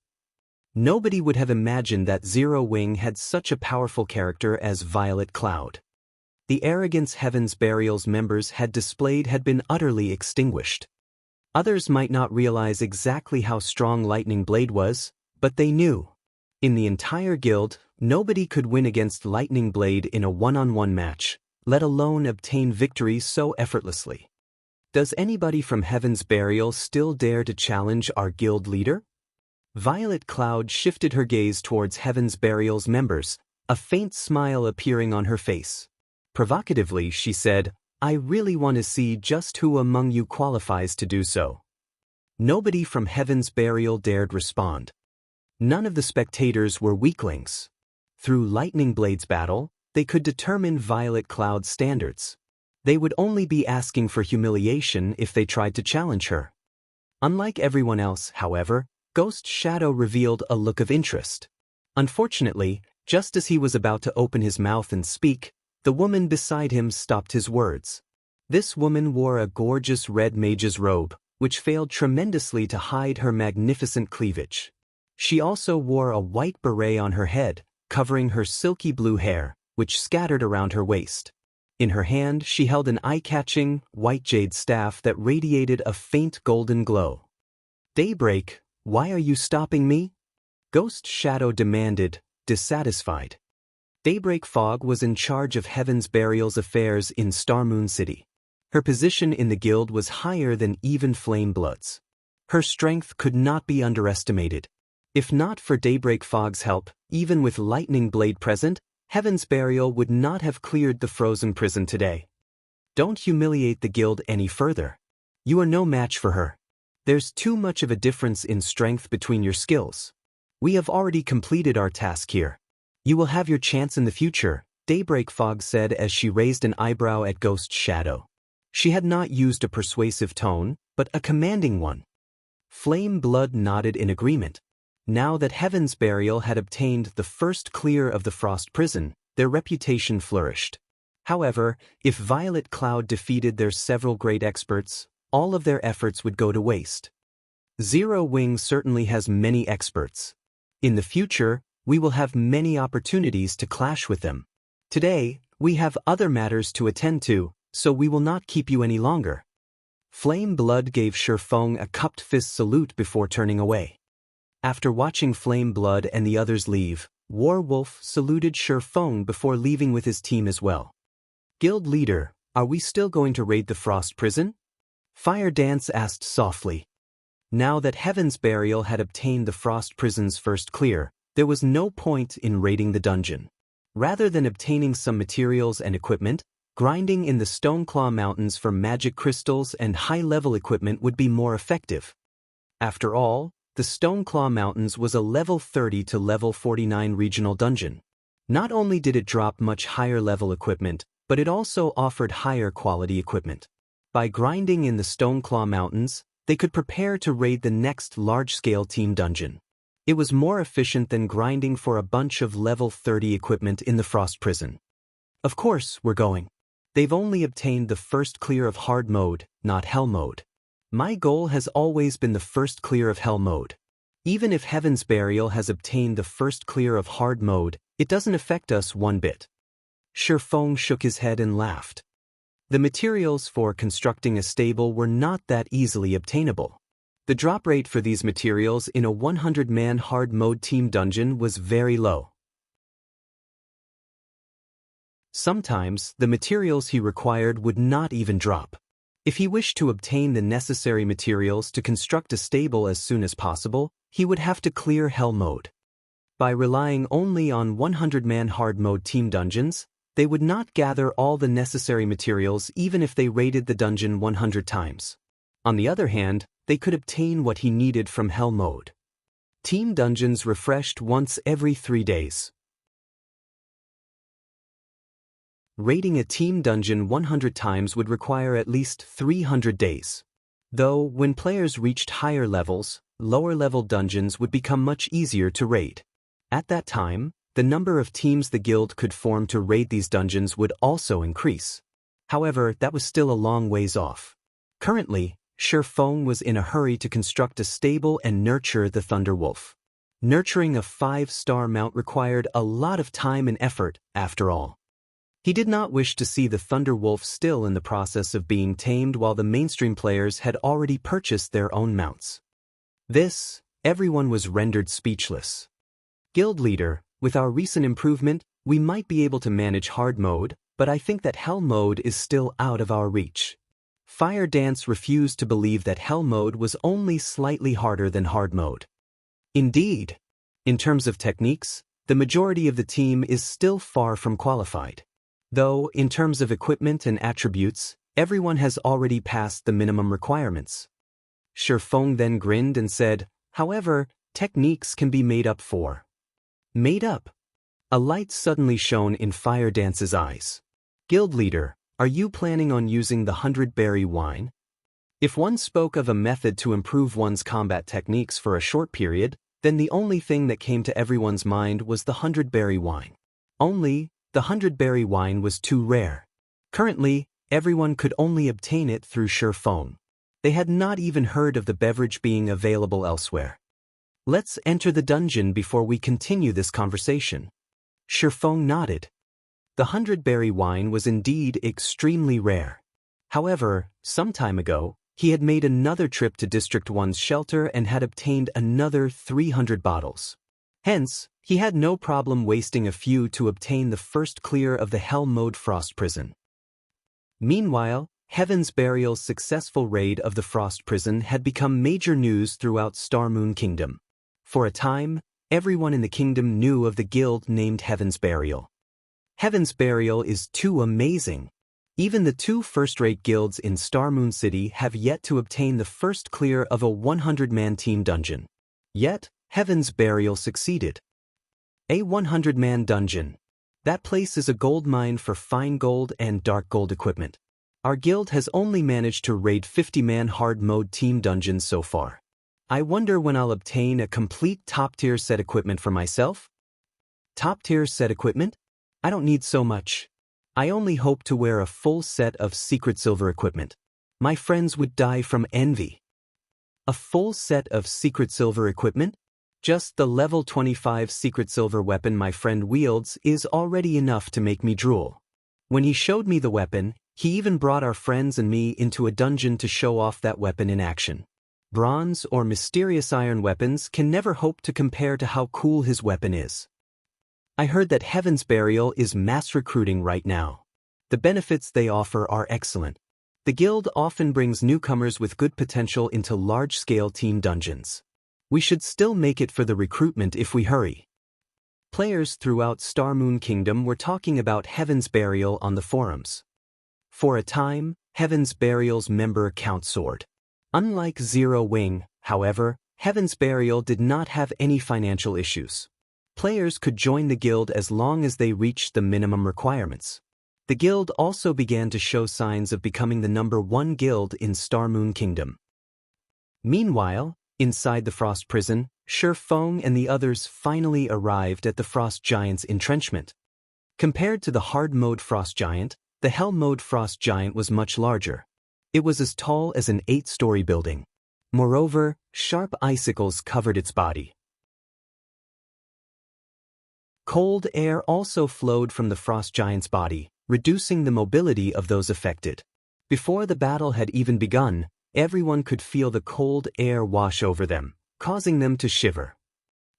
Speaker 1: Nobody would have imagined that Zero Wing had such a powerful character as Violet Cloud. The arrogance Heaven's Burial's members had displayed had been utterly extinguished. Others might not realize exactly how strong Lightning Blade was, but they knew. In the entire guild, nobody could win against Lightning Blade in a one-on-one match, let alone obtain victory so effortlessly. Does anybody from Heaven's Burial still dare to challenge our guild leader? Violet Cloud shifted her gaze towards Heaven's Burial's members, a faint smile appearing on her face. Provocatively, she said, "I really want to see just who among you qualifies to do so." Nobody from Heaven's Burial dared respond. None of the spectators were weaklings. Through Lightning Blade's battle, they could determine Violet Cloud's standards. They would only be asking for humiliation if they tried to challenge her. Unlike everyone else, however, Ghost Shadow revealed a look of interest. Unfortunately, just as he was about to open his mouth and speak, the woman beside him stopped his words. This woman wore a gorgeous red mage's robe, which failed tremendously to hide her magnificent cleavage. She also wore a white beret on her head, covering her silky blue hair, which scattered around her waist. In her hand she held an eye-catching, white jade staff that radiated a faint golden glow. "Daybreak, why are you stopping me?" Ghost Shadow demanded, dissatisfied. Daybreak Fog was in charge of Heaven's Burial's affairs in Starmoon City. Her position in the guild was higher than even Flame Blood's. Her strength could not be underestimated. If not for Daybreak Fog's help, even with Lightning Blade present, Heaven's Burial would not have cleared the frozen prison today. Don't humiliate the guild any further. You are no match for her. There's too much of a difference in strength between your skills. We have already completed our task here. You will have your chance in the future, Daybreak Fog said as she raised an eyebrow at Ghost Shadow. She had not used a persuasive tone, but a commanding one. Flame Blood nodded in agreement. Now that Heaven's Burial had obtained the first clear of the Frost Prison, their reputation flourished. However, if Violet Cloud defeated their several great experts, all of their efforts would go to waste. Zero Wing certainly has many experts. In the future, we will have many opportunities to clash with them. Today, we have other matters to attend to, so we will not keep you any longer. Flame Blood gave Shifeng a cupped fist salute before turning away. After watching Flame Blood and the others leave, War Wolf saluted Shifeng before leaving with his team as well. Guild leader, are we still going to raid the Frost Prison? Fire Dance asked softly. Now that Heaven's Burial had obtained the Frost Prison's first clear, there was no point in raiding the dungeon. Rather than obtaining some materials and equipment, grinding in the Stoneclaw Mountains for magic crystals and high-level equipment would be more effective. After all, the Stoneclaw Mountains was a level 30 to level 49 regional dungeon. Not only did it drop much higher-level equipment, but it also offered higher-quality equipment. By grinding in the Stoneclaw Mountains, they could prepare to raid the next large-scale team dungeon. It was more efficient than grinding for a bunch of level 30 equipment in the Frost Prison. Of course, we're going. They've only obtained the first clear of hard mode, not hell mode. My goal has always been the first clear of hell mode. Even if Heaven's Burial has obtained the first clear of hard mode, it doesn't affect us one bit. Shifeng shook his head and laughed. The materials for constructing a stable were not that easily obtainable. The drop rate for these materials in a 100-man hard mode team dungeon was very low. Sometimes, the materials he required would not even drop. If he wished to obtain the necessary materials to construct a stable as soon as possible, he would have to clear hell mode. By relying only on 100-man hard mode team dungeons, they would not gather all the necessary materials even if they raided the dungeon 100 times. On the other hand, they could obtain what he needed from hell mode. Team dungeons refreshed once every 3 days. Raiding a team dungeon 100 times would require at least 300 days. Though, when players reached higher levels, lower-level dungeons would become much easier to raid. At that time, the number of teams the guild could form to raid these dungeons would also increase. However, that was still a long ways off. Currently, Shifeng was in a hurry to construct a stable and nurture the Thunderwolf. Nurturing a 5-star mount required a lot of time and effort, after all. He did not wish to see the Thunderwolf still in the process of being tamed while the mainstream players had already purchased their own mounts. Everyone was rendered speechless. Guild leader, with our recent improvement, we might be able to manage hard mode, but I think that hell mode is still out of our reach. Fire Dance refused to believe that hell mode was only slightly harder than hard mode. Indeed, in terms of techniques, the majority of the team is still far from qualified. Though, in terms of equipment and attributes, everyone has already passed the minimum requirements. Shifeng then grinned and said, however, techniques can be made up for. Made up? A light suddenly shone in Fire Dance's eyes. Guild leader, are you planning on using the 100-berry wine? If one spoke of a method to improve one's combat techniques for a short period, then the only thing that came to everyone's mind was the 100-berry wine. Only, the 100-berry wine was too rare. Currently, everyone could only obtain it through Shifeng. They had not even heard of the beverage being available elsewhere. Let's enter the dungeon before we continue this conversation. Shifeng nodded. The 100-berry wine was indeed extremely rare. However, some time ago, he had made another trip to District 1's shelter and had obtained another 300 bottles. Hence, he had no problem wasting a few to obtain the first clear of the Hell Mode Frost Prison. Meanwhile, Heaven's Burial's successful raid of the Frost Prison had become major news throughout Starmoon Kingdom. For a time, everyone in the kingdom knew of the guild named Heaven's Burial. Heaven's Burial is too amazing. Even the 2 first-rate guilds in Starmoon City have yet to obtain the first clear of a 100-man team dungeon. Yet, Heaven's Burial succeeded. A 100-man dungeon. That place is a gold mine for fine gold and dark gold equipment. Our guild has only managed to raid 50-man hard mode team dungeons so far. I wonder when I'll obtain a complete top-tier set equipment for myself? Top-tier set equipment? I don't need so much. I only hope to wear a full set of secret silver equipment. My friends would die from envy. A full set of secret silver equipment? Just the level 25 secret silver weapon my friend wields is already enough to make me drool. When he showed me the weapon, he even brought our friends and me into a dungeon to show off that weapon in action. Bronze or mysterious iron weapons can never hope to compare to how cool his weapon is. I heard that Heaven's Burial is mass recruiting right now. The benefits they offer are excellent. The guild often brings newcomers with good potential into large-scale team dungeons. We should still make it for the recruitment if we hurry. Players throughout Star Moon Kingdom were talking about Heaven's Burial on the forums. For a time, Heaven's Burial's member count soared. Unlike Zero Wing, however, Heaven's Burial did not have any financial issues. Players could join the guild as long as they reached the minimum requirements. The guild also began to show signs of becoming the #1 guild in Star Moon Kingdom. Meanwhile, inside the Frost Prison, Shi Feng and the others finally arrived at the Frost Giant's entrenchment. Compared to the hard mode Frost Giant, the Hell mode Frost Giant was much larger. It was as tall as an 8-story building. Moreover, sharp icicles covered its body. Cold air also flowed from the Frost Giant's body, reducing the mobility of those affected. Before the battle had even begun, everyone could feel the cold air wash over them, causing them to shiver.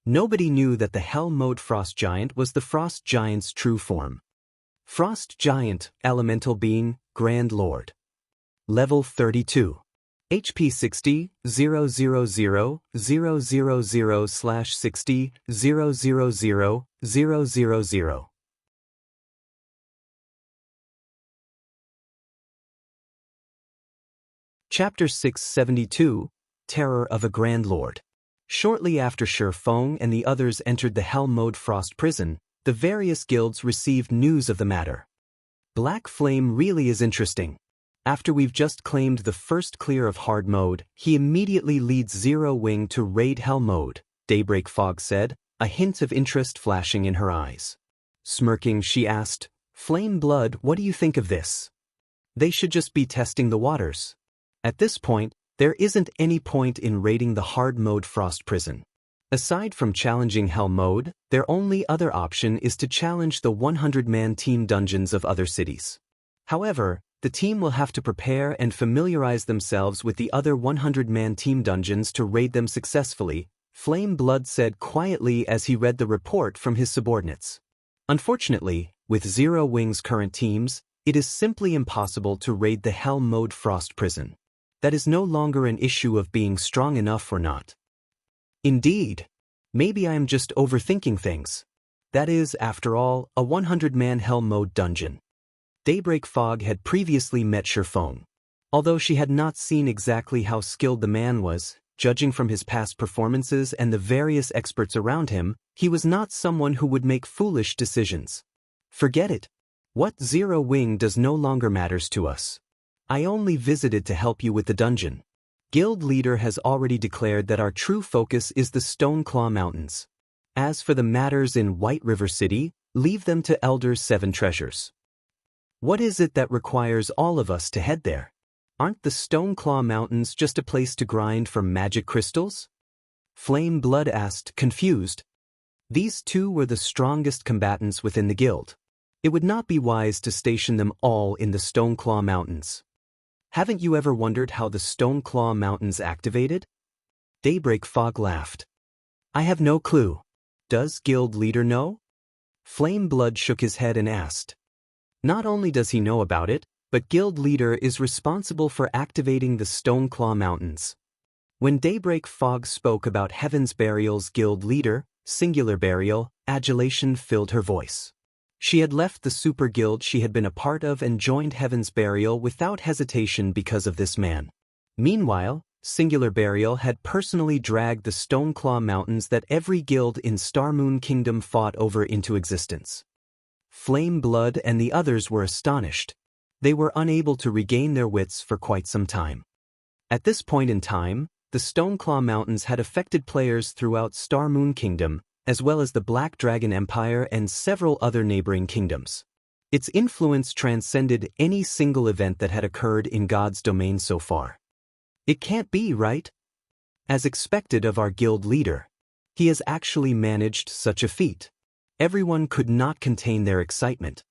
Speaker 1: Nobody knew that the Hell mode Frost Giant was the Frost Giant's true form. Frost Giant, Elemental Being, Grand Lord. Level 32. HP 60, 000/60, 000. Chapter 672, Terror of a Grand Lord. Shortly after Shi Feng and the others entered the Hell mode Frost Prison, the various guilds received news of the matter. Black Flame really is interesting. After we've just claimed the first clear of hard mode, he immediately leads Zero Wing to raid Hell mode, Daybreak Fog said, a hint of interest flashing in her eyes. Smirking, she asked, Flame Blood, what do you think of this? They should just be testing the waters. At this point, there isn't any point in raiding the hard mode Frost Prison. Aside from challenging Hell mode, their only other option is to challenge the 100-man team dungeons of other cities. However, the team will have to prepare and familiarize themselves with the other 100-man team dungeons to raid them successfully, Flame Blood said quietly as he read the report from his subordinates. Unfortunately, with Zero Wing's current teams, it is simply impossible to raid the Hell mode Frost Prison. That is no longer an issue of being strong enough or not. Indeed. Maybe I am just overthinking things. That is, after all, a 100-man Hell mode dungeon. Daybreak Fog had previously met Shi Feng. Although she had not seen exactly how skilled the man was, judging from his past performances and the various experts around him, he was not someone who would make foolish decisions. Forget it. What Zero Wing does no longer matters to us. I only visited to help you with the dungeon. Guild leader has already declared that our true focus is the Stoneclaw Mountains. As for the matters in White River City, leave them to Elder Seven Treasures. What is it that requires all of us to head there? Aren't the Stoneclaw Mountains just a place to grind for magic crystals? Flame Blood asked, confused. These two were the strongest combatants within the guild. It would not be wise to station them all in the Stoneclaw Mountains. Haven't you ever wondered how the Stoneclaw Mountains activated? Daybreak Fog laughed. I have no clue. Does guild leader know? Flame Blood shook his head and asked. Not only does he know about it, but guild leader is responsible for activating the Stoneclaw Mountains. When Daybreak Fog spoke about Heaven's Burial's guild leader, singular burial, adulation filled her voice. She had left the super guild she had been a part of and joined Heaven's Burial without hesitation because of this man. Meanwhile, Singular Burial had personally dragged the Stoneclaw Mountains that every guild in Star Moon Kingdom fought over into existence. Flame Blood and the others were astonished. They were unable to regain their wits for quite some time. At this point in time, the Stoneclaw Mountains had affected players throughout Star Moon Kingdom, as well as the Black Dragon Empire and several other neighboring kingdoms. Its influence transcended any single event that had occurred in God's domain so far. It can't be, right? As expected of our guild leader, he has actually managed such a feat. Everyone could not contain their excitement.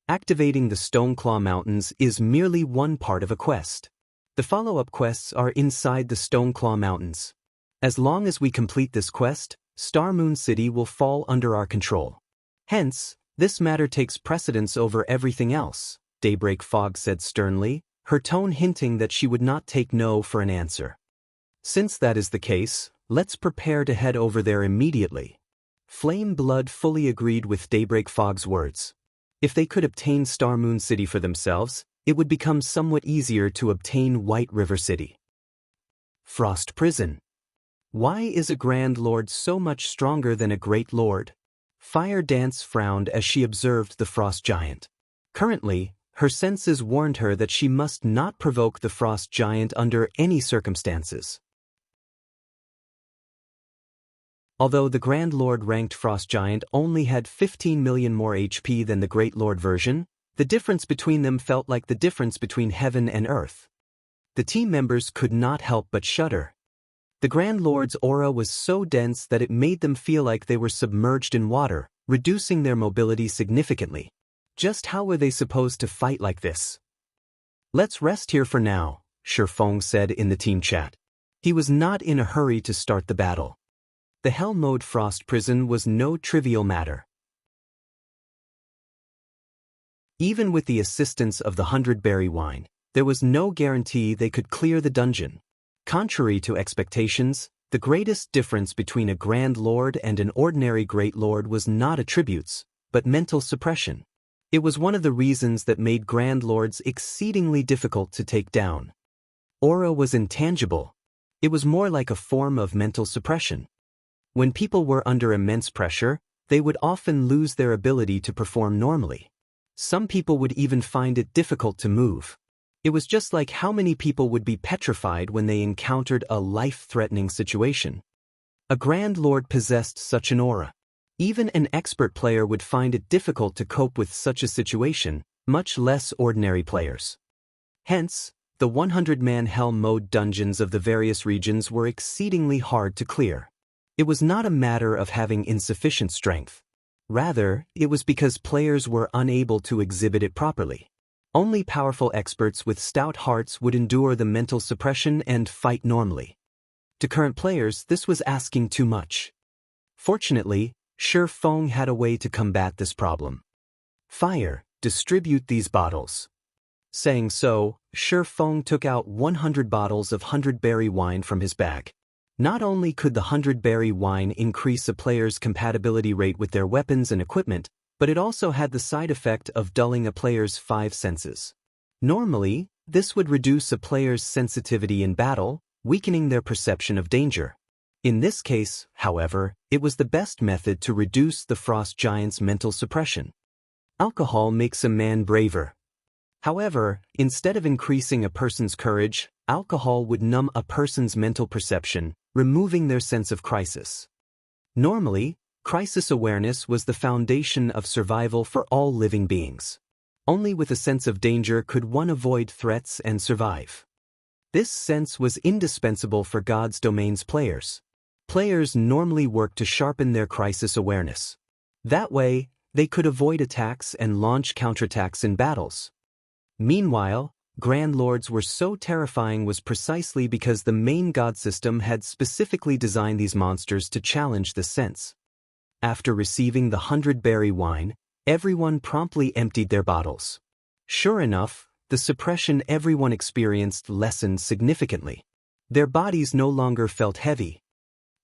Speaker 1: Activating the Stoneclaw Mountains is merely one part of a quest. The follow-up quests are inside the Stoneclaw Mountains. As long as we complete this quest, Star Moon City will fall under our control. Hence, this matter takes precedence over everything else. Daybreak Fog said sternly, her tone hinting that she would not take no for an answer. Since that is the case, let's prepare to head over there immediately. Flame Blood fully agreed with Daybreak Fog's words. If they could obtain Star Moon City for themselves, it would become somewhat easier to obtain White River City. Frost Prison. Why is a Grand Lord so much stronger than a Great Lord? Fire Dance frowned as she observed the Frost Giant. Currently, her senses warned her that she must not provoke the Frost Giant under any circumstances. Although the Grand Lord ranked Frost Giant only had 15 million more HP than the Great Lord version, the difference between them felt like the difference between heaven and earth. The team members could not help but shudder. The Grand Lord's aura was so dense that it made them feel like they were submerged in water, reducing their mobility significantly. Just how were they supposed to fight like this? Let's rest here for now, Shifeng said in the team chat. He was not in a hurry to start the battle. The Hell Mode Frost Prison was no trivial matter. Even with the assistance of the 100-berry wine, there was no guarantee they could clear the dungeon. Contrary to expectations, the greatest difference between a Grand Lord and an ordinary Great Lord was not attributes, but mental suppression. It was one of the reasons that made Grand Lords exceedingly difficult to take down. Aura was intangible. It was more like a form of mental suppression. When people were under immense pressure, they would often lose their ability to perform normally. Some people would even find it difficult to move. It was just like how many people would be petrified when they encountered a life-threatening situation. A Grand Lord possessed such an aura. Even an expert player would find it difficult to cope with such a situation, much less ordinary players. Hence, the 100-man Hell Mode dungeons of the various regions were exceedingly hard to clear. It was not a matter of having insufficient strength. Rather, it was because players were unable to exhibit it properly. Only powerful experts with stout hearts would endure the mental suppression and fight normally. To current players, this was asking too much. Fortunately, Shifeng had a way to combat this problem. Fire, distribute these bottles. Saying so, Shifeng took out 100 bottles of 100-berry wine from his bag. Not only could the 100-berry wine increase a player's compatibility rate with their weapons and equipment, but it also had the side effect of dulling a player's 5 senses. Normally, this would reduce a player's sensitivity in battle, weakening their perception of danger. In this case, however, it was the best method to reduce the Frost Giant's mental suppression. Alcohol makes a man braver. However, instead of increasing a person's courage, alcohol would numb a person's mental perception, removing their sense of crisis. Normally, crisis awareness was the foundation of survival for all living beings. Only with a sense of danger could one avoid threats and survive. This sense was indispensable for God's Domain's players. Players normally work to sharpen their crisis awareness. That way, they could avoid attacks and launch counterattacks in battles. Meanwhile, Grand Lords were so terrifying was precisely because the main god system had specifically designed these monsters to challenge this sense. After receiving the 100-berry wine, everyone promptly emptied their bottles. Sure enough, the suppression everyone experienced lessened significantly. Their bodies no longer felt heavy.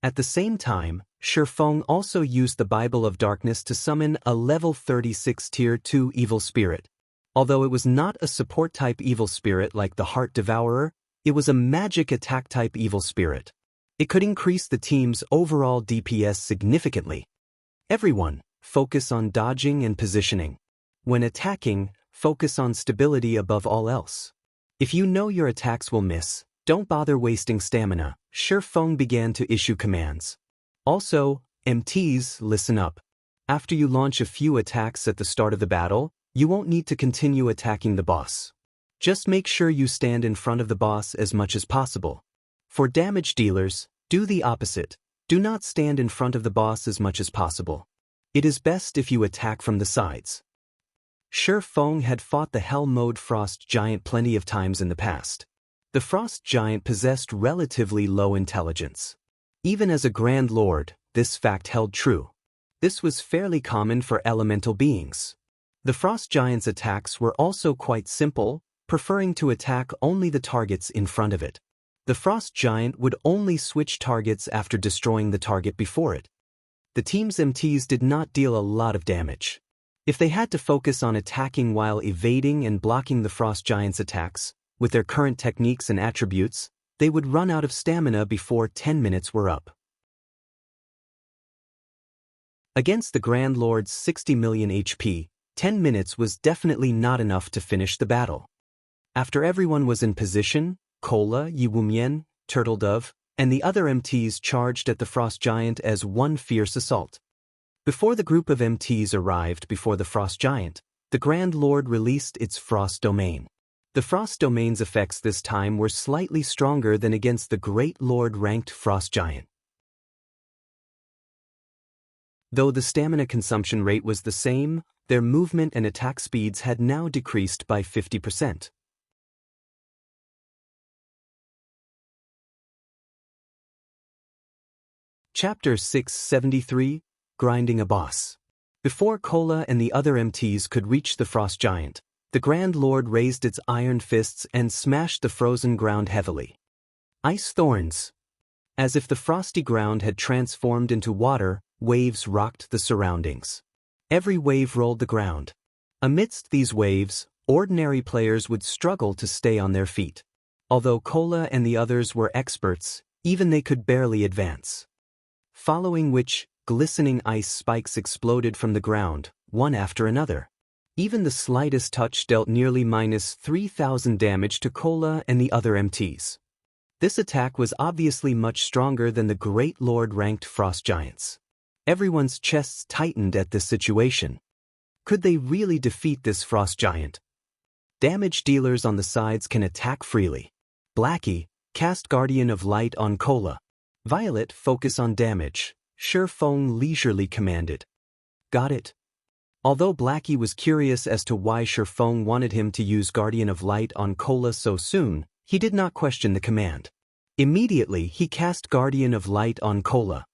Speaker 1: At the same time, Shifeng also used the Bible of Darkness to summon a level 36 Tier 2 evil spirit. Although it was not a support-type evil spirit like the Heart Devourer, it was a magic attack-type evil spirit. It could increase the team's overall DPS significantly. Everyone, focus on dodging and positioning. When attacking, focus on stability above all else. If you know your attacks will miss, don't bother wasting stamina. Shifeng began to issue commands. Also, MTs, listen up. After you launch a few attacks at the start of the battle, you won't need to continue attacking the boss. Just make sure you stand in front of the boss as much as possible. For damage dealers, do the opposite. Do not stand in front of the boss as much as possible. It is best if you attack from the sides. Shifeng had fought the Hell Mode Frost Giant plenty of times in the past. The Frost Giant possessed relatively low intelligence. Even as a Grand Lord, this fact held true. This was fairly common for elemental beings. The Frost Giant's attacks were also quite simple, preferring to attack only the targets in front of it. The Frost Giant would only switch targets after destroying the target before it. The team's MTs did not deal a lot of damage. If they had to focus on attacking while evading and blocking the Frost Giant's attacks, with their current techniques and attributes, they would run out of stamina before 10 minutes were up. Against the Grand Lord's 60 million HP, 10 minutes was definitely not enough to finish the battle. After everyone was in position, Cola, Yiwumian, Turtledove, and the other MTs charged at the Frost Giant as one fierce assault. Before the group of MTs arrived before the Frost Giant, the Grand Lord released its Frost Domain. The Frost Domain's effects this time were slightly stronger than against the Great Lord-ranked Frost Giant. Though the stamina consumption rate was the same, their movement and attack speeds had now decreased by 50%. Chapter 673, Grinding a Boss. Before Cola and the other MTs could reach the Frost Giant, the Grand Lord raised its iron fists and smashed the frozen ground heavily. Ice thorns. As if the frosty ground had transformed into water, waves rocked the surroundings. Every wave rolled the ground. Amidst these waves, ordinary players would struggle to stay on their feet. Although Cola and the others were experts, even they could barely advance. Following which, glistening ice spikes exploded from the ground, one after another. Even the slightest touch dealt nearly minus 3,000 damage to Cola and the other MTs. This attack was obviously much stronger than the Great Lord-ranked Frost Giants. Everyone's chests tightened at this situation. Could they really defeat this Frost Giant? Damage dealers on the sides can attack freely. Blackie, cast Guardian of Light on Cola. Violet, focus on damage, Shifeng leisurely commanded. Got it. Although Blackie was curious as to why Shifeng wanted him to use Guardian of Light on Cola so soon, he did not question the command. Immediately, he cast Guardian of Light on Cola.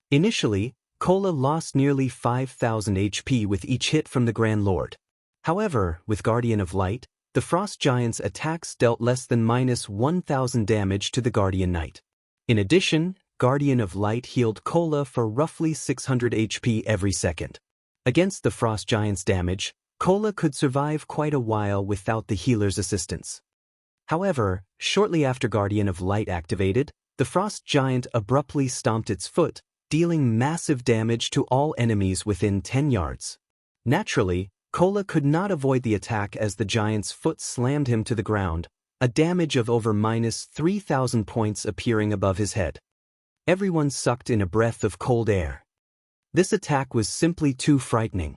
Speaker 1: Initially, Cola lost nearly 5,000 HP with each hit from the Grand Lord. However, with Guardian of Light, the Frost Giant's attacks dealt less than minus 1,000 damage to the Guardian Knight. In addition, Guardian of Light healed Cola for roughly 600 HP every second. Against the Frost Giant's damage, Cola could survive quite a while without the healer's assistance. However, shortly after Guardian of Light activated, the Frost Giant abruptly stomped its foot, dealing massive damage to all enemies within 10 yards. Naturally, Cola could not avoid the attack as the giant's foot slammed him to the ground, a damage of over minus 3,000 points appearing above his head. Everyone sucked in a breath of cold air. This attack was simply too frightening.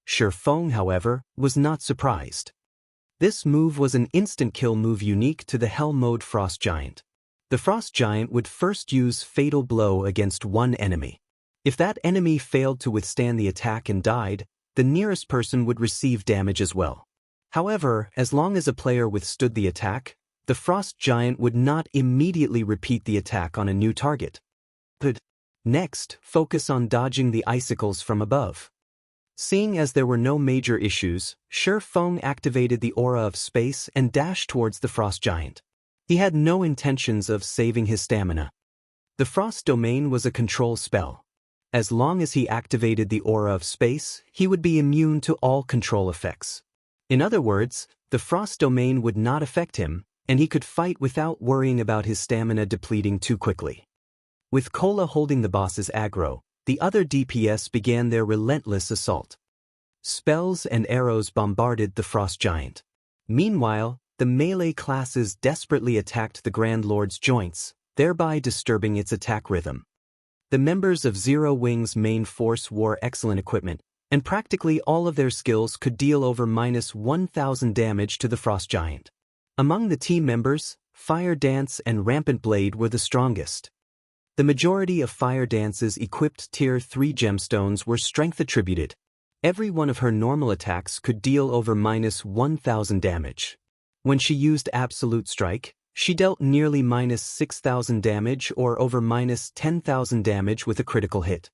Speaker 1: Shifeng, however, was not surprised. This move was an instant kill move unique to the Hell Mode Frost Giant. The Frost Giant would first use Fatal Blow against one enemy. If that enemy failed to withstand the attack and died, the nearest person would receive damage as well. However, as long as a player withstood the attack, the Frost Giant would not immediately repeat the attack on a new target. But next, focus on dodging the icicles from above. Seeing as there were no major issues, Shifeng activated the Aura of Space and dashed towards the Frost Giant. He had no intentions of saving his stamina. The Frost Domain was a control spell. As long as he activated the Aura of Space, he would be immune to all control effects. In other words, the Frost Domain would not affect him, and he could fight without worrying about his stamina depleting too quickly. With Cola holding the boss's aggro, the other DPS began their relentless assault. Spells and arrows bombarded the Frost Giant. Meanwhile, the melee classes desperately attacked the Grand Lord's joints, thereby disturbing its attack rhythm. The members of Zero Wing's main force wore excellent equipment, and practically all of their skills could deal over minus 1,000 damage to the Frost Giant. Among the team members, Fire Dance and Rampant Blade were the strongest. The majority of Fire Dance's equipped Tier 3 gemstones were strength attributed. Every one of her normal attacks could deal over minus 1,000 damage. When she used Absolute Strike, she dealt nearly minus 6,000 damage or over minus 10,000 damage with a critical hit.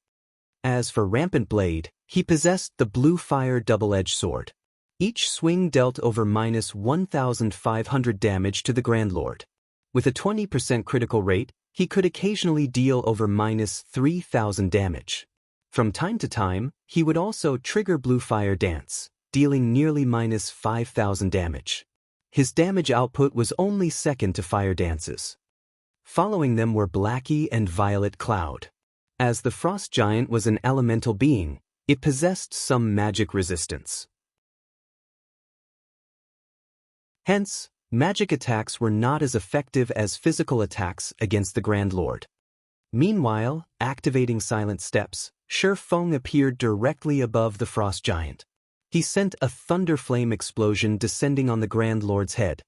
Speaker 1: As for Rampant Blade, he possessed the blue fire double-edged sword. Each swing dealt over -1,500 damage to the Grand Lord. With a 20% critical rate, he could occasionally deal over -3,000 damage. From time to time, he would also trigger Blue Fire Dance, dealing nearly -5,000 damage. His damage output was only second to Fire Dance's. Following them were Blackie and Violet Cloud. As the Frost Giant was an elemental being, it possessed some magic resistance. Hence, magic attacks were not as effective as physical attacks against the Grand Lord. Meanwhile, activating Silent Steps, Shi Feng appeared directly above the Frost Giant. He sent a thunder flame explosion descending on the Grand Lord's head.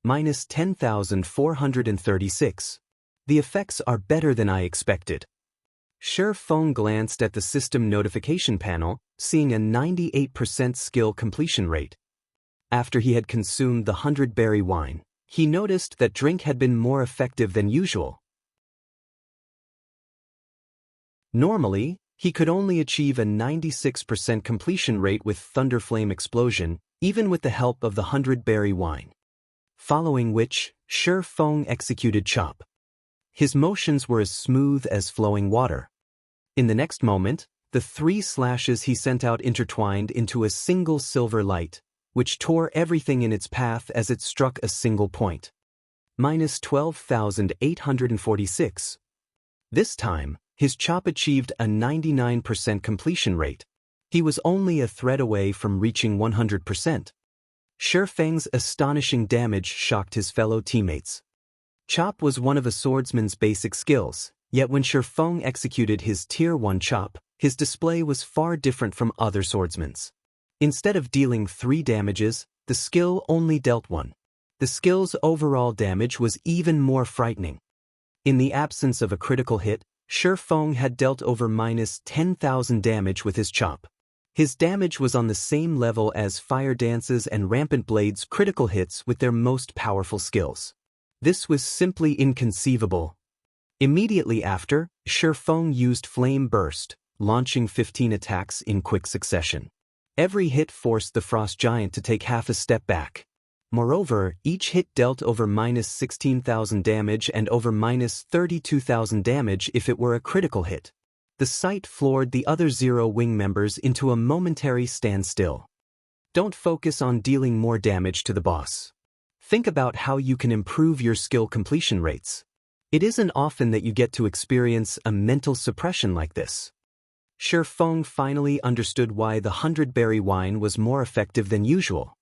Speaker 1: -10,436. The effects are better than I expected. Shi Feng glanced at the system notification panel, seeing a 98% skill completion rate. After he had consumed the 100-berry wine, he noticed that drink had been more effective than usual. Normally, he could only achieve a 96% completion rate with Thunder Flame Explosion, even with the help of the 100-berry wine. Following which, Shi Feng executed Chop. His motions were as smooth as flowing water. In the next moment, the 3 slashes he sent out intertwined into a single silver light, which tore everything in its path as it struck a single point. -12,846. This time, his chop achieved a 99% completion rate. He was only a thread away from reaching 100%. Shi Feng's astonishing damage shocked his fellow teammates. Chop was one of a swordsman's basic skills, yet when Shi Feng executed his Tier 1 chop, his display was far different from other swordsmen's. Instead of dealing 3 damages, the skill only dealt 1. The skill's overall damage was even more frightening. In the absence of a critical hit, Shi Feng had dealt over -10,000 damage with his chop. His damage was on the same level as Fire Dance's and Rampant Blade's critical hits with their most powerful skills. This was simply inconceivable. Immediately after, Shi Feng used Flame Burst, launching 15 attacks in quick succession. Every hit forced the Frost Giant to take half a step back. Moreover, each hit dealt over -16,000 damage and over -32,000 damage if it were a critical hit. The sight floored the other Zero Wing members into a momentary standstill. Don't focus on dealing more damage to the boss. Think about how you can improve your skill completion rates. It isn't often that you get to experience a mental suppression like this. Shi Feng finally understood why the 100-berry wine was more effective than usual.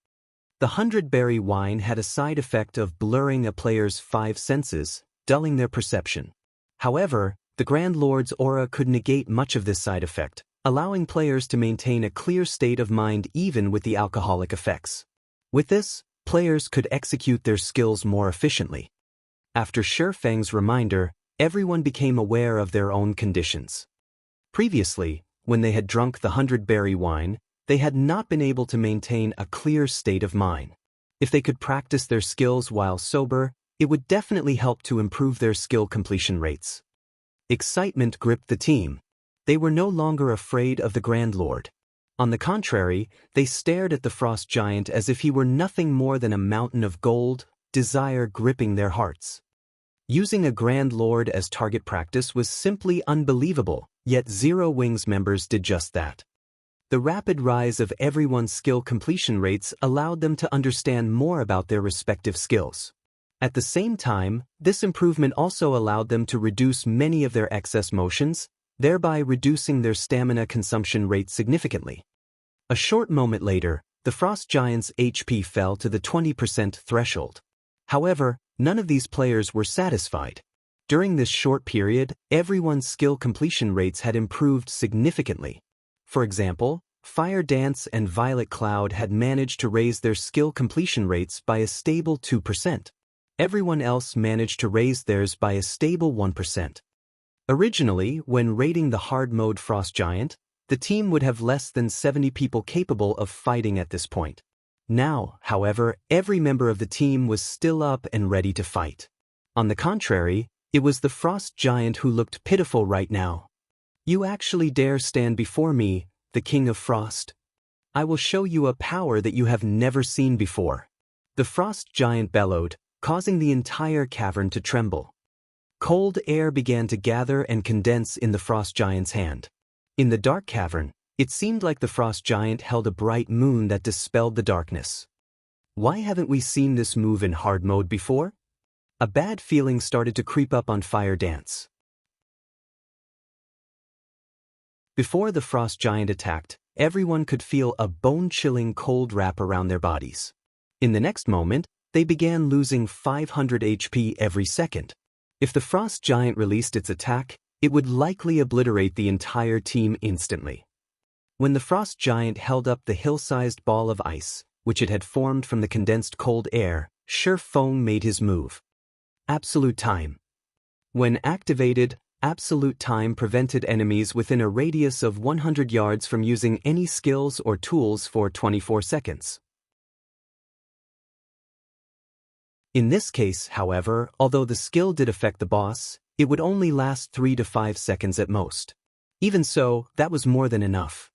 Speaker 1: The 100-berry wine had a side effect of blurring a player's 5 senses, dulling their perception. However, the Grand Lord's aura could negate much of this side effect, allowing players to maintain a clear state of mind even with the alcoholic effects. With this, players could execute their skills more efficiently. After Shi Feng's reminder, everyone became aware of their own conditions. Previously, when they had drunk the 100-berry wine, they had not been able to maintain a clear state of mind. If they could practice their skills while sober, it would definitely help to improve their skill completion rates. Excitement gripped the team. They were no longer afraid of the Grand Lord. On the contrary, they stared at the Frost Giant as if he were nothing more than a mountain of gold, desire gripping their hearts. Using a Grand Lord as target practice was simply unbelievable, yet Zero Wings members did just that. The rapid rise of everyone's skill completion rates allowed them to understand more about their respective skills. At the same time, this improvement also allowed them to reduce many of their excess motions, thereby reducing their stamina consumption rate significantly. A short moment later, the Frost Giant's HP fell to the 20% threshold. However, none of these players were satisfied. During this short period, everyone's skill completion rates had improved significantly. For example, Fire Dance and Violet Cloud had managed to raise their skill completion rates by a stable 2%. Everyone else managed to raise theirs by a stable 1%. Originally, when raiding the hard mode Frost Giant, the team would have less than 70 people capable of fighting at this point. Now, however, every member of the team was still up and ready to fight. On the contrary, it was the Frost Giant who looked pitiful right now. You actually dare stand before me, the King of Frost? I will show you a power that you have never seen before. The frost giant bellowed, causing the entire cavern to tremble. Cold air began to gather and condense in the frost giant's hand. In the dark cavern, it seemed like the frost giant held a bright moon that dispelled the darkness. Why haven't we seen this move in hard mode before? A bad feeling started to creep up on Fire Dance. Before the frost giant attacked, everyone could feel a bone-chilling cold wrap around their bodies. In the next moment, they began losing 500 HP every second. If the frost giant released its attack, it would likely obliterate the entire team instantly. When the frost giant held up the hill-sized ball of ice, which it had formed from the condensed cold air, Shi Feng made his move. Absolute Time. When activated, Absolute Time prevented enemies within a radius of 100 yards from using any skills or tools for 24 seconds. In this case, however, although the skill did affect the boss, it would only last 3 to 5 seconds at most. Even so, that was more than enough.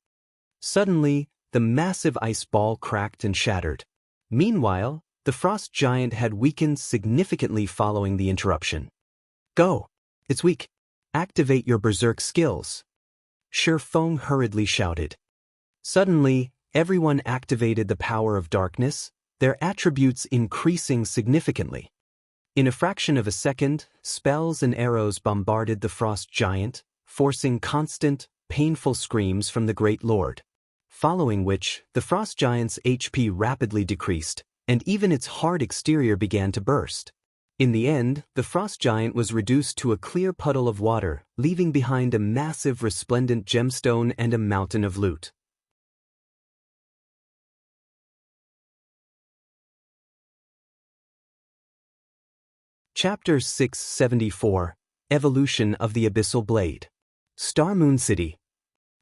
Speaker 1: Suddenly, the massive ice ball cracked and shattered. Meanwhile, the frost giant had weakened significantly following the interruption. Go! It's weak. Activate your berserk skills. Shi Feng hurriedly shouted. Suddenly, everyone activated the power of darkness, their attributes increasing significantly. In a fraction of a second, spells and arrows bombarded the frost giant, forcing constant, painful screams from the Great Lord. Following which, the frost giant's HP rapidly decreased, and even its hard exterior began to burst. In the end, the frost giant was reduced to a clear puddle of water, leaving behind a massive resplendent gemstone and a mountain of loot. Chapter 674, Evolution of the Abyssal Blade. Star Moon City.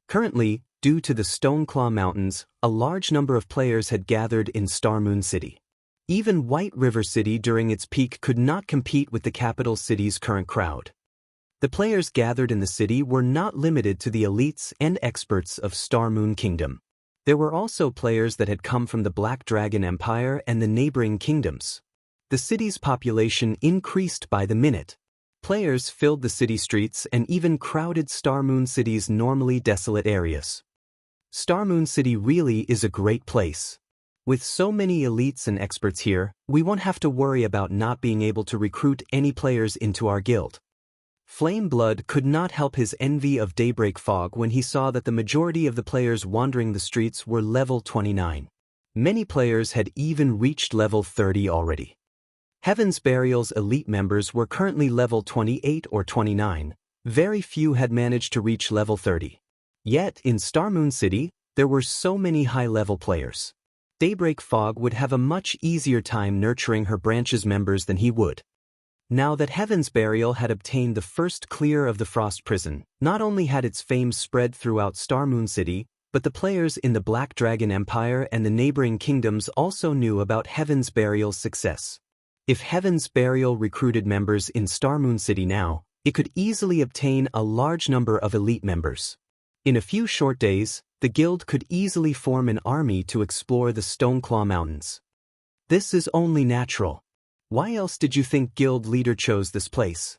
Speaker 1: Currently, due to the Stoneclaw Mountains, a large number of players had gathered in Star Moon City. Even White River City during its peak could not compete with the capital city's current crowd. The players gathered in the city were not limited to the elites and experts of Star Moon Kingdom. There were also players that had come from the Black Dragon Empire and the neighboring kingdoms. The city's population increased by the minute. Players filled the city streets and even crowded Star Moon City's normally desolate areas. Star Moon City really is a great place. With so many elites and experts here, we won't have to worry about not being able to recruit any players into our guild. Flame Blood could not help his envy of Daybreak Fog when he saw that the majority of the players wandering the streets were level 29. Many players had even reached level 30 already. Heaven's Burial's elite members were currently level 28 or 29. Very few had managed to reach level 30. Yet, in Star Moon City, there were so many high-level players. Daybreak Fog would have a much easier time nurturing her branch's members than he would. Now that Heaven's Burial had obtained the first clear of the Frost Prison, not only had its fame spread throughout Star Moon City, but the players in the Black Dragon Empire and the neighboring kingdoms also knew about Heaven's Burial's success. If Heaven's Burial recruited members in Star Moon City now, it could easily obtain a large number of elite members. In a few short days, the guild could easily form an army to explore the Stoneclaw Mountains. This is only natural. Why else did you think guild leader chose this place?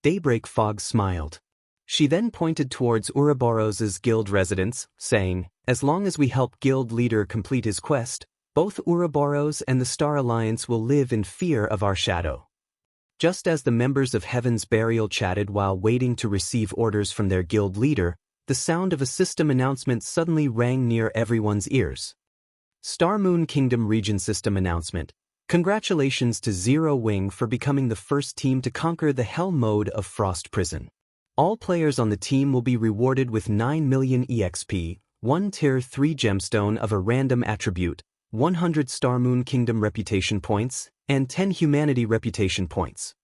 Speaker 1: Daybreak Fog smiled. She then pointed towards Ouroboros's guild residence, saying, as long as we help guild leader complete his quest, both Ouroboros and the Star Alliance will live in fear of our shadow. Just as the members of Heaven's Burial chatted while waiting to receive orders from their guild leader, the sound of a system announcement suddenly rang near everyone's ears. Star Moon Kingdom Region System Announcement. Congratulations to Zero Wing for becoming the first team to conquer the Hell mode of Frost Prison. All players on the team will be rewarded with 9 million EXP, 1 Tier 3 gemstone of a random attribute, 100 Star Moon Kingdom reputation points, and 10 humanity reputation points.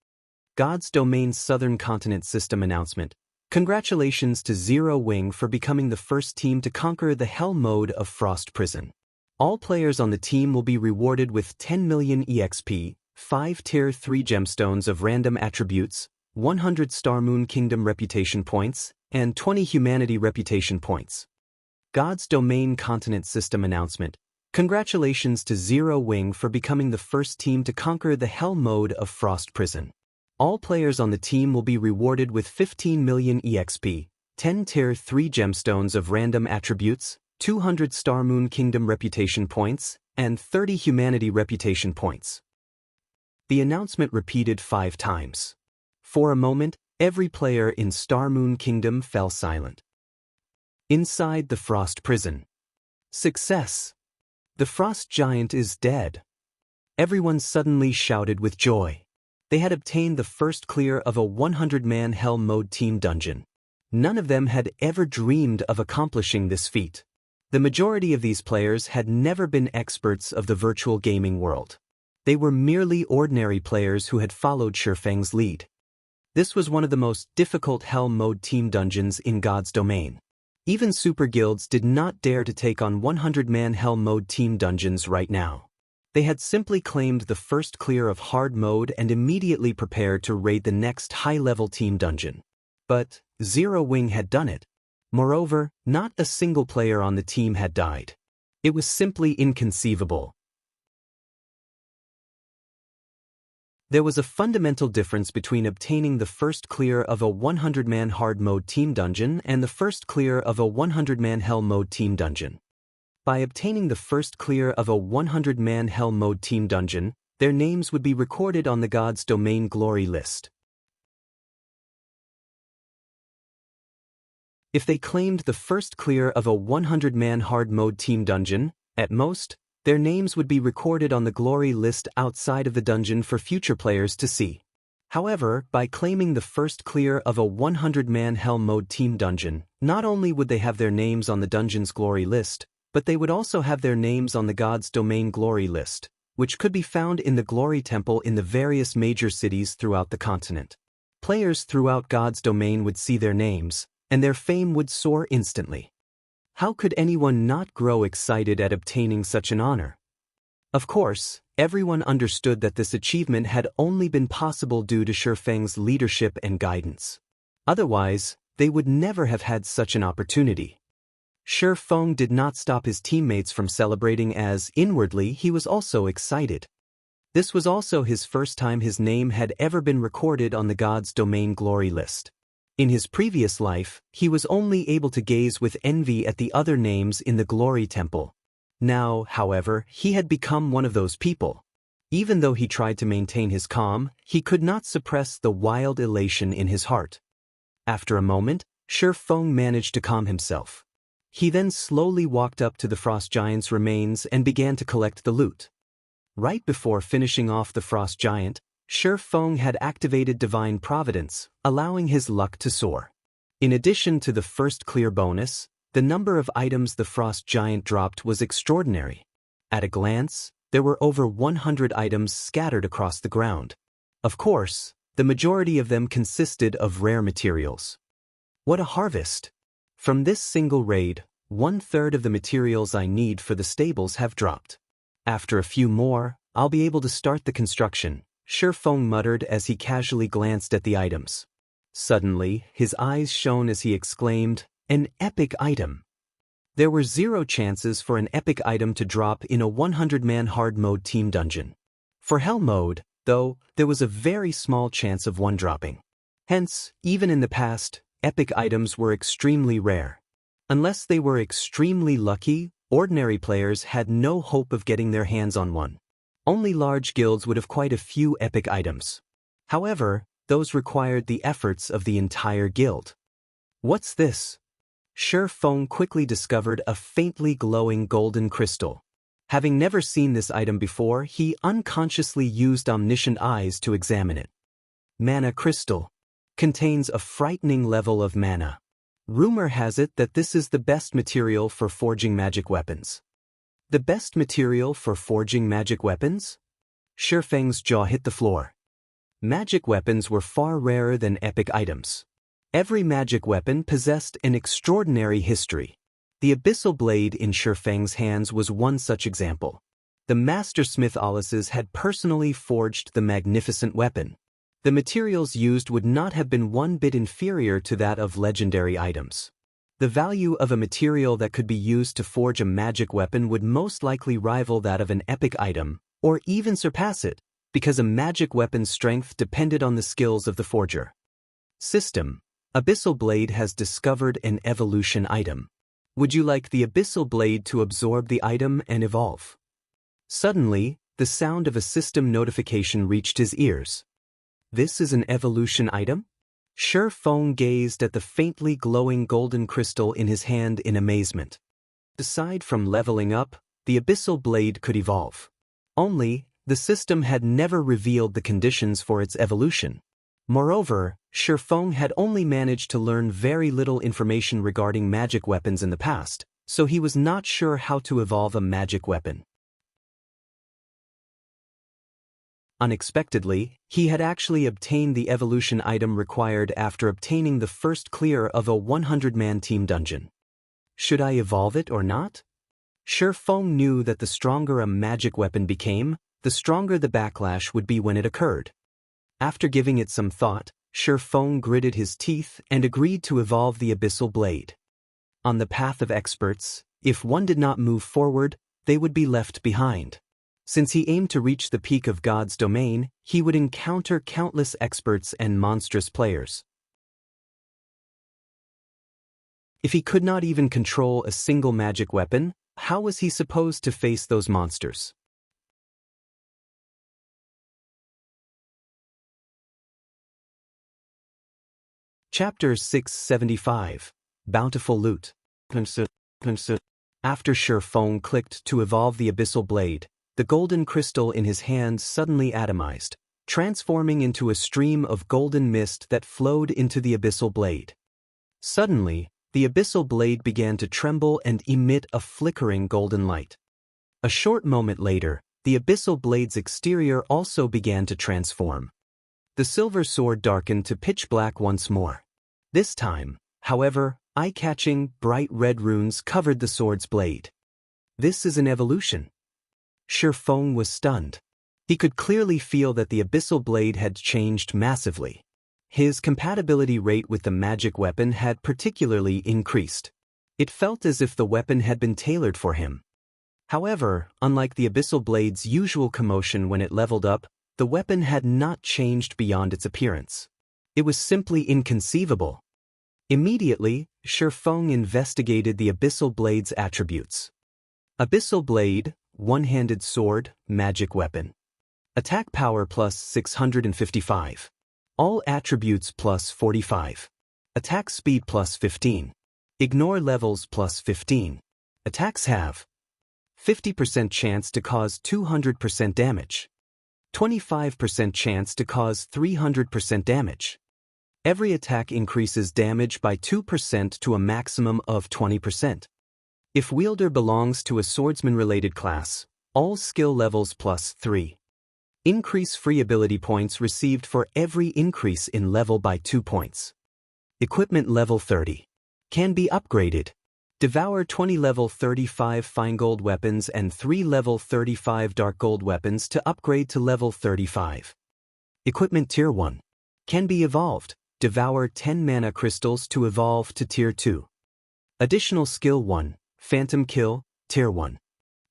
Speaker 1: God's Domain Southern Continent System Announcement. Congratulations to Zero Wing for becoming the first team to conquer the Hell mode of Frost Prison. All players on the team will be rewarded with 10 million EXP, 5 Tier 3 gemstones of random attributes, 100 Star Moon Kingdom reputation points, and 20 humanity reputation points. God's Domain Continent System Announcement. Congratulations to Zero Wing for becoming the first team to conquer the Hell mode of Frost Prison. All players on the team will be rewarded with 15 million EXP, 10 Tier 3 gemstones of random attributes, 200 Star Moon Kingdom reputation points, and 30 humanity reputation points. The announcement repeated 5 times. For a moment, every player in Star Moon Kingdom fell silent. Inside the Frost Prison. Success! The Frost Giant is dead. Everyone suddenly shouted with joy. They had obtained the first clear of a 100-man Hell mode team dungeon. None of them had ever dreamed of accomplishing this feat. The majority of these players had never been experts of the virtual gaming world. They were merely ordinary players who had followed Shifeng's lead. This was one of the most difficult Hell mode team dungeons in God's domain. Even super guilds did not dare to take on 100-man Hell mode team dungeons right now. They had simply claimed the first clear of hard mode and immediately prepared to raid the next high-level team dungeon. But Zero Wing had done it. Moreover, not a single player on the team had died. It was simply inconceivable. There was a fundamental difference between obtaining the first clear of a 100-man hard mode team dungeon and the first clear of a 100-man Hell mode team dungeon. By obtaining the first clear of a 100-man Hell mode team dungeon, their names would be recorded on the God's Domain Glory list. If they claimed the first clear of a 100-man hard mode team dungeon, at most, their names would be recorded on the glory list outside of the dungeon for future players to see. However, by claiming the first clear of a 100-man Hell mode team dungeon, not only would they have their names on the dungeon's glory list, but they would also have their names on the God's Domain Glory list, which could be found in the Glory Temple in the various major cities throughout the continent. Players throughout God's domain would see their names, and their fame would soar instantly. How could anyone not grow excited at obtaining such an honor? Of course, everyone understood that this achievement had only been possible due to Shifeng's leadership and guidance. Otherwise, they would never have had such an opportunity. Shifeng did not stop his teammates from celebrating as, inwardly, he was also excited. This was also his first time his name had ever been recorded on the God's Domain Glory list. In his previous life, he was only able to gaze with envy at the other names in the Glory Temple. Now, however, he had become one of those people. Even though he tried to maintain his calm, he could not suppress the wild elation in his heart. After a moment, Shifeng managed to calm himself. He then slowly walked up to the Frost Giant's remains and began to collect the loot. Right before finishing off the Frost Giant, Shifeng had activated Divine Providence, allowing his luck to soar. In addition to the first clear bonus, the number of items the Frost Giant dropped was extraordinary. At a glance, there were over 100 items scattered across the ground. Of course, the majority of them consisted of rare materials. What a harvest! From this single raid, 1/3 of the materials I need for the stables have dropped. After a few more, I'll be able to start the construction, Shifeng muttered as he casually glanced at the items. Suddenly, his eyes shone as he exclaimed, "An epic item!" There were 0 chances for an epic item to drop in a 100-man hard mode team dungeon. For Hell mode, though, there was a very small chance of one dropping. Hence, even in the past, epic items were extremely rare. Unless they were extremely lucky, ordinary players had no hope of getting their hands on one. Only large guilds would have quite a few epic items. However, those required the efforts of the entire guild. What's this? Shifeng quickly discovered a faintly glowing golden crystal. Having never seen this item before, he unconsciously used omniscient eyes to examine it. Mana crystal. Contains a frightening level of mana. Rumor has it that this is the best material for forging magic weapons. The best material for forging magic weapons? Shifeng's jaw hit the floor. Magic weapons were far rarer than epic items. Every magic weapon possessed an extraordinary history. The abyssal blade in Shifeng's hands was one such example. The mastersmith Alices had personally forged the magnificent weapon. The materials used would not have been one bit inferior to that of legendary items. The value of a material that could be used to forge a magic weapon would most likely rival that of an epic item, or even surpass it, because a magic weapon's strength depended on the skills of the forger. System: Abyssal Blade has discovered an evolution item. Would you like the Abyssal Blade to absorb the item and evolve? Suddenly, the sound of a system notification reached his ears. This is an evolution item? Shi Feng gazed at the faintly glowing golden crystal in his hand in amazement. Aside from leveling up, the Abyssal Blade could evolve. Only, the system had never revealed the conditions for its evolution. Moreover, Shi Feng had only managed to learn very little information regarding magic weapons in the past, so he was not sure how to evolve a magic weapon. Unexpectedly, he had actually obtained the evolution item required after obtaining the first clear of a 100-man team dungeon. Should I evolve it or not? Shi Feng knew that the stronger a magic weapon became, the stronger the backlash would be when it occurred. After giving it some thought, Shi Feng gritted his teeth and agreed to evolve the Abyssal Blade. On the path of experts, if one did not move forward, they would be left behind. Since he aimed to reach the peak of God's domain, he would encounter countless experts and monstrous players. If he could not even control a single magic weapon, how was he supposed to face those monsters? Chapter 675. Bountiful Loot. After Shi Feng clicked to evolve the Abyssal Blade, the golden crystal in his hand suddenly atomized, transforming into a stream of golden mist that flowed into the Abyssal Blade. Suddenly, the Abyssal Blade began to tremble and emit a flickering golden light. A short moment later, the Abyssal Blade's exterior also began to transform. The silver sword darkened to pitch black once more. This time, however, eye-catching, bright red runes covered the sword's blade. This is an evolution. Shi Feng was stunned. He could clearly feel that the Abyssal Blade had changed massively. His compatibility rate with the magic weapon had particularly increased. It felt as if the weapon had been tailored for him. However, unlike the Abyssal Blade's usual commotion when it leveled up, the weapon had not changed beyond its appearance. It was simply inconceivable. Immediately, Shi Feng investigated the Abyssal Blade's attributes. Abyssal Blade, one-handed sword, magic weapon. Attack power plus 655. All attributes plus 45. Attack speed plus 15. Ignore levels plus 15. Attacks have 50% chance to cause 200% damage. 25% chance to cause 300% damage. Every attack increases damage by 2% to a maximum of 20%. If wielder belongs to a swordsman-related class, all skill levels plus 3. Increase free ability points received for every increase in level by 2 points. Equipment level 30. Can be upgraded. Devour 20 level 35 fine gold weapons and 3 level 35 dark gold weapons to upgrade to level 35. Equipment Tier 1. Can be evolved. Devour 10 mana crystals to evolve to Tier 2. Additional Skill 1. Phantom Kill, Tier 1.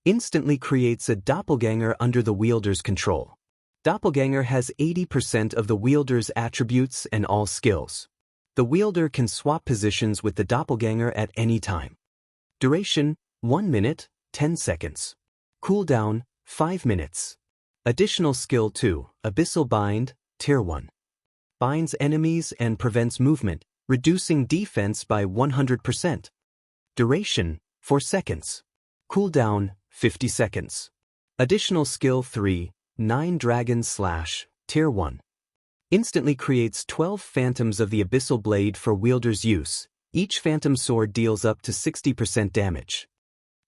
Speaker 1: Instantly creates a doppelganger under the wielder's control. Doppelganger has 80% of the wielder's attributes and all skills. The wielder can swap positions with the doppelganger at any time. Duration, 1 minute, 10 seconds. Cooldown, 5 minutes. Additional Skill 2, Abyssal Bind, Tier 1. Binds enemies and prevents movement, reducing defense by 100%. Duration, 4 seconds. Cooldown, 50 seconds. Additional Skill 3, 9 Dragon Slash, Tier 1. Instantly creates 12 phantoms of the Abyssal Blade for wielder's use. Each phantom sword deals up to 60% damage.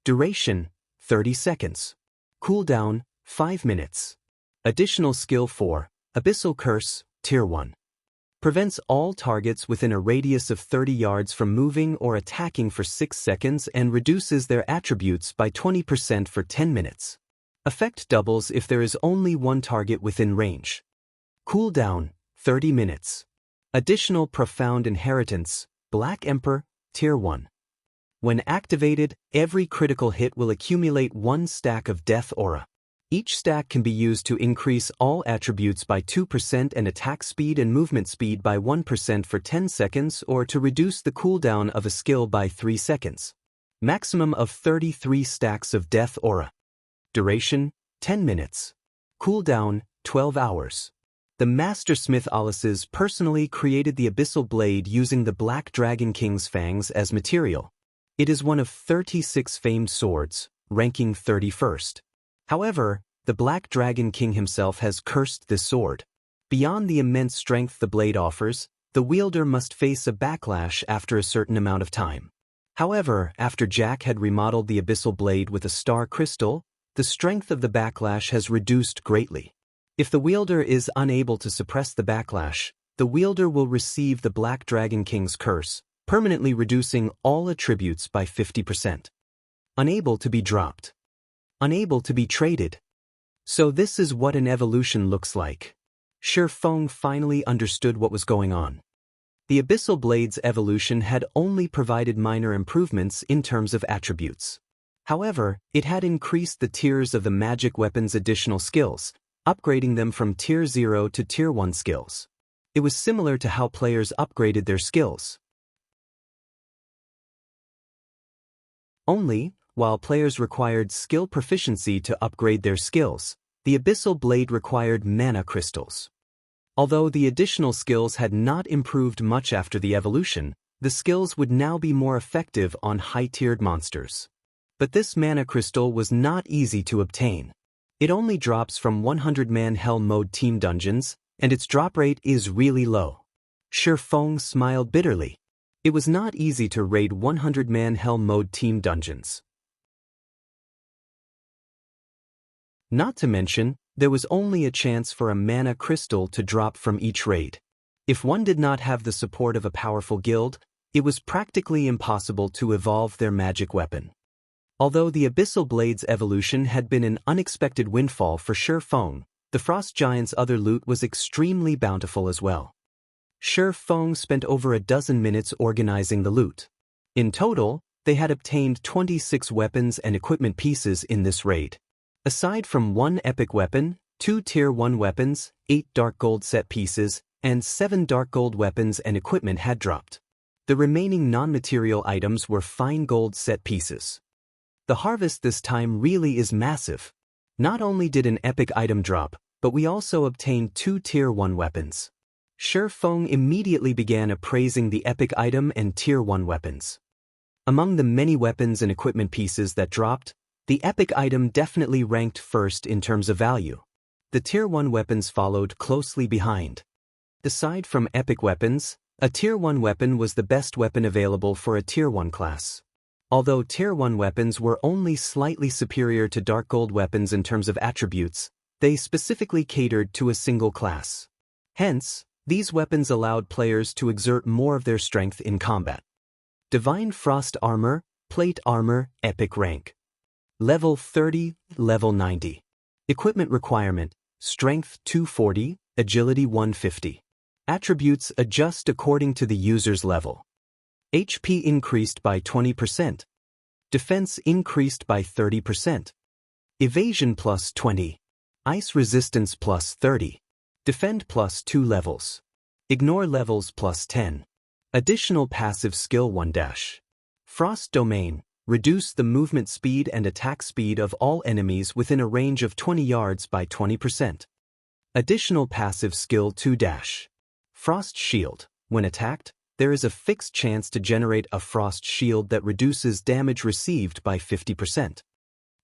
Speaker 1: Duration, 30 seconds. Cooldown, 5 minutes. Additional Skill 4, Abyssal Curse, Tier 1. Prevents all targets within a radius of 30 yards from moving or attacking for 6 seconds and reduces their attributes by 20% for 10 minutes. Effect doubles if there is only one target within range. Cooldown, 30 minutes. Additional profound inheritance, Black Emperor, Tier 1. When activated, every critical hit will accumulate 1 stack of Death Aura. Each stack can be used to increase all attributes by 2% and attack speed and movement speed by 1% for 10 seconds or to reduce the cooldown of a skill by 3 seconds. Maximum of 33 stacks of Death Aura. Duration, 10 minutes. Cooldown, 12 hours. The Mastersmith Alices personally created the Abyssal Blade using the Black Dragon King's fangs as material. It is one of 36 famed swords, ranking 31st. However, the Black Dragon King himself has cursed this sword. Beyond the immense strength the blade offers, the wielder must face a backlash after a certain amount of time. However, after Jack had remodeled the Abyssal Blade with a star crystal, the strength of the backlash has reduced greatly. If the wielder is unable to suppress the backlash, the wielder will receive the Black Dragon King's curse, permanently reducing all attributes by 50%. Unable to be dropped. Unable to be traded. So this is what an evolution looks like. Shi Feng finally understood what was going on. The Abyssal Blade's evolution had only provided minor improvements in terms of attributes. However, it had increased the tiers of the magic weapon's additional skills, upgrading them from Tier 0 to Tier 1 skills. It was similar to how players upgraded their skills. Only, while players required skill proficiency to upgrade their skills, the Abyssal Blade required mana crystals. Although the additional skills had not improved much after the evolution, the skills would now be more effective on high-tiered monsters. But this mana crystal was not easy to obtain. It only drops from 100-man Hell Mode team dungeons, and its drop rate is really low. Shi Feng smiled bitterly. It was not easy to raid 100-man Hell Mode team dungeons. Not to mention, there was only a chance for a mana crystal to drop from each raid. If one did not have the support of a powerful guild, it was practically impossible to evolve their magic weapon. Although the Abyssal Blade's evolution had been an unexpected windfall for Shi Feng, the Frost Giant's other loot was extremely bountiful as well. Shi Feng spent over a dozen minutes organizing the loot. In total, they had obtained 26 weapons and equipment pieces in this raid. Aside from 1 epic weapon, 2 Tier 1 weapons, 8 dark gold set pieces, and 7 dark gold weapons and equipment had dropped. The remaining non-material items were fine gold set pieces. The harvest this time really is massive. Not only did an epic item drop, but we also obtained 2 Tier 1 weapons. Shi Feng immediately began appraising the epic item and Tier 1 weapons. Among the many weapons and equipment pieces that dropped, the epic item definitely ranked first in terms of value. The Tier 1 weapons followed closely behind. Aside from epic weapons, a Tier 1 weapon was the best weapon available for a Tier 1 class. Although Tier 1 weapons were only slightly superior to dark gold weapons in terms of attributes, they specifically catered to a single class. Hence, these weapons allowed players to exert more of their strength in combat. Divine Frost Armor, Plate Armor, Epic Rank. Level 30, Level 90. Equipment requirement, Strength 240, Agility 150. Attributes adjust according to the user's level. HP increased by 20%. Defense increased by 30%. Evasion plus 20. Ice resistance plus 30. Defend plus 2 levels. Ignore levels plus 10. Additional passive skill 1 dash. Frost Domain. Reduce the movement speed and attack speed of all enemies within a range of 20 yards by 20%. Additional passive skill 2 dash. Frost Shield. When attacked, there is a fixed chance to generate a frost shield that reduces damage received by 50%.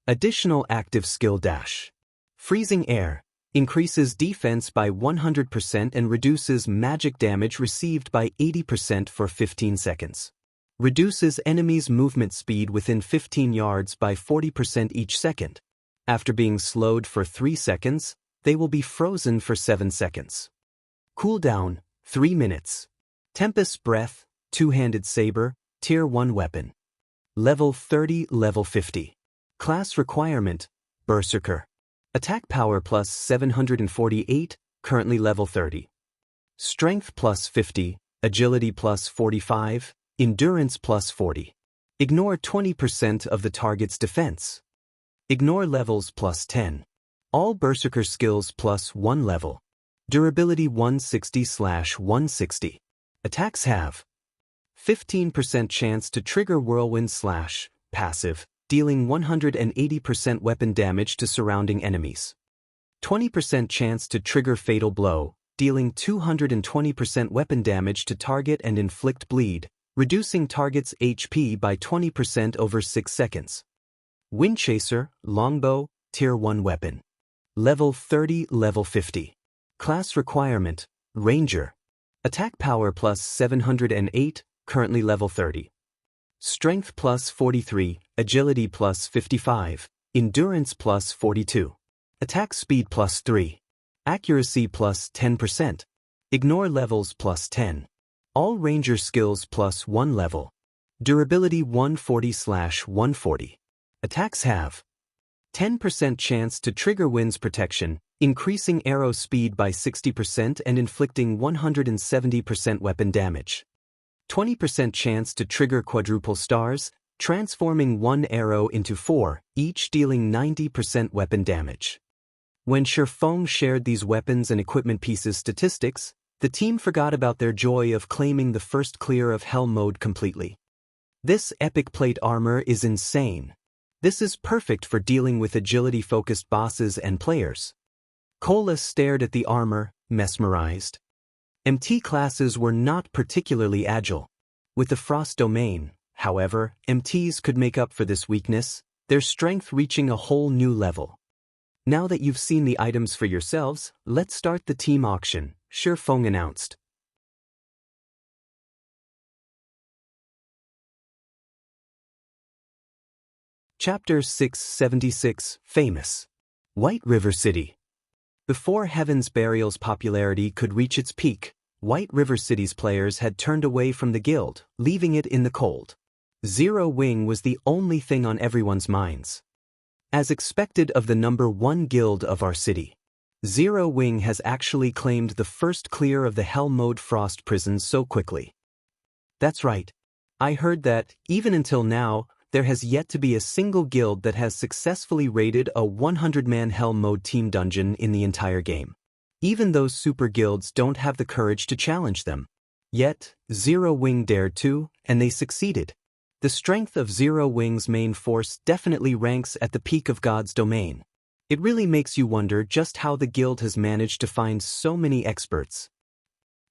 Speaker 1: Additional active skill dash. Freezing Air. Increases defense by 100% and reduces magic damage received by 80% for 15 seconds. Reduces enemies' movement speed within 15 yards by 40% each second. After being slowed for 3 seconds, they will be frozen for 7 seconds. Cooldown, 3 minutes. Tempest Breath, Two-Handed Saber, Tier 1 Weapon. Level 30, Level 50. Class Requirement, Berserker. Attack Power plus 748, currently Level 30. Strength plus 50, agility plus 45, endurance plus 40. Ignore 20% of the target's defense. Ignore levels plus 10. All berserker skills plus 1 level. Durability 160/160. Attacks have 15% chance to trigger whirlwind slash, passive, dealing 180% weapon damage to surrounding enemies. 20% chance to trigger fatal blow, dealing 220% weapon damage to target and inflict bleed, reducing target's HP by 20% over 6 seconds. Windchaser, longbow, tier 1 weapon. Level 30, level 50. Class requirement, Ranger. Attack power plus 708, currently level 30. Strength plus 43, agility plus 55, endurance plus 42. Attack speed plus 3. Accuracy plus 10%. Ignore levels plus 10. All ranger skills plus 1 level. Durability 140/140. Attacks have 10% chance to trigger wind's protection, increasing arrow speed by 60% and inflicting 170% weapon damage. 20% chance to trigger quadruple stars, transforming 1 arrow into 4, each dealing 90% weapon damage. When Shifeng shared these weapons and equipment pieces statistics, the team forgot about their joy of claiming the first clear of Hell mode completely. This epic plate armor is insane. This is perfect for dealing with agility-focused bosses and players. Cola stared at the armor, mesmerized. MT classes were not particularly agile. With the Frost domain, however, MTs could make up for this weakness, their strength reaching a whole new level. Now that you've seen the items for yourselves, let's start the team auction, Shifeng announced. Chapter 676, Famous. White River City. Before Heaven's Burial's popularity could reach its peak, White River City's players had turned away from the guild, leaving it in the cold. Zero Wing was the only thing on everyone's minds. As expected of the #1 guild of our city, Zero Wing has actually claimed the first clear of the Hell mode Frost prison so quickly. That's right. I heard that, even until now, there has yet to be a single guild that has successfully raided a 100-man Hell mode team dungeon in the entire game. Even those super guilds don't have the courage to challenge them. Yet, Zero Wing dared to, and they succeeded. The strength of Zero Wing's main force definitely ranks at the peak of God's domain. It really makes you wonder just how the guild has managed to find so many experts.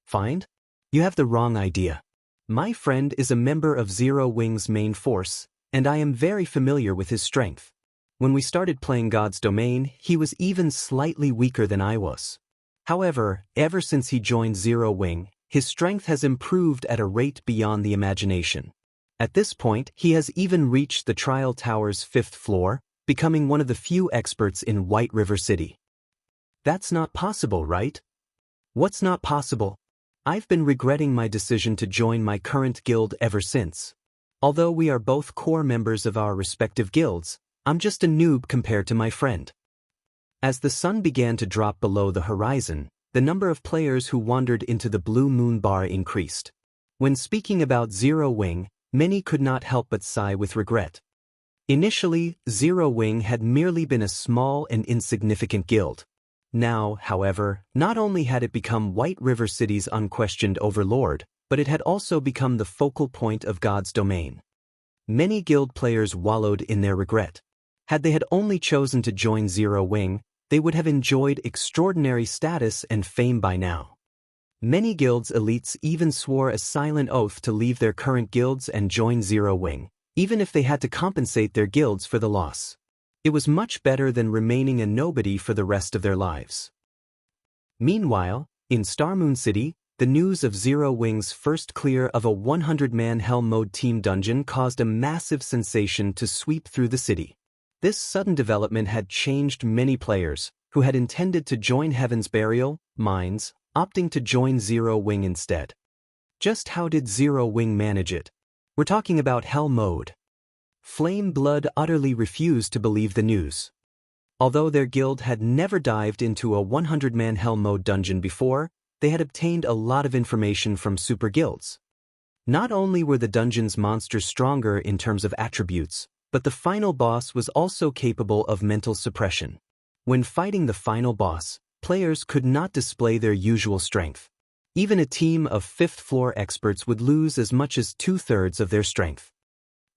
Speaker 1: Find? You have the wrong idea. My friend is a member of Zero Wing's main force, and I am very familiar with his strength. When we started playing God's domain, he was even slightly weaker than I was. However, ever since he joined Zero Wing, his strength has improved at a rate beyond the imagination. At this point, he has even reached the Trial Tower's 5th floor, becoming one of the few experts in White River City. That's not possible, right? What's not possible? I've been regretting my decision to join my current guild ever since. Although we are both core members of our respective guilds, I'm just a noob compared to my friend. As the sun began to drop below the horizon, the number of players who wandered into the Blue Moon Bar increased. When speaking about Zero Wing, many could not help but sigh with regret. Initially, Zero Wing had merely been a small and insignificant guild. Now, however, not only had it become White River City's unquestioned overlord, but it had also become the focal point of God's domain. Many guild players wallowed in their regret. Had they had only chosen to join Zero Wing, they would have enjoyed extraordinary status and fame by now. Many guilds' elites even swore a silent oath to leave their current guilds and join Zero Wing, even if they had to compensate their guilds for the loss. It was much better than remaining a nobody for the rest of their lives. Meanwhile, in Starmoon City, the news of Zero Wing's first clear of a 100-man Hell mode team dungeon caused a massive sensation to sweep through the city. This sudden development had changed many players, who had intended to join Heaven's Burial, minds, opting to join Zero Wing instead. Just how did Zero Wing manage it? We're talking about Hell mode. Flame Blood utterly refused to believe the news. Although their guild had never dived into a 100-man Hell mode dungeon before, they had obtained a lot of information from super guilds. Not only were the dungeon's monsters stronger in terms of attributes, but the final boss was also capable of mental suppression. When fighting the final boss, players could not display their usual strength. Even a team of 5th-floor experts would lose as much as 2/3 of their strength.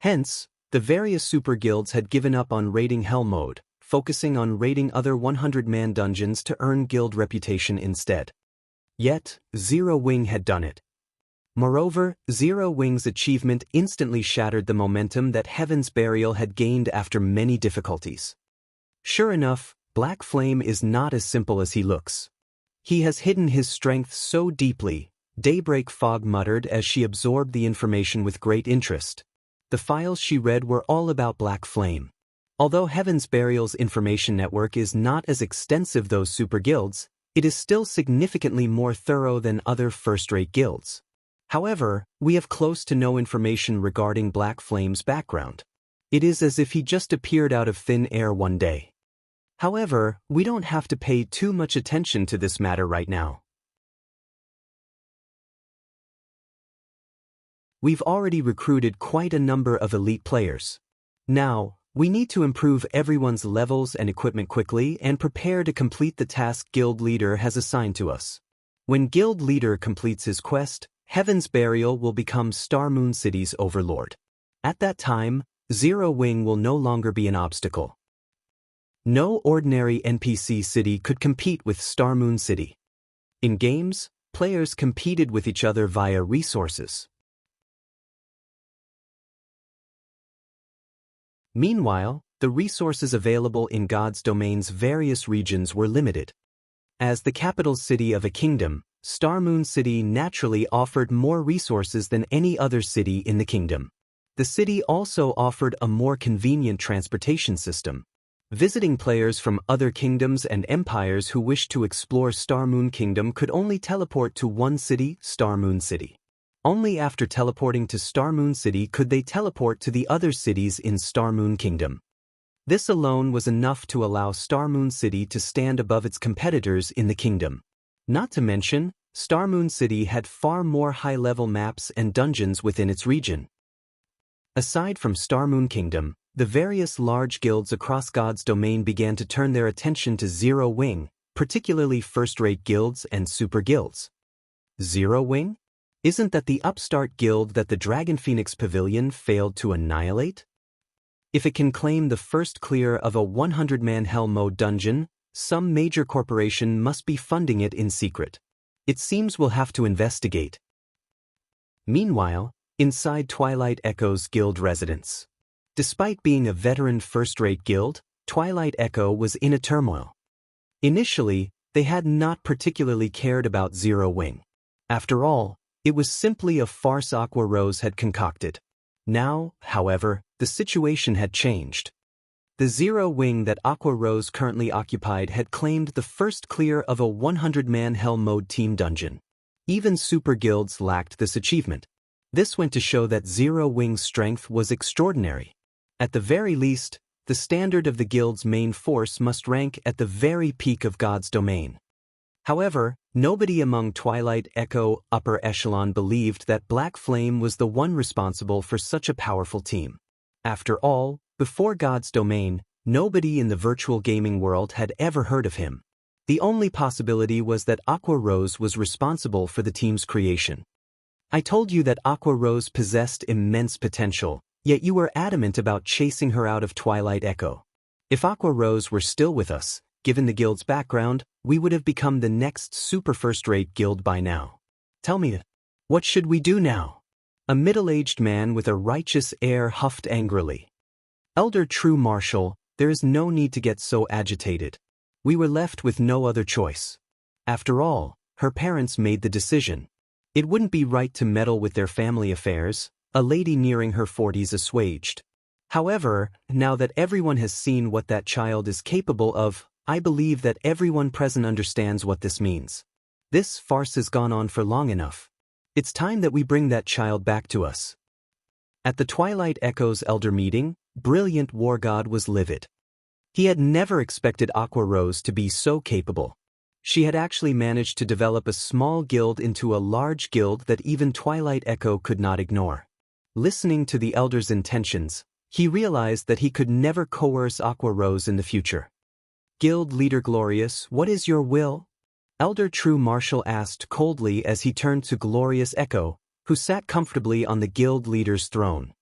Speaker 1: Hence, the various super guilds had given up on raiding Hell mode, focusing on raiding other 100-man dungeons to earn guild reputation instead. Yet, Zero Wing had done it. Moreover, Zero Wing's achievement instantly shattered the momentum that Heaven's Burial had gained after many difficulties. Sure enough, Black Flame is not as simple as he looks. He has hidden his strength so deeply, Daybreak Fog muttered as she absorbed the information with great interest. The files she read were all about Black Flame. Although Heaven's Burial's information network is not as extensive as those super guilds, it is still significantly more thorough than other first-rate guilds. However, we have close to no information regarding Black Flame's background. It is as if he just appeared out of thin air one day. However, we don't have to pay too much attention to this matter right now. We've already recruited quite a number of elite players. Now, we need to improve everyone's levels and equipment quickly and prepare to complete the task Guild Leader has assigned to us. When Guild Leader completes his quest, Heaven's Burial will become Star Moon City's overlord. At that time, Zero Wing will no longer be an obstacle. No ordinary NPC city could compete with Star Moon City. In games, players competed with each other via resources. Meanwhile, the resources available in God's domain's various regions were limited. As the capital city of a kingdom, Star Moon City naturally offered more resources than any other city in the kingdom. The city also offered a more convenient transportation system. Visiting players from other kingdoms and empires who wished to explore Star Moon Kingdom could only teleport to one city, Star Moon City. Only after teleporting to Star Moon City could they teleport to the other cities in Star Moon Kingdom. This alone was enough to allow Star Moon City to stand above its competitors in the kingdom. Not to mention, Star Moon City had far more high-level maps and dungeons within its region. Aside from Star Moon Kingdom, the various large guilds across God's domain began to turn their attention to Zero Wing, particularly first-rate guilds and super guilds. Zero Wing? Isn't that the upstart guild that the Dragon Phoenix Pavilion failed to annihilate? If it can claim the first clear of a 100-man Hell mode dungeon, some major corporation must be funding it in secret. It seems we'll have to investigate. Meanwhile, inside Twilight Echo's guild residence. Despite being a veteran first-rate guild, Twilight Echo was in a turmoil. Initially, they had not particularly cared about Zero Wing. After all, it was simply a farce Aqua Rose had concocted. Now, however, the situation had changed. The Zero Wing that Aqua Rose currently occupied had claimed the first clear of a 100-man Hell mode team dungeon. Even super guilds lacked this achievement. This went to show that Zero Wing's strength was extraordinary. At the very least, the standard of the guild's main force must rank at the very peak of God's domain. However, nobody among Twilight Echo upper echelon believed that Black Flame was the one responsible for such a powerful team. After all, before God's domain, nobody in the virtual gaming world had ever heard of him. The only possibility was that Aqua Rose was responsible for the team's creation. I told you that Aqua Rose possessed immense potential, yet you were adamant about chasing her out of Twilight Echo. If Aqua Rose were still with us, given the guild's background, we would have become the next super first-rate guild by now. Tell me, what should we do now? A middle-aged man with a righteous air huffed angrily. Elder True Marshal, there is no need to get so agitated. We were left with no other choice. After all, her parents made the decision. It wouldn't be right to meddle with their family affairs, a lady nearing her 40s assuaged. However, now that everyone has seen what that child is capable of, I believe that everyone present understands what this means. This farce has gone on for long enough. It's time that we bring that child back to us. At the Twilight Echo's elder meeting, Brilliant War God was livid. He had never expected Aqua Rose to be so capable. She had actually managed to develop a small guild into a large guild that even Twilight Echo could not ignore. Listening to the elder's intentions, he realized that he could never coerce Aqua Rose in the future. Guild leader Glorious, what is your will? Elder True Marshal asked coldly as he turned to Glorious Echo, who sat comfortably on the guild leader's throne.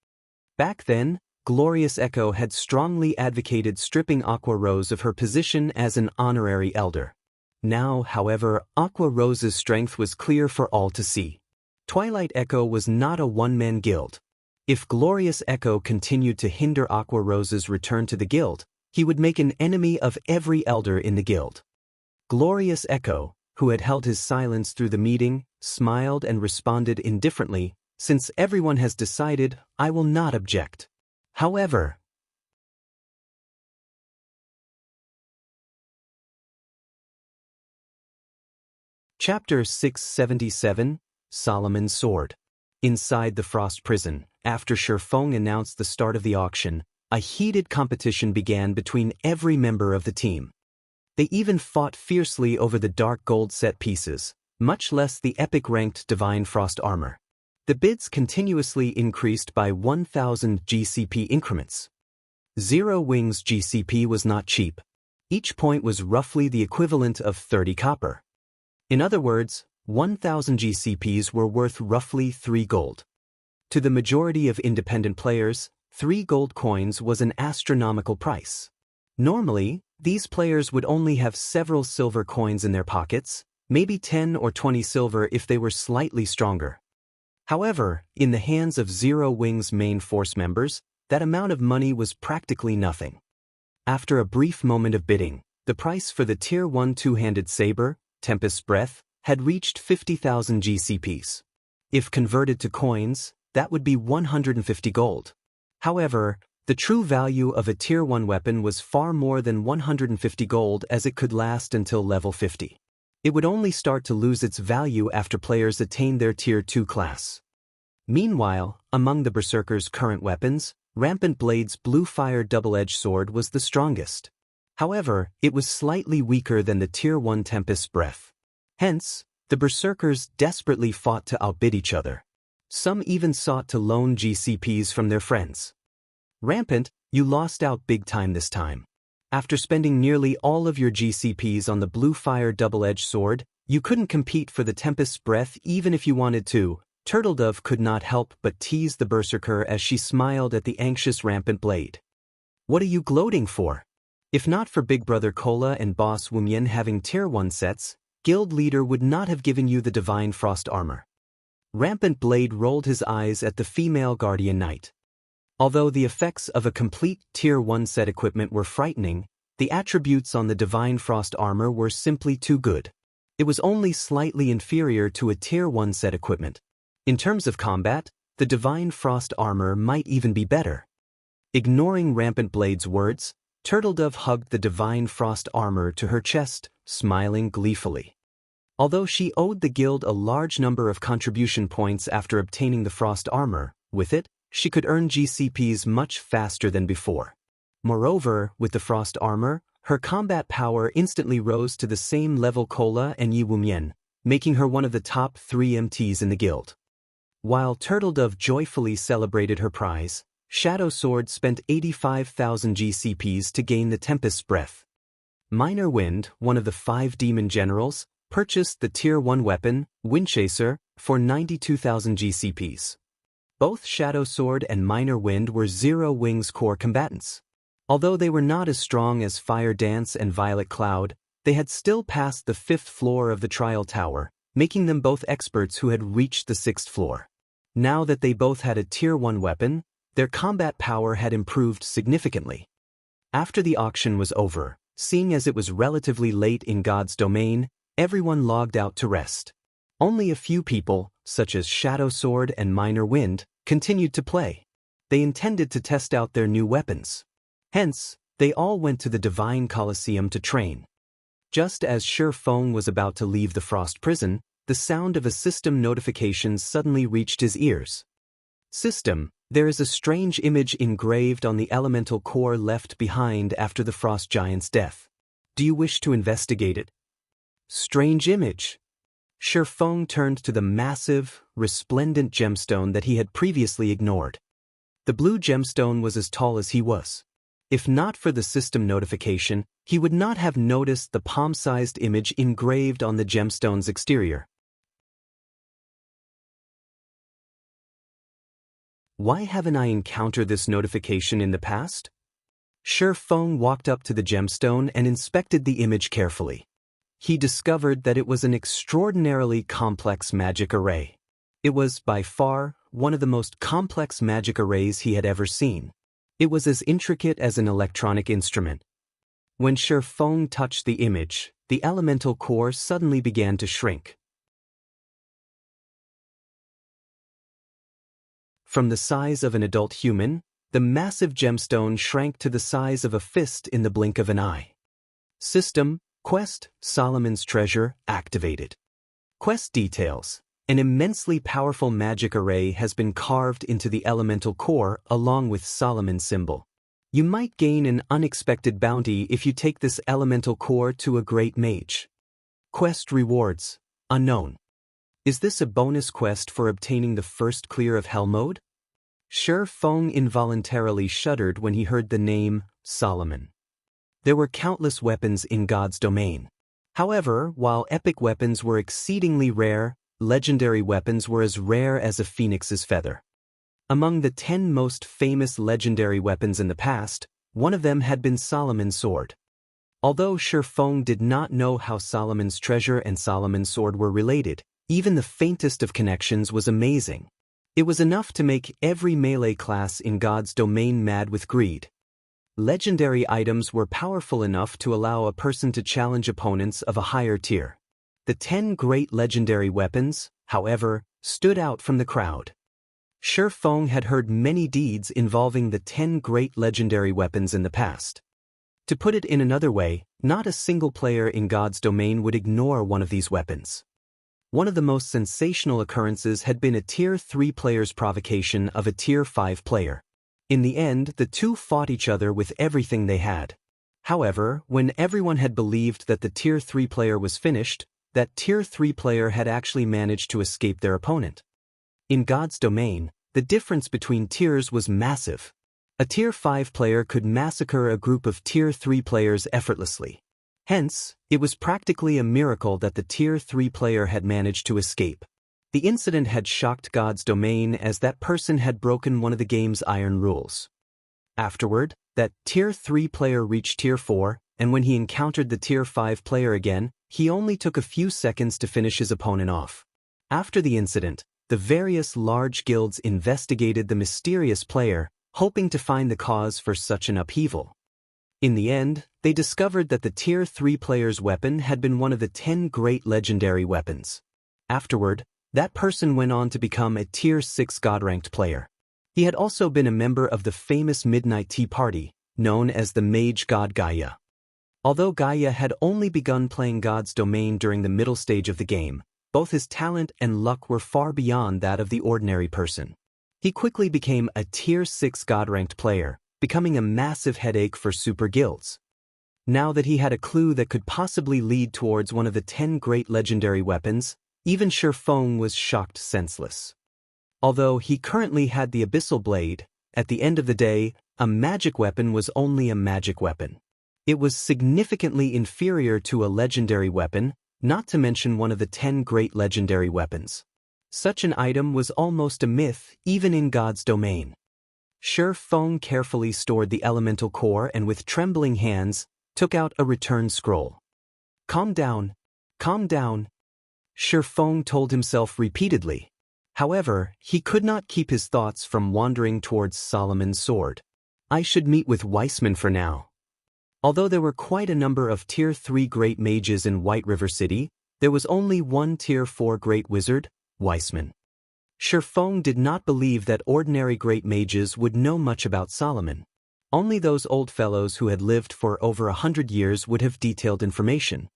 Speaker 1: Back then, Glorious Echo had strongly advocated stripping Aqua Rose of her position as an honorary elder. Now, however, Aqua Rose's strength was clear for all to see. Twilight Echo was not a one-man guild. If Glorious Echo continued to hinder Aqua Rose's return to the guild, he would make an enemy of every elder in the guild. Glorious Echo, who had held his silence through the meeting, smiled and responded indifferently, "Since everyone has decided, I will not object. However..." Chapter 677, Solomon's Sword. Inside the Frost Prison, after Shifeng announced the start of the auction, a heated competition began between every member of the team. They even fought fiercely over the dark gold set pieces, much less the epic ranked Divine Frost armor. The bids continuously increased by 1,000 GCP increments. Zero Wings GCP was not cheap. Each point was roughly the equivalent of 30 copper. In other words, 1,000 GCPs were worth roughly 3 gold. To the majority of independent players, 3 gold coins was an astronomical price. Normally, these players would only have several silver coins in their pockets, maybe 10 or 20 silver if they were slightly stronger. However, in the hands of Zero Wing's main force members, that amount of money was practically nothing. After a brief moment of bidding, the price for the Tier 1 two-handed saber, Tempest's Breath, had reached 50,000 GCPs. If converted to coins, that would be 150 gold. However, the true value of a Tier 1 weapon was far more than 150 gold, as it could last until level 50. It would only start to lose its value after players attained their Tier 2 class. Meanwhile, among the Berserker's current weapons, Rampant Blade's Blue Fire Double-Edged Sword was the strongest. However, it was slightly weaker than the Tier 1 Tempest's Breath. Hence, the Berserkers desperately fought to outbid each other. Some even sought to loan GCPs from their friends. Rampant, you lost out big time this time. After spending nearly all of your GCPs on the Blue Fire Double-Edged Sword, you couldn't compete for the Tempest's Breath even if you wanted to. Turtledove could not help but tease the Berserker as she smiled at the anxious Rampant Blade. What are you gloating for? If not for Big Brother Cola and Boss Wumian having Tier 1 sets, Guild Leader would not have given you the Divine Frost armor. Rampant Blade rolled his eyes at the female Guardian Knight. Although the effects of a complete Tier 1 set equipment were frightening, the attributes on the Divine Frost armor were simply too good. It was only slightly inferior to a Tier 1 set equipment. In terms of combat, the Divine Frost armor might even be better. Ignoring Rampant Blade's words, Turtledove hugged the Divine Frost armor to her chest, smiling gleefully. Although she owed the guild a large number of contribution points after obtaining the Frost armor, with it, she could earn GCPs much faster than before. Moreover, with the Frost armor, her combat power instantly rose to the same level Cola and Yi Wumian, making her one of the top 3 MTs in the guild. While Turtledove joyfully celebrated her prize, Shadow Sword spent 85,000 GCPs to gain the Tempest's Breath. Minor Wind, one of the 5 demon generals, purchased the Tier 1 weapon, Windchaser, for 92,000 GCPs. Both Shadow Sword and Minor Wind were Zero Wings core combatants. Although they were not as strong as Fire Dance and Violet Cloud, they had still passed the 5th floor of the Trial Tower, making them both experts who had reached the 6th floor. Now that they both had a Tier 1 weapon, their combat power had improved significantly. After the auction was over, seeing as it was relatively late in God's domain, everyone logged out to rest. Only a few people, such as Shadow Sword and Minor Wind, continued to play. They intended to test out their new weapons. Hence, they all went to the Divine Colosseum to train. Just as Shifeng was about to leave the Frost Prison, the sound of a system notification suddenly reached his ears. System, there is a strange image engraved on the elemental core left behind after the Frost Giant's death. Do you wish to investigate it? Strange image. Shi Feng turned to the massive, resplendent gemstone that he had previously ignored. The blue gemstone was as tall as he was. If not for the system notification, he would not have noticed the palm-sized image engraved on the gemstone's exterior. Why haven't I encountered this notification in the past? Shi Feng walked up to the gemstone and inspected the image carefully. He discovered that it was an extraordinarily complex magic array. It was, by far, one of the most complex magic arrays he had ever seen. It was as intricate as an electronic instrument. When Shi Feng touched the image, the elemental core suddenly began to shrink. From the size of an adult human, the massive gemstone shrank to the size of a fist in the blink of an eye. System, Quest, Solomon's Treasure, activated. Quest details. An immensely powerful magic array has been carved into the elemental core along with Solomon's symbol. You might gain an unexpected bounty if you take this elemental core to a great mage. Quest rewards. Unknown. Is this a bonus quest for obtaining the first clear of Hell mode? Shi Feng involuntarily shuddered when he heard the name Solomon. There were countless weapons in God's domain. However, while epic weapons were exceedingly rare, legendary weapons were as rare as a phoenix's feather. Among the 10 most famous legendary weapons in the past, one of them had been Solomon's sword. Although Shi Feng did not know how Solomon's treasure and Solomon's sword were related, even the faintest of connections was amazing. It was enough to make every melee class in God's domain mad with greed. Legendary items were powerful enough to allow a person to challenge opponents of a higher tier. The 10 great legendary weapons, however, stood out from the crowd. Shi Feng had heard many deeds involving the 10 great legendary weapons in the past. To put it in another way, not a single player in God's domain would ignore one of these weapons. One of the most sensational occurrences had been a Tier 3 player's provocation of a Tier 5 player. In the end, the two fought each other with everything they had. However, when everyone had believed that the Tier 3 player was finished, that Tier 3 player had actually managed to escape their opponent. In God's domain, the difference between tiers was massive. A Tier 5 player could massacre a group of Tier 3 players effortlessly. Hence, it was practically a miracle that the Tier 3 player had managed to escape. The incident had shocked God's domain as that person had broken one of the game's iron rules. Afterward, that Tier 3 player reached Tier 4, and when he encountered the Tier 5 player again, he only took a few seconds to finish his opponent off. After the incident, the various large guilds investigated the mysterious player, hoping to find the cause for such an upheaval. In the end, they discovered that the Tier 3 player's weapon had been one of the 10 great legendary weapons. Afterward, that person went on to become a Tier 6 God-ranked player. He had also been a member of the famous Midnight Tea Party, known as the Mage God Gaia. Although Gaia had only begun playing God's domain during the middle stage of the game, both his talent and luck were far beyond that of the ordinary person. He quickly became a Tier 6 God-ranked player, becoming a massive headache for super guilds. Now that he had a clue that could possibly lead towards one of the 10 great legendary weapons, even Shi Feng was shocked senseless. Although he currently had the Abyssal Blade, at the end of the day, a magic weapon was only a magic weapon. It was significantly inferior to a legendary weapon, not to mention one of the 10 great legendary weapons. Such an item was almost a myth even in God's domain. Shi Feng carefully stored the elemental core and with trembling hands, took out a return scroll. Calm down. Calm down. Shi Feng told himself repeatedly. However, he could not keep his thoughts from wandering towards Solomon's sword. I should meet with Weissman for now. Although there were quite a number of Tier 3 great mages in White River City, there was only one Tier 4 great wizard, Weissman. Shi Feng did not believe that ordinary great mages would know much about Solomon. Only those old fellows who had lived for over 100 years would have detailed information.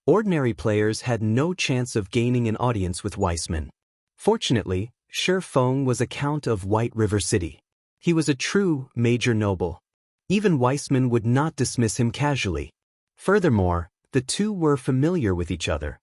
Speaker 1: Ordinary players had no chance of gaining an audience with Weissman. Fortunately, Shi Feng was a Count of White River City. He was a true major noble. Even Weissman would not dismiss him casually. Furthermore, the two were familiar with each other.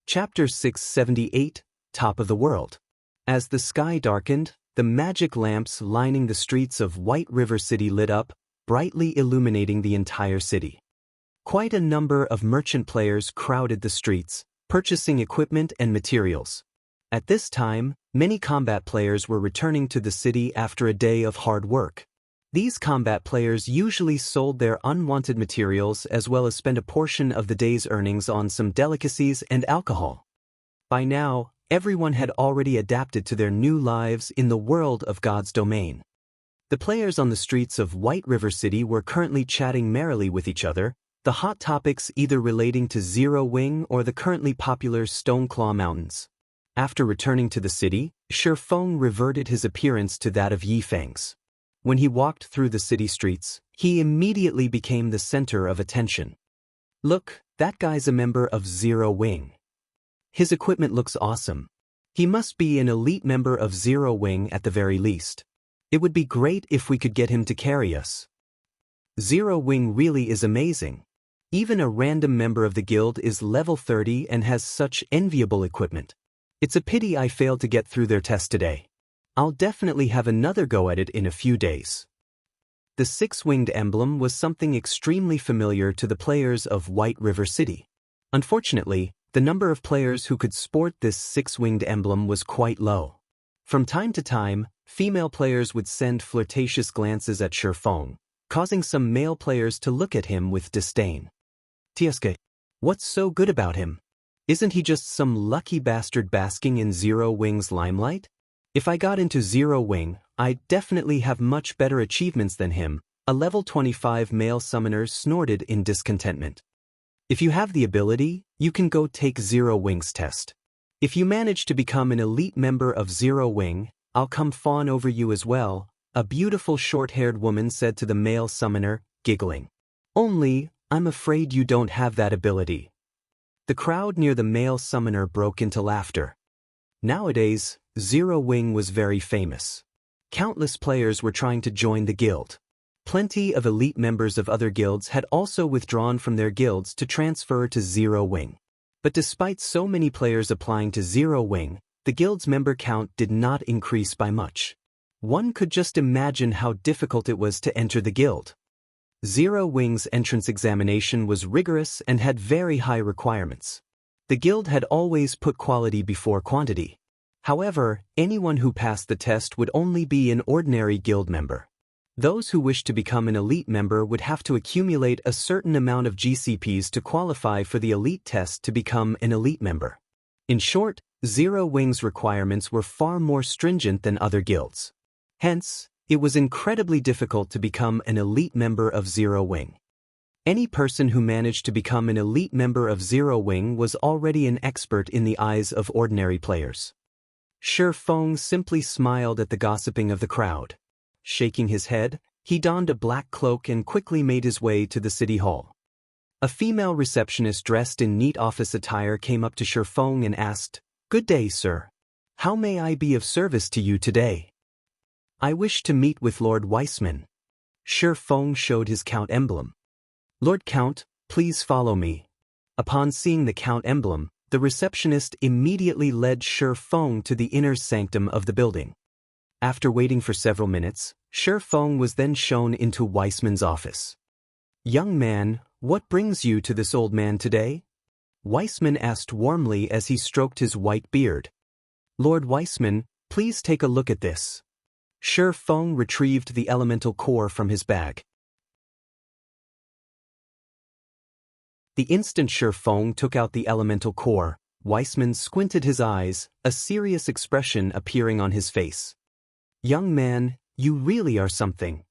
Speaker 1: Chapter 678, Top of the World. As the sky darkened, the magic lamps lining the streets of White River City lit up, brightly illuminating the entire city. Quite a number of merchant players crowded the streets, purchasing equipment and materials. At this time, many combat players were returning to the city after a day of hard work. These combat players usually sold their unwanted materials as well as spent a portion of the day's earnings on some delicacies and alcohol. By now, everyone had already adapted to their new lives in the world of God's domain. The players on the streets of White River City were currently chatting merrily with each other, the hot topics either relating to Zero Wing or the currently popular Stoneclaw Mountains. After returning to the city, Shi Feng reverted his appearance to that of Yifeng's. When he walked through the city streets, he immediately became the center of attention. Look, that guy's a member of Zero Wing. His equipment looks awesome. He must be an elite member of Zero Wing at the very least. It would be great if we could get him to carry us. Zero Wing really is amazing. Even a random member of the guild is level 30 and has such enviable equipment. It's a pity I failed to get through their test today. I'll definitely have another go at it in a few days. The six-winged emblem was something extremely familiar to the players of White River City. Unfortunately, the number of players who could sport this six-winged emblem was quite low. From time to time, female players would send flirtatious glances at Shi Feng, causing some male players to look at him with disdain. Tieske, what's so good about him? Isn't he just some lucky bastard basking in Zero Wing's limelight? If I got into Zero Wing, I'd definitely have much better achievements than him, a level 25 male summoner snorted in discontentment. If you have the ability, you can go take Zero Wing's test. If you manage to become an elite member of Zero Wing, I'll come fawn over you as well, a beautiful short-haired woman said to the male summoner, giggling. Only, I'm afraid you don't have that ability. The crowd near the male summoner broke into laughter. Nowadays, Zero Wing was very famous. Countless players were trying to join the guild. Plenty of elite members of other guilds had also withdrawn from their guilds to transfer to Zero Wing. But despite so many players applying to Zero Wing, the guild's member count did not increase by much. One could just imagine how difficult it was to enter the guild. Zero Wing's entrance examination was rigorous and had very high requirements. The guild had always put quality before quantity. However, anyone who passed the test would only be an ordinary guild member. Those who wished to become an elite member would have to accumulate a certain amount of GCPs to qualify for the elite test to become an elite member. In short, Zero Wing's requirements were far more stringent than other guilds. Hence, it was incredibly difficult to become an elite member of Zero Wing. Any person who managed to become an elite member of Zero Wing was already an expert in the eyes of ordinary players. Shi Feng simply smiled at the gossiping of the crowd. Shaking his head, he donned a black cloak and quickly made his way to the city hall. A female receptionist dressed in neat office attire came up to Shi Feng and asked, "Good day, sir. How may I be of service to you today?" "I wish to meet with Lord Weissman." Shi Feng showed his Count emblem. "Lord Count, please follow me." Upon seeing the Count emblem, the receptionist immediately led Shi Feng to the inner sanctum of the building. After waiting for several minutes, Shi Feng was then shown into Weissman's office. "Young man, what brings you to this old man today?" Weissman asked warmly as he stroked his white beard. "Lord Weissman, please take a look at this." Shi Feng retrieved the elemental core from his bag. The instant Shi Feng took out the elemental core, Weissman squinted his eyes, a serious expression appearing on his face. "Young man, you really are something."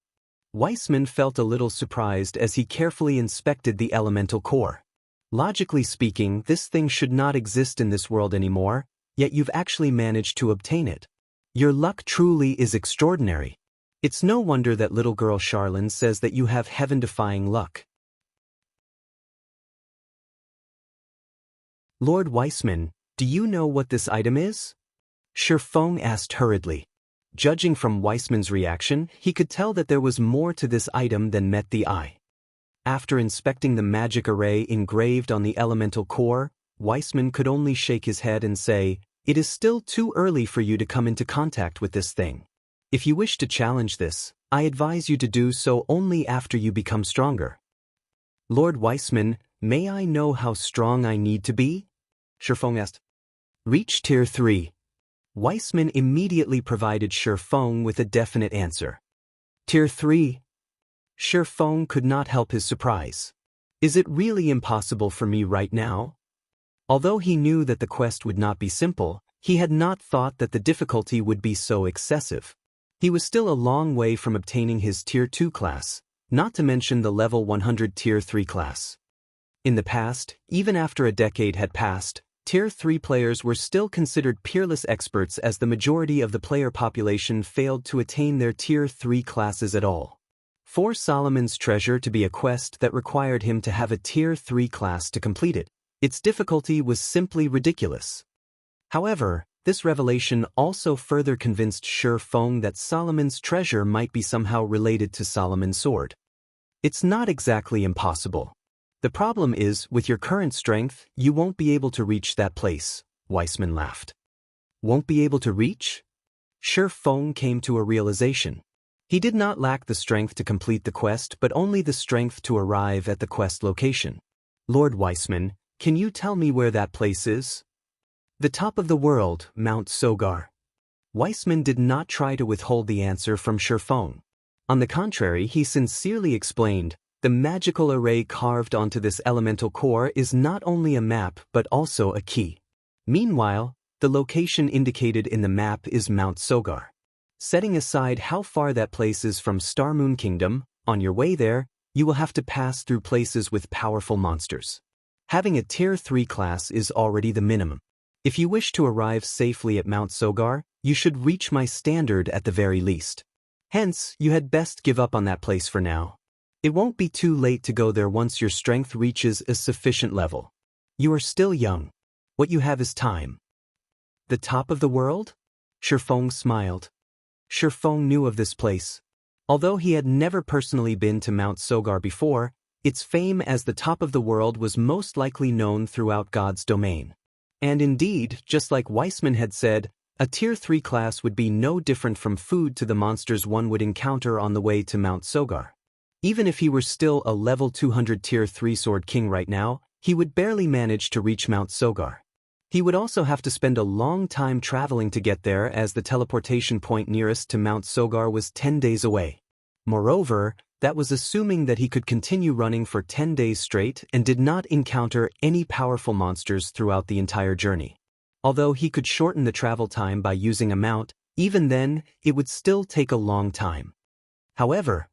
Speaker 1: Weissman felt a little surprised as he carefully inspected the elemental core. Logically speaking, this thing should not exist in this world anymore, yet you've actually managed to obtain it. Your luck truly is extraordinary. It's no wonder that little girl Charlene says that you have heaven-defying luck. "Lord Weissman, do you know what this item is?" Shi Feng asked hurriedly. Judging from Weissman's reaction, he could tell that there was more to this item than met the eye. After inspecting the magic array engraved on the elemental core, Weissman could only shake his head and say, "It is still too early for you to come into contact with this thing. If you wish to challenge this, I advise you to do so only after you become stronger." "Lord Weissman, may I know how strong I need to be?" Shifeng asked. "Reach Tier 3. Weissman immediately provided Shifeng with a definite answer. "Tier 3? Shifeng could not help his surprise. "Is it really impossible for me right now?" Although he knew that the quest would not be simple, he had not thought that the difficulty would be so excessive. He was still a long way from obtaining his Tier 2 class, not to mention the level 100 Tier 3 class. In the past, even after a decade had passed, Tier 3 players were still considered peerless experts as the majority of the player population failed to attain their Tier 3 classes at all. For Solomon's Treasure to be a quest that required him to have a Tier 3 class to complete it, its difficulty was simply ridiculous. However, this revelation also further convinced Shifeng that Solomon's Treasure might be somehow related to Solomon's Sword. "It's not exactly impossible. The problem is, with your current strength, you won't be able to reach that place," Weissman laughed. "Won't be able to reach?" Shifeng came to a realization. He did not lack the strength to complete the quest but only the strength to arrive at the quest location. "Lord Weissman, can you tell me where that place is?" "The top of the world, Mount Sogar." Weissman did not try to withhold the answer from Shifeng. On the contrary, he sincerely explained, "The magical array carved onto this elemental core is not only a map but also a key. Meanwhile, the location indicated in the map is Mount Sogar. Setting aside how far that place is from Star Moon Kingdom, on your way there, you will have to pass through places with powerful monsters. Having a Tier 3 class is already the minimum. If you wish to arrive safely at Mount Sogar, you should reach my standard at the very least. Hence, you had best give up on that place for now. It won't be too late to go there once your strength reaches a sufficient level. You are still young. What you have is time." "The top of the world?" Shifeng smiled. Shifeng knew of this place. Although he had never personally been to Mount Sogar before, its fame as the top of the world was most likely known throughout God's domain. And indeed, just like Weissman had said, a Tier 3 class would be no different from food to the monsters one would encounter on the way to Mount Sogar. Even if he were still a level 200 Tier 3 Sword King right now, he would barely manage to reach Mount Sogar. He would also have to spend a long time traveling to get there as the teleportation point nearest to Mount Sogar was 10 days away. Moreover, that was assuming that he could continue running for 10 days straight and did not encounter any powerful monsters throughout the entire journey. Although he could shorten the travel time by using a mount, even then, it would still take a long time. However,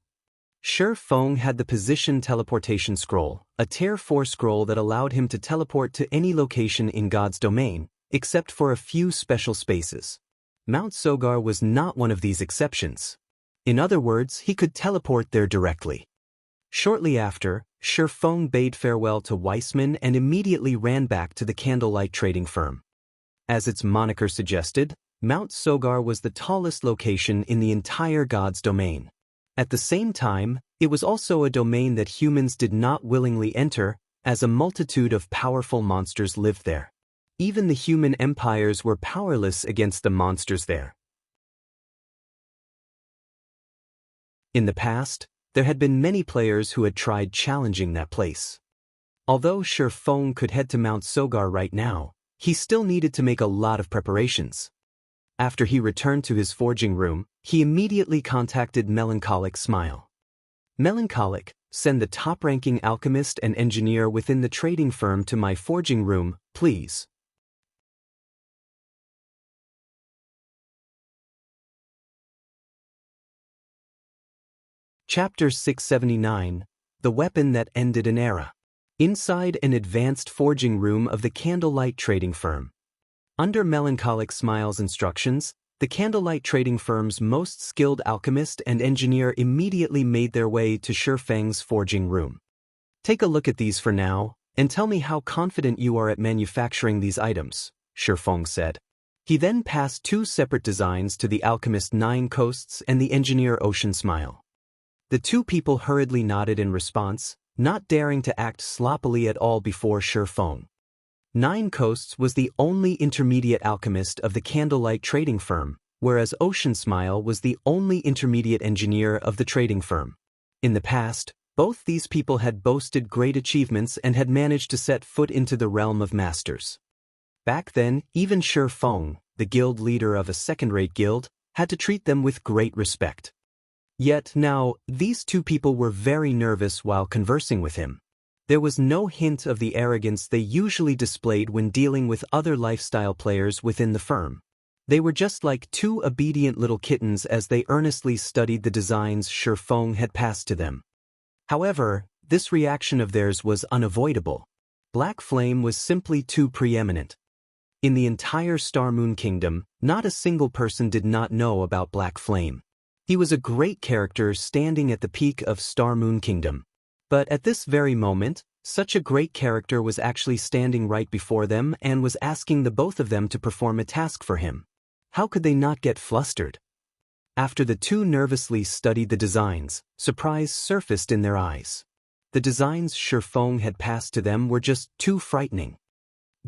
Speaker 1: Shifeng had the position teleportation scroll, a Tier 4 scroll that allowed him to teleport to any location in God's domain, except for a few special spaces. Mount Sogar was not one of these exceptions. In other words, he could teleport there directly. Shortly after, Shifeng bade farewell to Weissman and immediately ran back to the candlelight trading firm. As its moniker suggested, Mount Sogar was the tallest location in the entire God's domain. At the same time, it was also a domain that humans did not willingly enter, as a multitude of powerful monsters lived there. Even the human empires were powerless against the monsters there. In the past, there had been many players who had tried challenging that place. Although Shifeng could head to Mount Sogar right now, he still needed to make a lot of preparations. After he returned to his forging room, he immediately contacted Melancholic Smile. "Melancholic, send the top-ranking alchemist and engineer within the trading firm to my forging room, please." Chapter 679, The Weapon That Ended an Era. Inside an advanced forging room of the Candlelight Trading Firm. Under Melancholic Smile's instructions, the Candlelight Trading Firm's most skilled alchemist and engineer immediately made their way to Shifeng's forging room. "Take a look at these for now, and tell me how confident you are at manufacturing these items," Shifeng said. He then passed two separate designs to the alchemist Nine Coasts and the engineer Ocean Smile. The two people hurriedly nodded in response, not daring to act sloppily at all before Shi Feng. Nine Coasts was the only intermediate alchemist of the candlelight trading firm, whereas Ocean Smile was the only intermediate engineer of the trading firm. In the past, both these people had boasted great achievements and had managed to set foot into the realm of masters. Back then, even Shi Feng, the guild leader of a second-rate guild, had to treat them with great respect. Yet now, these two people were very nervous while conversing with him. There was no hint of the arrogance they usually displayed when dealing with other lifestyle players within the firm. They were just like two obedient little kittens as they earnestly studied the designs Shi Feng had passed to them. However, this reaction of theirs was unavoidable. Black Flame was simply too preeminent. In the entire Star Moon Kingdom, not a single person did not know about Black Flame. He was a great character standing at the peak of Star Moon Kingdom. But at this very moment, such a great character was actually standing right before them and was asking the both of them to perform a task for him. How could they not get flustered? After the two nervously studied the designs, surprise surfaced in their eyes. The designs Shi Feng had passed to them were just too frightening.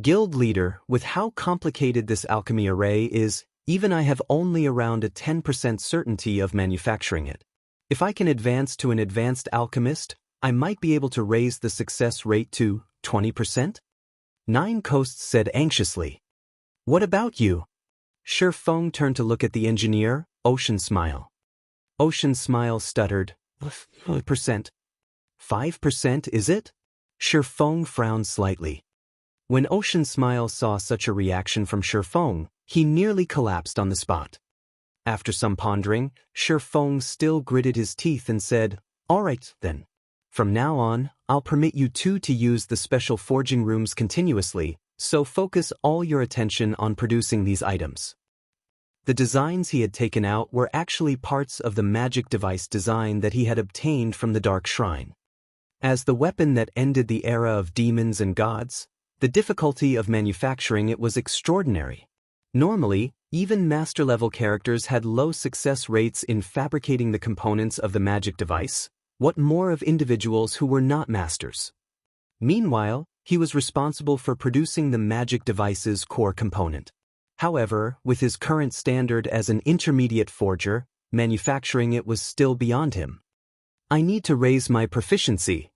Speaker 1: Guild leader, with how complicated this alchemy array is, even I have only around a 10% certainty of manufacturing it. If I can advance to an advanced alchemist, I might be able to raise the success rate to 20%? Nine Coasts said anxiously. What about you? Shi Feng turned to look at the engineer, Ocean Smile. Ocean Smile stuttered, 5%. 5%, is it? Shi Feng frowned slightly. When Ocean Smile saw such a reaction from Shi Feng, he nearly collapsed on the spot. After some pondering, Shi Feng still gritted his teeth and said, "All right, then. From now on, I'll permit you two to use the special forging rooms continuously, so focus all your attention on producing these items." The designs he had taken out were actually parts of the magic device design that he had obtained from the Dark Shrine. As the weapon that ended the era of demons and gods, the difficulty of manufacturing it was extraordinary. Normally, even master-level characters had low success rates in fabricating the components of the magic device, what more of individuals who were not masters? Meanwhile, he was responsible for producing the magic device's core component. However, with his current standard as an intermediate forger, manufacturing it was still beyond him. I need to raise my proficiency.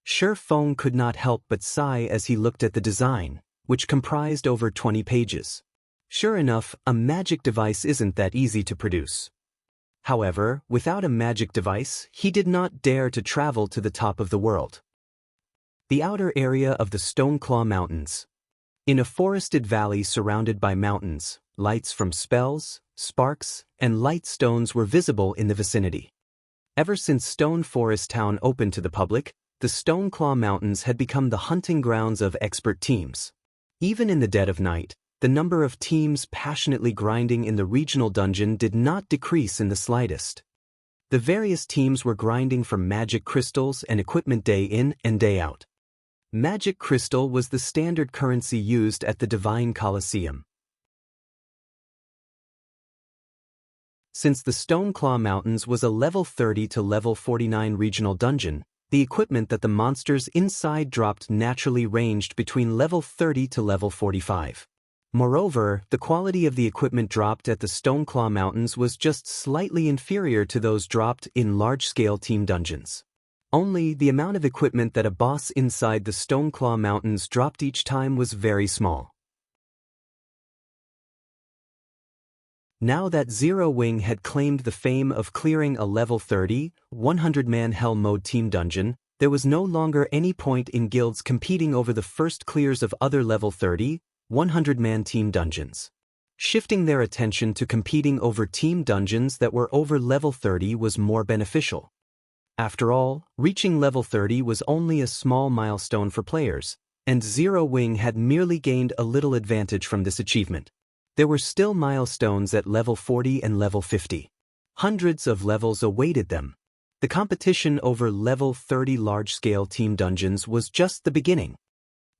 Speaker 1: Shi Feng could not help but sigh as he looked at the design, which comprised over 20 pages. Sure enough, a magic device isn't that easy to produce. However, without a magic device, he did not dare to travel to the top of the world. The outer area of the Stoneclaw Mountains. In a forested valley surrounded by mountains, lights from spells, sparks, and light stones were visible in the vicinity. Ever since Stone Forest Town opened to the public, the Stoneclaw Mountains had become the hunting grounds of expert teams. Even in the dead of night, the number of teams passionately grinding in the regional dungeon did not decrease in the slightest. The various teams were grinding for magic crystals and equipment day in and day out. Magic crystal was the standard currency used at the Divine Colosseum. Since the Stoneclaw Mountains was a level 30 to level 49 regional dungeon, the equipment that the monsters inside dropped naturally ranged between level 30 to level 45. Moreover, the quality of the equipment dropped at the Stoneclaw Mountains was just slightly inferior to those dropped in large-scale team dungeons. Only the amount of equipment that a boss inside the Stoneclaw Mountains dropped each time was very small. Now that Zero Wing had claimed the fame of clearing a level 30, 100-man Hell Mode team dungeon, there was no longer any point in guilds competing over the first clears of other level 30, 100-man team dungeons. Shifting their attention to competing over team dungeons that were over level 30 was more beneficial. After all, reaching level 30 was only a small milestone for players, and Zero Wing had merely gained a little advantage from this achievement. There were still milestones at level 40 and level 50. Hundreds of levels awaited them. The competition over level 30 large-scale team dungeons was just the beginning.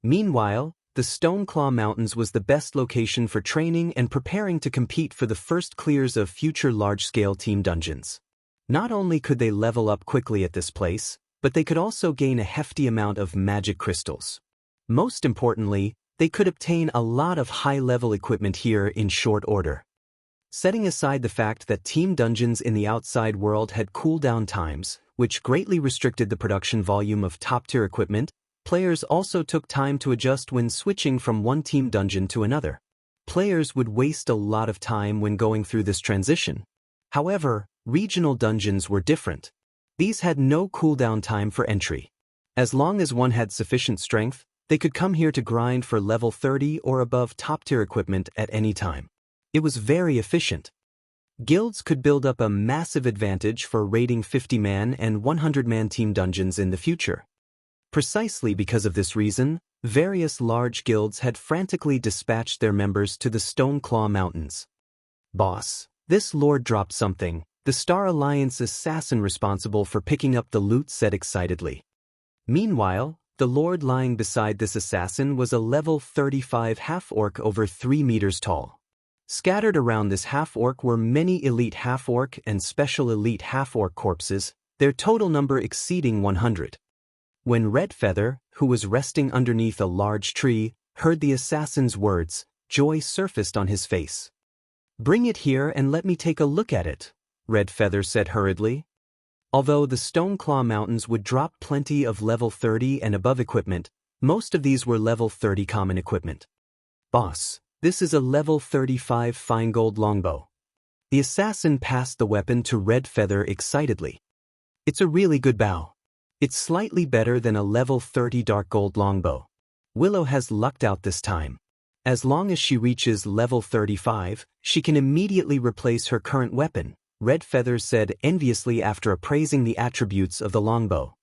Speaker 1: Meanwhile, the Stoneclaw Mountains was the best location for training and preparing to compete for the first clears of future large-scale team dungeons. Not only could they level up quickly at this place, but they could also gain a hefty amount of magic crystals. Most importantly, they could obtain a lot of high-level equipment here in short order. Setting aside the fact that team dungeons in the outside world had cooldown times, which greatly restricted the production volume of top-tier equipment, players also took time to adjust when switching from one team dungeon to another. Players would waste a lot of time when going through this transition. However, regional dungeons were different. These had no cooldown time for entry. As long as one had sufficient strength, they could come here to grind for level 30 or above top-tier equipment at any time. It was very efficient. Guilds could build up a massive advantage for raiding 50-man and 100-man team dungeons in the future. Precisely because of this reason, various large guilds had frantically dispatched their members to the Stoneclaw Mountains. "Boss, this lord dropped something," the Star Alliance assassin responsible for picking up the loot said excitedly. Meanwhile, the lord lying beside this assassin was a level 35 half-orc over 3 meters tall. Scattered around this half-orc were many elite half-orc and special elite half-orc corpses, their total number exceeding 100. When Redfeather, who was resting underneath a large tree, heard the assassin's words, joy surfaced on his face. "Bring it here and let me take a look at it," Redfeather said hurriedly. Although the Stoneclaw Mountains would drop plenty of level 30 and above equipment, most of these were level 30 common equipment. "Boss, this is a level 35 fine gold longbow." The assassin passed the weapon to Redfeather excitedly. "It's a really good bow. It's slightly better than a level 30 dark gold longbow. Willow has lucked out this time. As long as she reaches level 35, she can immediately replace her current weapon," Redfeather said enviously after appraising the attributes of the longbow.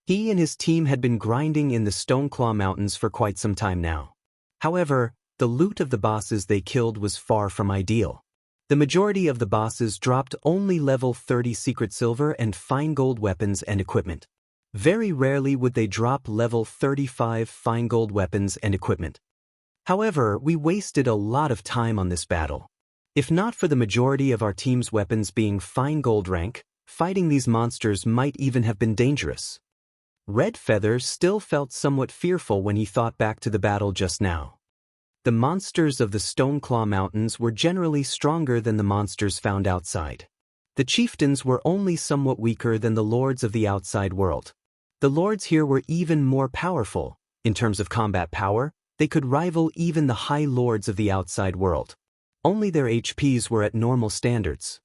Speaker 1: He and his team had been grinding in the Stoneclaw Mountains for quite some time now. However, the loot of the bosses they killed was far from ideal. The majority of the bosses dropped only level 30 secret silver and fine gold weapons and equipment. Very rarely would they drop level 35 fine gold weapons and equipment. However, we wasted a lot of time on this battle. If not for the majority of our team's weapons being fine gold rank, fighting these monsters might even have been dangerous. Redfeather still felt somewhat fearful when he thought back to the battle just now. The monsters of the Stoneclaw Mountains were generally stronger than the monsters found outside. The chieftains were only somewhat weaker than the lords of the outside world. The lords here were even more powerful. In terms of combat power, they could rival even the high lords of the outside world. Only their HPs were at normal standards.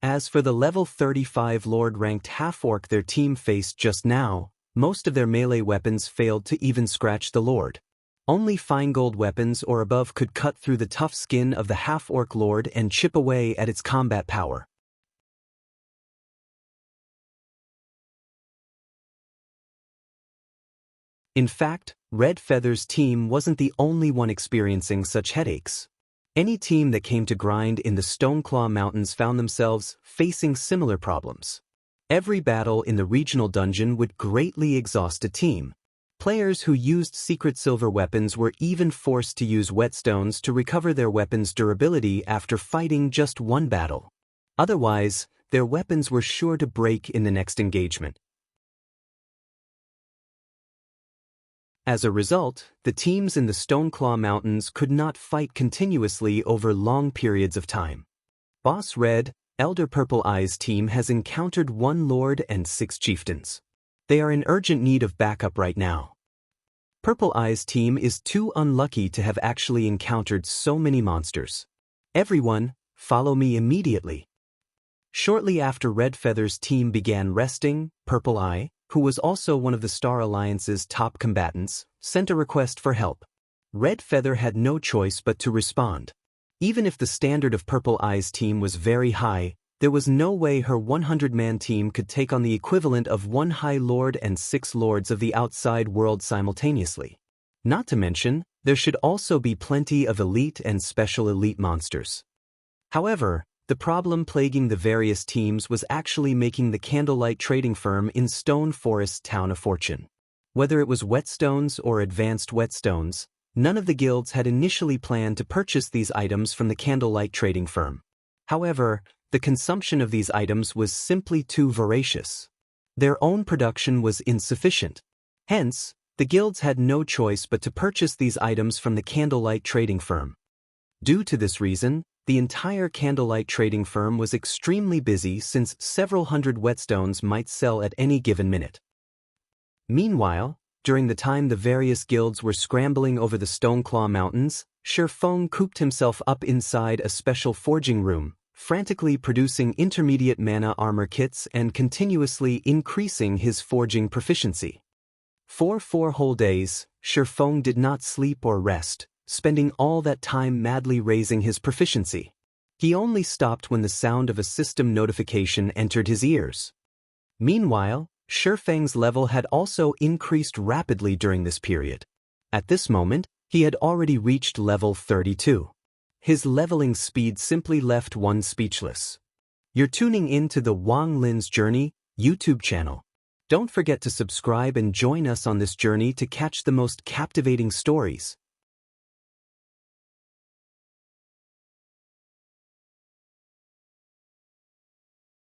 Speaker 1: As for the level 35 lord-ranked half-orc their team faced just now, most of their melee weapons failed to even scratch the lord. Only fine gold weapons or above could cut through the tough skin of the half-orc lord and chip away at its combat power. In fact, Redfeather's team wasn't the only one experiencing such headaches. Any team that came to grind in the Stoneclaw Mountains found themselves facing similar problems. Every battle in the regional dungeon would greatly exhaust a team. Players who used secret silver weapons were even forced to use whetstones to recover their weapons' durability after fighting just one battle. Otherwise, their weapons were sure to break in the next engagement. As a result, the teams in the Stoneclaw Mountains could not fight continuously over long periods of time. Boss Red, Elder Purple Eye's team has encountered 1 lord and 6 chieftains. They are in urgent need of backup right now. Purple Eye's team is too unlucky to have actually encountered so many monsters. Everyone, follow me immediately. Shortly after Redfeather's team began resting, Purple Eye, who was also one of the Star Alliance's top combatants, sent a request for help. Redfeather had no choice but to respond. Even if the standard of Purple Eye's team was very high, there was no way her 100-man team could take on the equivalent of 1 High Lord and 6 Lords of the outside world simultaneously. Not to mention, there should also be plenty of elite and special elite monsters. However, the problem plaguing the various teams was actually making the Candlelight trading firm in Stone Forest Town a fortune. Whether it was whetstones or advanced whetstones, None of the guilds had initially planned to purchase these items from the candlelight trading firm. However, the consumption of these items was simply too voracious. Their own production was insufficient. Hence, the guilds had no choice but to purchase these items from the candlelight trading firm. Due to this reason, the entire candlelight trading firm was extremely busy since several hundred whetstones might sell at any given minute. Meanwhile, during the time the various guilds were scrambling over the Stoneclaw Mountains, Shifeng cooped himself up inside a special forging room, frantically producing intermediate mana armor kits and continuously increasing his forging proficiency. For 4 whole days, Shifeng did not sleep or rest, spending all that time madly raising his proficiency. He only stopped when the sound of a system notification entered his ears. Meanwhile, Shifeng's level had also increased rapidly during this period. At this moment, he had already reached level 32. His leveling speed simply left one speechless. You're tuning in to the Wang Lin's Journey YouTube channel. Don't forget to subscribe and join us on this journey to catch the most captivating stories.